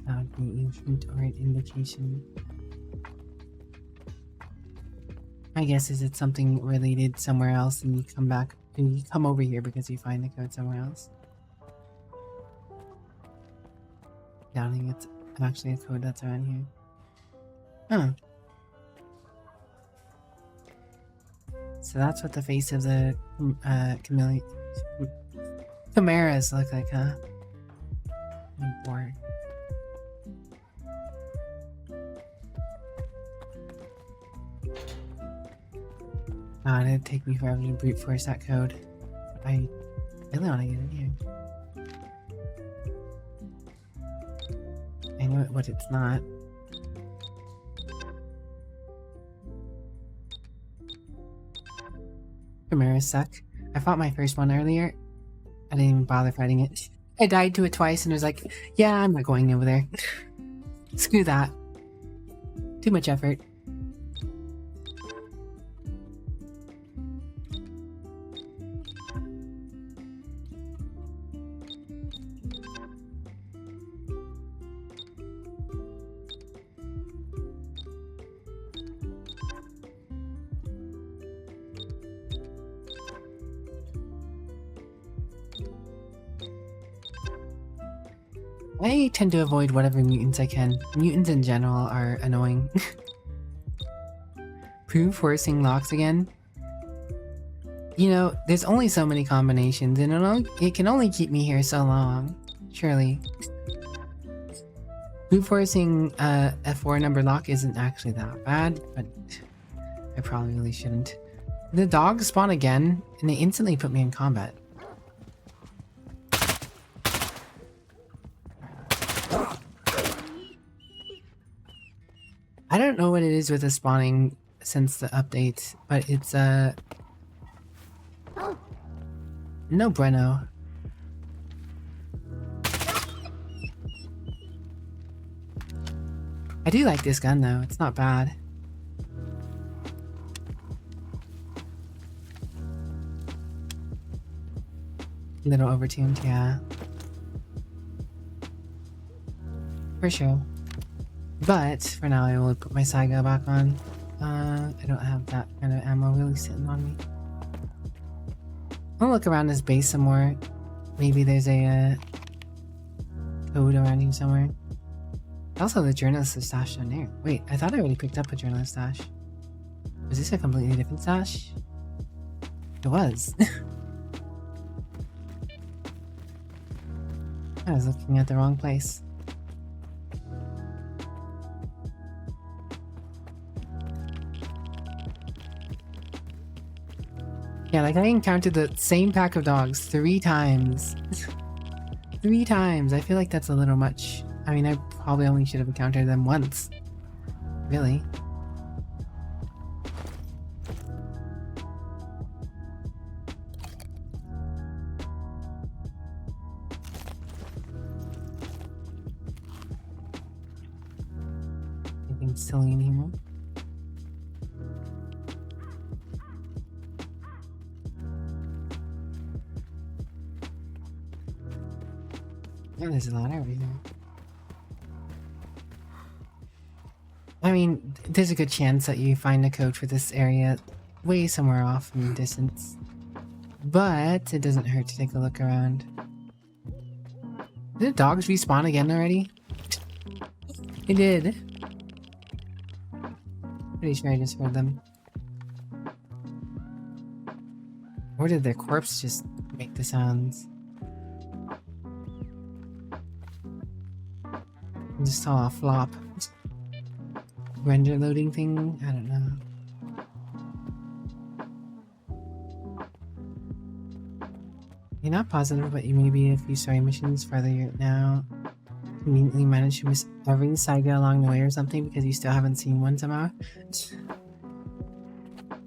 That would be ancient or an indication. My guess is it's something related somewhere else and you come back, and you come over here because you find the code somewhere else. Doubting it's actually a code that's around here. Huh. So that's what the face of the chimeras look like, huh? I'm bored. It'd take me forever to brute force that code. I really want to get in here. I know what it's not. mirrors suck. I fought my first one earlier. I didn't even bother fighting it. I died to it twice and was like, yeah, I'm not going over there. Screw that. Too much effort. I tend to avoid whatever mutants I can. Mutants in general are annoying. Prove forcing locks again? You know, there's only so many combinations, and it can only keep me here so long. Surely. Prove forcing a 4-number lock isn't actually that bad, but I probably really shouldn't. The dogs spawn again, and they instantly put me in combat. I don't know what it is with the spawning since the update, but it's no bueno. I do like this gun though, it's not bad. A little overtuned, yeah. For sure. But for now, I will put my Saiga back on. I don't have that kind of ammo really sitting on me. I'll look around this base some more. Maybe there's a code around here somewhere. Also, the journalist is stashed down there. Wait, I thought I already picked up a journalist stash. Was this a completely different stash? It was. I was looking at the wrong place. Yeah, like I encountered the same pack of dogs 3 times. 3 times. I feel like that's a little much. I mean, I probably only should have encountered them once. Really. Anything silly in here? Oh, there's a lot everywhere. I mean, there's a good chance that you find a code for this area way somewhere off in the distance. But it doesn't hurt to take a look around. Did the dogs respawn again already? It did. Pretty sure I just heard them. Or did their corpse just make the sounds? I just saw a flop. Render loading thing? I don't know. You're not positive, but you may be a few story missions farther now. Conveniently managed to miss every Saiga along the way or something because you still haven't seen one somehow.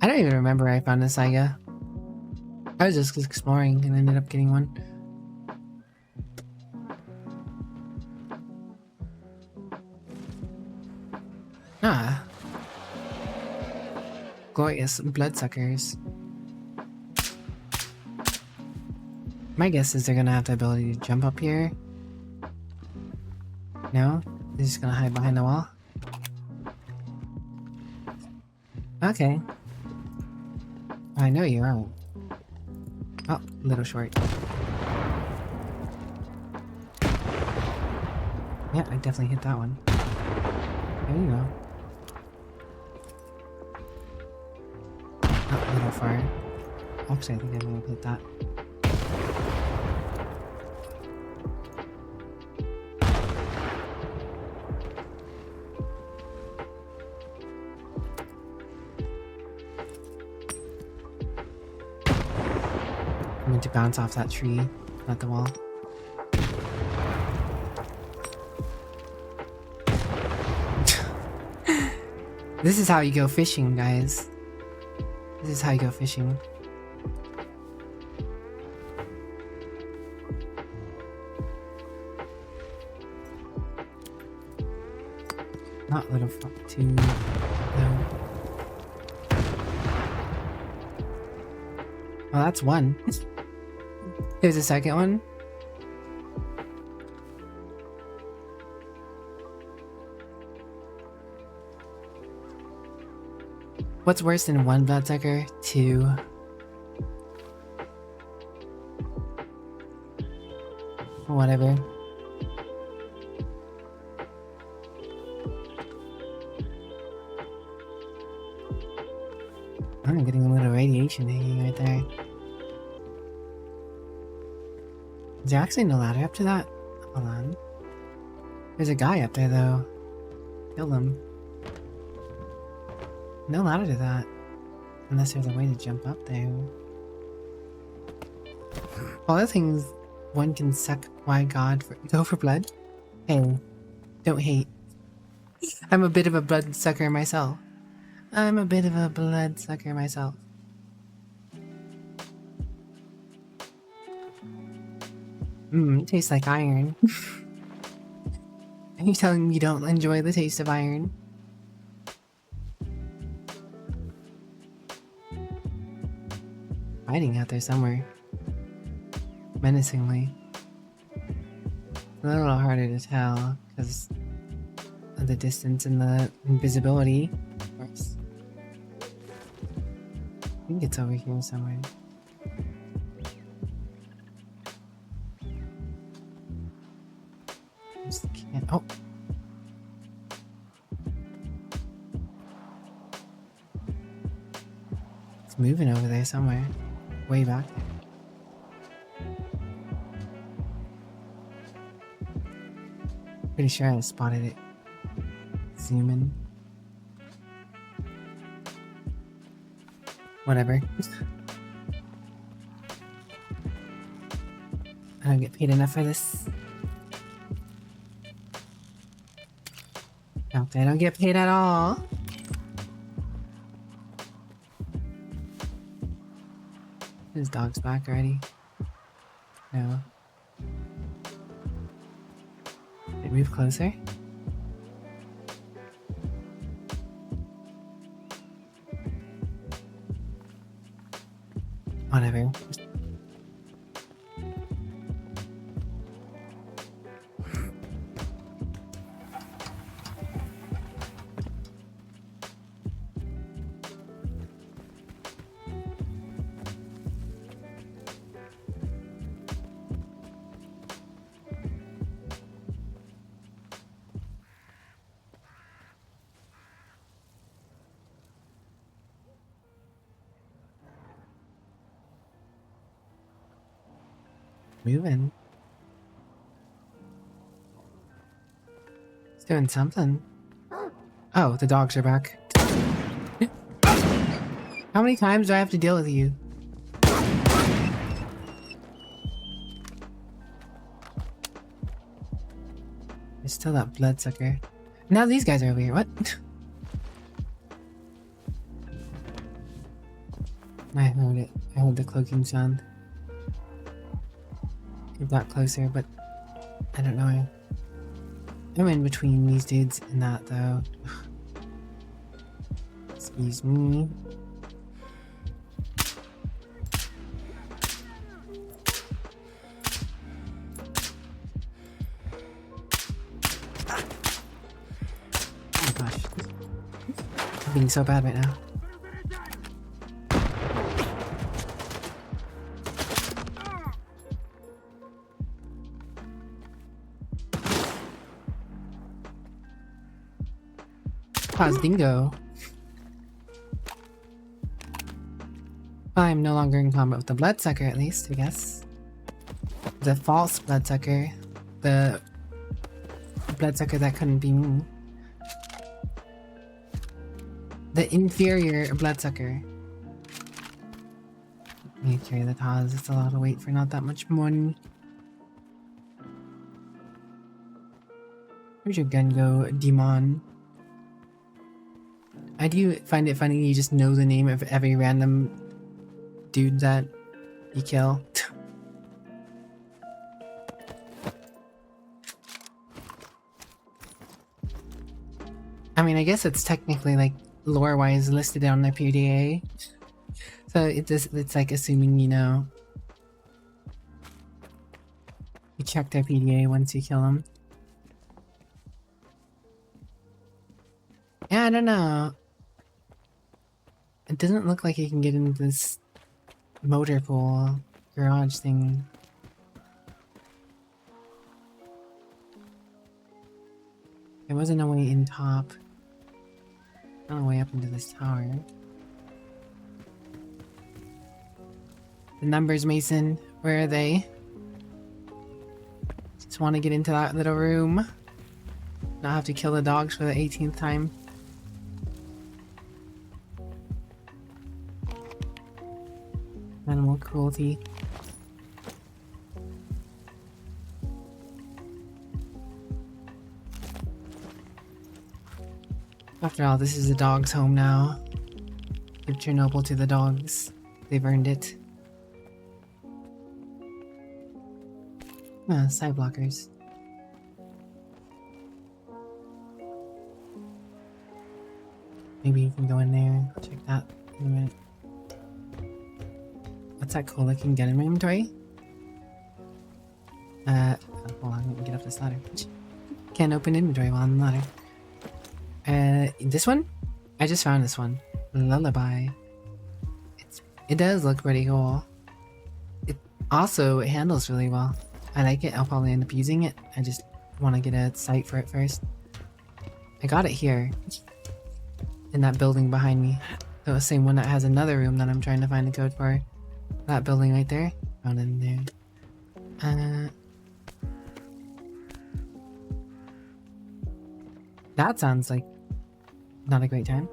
I don't even remember I found a Saiga. I was just exploring and ended up getting one. Ah. Glorious bloodsuckers. My guess is they're gonna have the ability to jump up here. No? They're just gonna hide behind the wall? Okay. I know you aren't. Oh, a little short. Yeah, I definitely hit that one. There you go. Oh, a little far. Actually, I think I might have hit that. I meant to bounce off that tree, not the wall. This is how you go fishing, guys. This is how you go fishing. Not little fuck two. No. Well, that's one. There's a second one. What's worse than one bloodsucker? Two. Whatever. I'm getting a little radiation hanging right there. Is there actually no ladder up to that? Hold on. There's a guy up there though. Kill him. No ladder to that. Unless there's a way to jump up there. All the things one can suck, why God, go for blood? Hey, don't hate. I'm a bit of a blood sucker myself. I'm a bit of a blood sucker myself. Tastes like iron. Are you telling me you don't enjoy the taste of iron? Fighting out there somewhere. Menacingly. A little harder to tell because of the distance and the invisibility. Of course. I think it's over here somewhere. Just can't. Oh! It's moving over there somewhere. Way back there. Pretty sure I spotted it. Zoom in. Whatever. I don't get paid enough for this. No, I don't get paid at all. His dog's back already. No. Did it move closer? Whatever. Moving. It's doing something. Oh, the dogs are back. How many times do I have to deal with you? There's still that bloodsucker. Now these guys are over here. What? I heard it. I heard the cloaking sound. It got closer, but I don't know. I'm in between these dudes and that though. Excuse me. Oh my gosh. I'm being so bad right now. Pause dingo. I'm no longer in combat with the bloodsucker, at least, I guess. The false bloodsucker. The bloodsucker that couldn't be me. The inferior bloodsucker. Let me carry the cause. It's a lot of weight for not that much money. Where'd your gun go, demon? I do find it funny you just know the name of every random dude that you kill. I mean, I guess it's technically like lore-wise listed on their PDA. So it's like assuming, you know, you check their PDA once you kill them. Yeah, I don't know. It doesn't look like you can get into this motor pool garage thing. There wasn't a way in top. Not a way up into this tower. The numbers, Mason. Where are they? Just want to get into that little room. Not have to kill the dogs for the 18th time. Animal cruelty. After all, this is the dog's home now. Give Chernobyl to the dogs. They've earned it. Ah, side blockers. Maybe you can go in there. Check that in a minute. What's that cool looking gun in my inventory? Hold on, let me get up this ladder. Can't open inventory while I'm on the ladder. This one? I just found this one. Lullaby. It does look pretty cool. It handles really well. I like it. I'll probably end up using it. I just want to get a sight for it first. I got it here. In that building behind me. The same one that has another room that I'm trying to find a code for. That building right there. Found it in there. That sounds like not a great time.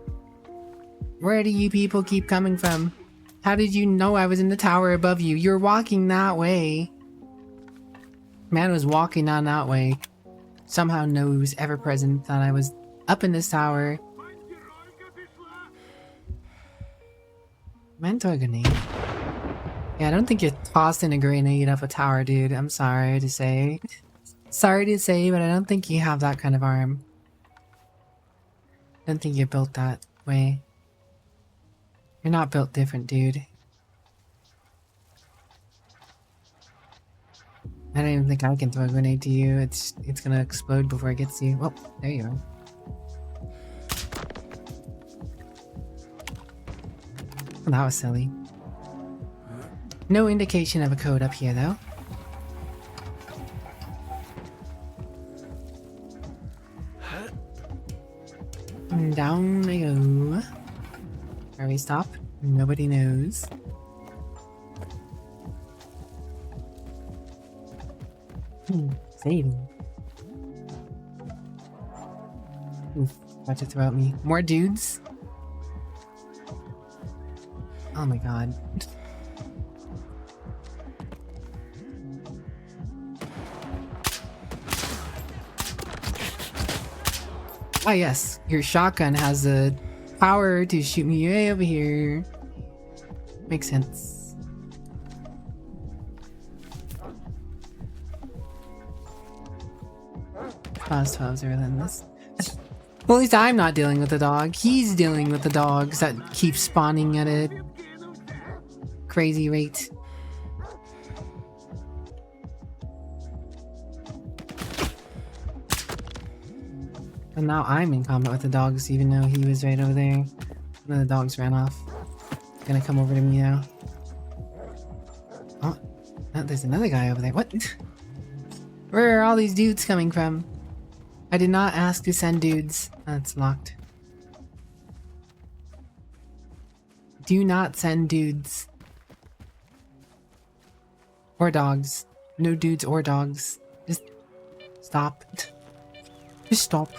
Where do you people keep coming from? How did you know I was in the tower above you? You're walking that way. Man was walking on that way. Somehow knows ever present that I was up in this tower. Mentor grenade. Yeah, I don't think you're tossing a grenade up a tower, dude. I'm sorry to say. Sorry to say, but I don't think you have that kind of arm. I don't think you're built that way. You're not built different, dude. I don't even think I can throw a grenade to you. It's gonna explode before it gets to you. Oh, there you are. Well, that was silly. No indication of a code up here, though. And down I go. Where we stop? Nobody knows. Saving. Oof, about to throw at me. More dudes? Oh my god. Ah yes, your shotgun has the power to shoot me way over here. Makes sense. Fast 12s are relentless. Well, at least I'm not dealing with the dog. He's dealing with the dogs that keep spawning at a crazy rate. And now I'm in combat with the dogs, even though he was right over there. One of the dogs ran off. Gonna come over to me now. Oh, there's another guy over there. What? Where are all these dudes coming from? I did not ask to send dudes. That's locked. Do not send dudes. Or dogs. No dudes or dogs. Just stop. Just stop.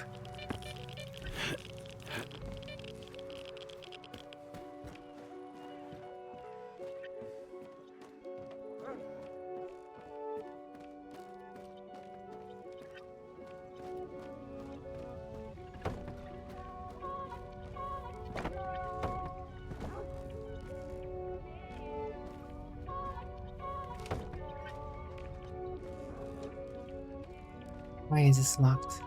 Why is this locked?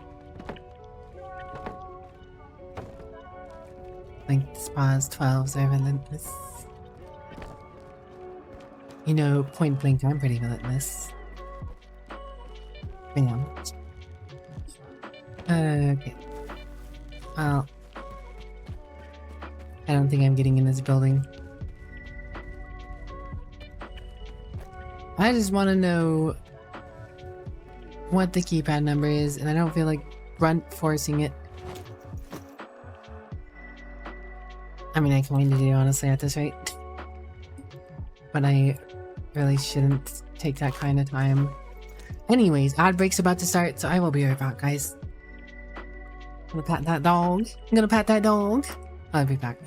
Like, spas 12s are relentless. You know, point blank, I'm pretty relentless. Bam. Okay. Well, I don't think I'm getting in this building. I just want to know what the keypad number is, and I don't feel like forcing it. I mean, I kind of do, honestly, at this rate. But I really shouldn't take that kind of time. Anyways, ad break's about to start, so I will be right back, guys. I'm gonna pat that dog. I'm gonna pat that dog. I'll be back.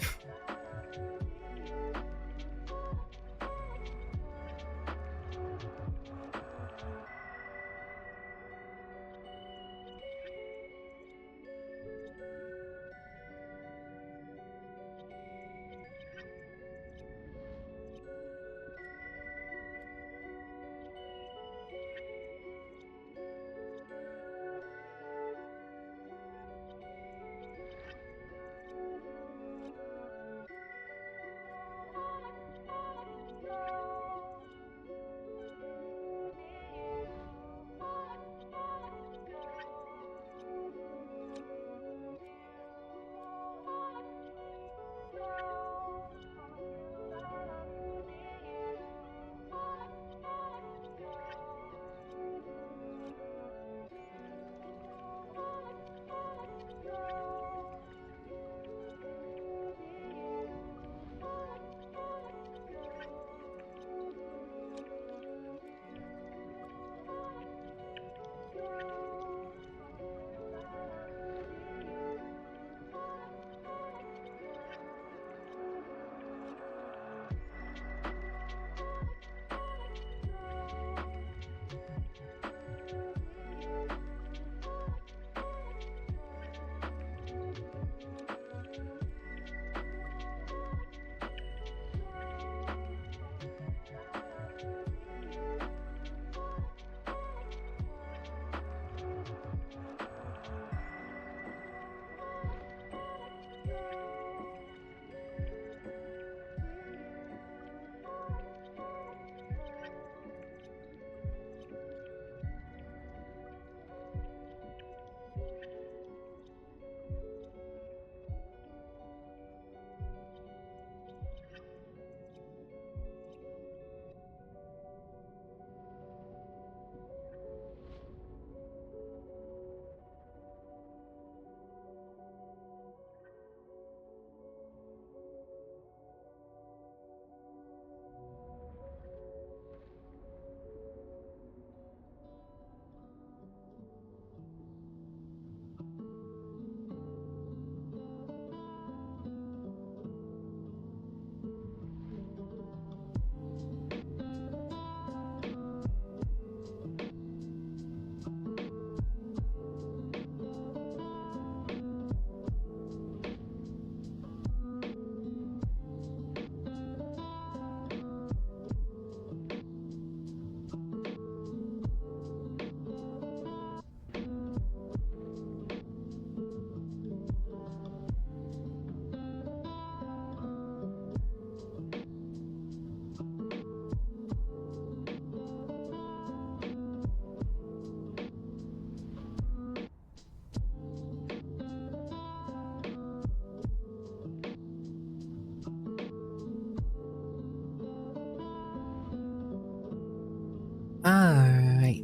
Alright.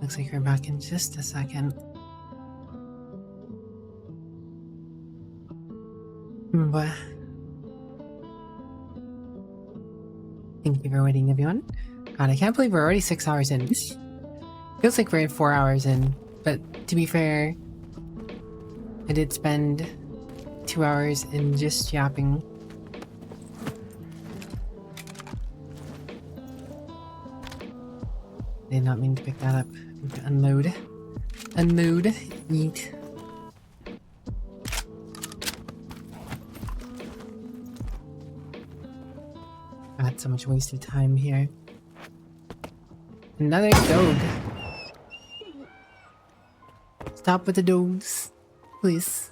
Looks like we're back in just a second. But thank you for waiting, everyone. God, I can't believe we're already 6 hours in. Feels like we're at 4 hours in, but to be fair, I did spend 2 hours in just yapping. Did not mean to pick that up. Unload. Unload. Eat. I had so much wasted time here. Another dog. Stop with the dogs. Please.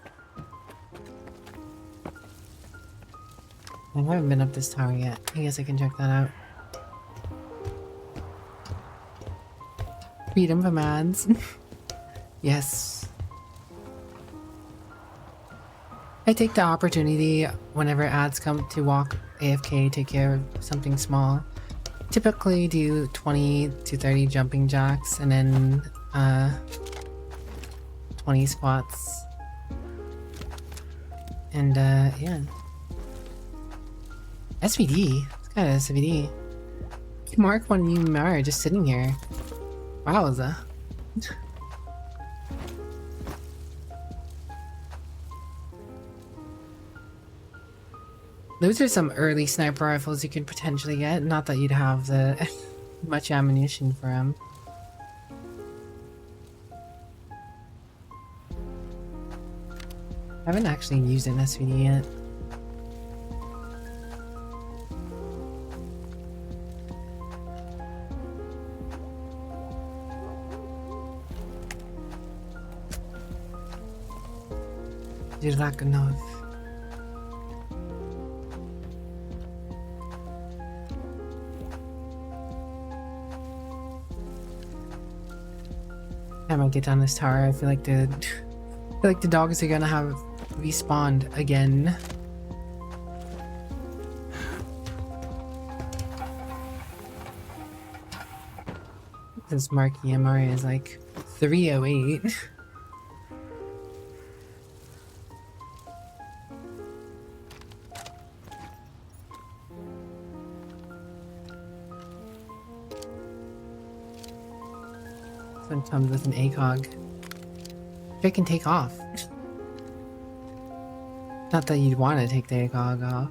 I haven't been up this tower yet. I guess I can check that out. Freedom from ads. Yes. I take the opportunity whenever ads come to walk AFK, take care of something small. Typically do 20 to 30 jumping jacks and then 20 squats. And yeah. SVD? It's got an SVD. Mark when you are just sitting here. Wowza. Those are some early sniper rifles you could potentially get. Not that you'd have the much ammunition for them. I haven't actually used an SVD yet. Jirakanov. Time I get down this tower, I feel like the dogs are gonna have respawned again. This marquee MR is like 308. One comes with an ACOG. Which I can take off. Not that you'd want to take the ACOG off.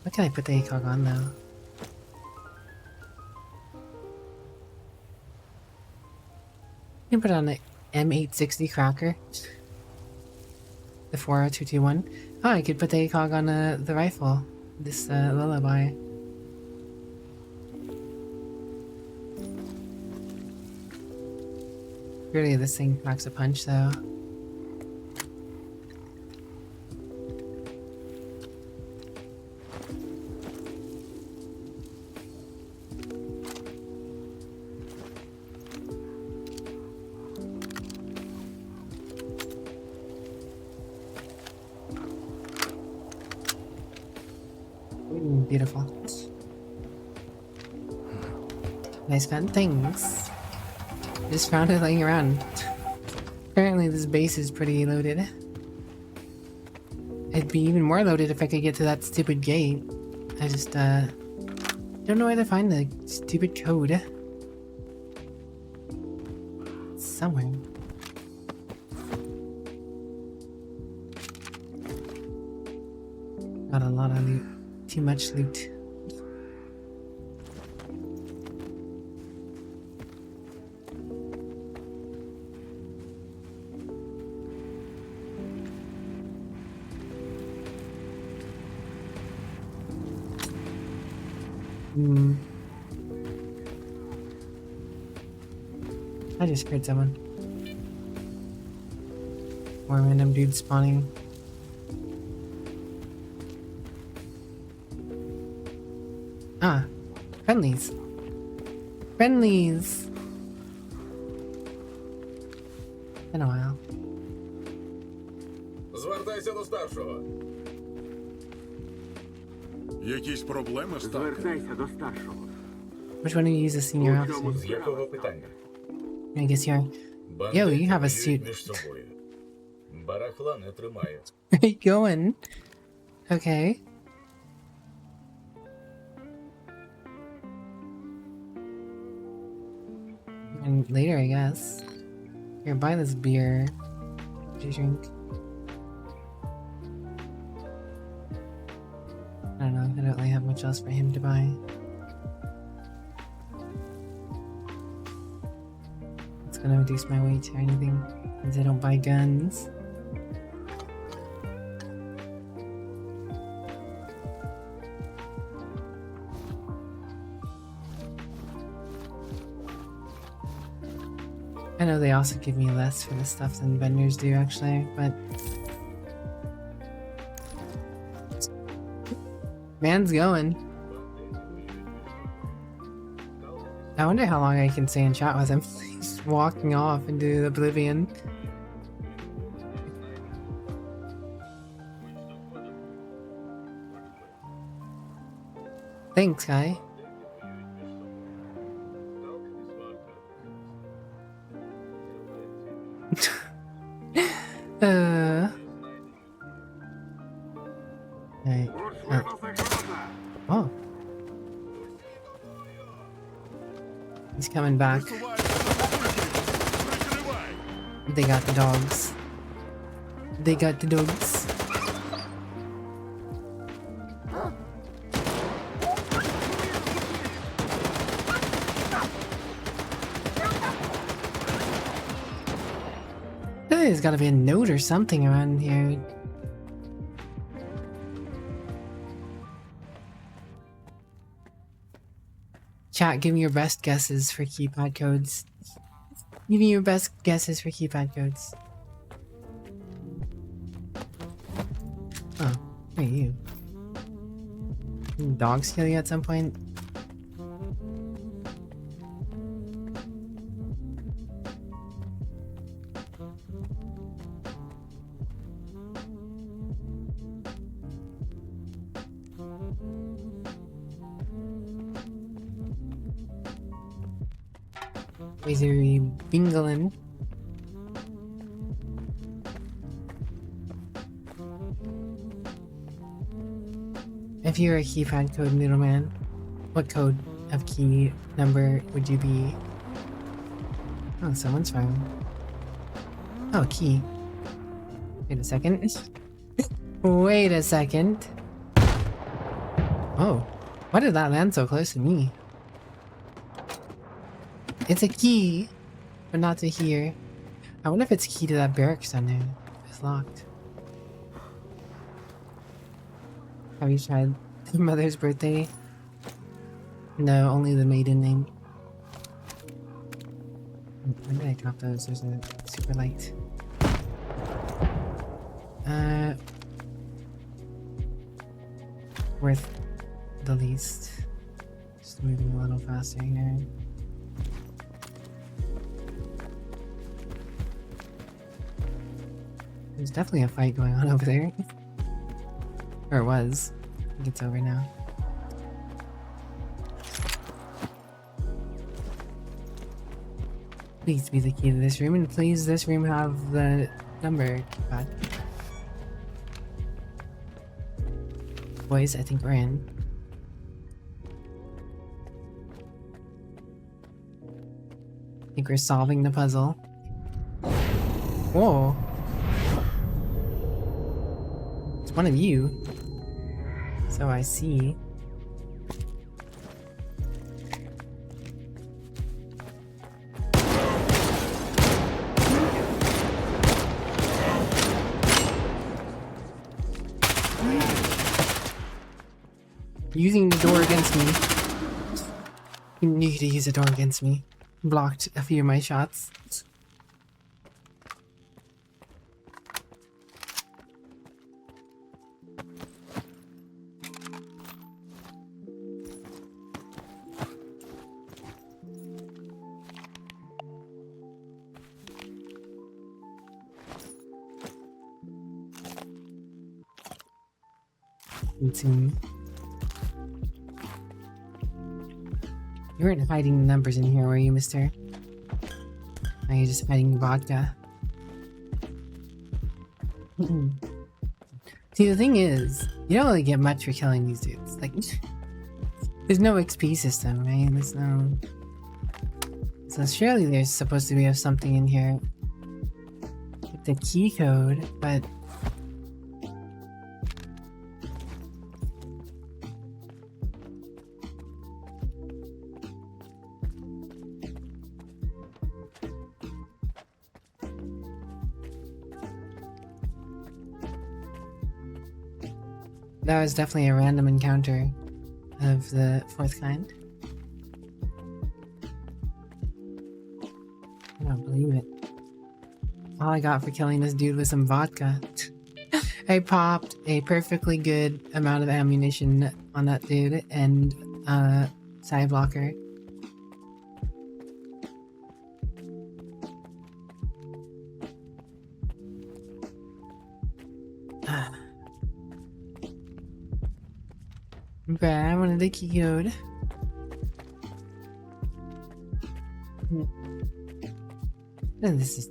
What can I put the ACOG on though? I can put on the M860 Cracker. The 40221. Oh, I could put the ACOG on the rifle. This Lullaby. Really, this thing packs a punch though. Beautiful. Nice gun, thanks. Just found it laying around. Apparently this base is pretty loaded. It'd be even more loaded if I could get to that stupid gate. I just don't know where to find the stupid code. It's somewhere. Got a lot of loot. Too much loot. I just heard someone. More random dudes spawning. Ah, friendlies. Friendlies! Been a while. Звертайся до старшого. Якісь проблеми, Старк? Звертайся до старшого. Which one do you use as senior officer? З якого питання? I guess you're... Yo, you have a suit. Між собою. Барахла не тримає. Where you going? Okay. And later, I guess. Here, buy this beer. What do you drink? I don't know. I don't really have much else for him to buy. It's gonna reduce my weight or anything, since I don't buy guns. I know they also give me less for the stuff than vendors do, actually, but Man's going. I wonder how long I can stay in chat with him. He's walking off into oblivion. Thanks, guy. Right. Oh. He's coming back. They got the dogs. They got the dogs. There's gotta be a note or something around here. Chat, give me your best guesses for keypad codes. Give me your best guesses for keypad codes. Oh, who are you? Did dogs kill you at some point? Wizard Bingolin. If you're a keypad code middleman, what code of key number would you be? Oh, someone's phone. Oh, key. Wait a second. Wait a second. Oh, why did that land so close to me? It's a key, but not to here. I wonder if it's a key to that barracks down there. It's locked. Have you tried Mother's birthday? No, only the maiden name. When did I drop those? There's a super light. Worth the least. Just moving a little faster here. There's definitely a fight going on over there. Or it was. I think it's over now. Please be the key to this room, and please this room have the number keypad. Boys, I think we're in. I think we're solving the puzzle. Whoa. One of you. So I see. Using the door against me. You need to use the door against me. Blocked a few of my shots. You weren't hiding the numbers in here, were you, mister? Are you just hiding vodka? See, the thing is, you don't really get much for killing these dudes. Like, there's no XP system, right? There's no... So surely there's supposed to be something in here with the key code, but... That was definitely a random encounter of the fourth kind. I don't believe it. All I got for killing this dude was some vodka. I popped a perfectly good amount of ammunition on that dude and side blocker. Grab one of the key code. And this is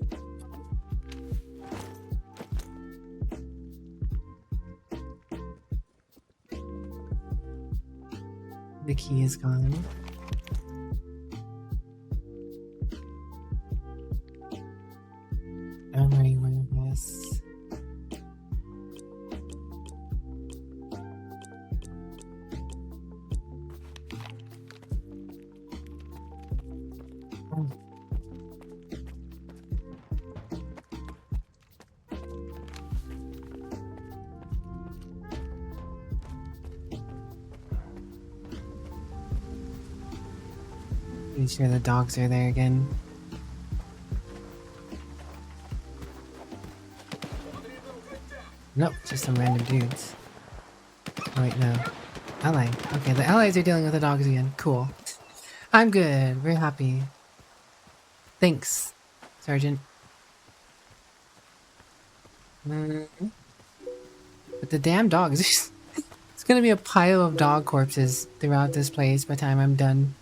the key is gone. I'm ready one of this. Pretty sure the dogs are there again. Nope, just some random dudes. Oh wait, no. Ally. Okay, the allies are dealing with the dogs again. Cool. I'm good. Very happy. Thanks, Sergeant. But the damn dogs. It's gonna be a pile of dog corpses throughout this place by the time I'm done.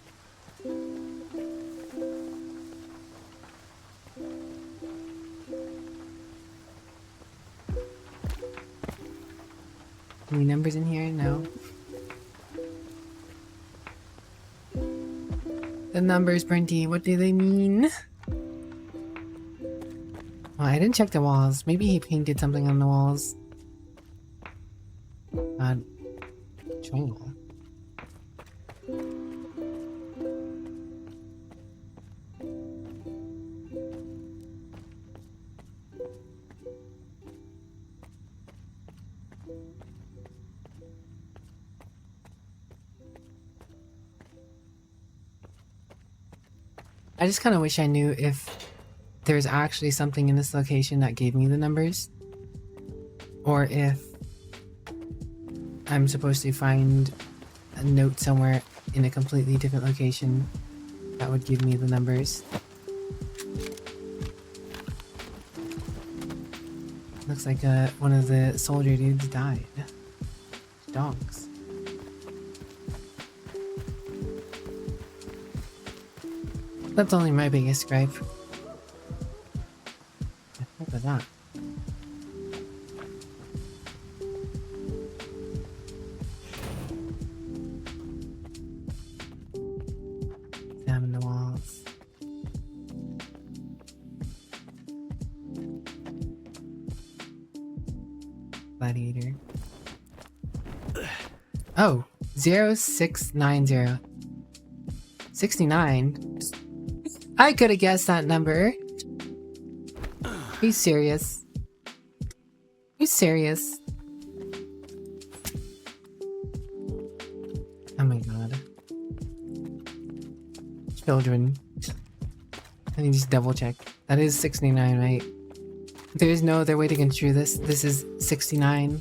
Any numbers in here? No. The numbers, Brenty, what do they mean? Well, I didn't check the walls. Maybe he painted something on the walls. Triangle. I just kind of wish I knew if there's actually something in this location that gave me the numbers, or if I'm supposed to find a note somewhere in a completely different location that would give me the numbers. Looks like one of the soldier dudes died. Dogs. That's only my biggest gripe. What was that? Examine the walls. Gladiator. Oh, 0690. 69? I could have guessed that number. Are you serious? Are you serious? Oh my god. Children. I need to just double check. That is 69, right? There is no other way to construe this. This is 69.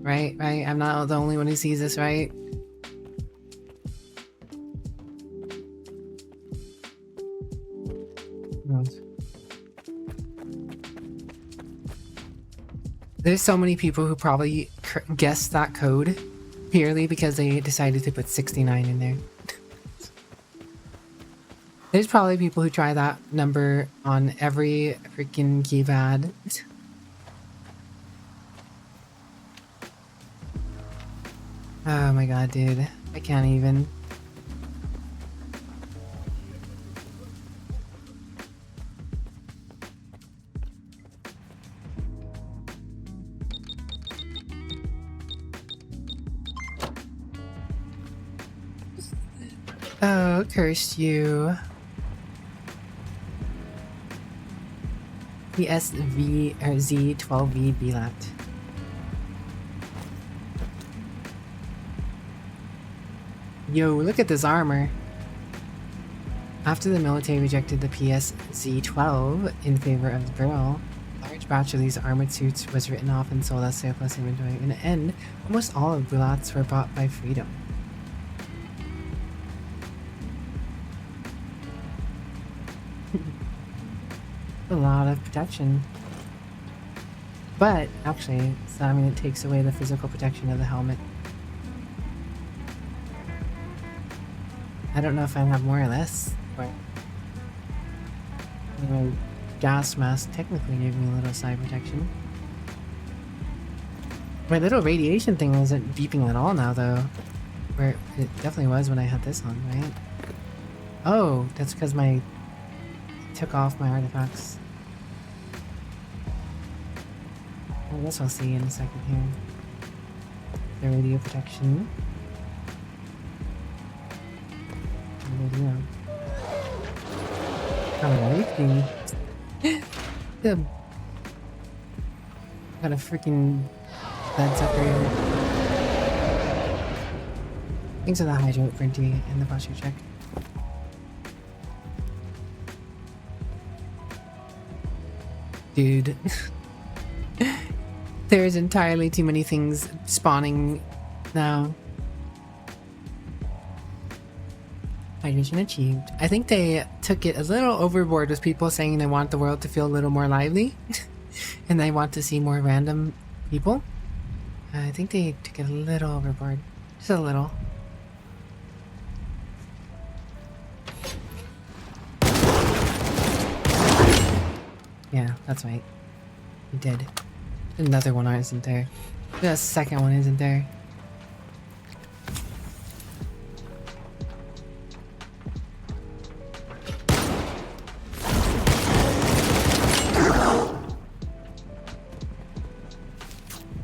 Right? Right? I'm not the only one who sees this, right? There's so many people who probably guessed that code purely because they decided to put 69 in there. There's probably people who try that number on every freaking keypad. Oh my god, dude. I can't even. Oh, curse you. PSV or Z12V BLAT. Yo, look at this armor. After the military rejected the PSZ-12 in favor of the barrel, large batch of these armored suits was written off and sold as surplus inventory. In the end, almost all of Bulat's were bought by Freedom. A lot of protection. But, actually, so I mean it takes away the physical protection of the helmet. I don't know if I have more or less. Or... my gas mask technically gave me a little side protection. My little radiation thing isn't beeping at all now though. Where it definitely was when I had this on, right? Oh, that's because I took off my artifacts. I guess I'll see in a second here. The radio protection. Radio. Alrighty. Got a freaking bad sucker here. Thanks for the hydrate, Brinty, and the posture check. Dude. There's entirely too many things spawning now. Hydration achieved. I think they took it a little overboard with people saying they want the world to feel a little more lively. And they want to see more random people. I think they took it a little overboard. Just a little. Yeah, that's right. You did. Another one isn't there. The second one isn't there.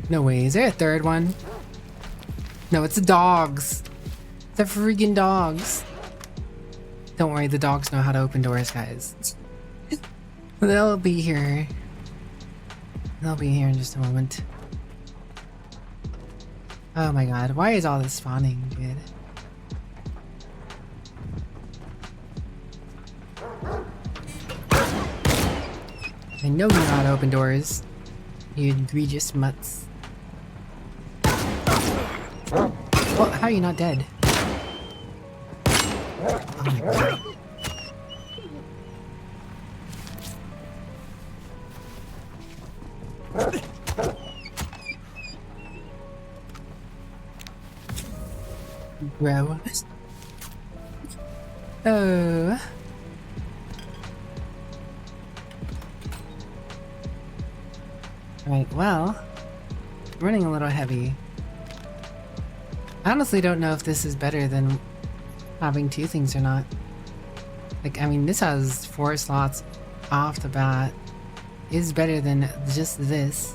No way, is there a third one? No, it's the dogs. The freaking dogs. Don't worry, the dogs know how to open doors, guys. They'll be here. They'll be here in just a moment. Oh my god, why is all this spawning, dude? I know you know how to open doors. You egregious mutts. Well, how are you not dead? Oh my god. Bro. Oh. Right, well, running a little heavy. I honestly don't know if this is better than having two things or not. Like, I mean, this has 4 slots off the bat. Is better than just this.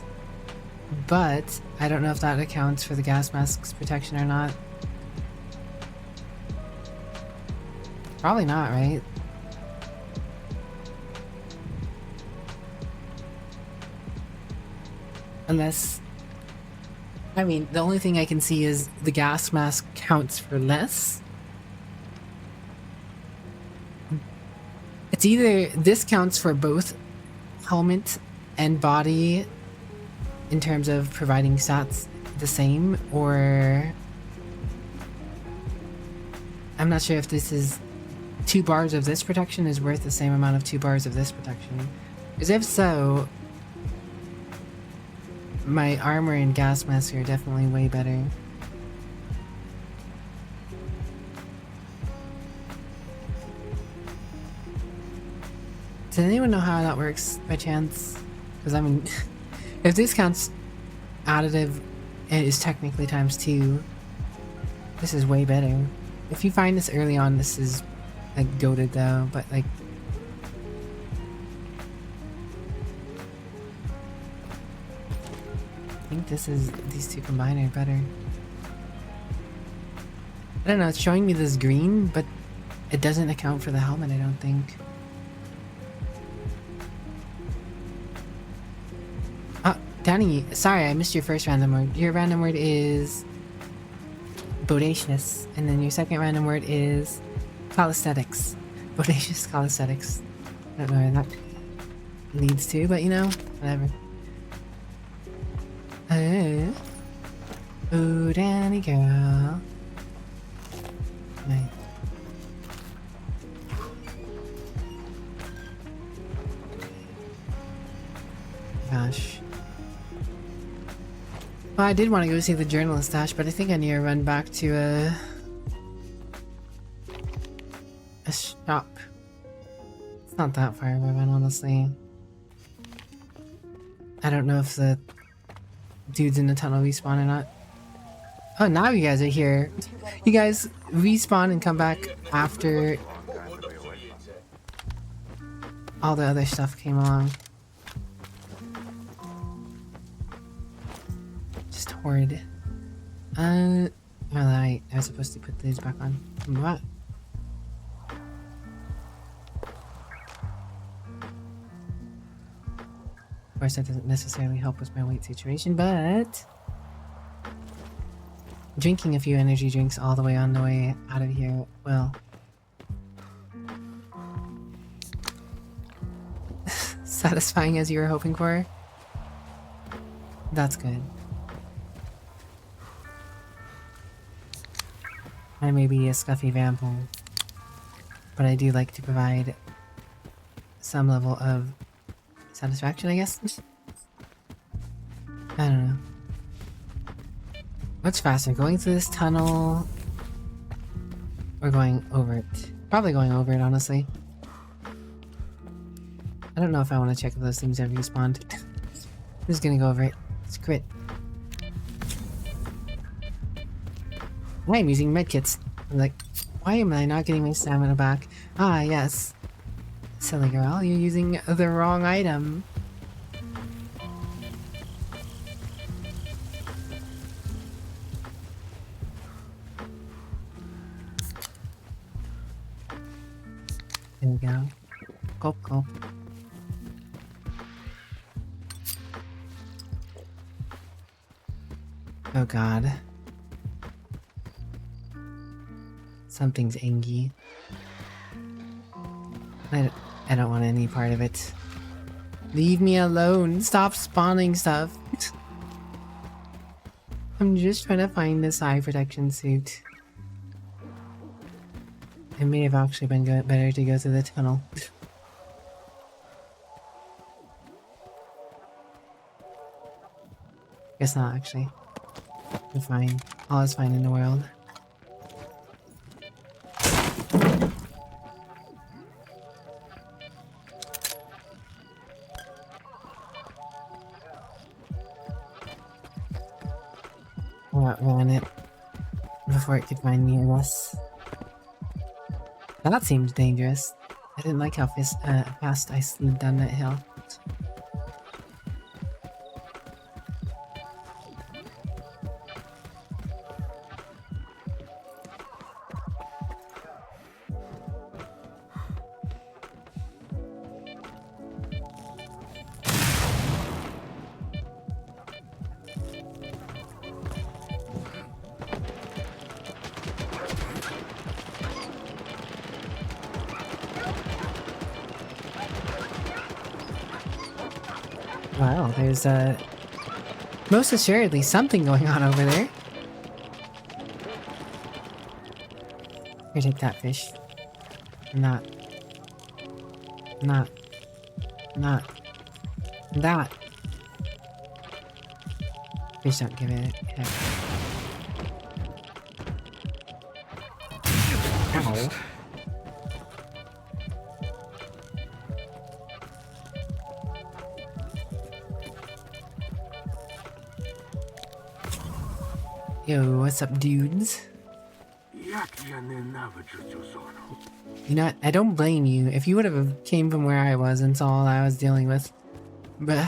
But I don't know if that accounts for the gas mask's protection or not. Probably not, right? Unless... I mean, the only thing I can see is the gas mask counts for less. It's either this counts for both helmet and body in terms of providing stats the same, or... I'm not sure if this is 2 bars of this protection is worth the same amount of 2 bars of this protection. Because if so, my armor and gas mask are definitely way better. Does anyone know how that works by chance? Because I mean, if this counts additive, it is technically ×2. This is way better. If you find this early on, this is like goated though, but like I think these two combined are better. I don't know, it's showing me this green, but it doesn't account for the helmet, I don't think. Danny, sorry, I missed your first random word. Your random word is bodacious, and then your second random word is calisthenics. Bodacious calisthenics. I don't know where that needs to, but you know, whatever. Ooh, Danny girl. Right. Gosh. Well, I did want to go see the journalist stash, but I think I need to run back to a shop. It's not that far of a run, honestly. I don't know if the dudes in the tunnel respawn or not. Oh, now you guys are here. You guys respawn and come back after all the other stuff came along. Just horrid. Well, I was supposed to put these back on. What? Of course, that doesn't necessarily help with my weight situation, but drinking a few energy drinks all the way on the way out of here, well, satisfying as you were hoping for. That's good. I may be a scuffy vampire, but I do like to provide some level of satisfaction, I guess. I don't know. What's faster, going through this tunnel or going over it? Probably going over it, honestly. I don't know if I want to check if those things ever respawned. I'm just gonna go over it. It's crit. I am using medkits. I'm like, why am I not getting my stamina back? Ah, yes. Silly girl, you're using the wrong item. There we go. Gulp, gulp. Oh god. Something's angy. I don't want any part of it. Leave me alone. Stop spawning stuff. I'm just trying to find this eye protection suit. It may have actually been better to go through the tunnel. Guess not, actually. We're fine. All is fine in the world. We'll outrun it before it could find me, I guess. That seemed dangerous. I didn't like how fast I slid down that hill. Wow, there's most assuredly something going on over there. Here, take that fish. Not that. Fish don't give it a heck. Ow. Yo, what's up, dudes? Як я ненавиджу цю зону. You know what? I don't blame you. If you would have came from where I was and saw all I was dealing with. But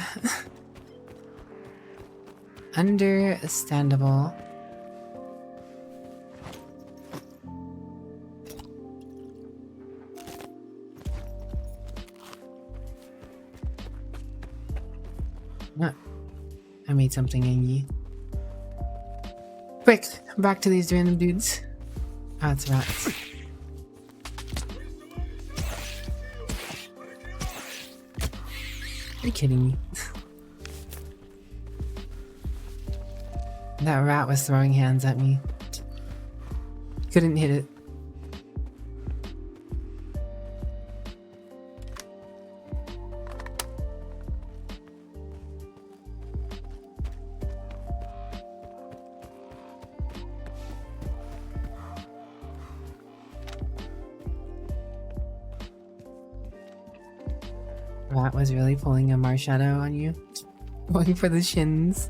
understandable. No. I made something angry. Quick, back to these random dudes. Ah, it's rats. You're kidding me. That rat was throwing hands at me. Couldn't hit it. Rat was really pulling a Marshadow on you. Going for the shins.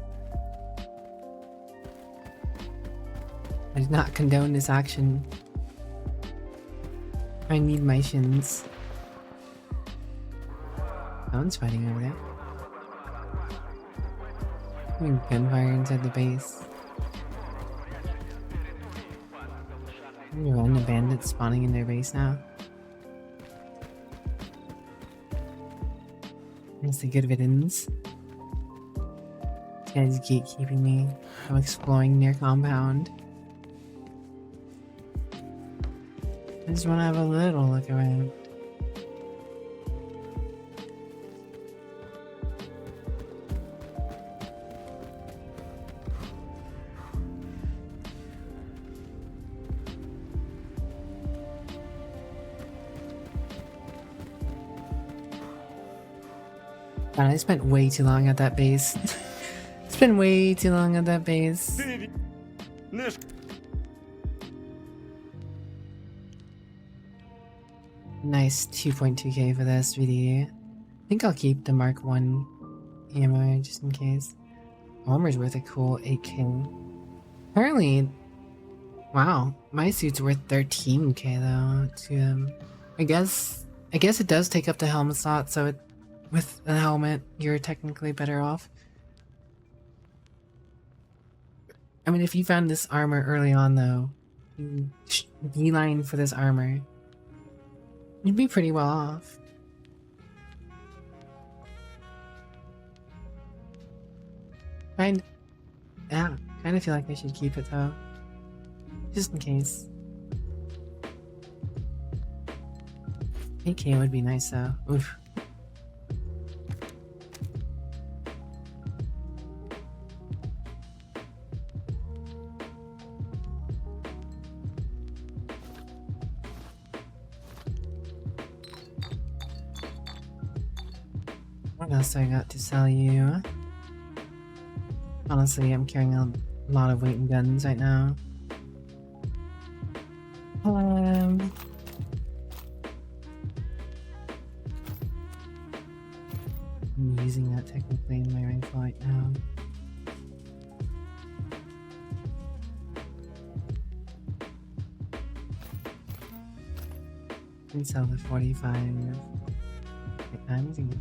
I did not condone this action. I need my shins. Someone's fighting over there. Having gunfire inside the base. Random bandits spawning in their base now. That's the good villains. This guy's gatekeeping me. I'm exploring their compound. I just want to have a little look around. God, I spent way too long at that base. Spent way too long at that base. Nice 2.2k for the SVD. I think I'll keep the Mark 1 ammo just in case. Armor's worth a cool 8k. Apparently, wow, my suit's worth 13k though. To I guess it does take up the helmet slot, so with a helmet you're technically better off. I mean, if you found this armor early on though, you beeline for this armor, you'd be pretty well off. Kind of feel like I should keep it though. Just in case. 8k would be nice though. Oof. What else do I got to sell you? Honestly, I'm carrying a lot of weight in guns right now. I'm using that technically in my rifle right now. And sell the 45. I'm using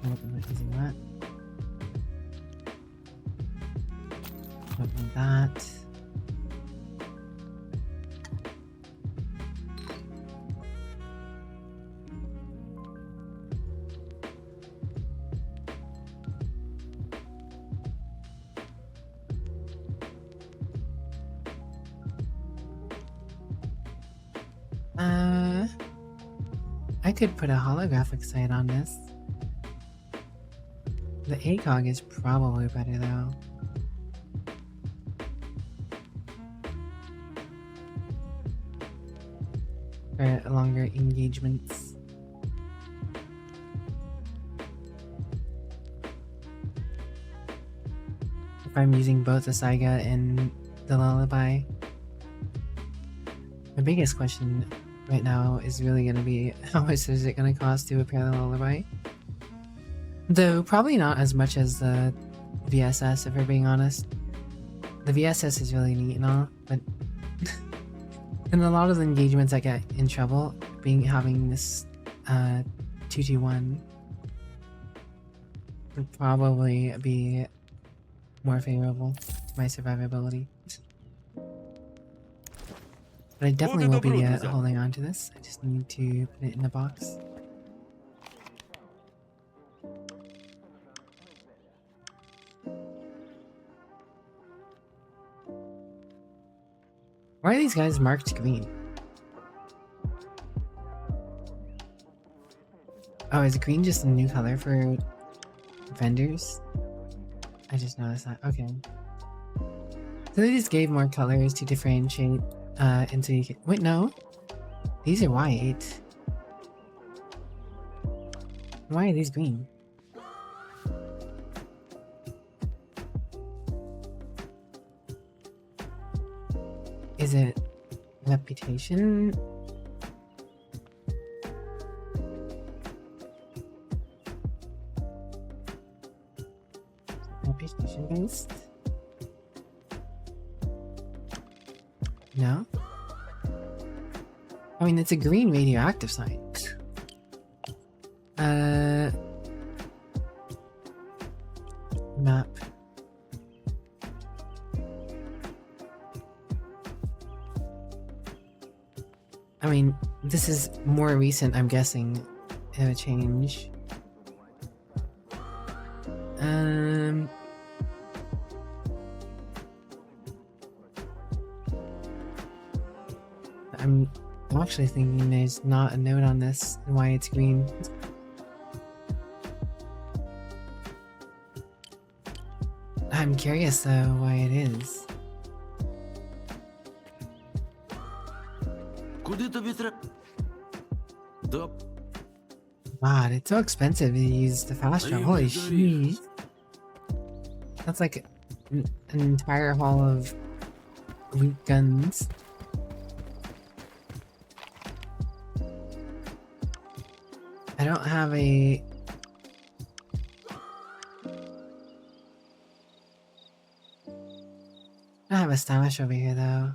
I'm not using that. Open that. I could put a holographic sight on this. The ACOG is probably better though. For longer engagements. If I'm using both the Saiga and the Lullaby. The biggest question right now is really going to be how much is it going to cost to repair the Lullaby? Though probably not as much as the VSS, if we're being honest. The VSS is really neat and all, but in a lot of the engagements I get in trouble, having this 221 would probably be more favorable to my survivability. But I definitely will be holding on to this. I just need to put it in a box. Why are these guys marked green? Oh, is green just a new color for vendors? I just noticed that. Okay. So they just gave more colors to differentiate into you can... Wait, no. These are white. Why are these green? Is it reputation? Reputation based? No? I mean, it's a green radioactive site. Map. I mean, this is more recent, I'm guessing. It would change. I'm actually thinking there's not a note on this and why it's green. I'm curious though why it is. God, it's so expensive to use the fast travel. Holy shit. That's like an entire haul of weak guns. I don't have a... I don't have a stash over here though.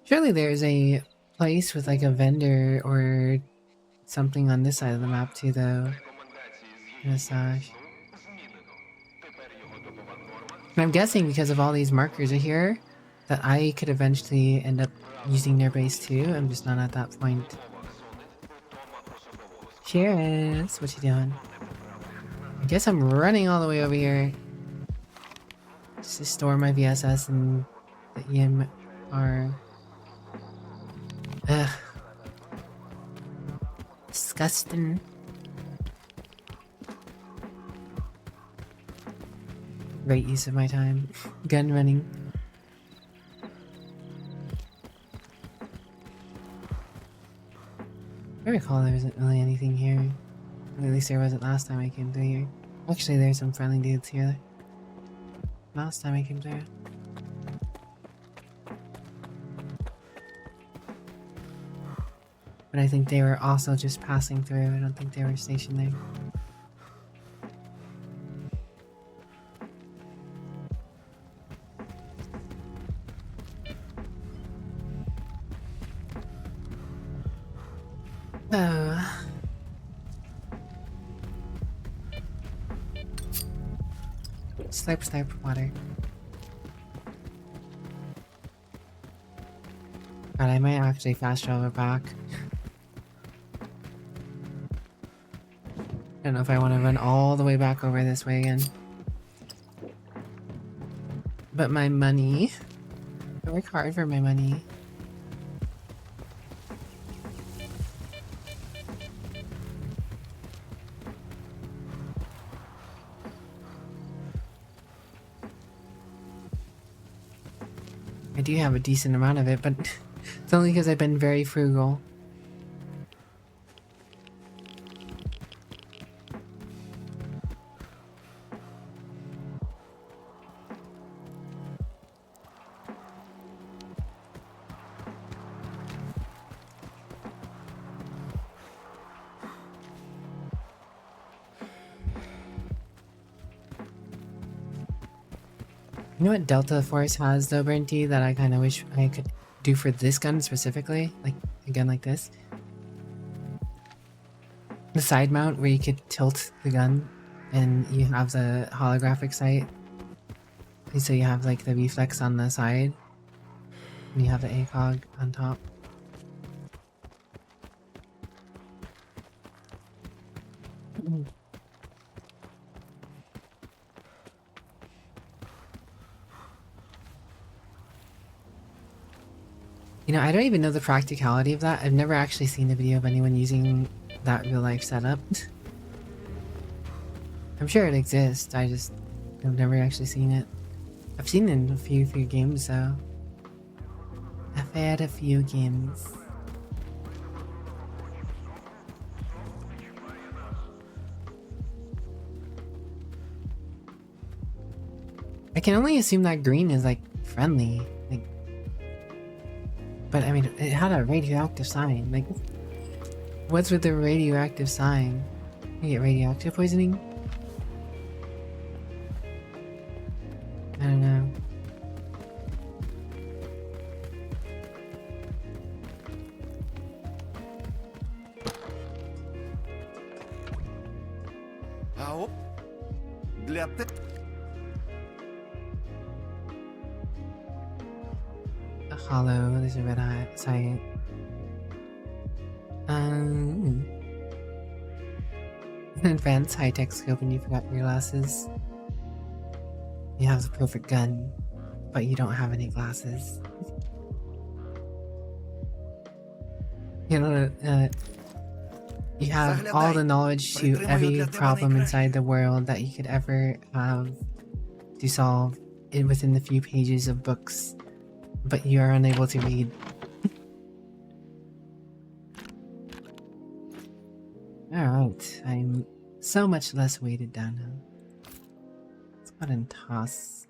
Surely there's a place with like a vendor or something on this side of the map too though. In a stash. And I'm guessing because of all these markers are here that I could eventually end up using their base too. I'm just not at that point. Cheers! What you doing? I guess I'm running all the way over here just to store my VSS and the EMR. Ugh. Disgusting. Great use of my time. Gun running. I recall there wasn't really anything here. Or at least there wasn't last time I came through here. Actually, there's some friendly dudes here. Last time I came through. But I think they were also just passing through. I don't think they were stationed there. Oh. Slurp, slurp, water. God, I might actually fast travel back. I don't know if I want to run all the way back over this way again. But my money... I work hard for my money. I do have a decent amount of it, but it's only because I've been very frugal. You know what Delta Force has though, Brenty, that I kind of wish I could do for this gun specifically? Like a gun like this? The side mount where you could tilt the gun and you have the holographic sight. So you have like the reflex on the side and you have the ACOG on top. You know, I don't even know the practicality of that. I've never actually seen a video of anyone using that real life setup. I'm sure it exists, I've never actually seen it. I've seen it in a few games though. I've had a few games. I can only assume that green is like friendly. Like, but I mean, it had a radioactive sign. Like, what's with the radioactive sign? You get radioactive poisoning? I don't know. A hollow, there's a red eye sight. An advanced high-tech scope and you forgot your glasses. You have the perfect gun, but you don't have any glasses. You know, you have all the knowledge to every problem inside the world that you could ever have to solve it within the few pages of books, but you are unable to read. Alright, I'm so much less weighted down now. Let's go ahead and toss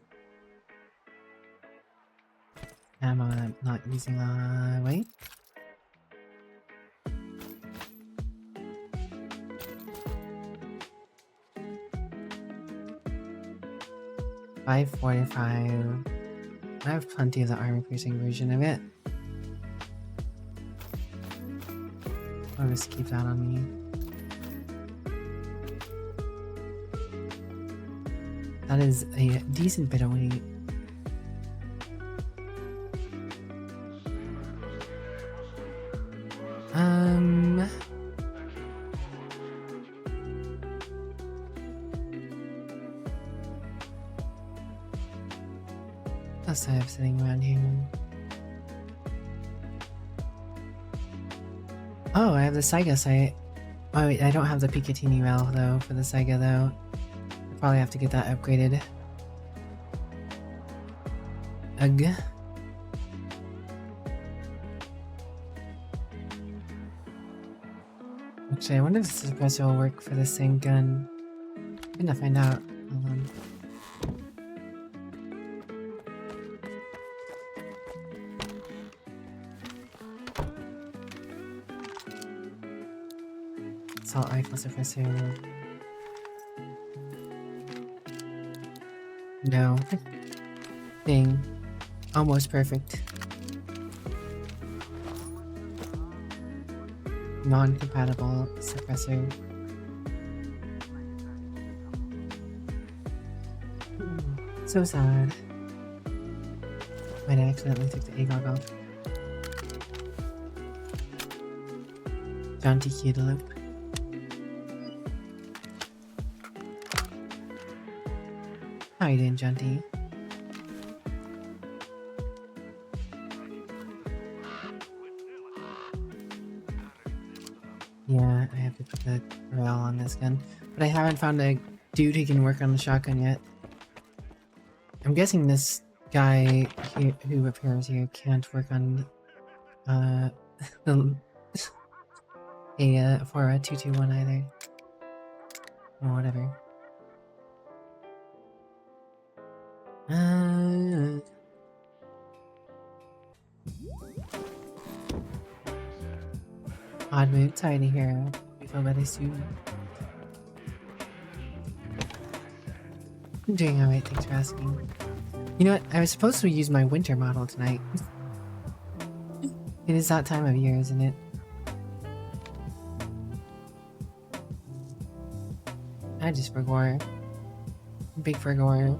ammo that I'm not using. Wait. $545. I have plenty of the armor-piercing version of it. I'll just keep that on me. That is a decent bit of weight. What else do I have sitting around here? Oh, I have the Saiga sight. Oh wait, I don't have the Picatinny rail though for the Saiga though. I'll probably have to get that upgraded. Ugh. Actually, I wonder if the suppressor will work for the same gun. I'm gonna find out. Hold on. Assault rifle suppressor. No. Dang. Almost perfect. Non-compatible suppressor. So sad. Wait, I accidentally took the AGOG off. Jaunty Cantaloupe. How you doing, Jaunty? Yeah, I have to put the rail on this gun. But I haven't found a dude who can work on the shotgun yet. I'm guessing this guy here, who appears here can't work on the for a 221 either. Or whatever. Odd mood, sorry to hear. We feel better soon. I'm doing alright, thanks for asking. You know what? I was supposed to use my winter model tonight. It is that time of year, isn't it? I just forgot. Big forgot.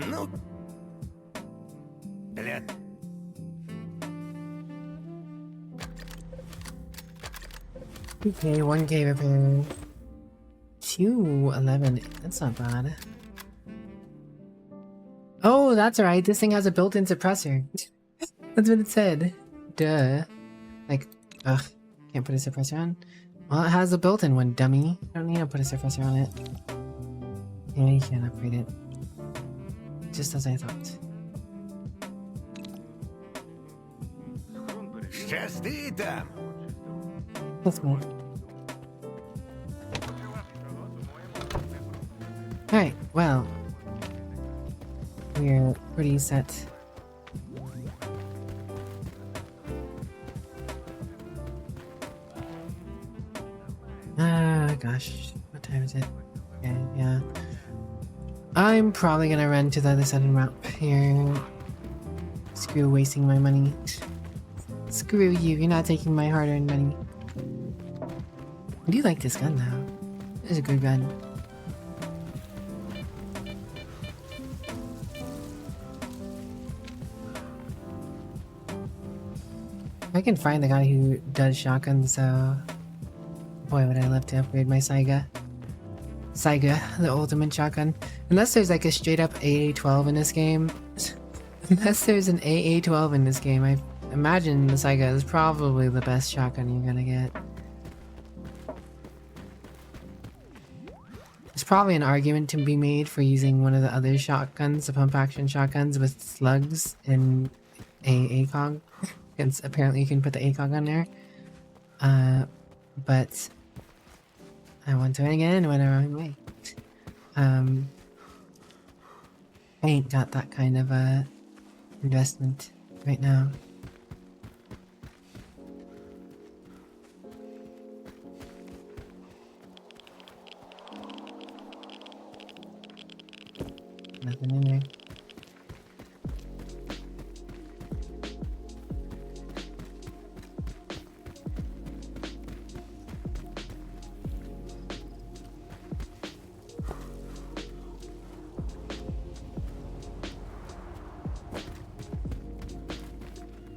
Ну, блядь. Okay, 1K repair. 211. That's not bad. Oh, that's right. This thing has a built-in suppressor. That's what it said. Duh. Like, ugh. Can't put a suppressor on? Well, it has a built-in one, dummy. I don't need to put a suppressor on it. Yeah, you can't upgrade it. Just as I thought. Щасти там! That's more. Alright, well. We're pretty set. Gosh. What time is it? Okay, yeah. I'm probably gonna run to the other side of the map here. Screw wasting my money. Screw you, you're not taking my hard-earned money. I do like this gun though. It's a good gun. I can find the guy who does shotguns, so boy would I love to upgrade my Saiga. Saiga, the ultimate shotgun. Unless there's like a straight up AA-12 in this game. Unless there's an AA-12 in this game, I imagine the Saiga is probably the best shotgun you're gonna get. There's probably an argument to be made for using one of the other shotguns, the pump action shotguns with slugs and a ACOG. Because apparently you can put the ACOG on there. But I want to again went the wrong way. I ain't got that kind of investment right now. Nothing in there.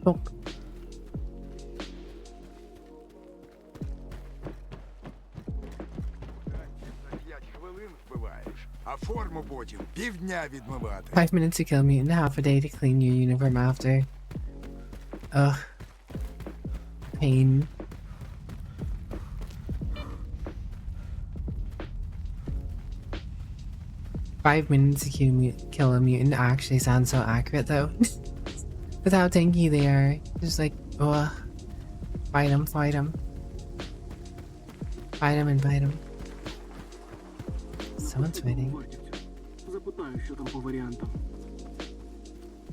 Oh. А форму потім півдня відмивати. 5 minutes to kill me and half a day to clean your uniform after. Ugh. Pain. Five minutes to kill a mutant actually sounds so accurate though. With how tanky they are. Just like, ugh. Fight them, fight them. Fight them and fight them. Someone's fighting. Запитаю, що там по варіантам.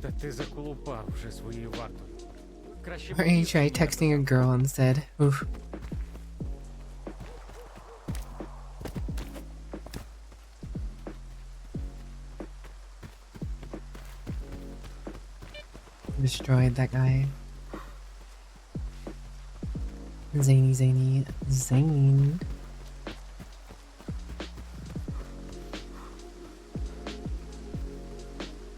Та ти заколупав вже своєю вартою. Краще Or you try texting a girl instead. Oof. Destroyed that guy. Zany, Zane.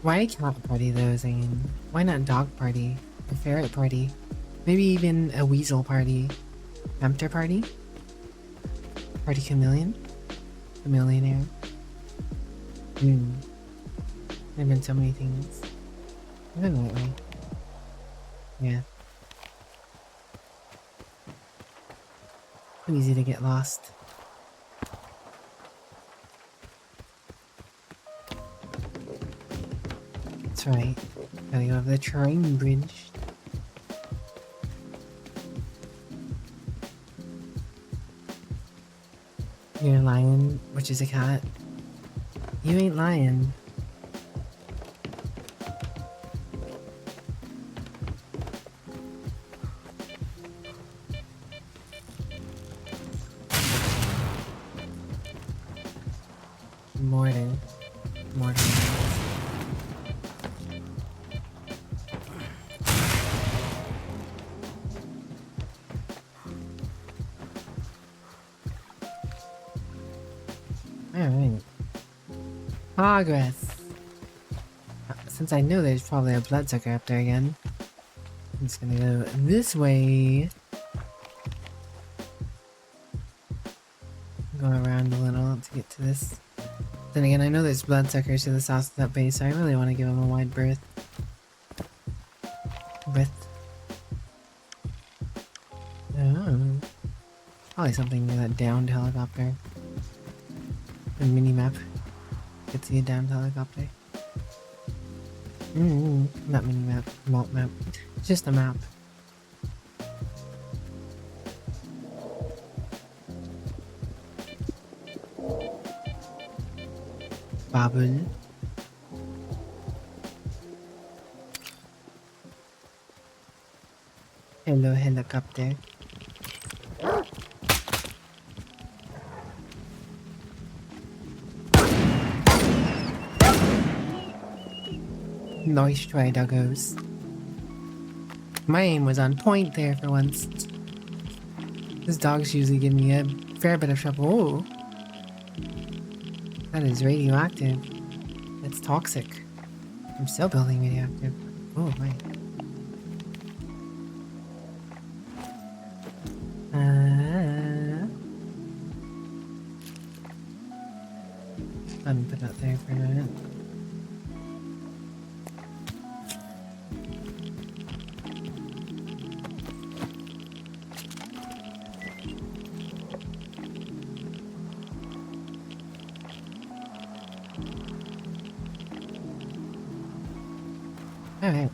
Why cat party though, Zane? Why not dog party? A ferret party? Maybe even a weasel party? Hamster party? Party chameleon? Chameleonaire? There have been so many things. Even lately. Yeah. Easy to get lost. That's right. Now you have the train bridge. You're a lion, which is a cat. You ain't lying. Mortar. Alright. Progress. Since I know there's probably a bloodsucker up there again, I'm just gonna go this way. want to get to this. Then again, I know there's bloodsuckers to the south of that base, so I really want to give them a wide berth. Oh. Probably something near that downed helicopter. A mini-map. Could see a downed helicopter. Not mini-map, malt map. It's just a map. Babel. Hello, helicopter. Nice try, doggos. My aim was on point there for once. These dogs usually give me a fair bit of trouble. Oh. That is radioactive. That's toxic. I'm still building radioactive. Oh, my. I'll put that there for a minute. Alright.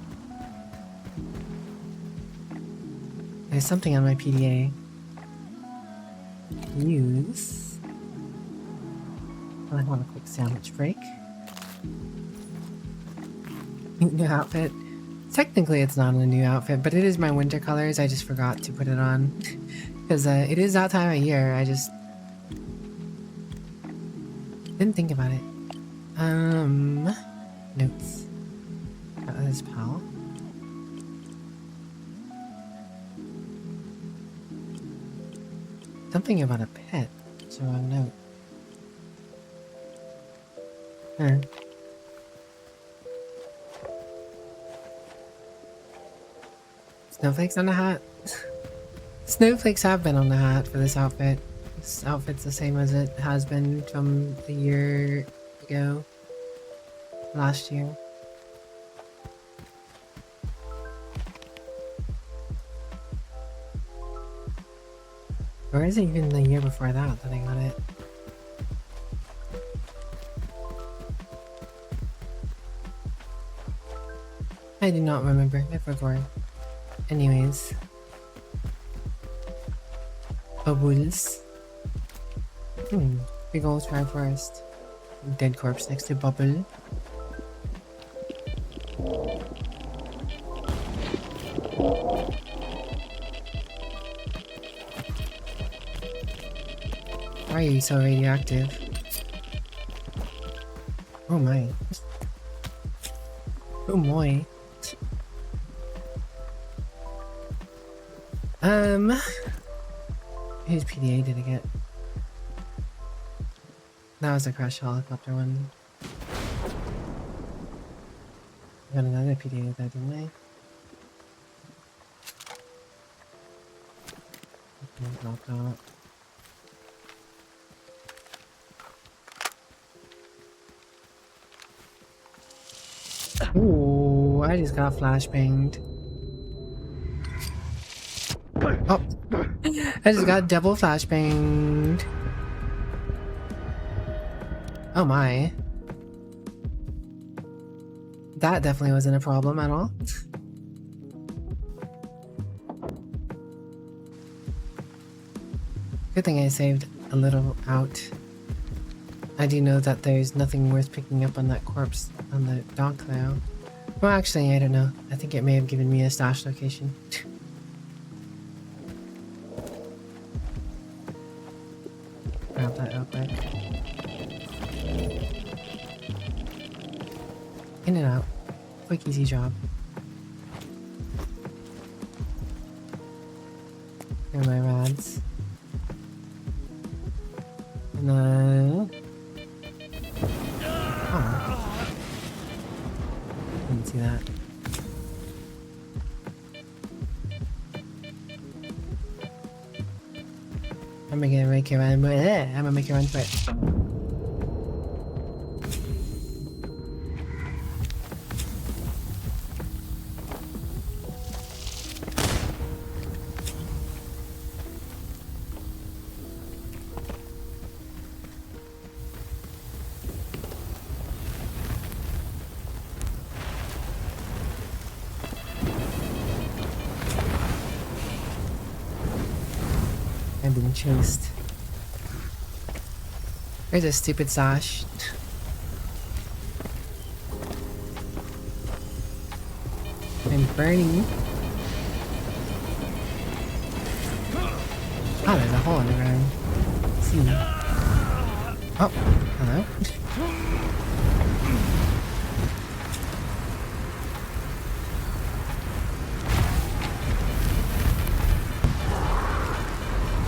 There's something on my PDA. Use. I want a quick sandwich break. New outfit. Technically it's not a new outfit, but it is my winter colors. I just forgot to put it on. Because it is that time of year. I just didn't think about it. Notes. That is pal. Something about a pet. So a note. Huh. Snowflakes on the hat. Snowflakes have been on the hat for this outfit. This outfit's the same as it has been from a year ago. Last year. Or is it even the year before that I got it? I do not remember. I forgot. Anyways. Bubbles. Big old forest. Dead corpse next to Bubble. Why are you so radioactive? Oh my. Oh my. Whose PDA did I get? That was a crash helicopter one. I got another PDA with that, didn't I? Okay, drop that. Ooh, I just got flashbanged. Oh, I just got double flashbanged. Oh my. That definitely wasn't a problem at all. Good thing I saved a little out. I do know that there's nothing worth picking up on that corpse on the dock though. Well, actually, I don't know. I think it may have given me a stash location. Grab that real quick. In and out. Quick, easy job. Here are my rods. No. Oh. Didn't see that. I'm gonna make it run. I'm gonna make it run for it. being chased. There's a stupid sash. I'm burning. Oh, there's a hole in the ground. See. Oh, hello.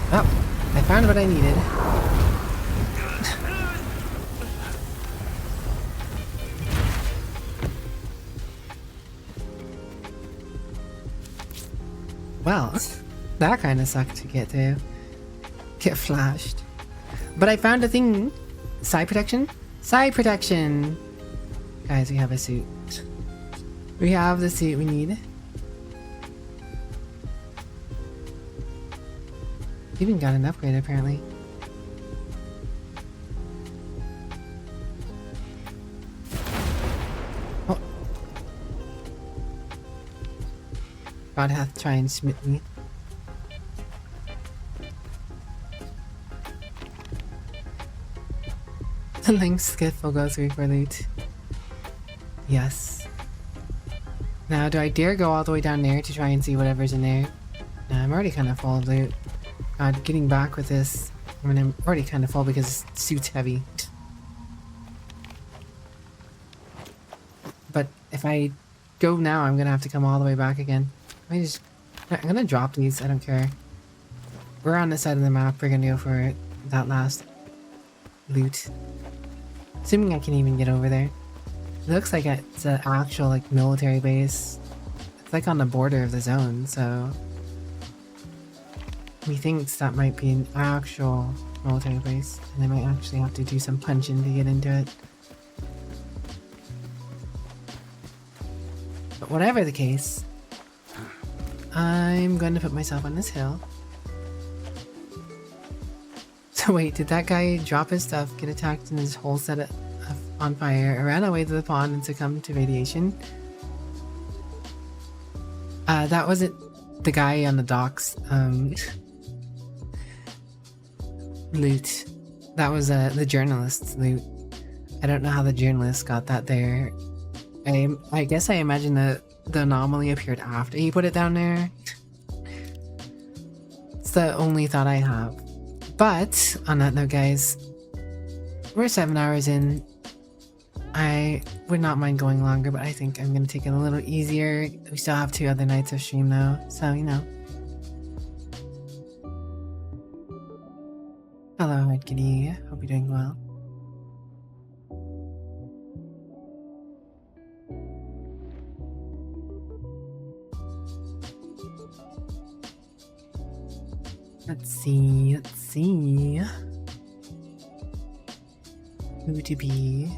Oh, I found what I needed. Well, that kind of sucked to get to. Get flashed. But I found a thing. Side protection? Side protection! Guys, we have a suit. We have the suit we need. Even got an upgrade apparently. Oh. God hath tried and smit me. The link skiff will go through for loot. Yes. Now, do I dare go all the way down there to try and see whatever's in there? Nah, I'm already kind of full of loot. God, getting back with this. I mean, I'm already kind of full because the suit's heavy. But if I go now, I'm gonna have to come all the way back again. I'm gonna drop these, I don't care. We're on this side of the map, we're gonna go for that last loot. Assuming I can even get over there. It looks like it's an actual like military base. It's like on the border of the zone, so methinks that might be an actual military base, and I might actually have to do some punching to get into it. But whatever the case, I'm going to put myself on this hill. So wait, did that guy drop his stuff, get attacked and his whole set on fire, ran away to the pond and succumbed to radiation? That wasn't the guy on the docks. Loot. That was the journalist's loot. I don't know how the journalist got that there. I guess I imagine the anomaly appeared after he put it down there. It's the only thought I have. But on that note, guys, we're 7 hours in. I would not mind going longer, but I think I'm gonna take it a little easier. We still have 2 other nights of stream though, so you know. Hello, Red Kitty. Hope you're doing well. Let's see. Who to be?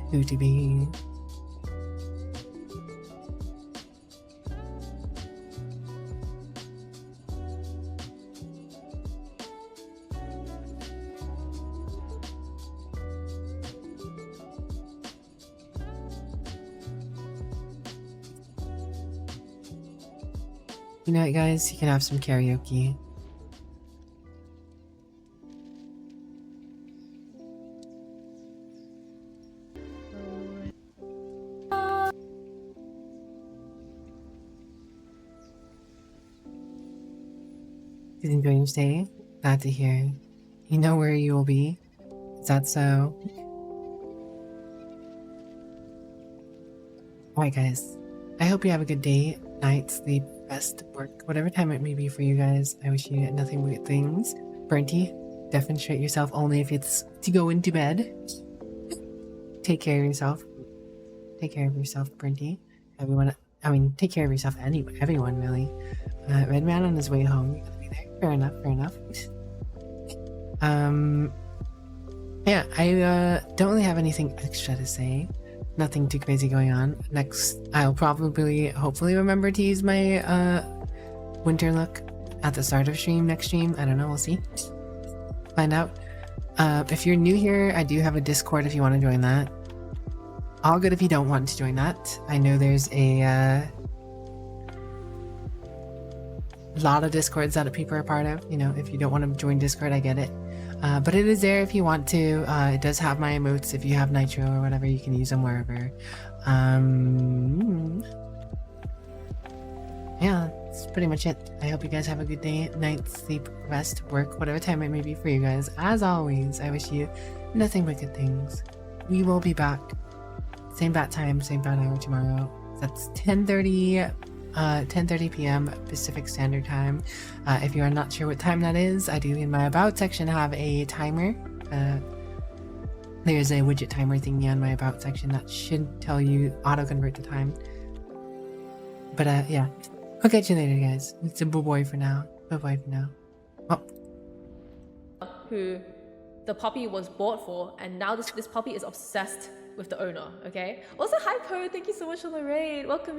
You know what, guys? You can have some karaoke. Did you enjoy your stay? Glad to hear. You know where you will be? Is that so? Alright guys, I hope you have a good day, night, sleep, rest, work, whatever time it may be for you guys. I wish you nothing but good things. Burnty, demonstrate yourself only if it's to go into bed. Take care of yourself. Take care of yourself, Burnty. Take care of yourself, everyone really. Red Man on his way home, you're gonna be there. Fair enough. Yeah, I don't really have anything extra to say. Nothing too crazy going on. Next, I'll hopefully remember to use my winter look at the start of next stream. I don't know, we'll see. Find out. If you're new here, I do have a Discord if you want to join that. All good if you don't want to join that. I know there's a a lot of Discords that people are part of. You know, if you don't want to join Discord, I get it. But it is there if you want to. It does have my emotes. If you have Nitro or whatever, you can use them wherever. Yeah, that's pretty much it. I hope you guys have a good day, night, sleep, rest, work, whatever time it may be for you guys. As always, I wish you nothing but good things. We will be back. Same bat time, same bat hour tomorrow. That's 10:30 p.m. Pacific Standard Time. If you are not sure what time that is, I do in my About section have a timer. There's a widget timer thingy on my About section that should tell you auto-convert the time. But yeah, I'll catch you later, guys. It's a bye-bye for now. Bye-bye for now. Oh. Who the puppy was bought for, and now this puppy is obsessed with the owner, okay? Also, hi Code, thank you so much for the raid. Welcome.